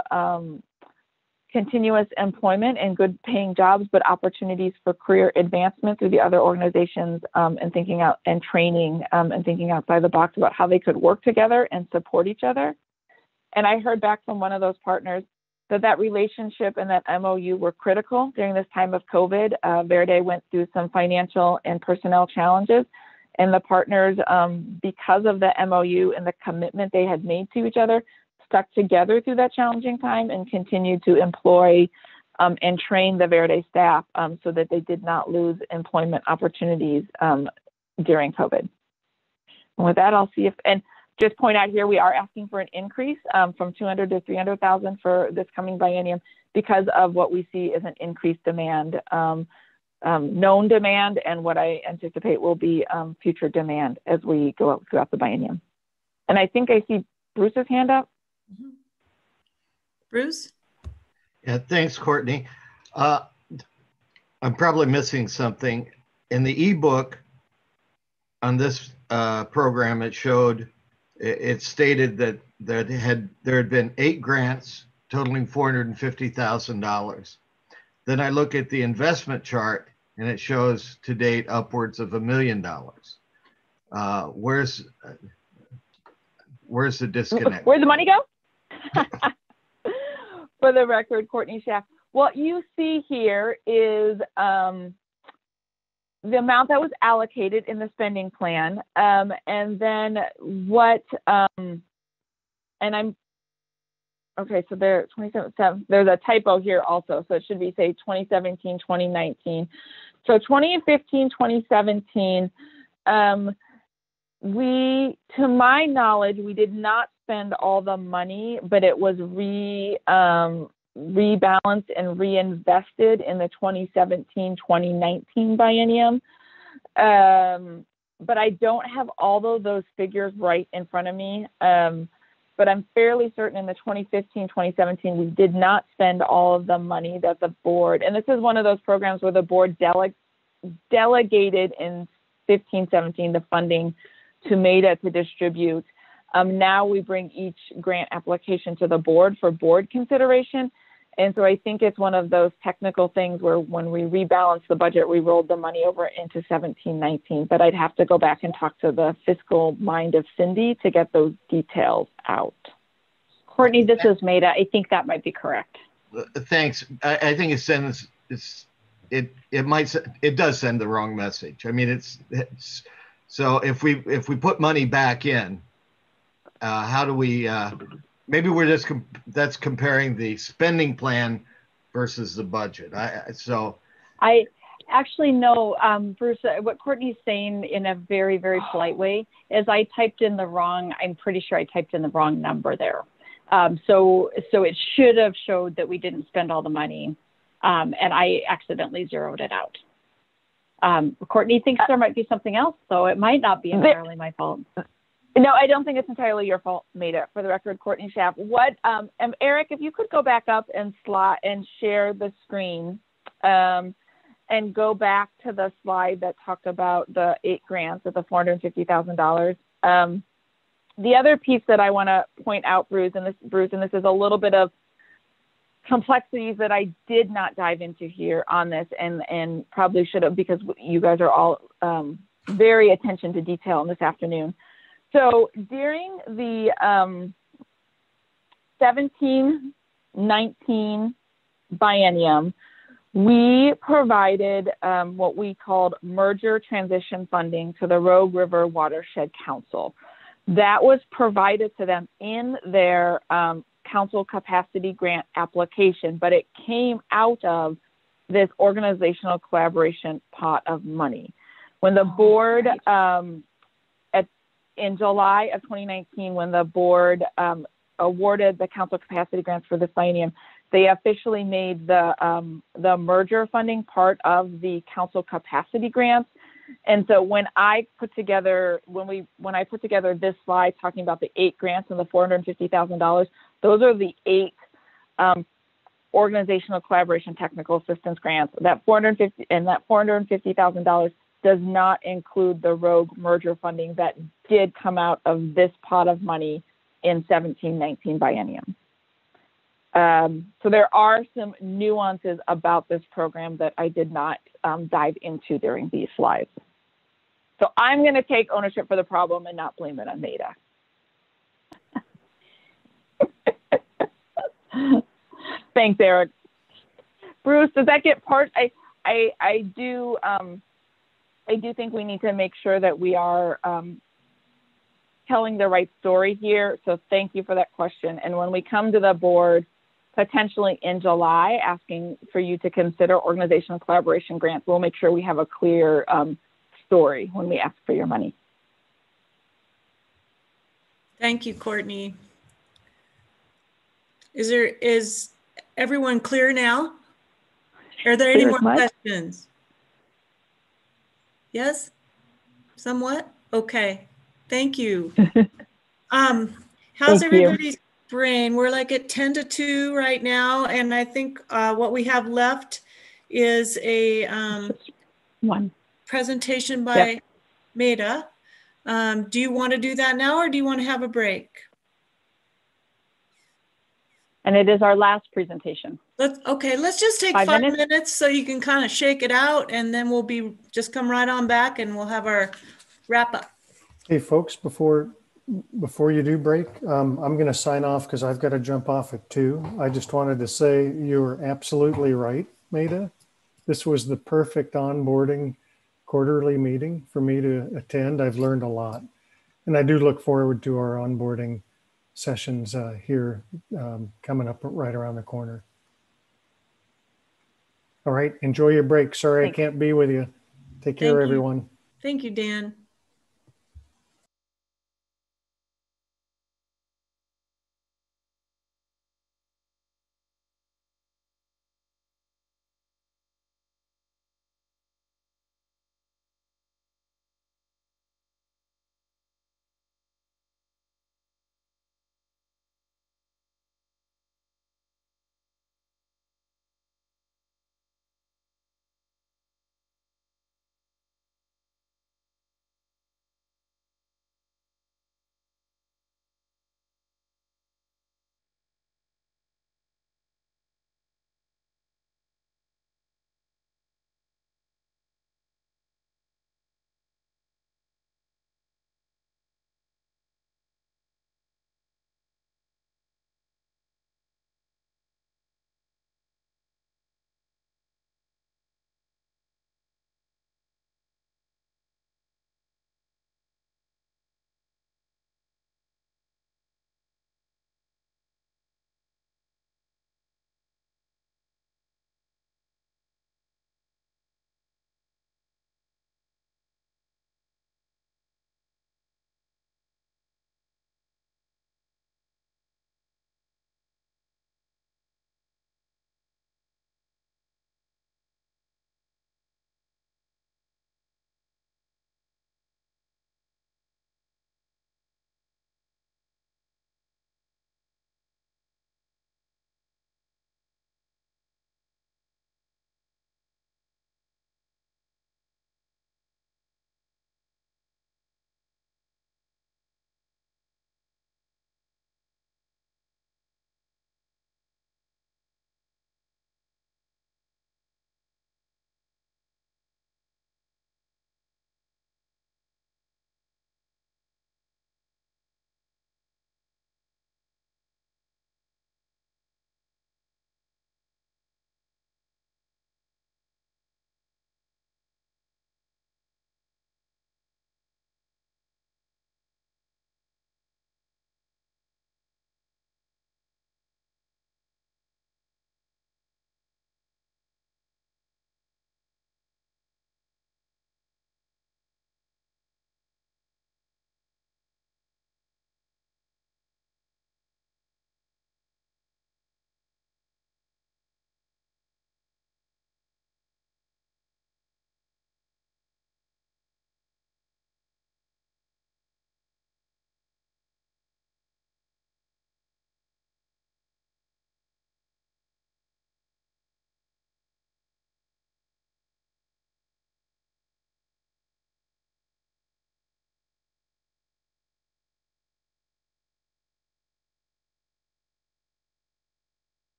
continuous employment and good paying jobs, but opportunities for career advancement through the other organizations and thinking out and training and thinking outside the box about how they could work together and support each other. And I heard back from one of those partners that relationship and that MOU were critical during this time of COVID. Verde went through some financial and personnel challenges. And the partners, because of the MOU and the commitment they had made to each other, stuck together through that challenging time and continued to employ and train the Verde staff so that they did not lose employment opportunities during COVID. And with that, I'll see if, and just point out here, we are asking for an increase from 200 to 300,000 for this coming biennium because of what we see as an increased demand. Known demand and what I anticipate will be future demand as we go out throughout the biennium. And I think I see Bruce's hand up. Mm-hmm. Bruce? Yeah, thanks, Courtney. I'm probably missing something. In the ebook on this program, it stated that there had been 8 grants totaling $450,000. Then I look at the investment chart and it shows to date upwards of $1 million. Where's the disconnect? Where'd the money go? For the record, Courtney Schaff. What you see here is the amount that was allocated in the spending plan, and then what, and I'm, okay, so there's 2017, there's a typo here also. So it should be say 2017, 2019. So 2015, 2017, we, to my knowledge, we did not spend all the money, but it was rebalanced and reinvested in the 2017, 2019 biennium. But I don't have all of those figures right in front of me. But I'm fairly certain in the 2015, 2017, we did not spend all of the money that the board, and this is one of those programs where the board delegated in 15, 17, the funding to MEDA to distribute. Now we bring each grant application to the board for board consideration. And so I think it's one of those technical things where when we rebalanced the budget, we rolled the money over into 17, 19, but I'd have to go back and talk to the fiscal mind of Cindy to get those details out. Courtney, this is Maida. I think that might be correct. Thanks. I think it does send the wrong message. I mean, it's so if we put money back in, how do we, maybe we're just, that's comparing the spending plan versus the budget. I Actually, no, Bruce, what Courtney's saying in a very, very polite way is I typed in the wrong, I'm pretty sure I typed in the wrong number there. So it should have showed that we didn't spend all the money, and I accidentally zeroed it out. Courtney thinks there might be something else, so it might not be entirely my fault. No, I don't think it's entirely your fault, Maida. For the record, Courtney Schaff. What, Eric, if you could go back up and share the screen, and go back to the slide that talked about the 8 grants at the $450,000. The other piece that I want to point out, Bruce, and this is a little bit of complexities that I did not dive into here on this, and probably should have, because you guys are all very attention to detail this afternoon. So during the 17-19 biennium, we provided what we called merger transition funding to the Rogue River Watershed Council. That was provided to them in their council capacity grant application, but it came out of this organizational collaboration pot of money. When the board, in July of 2019, when the board awarded the council capacity grants for this biennium, they officially made the merger funding part of the council capacity grants. And so when I put together this slide talking about the 8 grants and the $450,000, those are the 8 organizational collaboration technical assistance grants. That $450,000 does not include the Rogue merger funding that did come out of this pot of money in 17-19 biennium. So there are some nuances about this program that I did not dive into during these slides. So I'm going to take ownership for the problem and not blame it on Maida. Thanks, Eric. Bruce, does that get part? I do think we need to make sure that we are telling the right story here. So thank you for that question. And when we come to the board, potentially in July, asking for you to consider organizational collaboration grants, we'll make sure we have a clear story when we ask for your money. Thank you, Courtney. Is everyone clear now? Are there any more questions? Yes? Somewhat? Okay. Thank you. How's everybody's brain? We're like at 10 to 2 right now, and I think what we have left is a presentation by Maida. Do you want to do that now, or do you want to have a break? And it is our last presentation. Okay, let's just take 5 minutes so you can kind of shake it out, and then we'll just come right on back and we'll have our wrap up. Hey folks, before you do break, I'm going to sign off because I've got to jump off at 2. I just wanted to say you were absolutely right, Maida. This was the perfect onboarding quarterly meeting for me to attend. I've learned a lot, and I do look forward to our onboarding sessions here coming up right around the corner. All right, enjoy your break. Sorry I can't be with you. Take care, everyone. Thank you, Dan.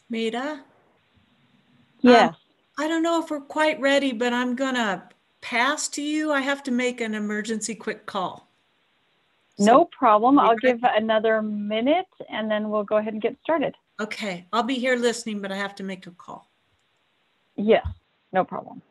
Maida? Yes. I don't know if we're quite ready, but I'm going to pass to you. I have to make an emergency quick call. No problem. I'll give another minute and then we'll go ahead and get started. Okay. I'll be here listening, but I have to make a call. Yes, no problem.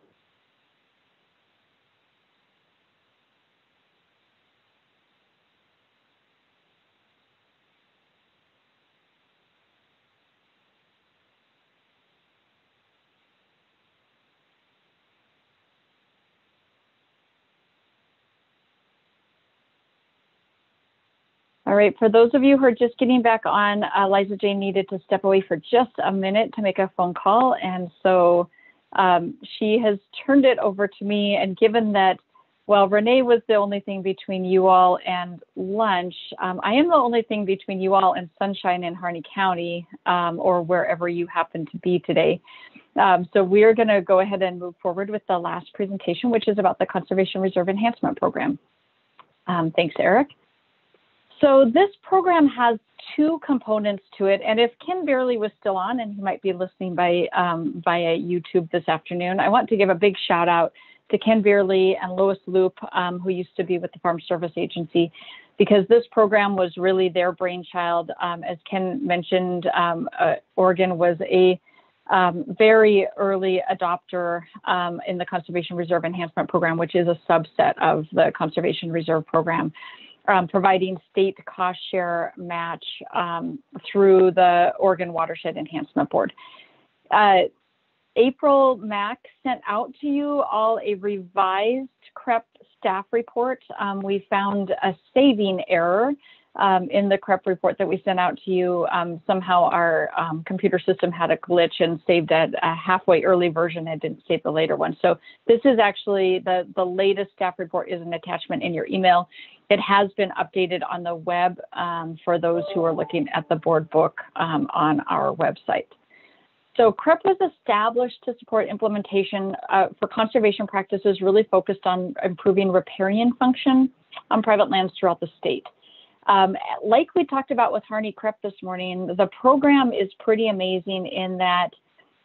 All right, for those of you who are just getting back on, Liza Jane needed to step away for just a minute to make a phone call. And so she has turned it over to me. And given that, well, Renee was the only thing between you all and lunch, I am the only thing between you all and sunshine in Harney County or wherever you happen to be today. So we're going to go ahead and move forward with the last presentation, which is about the Conservation Reserve Enhancement Program. Thanks, Eric. So this program has two components to it, and if Ken Beerley was still on, and he might be listening by via YouTube this afternoon, I want to give a big shout out to Ken Beerley and Lois Loop, who used to be with the Farm Service Agency, because this program was really their brainchild. As Ken mentioned, Oregon was a very early adopter in the Conservation Reserve Enhancement Program, which is a subset of the Conservation Reserve Program. Providing state cost share match through the Oregon Watershed Enhancement Board. April Mack sent out to you all a revised CREP staff report. We found a saving error in the CREP report that we sent out to you. Somehow our computer system had a glitch and saved a halfway early version and didn't save the later one. So this is actually the latest staff report is an attachment in your email. It has been updated on the web for those who are looking at the board book on our website. So CREP was established to support implementation for conservation practices really focused on improving riparian function on private lands throughout the state. Like we talked about with Harney CREP this morning, the program is pretty amazing in that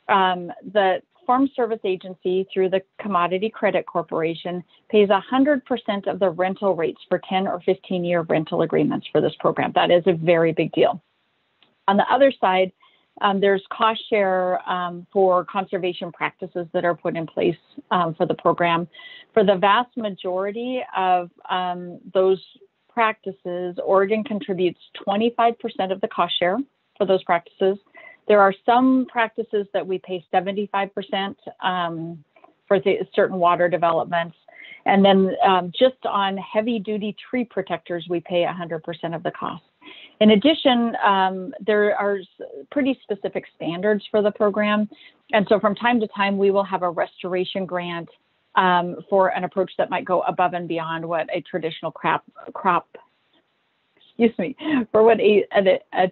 the Farm Service Agency through the Commodity Credit Corporation pays 100% of the rental rates for 10 or 15-year rental agreements for this program. That is a very big deal. On the other side, there's cost share for conservation practices that are put in place for the program. For the vast majority of those practices, Oregon contributes 25% of the cost share for those practices. There are some practices that we pay 75% for certain water developments. And then just on heavy duty tree protectors, we pay 100% of the cost. In addition, there are pretty specific standards for the program. And so from time to time, we will have a restoration grant for an approach that might go above and beyond what a traditional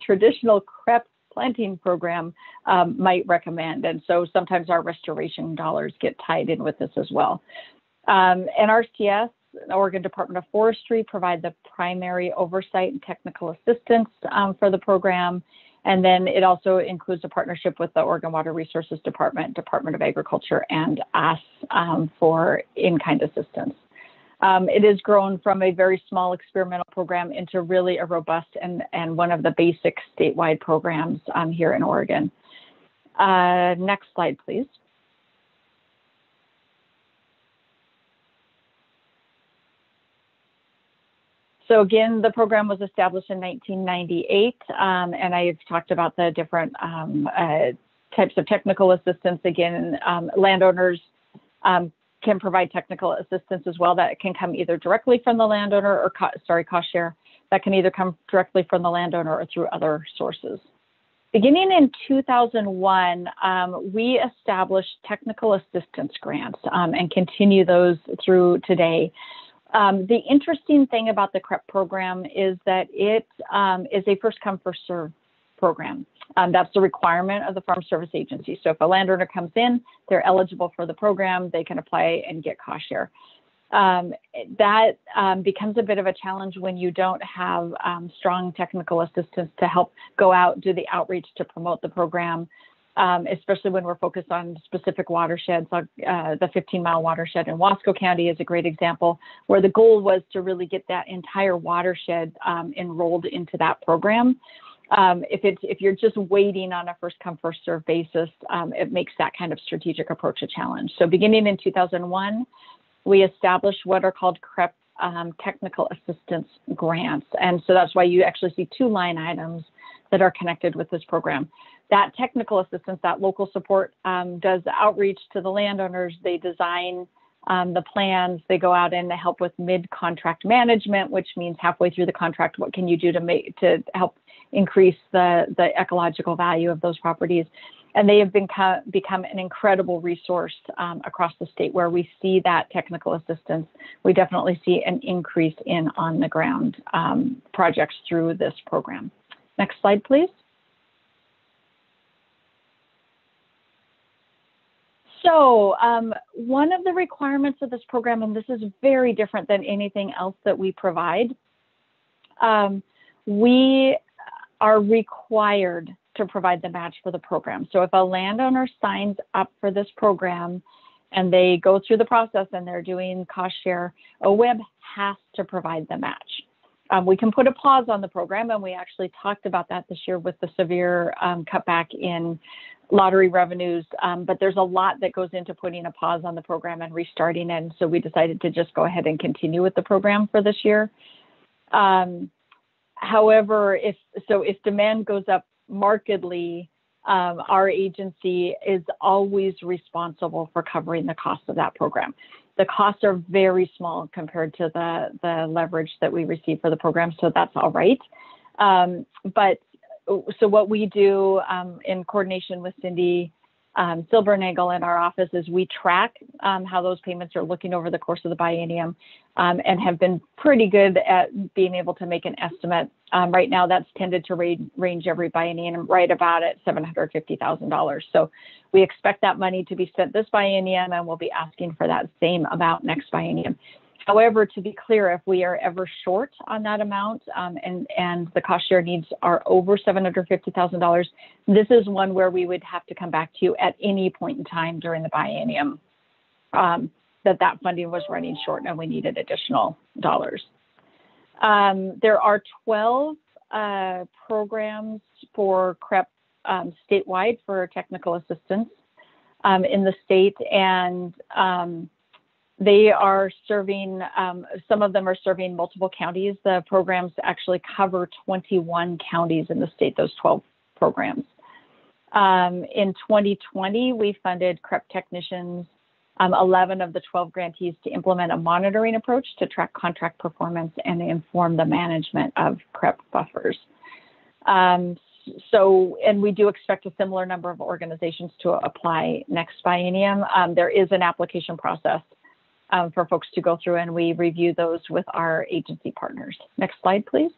traditional CREP planting program might recommend. And so sometimes our restoration dollars get tied in with this as well. NRCS, Oregon Department of Forestry, provide the primary oversight and technical assistance for the program. And then it also includes a partnership with the Oregon Water Resources Department, Department of Agriculture, and us for in-kind assistance. It has grown from a very small experimental program into really a robust and one of the basic statewide programs here in Oregon. Next slide, please. So again, the program was established in 1998, and I've talked about the different types of technical assistance. Again, landowners can provide technical assistance as well. That can come either directly from the landowner or, cost share. That can either come directly from the landowner or through other sources. Beginning in 2001, we established technical assistance grants and continue those through today. The interesting thing about the CREP program is that it is a first come, first serve program. That's the requirement of the Farm Service Agency. So if a landowner comes in, they're eligible for the program, they can apply and get cost share. That becomes a bit of a challenge when you don't have strong technical assistance to help go out, do the outreach to promote the program, especially when we're focused on specific watersheds. The 15-mile watershed in Wasco County is a great example, where the goal was to really get that entire watershed enrolled into that program. If you're just waiting on a first come, first serve basis, it makes that kind of strategic approach a challenge. So beginning in 2001, we established what are called CREP technical assistance grants. And so that's why you actually see two line items that are connected with this program. That technical assistance, that local support, does outreach to the landowners. They design the plans. They go out and they help with mid-contract management, which means halfway through the contract, what can you do to help increase the ecological value of those properties? And they have become an incredible resource across the state where we see that technical assistance. We definitely see an increase in on-the-ground projects through this program. Next slide, please. So one of the requirements of this program, and this is very different than anything else that we provide, we are required to provide the match for the program. So if a landowner signs up for this program and they go through the process and they're doing cost share, OWEB has to provide the match. We can put a pause on the program, and we actually talked about that this year with the severe cutback in lottery revenues, but there's a lot that goes into putting a pause on the program and restarting it, and so we decided to just go ahead and continue with the program for this year. However, if demand goes up markedly, our agency is always responsible for covering the cost of that program. The costs are very small compared to the leverage that we receive for the program, so that's all right. So what we do in coordination with Cindy Silbernagel in our office is we track how those payments are looking over the course of the biennium and have been pretty good at being able to make an estimate. Right now, that's tended to range every biennium right about at $750,000. So we expect that money to be spent this biennium, and we'll be asking for that same amount next biennium. However, to be clear, if we are ever short on that amount and the cost share needs are over $750,000, this is one where we would have to come back to you at any point in time during the biennium that funding was running short and we needed additional dollars. There are 12 programs for CREP statewide for technical assistance in the state, and they are serving, some of them are serving multiple counties. The programs actually cover 21 counties in the state, those 12 programs. In 2020, we funded CREP technicians, 11 of the 12 grantees, to implement a monitoring approach to track contract performance and inform the management of CREP buffers. And we do expect a similar number of organizations to apply next biennium. There is an application process for folks to go through, and we review those with our agency partners. Next slide, please.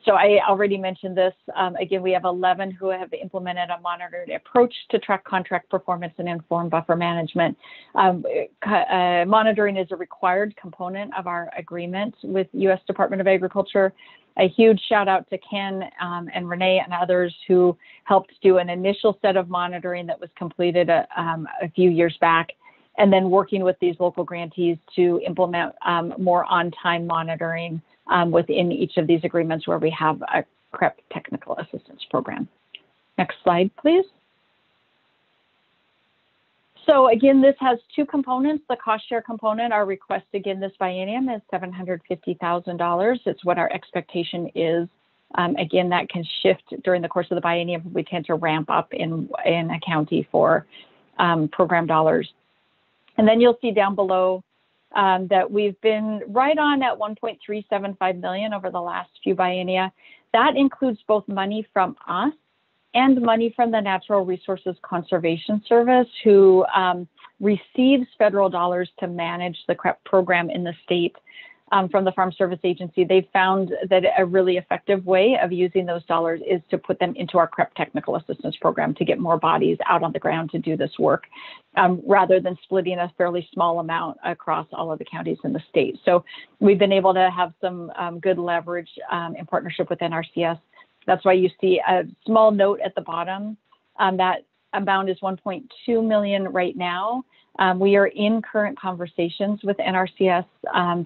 So I already mentioned this. Again, we have 11 who have implemented a monitored approach to track contract performance and inform buffer management. Monitoring is a required component of our agreement with U.S. Department of Agriculture. A huge shout out to Ken and Renee and others who helped do an initial set of monitoring that was completed a few years back, and then working with these local grantees to implement more on-time monitoring within each of these agreements where we have a CREP technical assistance program. Next slide, please. So again, this has two components. The cost share component, our request again this biennium is $750,000. It's what our expectation is. Again, that can shift during the course of the biennium. We tend to ramp up in a county for program dollars. And then you'll see down below that we've been right on at $1.375 million over the last few biennia. That includes both money from us and money from the Natural Resources Conservation Service, who receives federal dollars to manage the CREP program in the state. from the Farm Service Agency, they found that a really effective way of using those dollars is to put them into our CREP Technical Assistance Program to get more bodies out on the ground to do this work, rather than splitting a fairly small amount across all of the counties in the state. So we've been able to have some good leverage in partnership with NRCS. That's why you see a small note at the bottom. That amount is 1.2 million right now. We are in current conversations with NRCS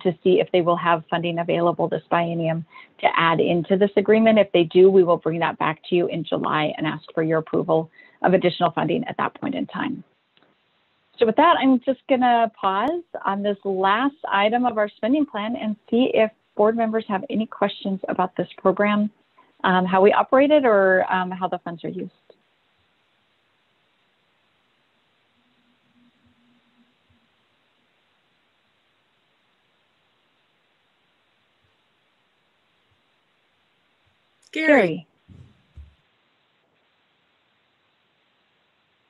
to see if they will have funding available this biennium to add into this agreement. If they do, we will bring that back to you in July and ask for your approval of additional funding at that point in time. So with that, I'm just gonna pause on this last item of our spending plan and see if board members have any questions about this program, how we operate it, or how the funds are used. Gary.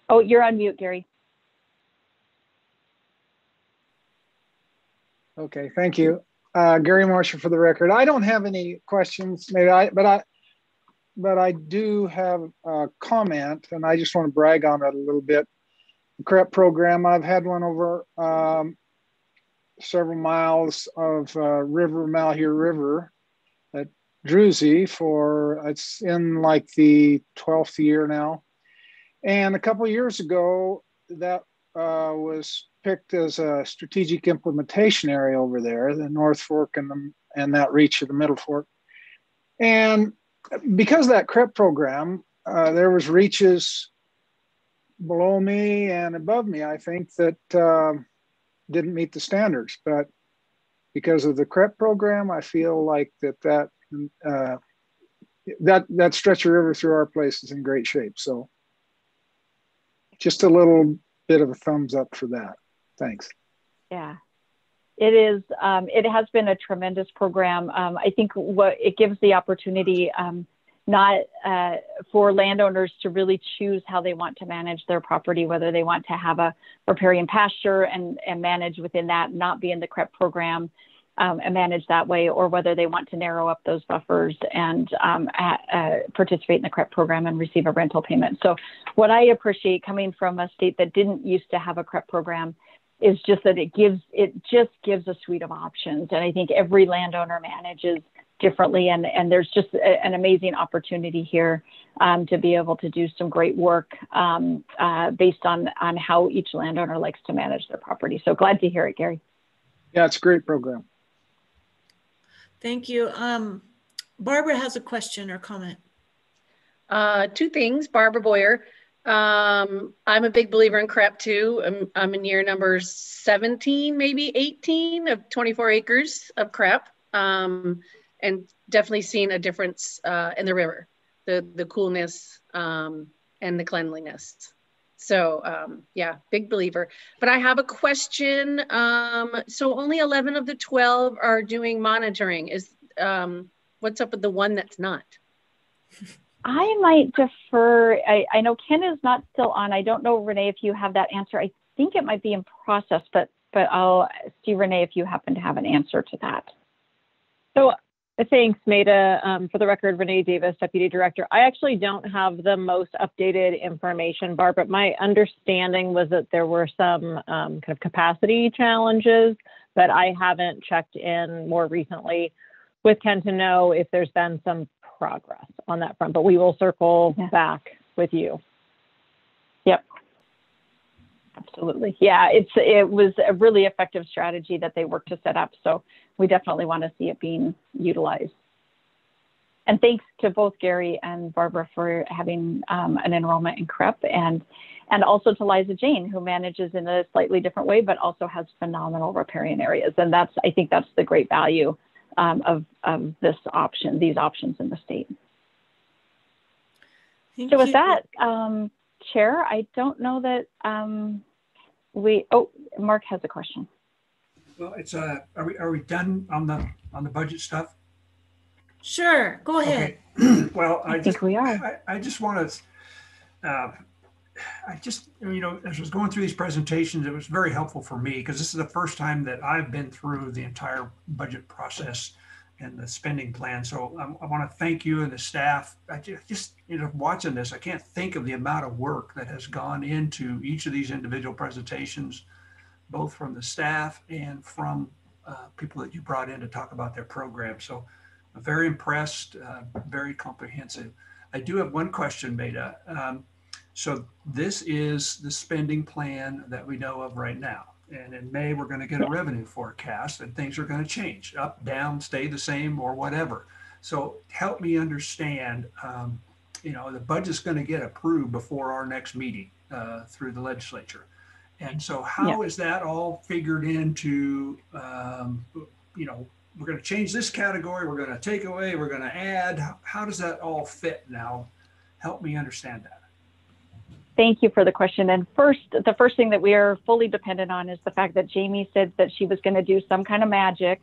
Oh, you're on mute, Gary. Okay, thank you. Gary Marshall for the record. I don't have any questions, but I do have a comment, and I just want to brag on it a little bit. The CREP program, I've had one over several miles of Malheur River at Druzy it's in like the 12th year now. And a couple of years ago, that was picked as a strategic implementation area over there, the North Fork and that reach of the Middle Fork. And because of that CREP program, there was reaches below me and above me, I think, that didn't meet the standards. But because of the CREP program, I feel like that stretch of river through our place is in great shape. So just a little bit of a thumbs up for that. Thanks. Yeah, it is. It has been a tremendous program. I think what it gives the opportunity not for landowners to really choose how they want to manage their property, whether they want to have a riparian pasture and manage within that, not be in the CREP program and manage that way, or whether they want to narrow up those buffers and participate in the CREP program and receive a rental payment. So what I appreciate coming from a state that didn't used to have a CREP program is just that it just gives a suite of options. And I think every landowner manages differently, and there's just an amazing opportunity here to be able to do some great work based on how each landowner likes to manage their property. So glad to hear it, Gary. Yeah, it's a great program. Thank you. Barbara has a question or comment. Two things. Barbara Boyer. I'm a big believer in CREP too. I'm in year number 17, maybe 18 of 24 acres of CREP, and definitely seen a difference in the river, the coolness and the cleanliness. So yeah, big believer. But I have a question. So only 11 of the 12 are doing monitoring. What's up with the one that's not? I might defer. I know Ken is not still on. I don't know, Renee, if you have that answer. I think it might be in process, but I'll see, Renee, if you happen to have an answer to that. So thanks, Maida. For the record, Renee Davis, Deputy Director. I actually don't have the most updated information, Barb, but my understanding was that there were some kind of capacity challenges, but I haven't checked in more recently with Ken to know if there's been some progress on that front, but we will circle back with you. Yep. Absolutely. Yeah, it was a really effective strategy that they worked to set up. So we definitely want to see it being utilized. And thanks to both Gary and Barbara for having an enrollment in CREP, and also to Liza Jane, who manages in a slightly different way, but also has phenomenal riparian areas. And I think that's the great value of these options in the state. So with that, Chair, I don't know that Mark has a question. Well, it's are we done on the budget stuff? Sure, go ahead. Okay. Well, I think we are. I just want to I just, you know, as I was going through these presentations, it was very helpful for me because this is the first time that I've been through the entire budget process and the spending plan. So I want to thank you and the staff. I just, you know, watching this, I can't think of the amount of work that has gone into each of these individual presentations, both from the staff and from people that you brought in to talk about their program. So I'm very impressed, very comprehensive. I do have one question, Maida. So this is the spending plan that we know of right now. And in May, we're going to get a revenue forecast and things are going to change, up, down, stay the same, or whatever. So help me understand, you know, the budget's going to get approved before our next meeting through the legislature. And so how is that all figured into, you know, we're going to change this category, we're going to take away, we're going to add. How does that all fit now? Help me understand that. Thank you for the question. And first, the first thing that we are fully dependent on is the fact that Jamie said that she was going to do some kind of magic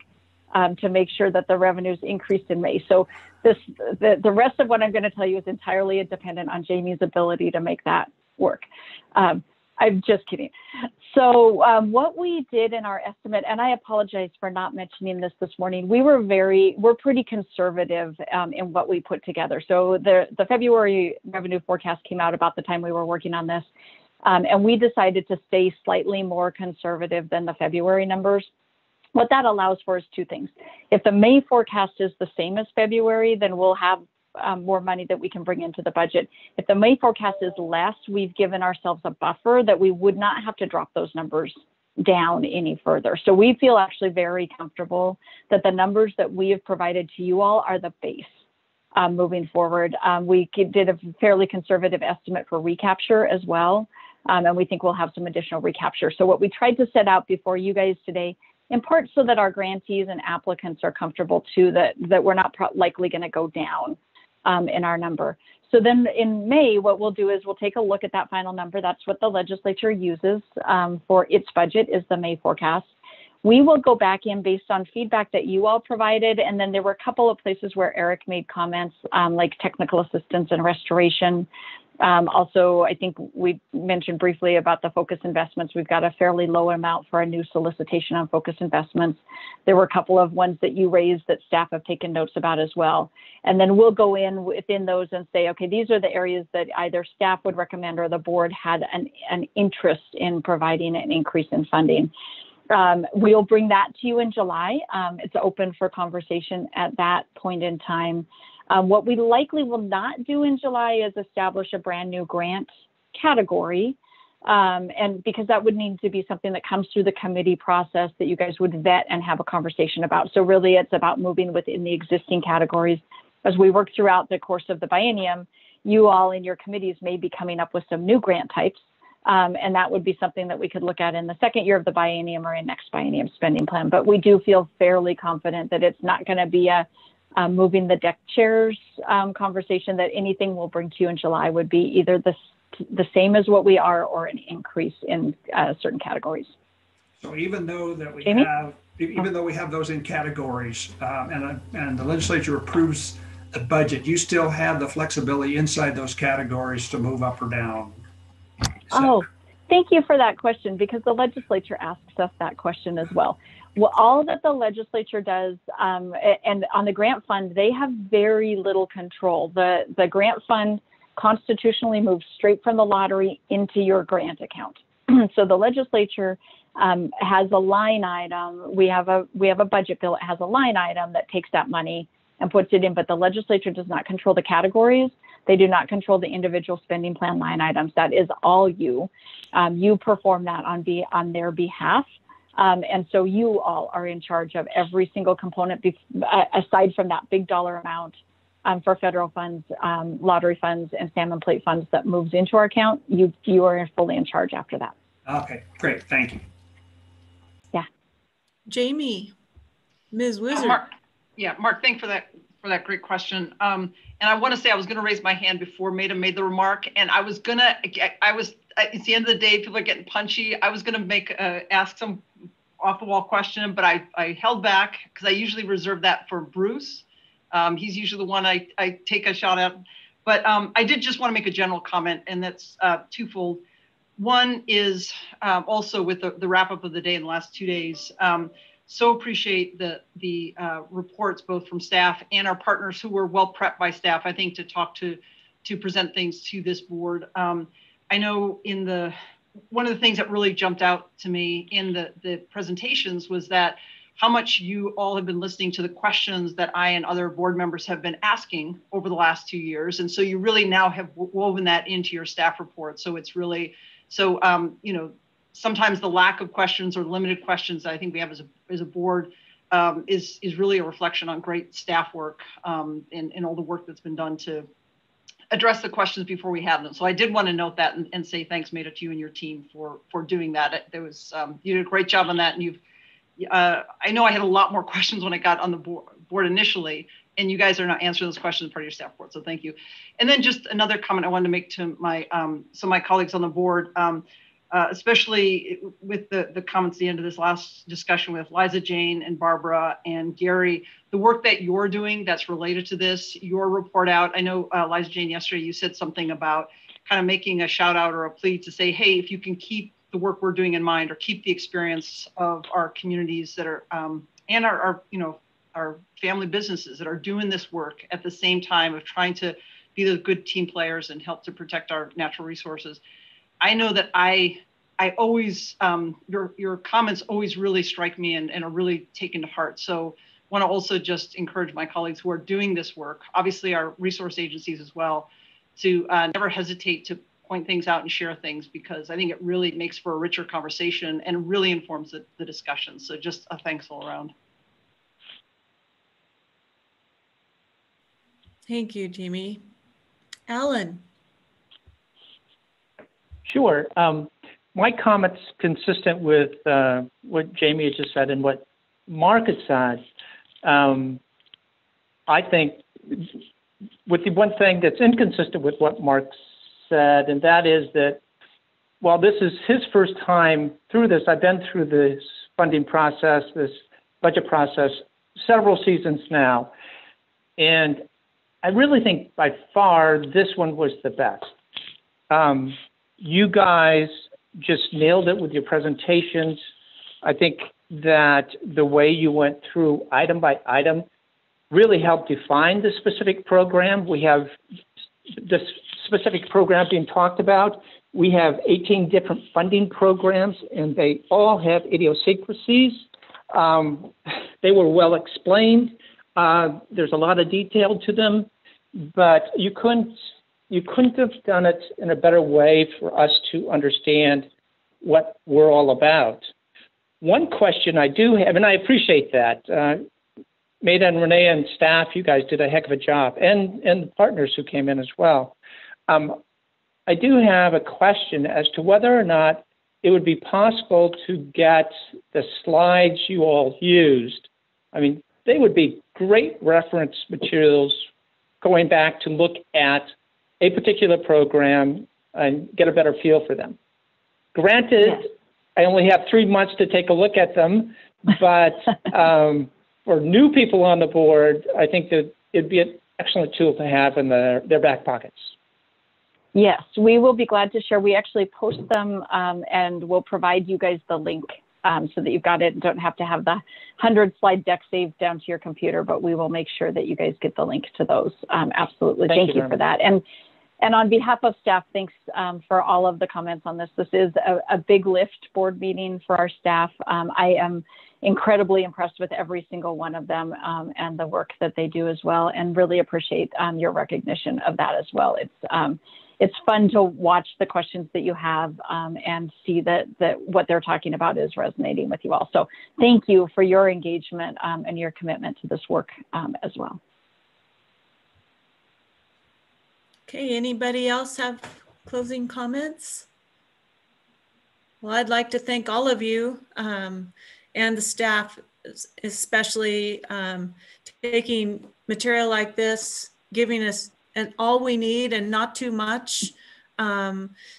to make sure that the revenues increased in May. So the rest of what I'm going to tell you is entirely dependent on Jamie's ability to make that work. I'm just kidding. So what we did in our estimate, and I apologize for not mentioning this morning, we're pretty conservative in what we put together. So the February revenue forecast came out about the time we were working on this. And we decided to stay slightly more conservative than the February numbers. What that allows for is two things. If the May forecast is the same as February, then we'll have more money that we can bring into the budget. If the May forecast is less, we've given ourselves a buffer that we would not have to drop those numbers down any further. So we feel actually very comfortable that the numbers that we have provided to you all are the base moving forward. We did a fairly conservative estimate for recapture as well, and we think we'll have some additional recapture. So what we tried to set out before you guys today, in part so that our grantees and applicants are comfortable too, that we're not likely going to go down in our number. So then in May, what we'll do is we'll take a look at that final number. That's what the legislature uses for its budget, is the May forecast. We will go back in based on feedback that you all provided. And then there were a couple of places where Eric made comments like technical assistance and restoration. Also, I think we mentioned briefly about the focus investments. We've got a fairly low amount for a new solicitation on focus investments. There were a couple of ones that you raised that staff have taken notes about as well. And then we'll go in within those and say, okay, these are the areas that either staff would recommend or the board had an interest in providing an increase in funding. We'll bring that to you in July. It's open for conversation at that point in time. What we likely will not do in July is establish a brand new grant category, and because that would need to be something that comes through the committee process that you guys would vet and have a conversation about. So really it's about moving within the existing categories. As we work throughout the course of the biennium, you all in your committees may be coming up with some new grant types, and that would be something that we could look at in the second year of the biennium or in next biennium spending plan. But we do feel fairly confident that it's not going to be a moving the deck chairs conversation, that anything we'll bring to you in July would be either the same as what we are or an increase in certain categories. So even though that we Jamie? even though we have those in categories and the legislature approves the budget, you still have the flexibility inside those categories to move up or down. Oh, thank you for that question, because the legislature asks us that question as well. Well, all that the legislature does, and on the grant fund, they have very little control. The grant fund constitutionally moves straight from the lottery into your grant account. So the legislature has a line item. We have a budget bill. It has a line item that takes that money and puts it in, but the legislature does not control the categories. They do not control the individual spending plan line items. That is all you. You perform that on their behalf. And so you all are in charge of every single component, aside from that big dollar amount for federal funds, lottery funds, and salmon plate funds that moves into our account. You are fully in charge after that. Okay, great, thank you. Yeah. Jamie, Ms. Wizard. Mark, thanks for that great question. And I want to say I was going to raise my hand before Maida made the remark, and it's the end of the day, people are getting punchy. I was going to ask some off the wall question, but I held back because I usually reserve that for Bruce. He's usually the one I take a shot at. But I did just want to make a general comment, and that's twofold. One is also with the wrap up of the day in the last 2 days. So appreciate the reports both from staff and our partners who were well prepped by staff, I think, to talk to present things to this board. I know one of the things that really jumped out to me in the presentations was that how much you all have been listening to the questions that I and other board members have been asking over the last 2 years. And so you really now have woven that into your staff report. So it's really, you know, sometimes the lack of questions or limited questions that I think we have as a board is really a reflection on great staff work and all the work that's been done to address the questions before we have them. So I did want to note that and say thanks, Maida, to you and your team for doing that. There was you did a great job on that, and you've I know I had a lot more questions when I got on the board initially, and you guys are now answering those questions as part of your staff report. So thank you. And then just another comment I wanted to make to my some of my colleagues on the board, especially with the comments at the end of this last discussion with Liza Jane and Barbara and Gary, the work that you're doing that's related to this, your report out. I know Liza Jane, yesterday you said something about kind of making a shout out or a plea to say, hey, if you can keep the work we're doing in mind or keep the experience of our communities that are and our you know, our family businesses that are doing this work at the same time of trying to be the good team players and help to protect our natural resources. I know that I always, your comments always really strike me and are really taken to heart. So want to also just encourage my colleagues who are doing this work, obviously our resource agencies as well, to never hesitate to point things out and share things, because I think it really makes for a richer conversation and really informs the discussion. So just a thanks all around. Thank you, Jamie. Alan. Sure. My comment's consistent with what Jamie had just said and what Mark had said. I think with the one thing that's inconsistent with what Mark said, and that is that while this is his first time through this, I've been through this funding process, this budget process, several seasons now. And I really think by far this one was the best. You guys just nailed it with your presentations. I think that the way you went through item by item really helped define the specific program. We have this specific program being talked about. We have 18 different funding programs, and they all have idiosyncrasies. They were well explained. There's a lot of detail to them, but you couldn't have done it in a better way for us to understand what we're all about. One question I do have, and I appreciate that, Maida and Renee and staff, you guys did a heck of a job, and the partners who came in as well. I do have a question as to whether or not it would be possible to get the slides you all used. I mean, they would be great reference materials going back to look at a particular program and get a better feel for them. Granted, yes. I only have 3 months to take a look at them, but for new people on the board, I think that it'd be an excellent tool to have in their back pockets. Yes, we will be glad to share. We actually post them and we'll provide you guys the link so that you've got it and don't have to have the 100-slide deck saved down to your computer, but we will make sure that you guys get the link to those. Absolutely. Thank you for that. And on behalf of staff, thanks for all of the comments on this. This is a big lift board meeting for our staff. I am incredibly impressed with every single one of them and the work that they do as well, and really appreciate your recognition of that as well. It's fun to watch the questions that you have and see that what they're talking about is resonating with you all. So thank you for your engagement and your commitment to this work as well. Okay, anybody else have closing comments? Well, I'd like to thank all of you and the staff, especially taking material like this, giving us all we need and not too much,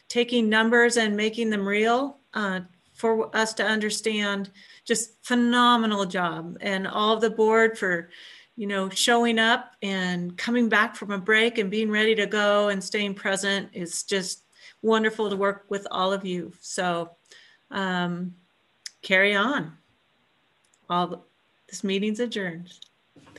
taking numbers and making them real for us to understand. Just phenomenal job, and all of the board for you know, showing up and coming back from a break and being ready to go and staying present is just wonderful to work with all of you. So carry on. This meeting's adjourned.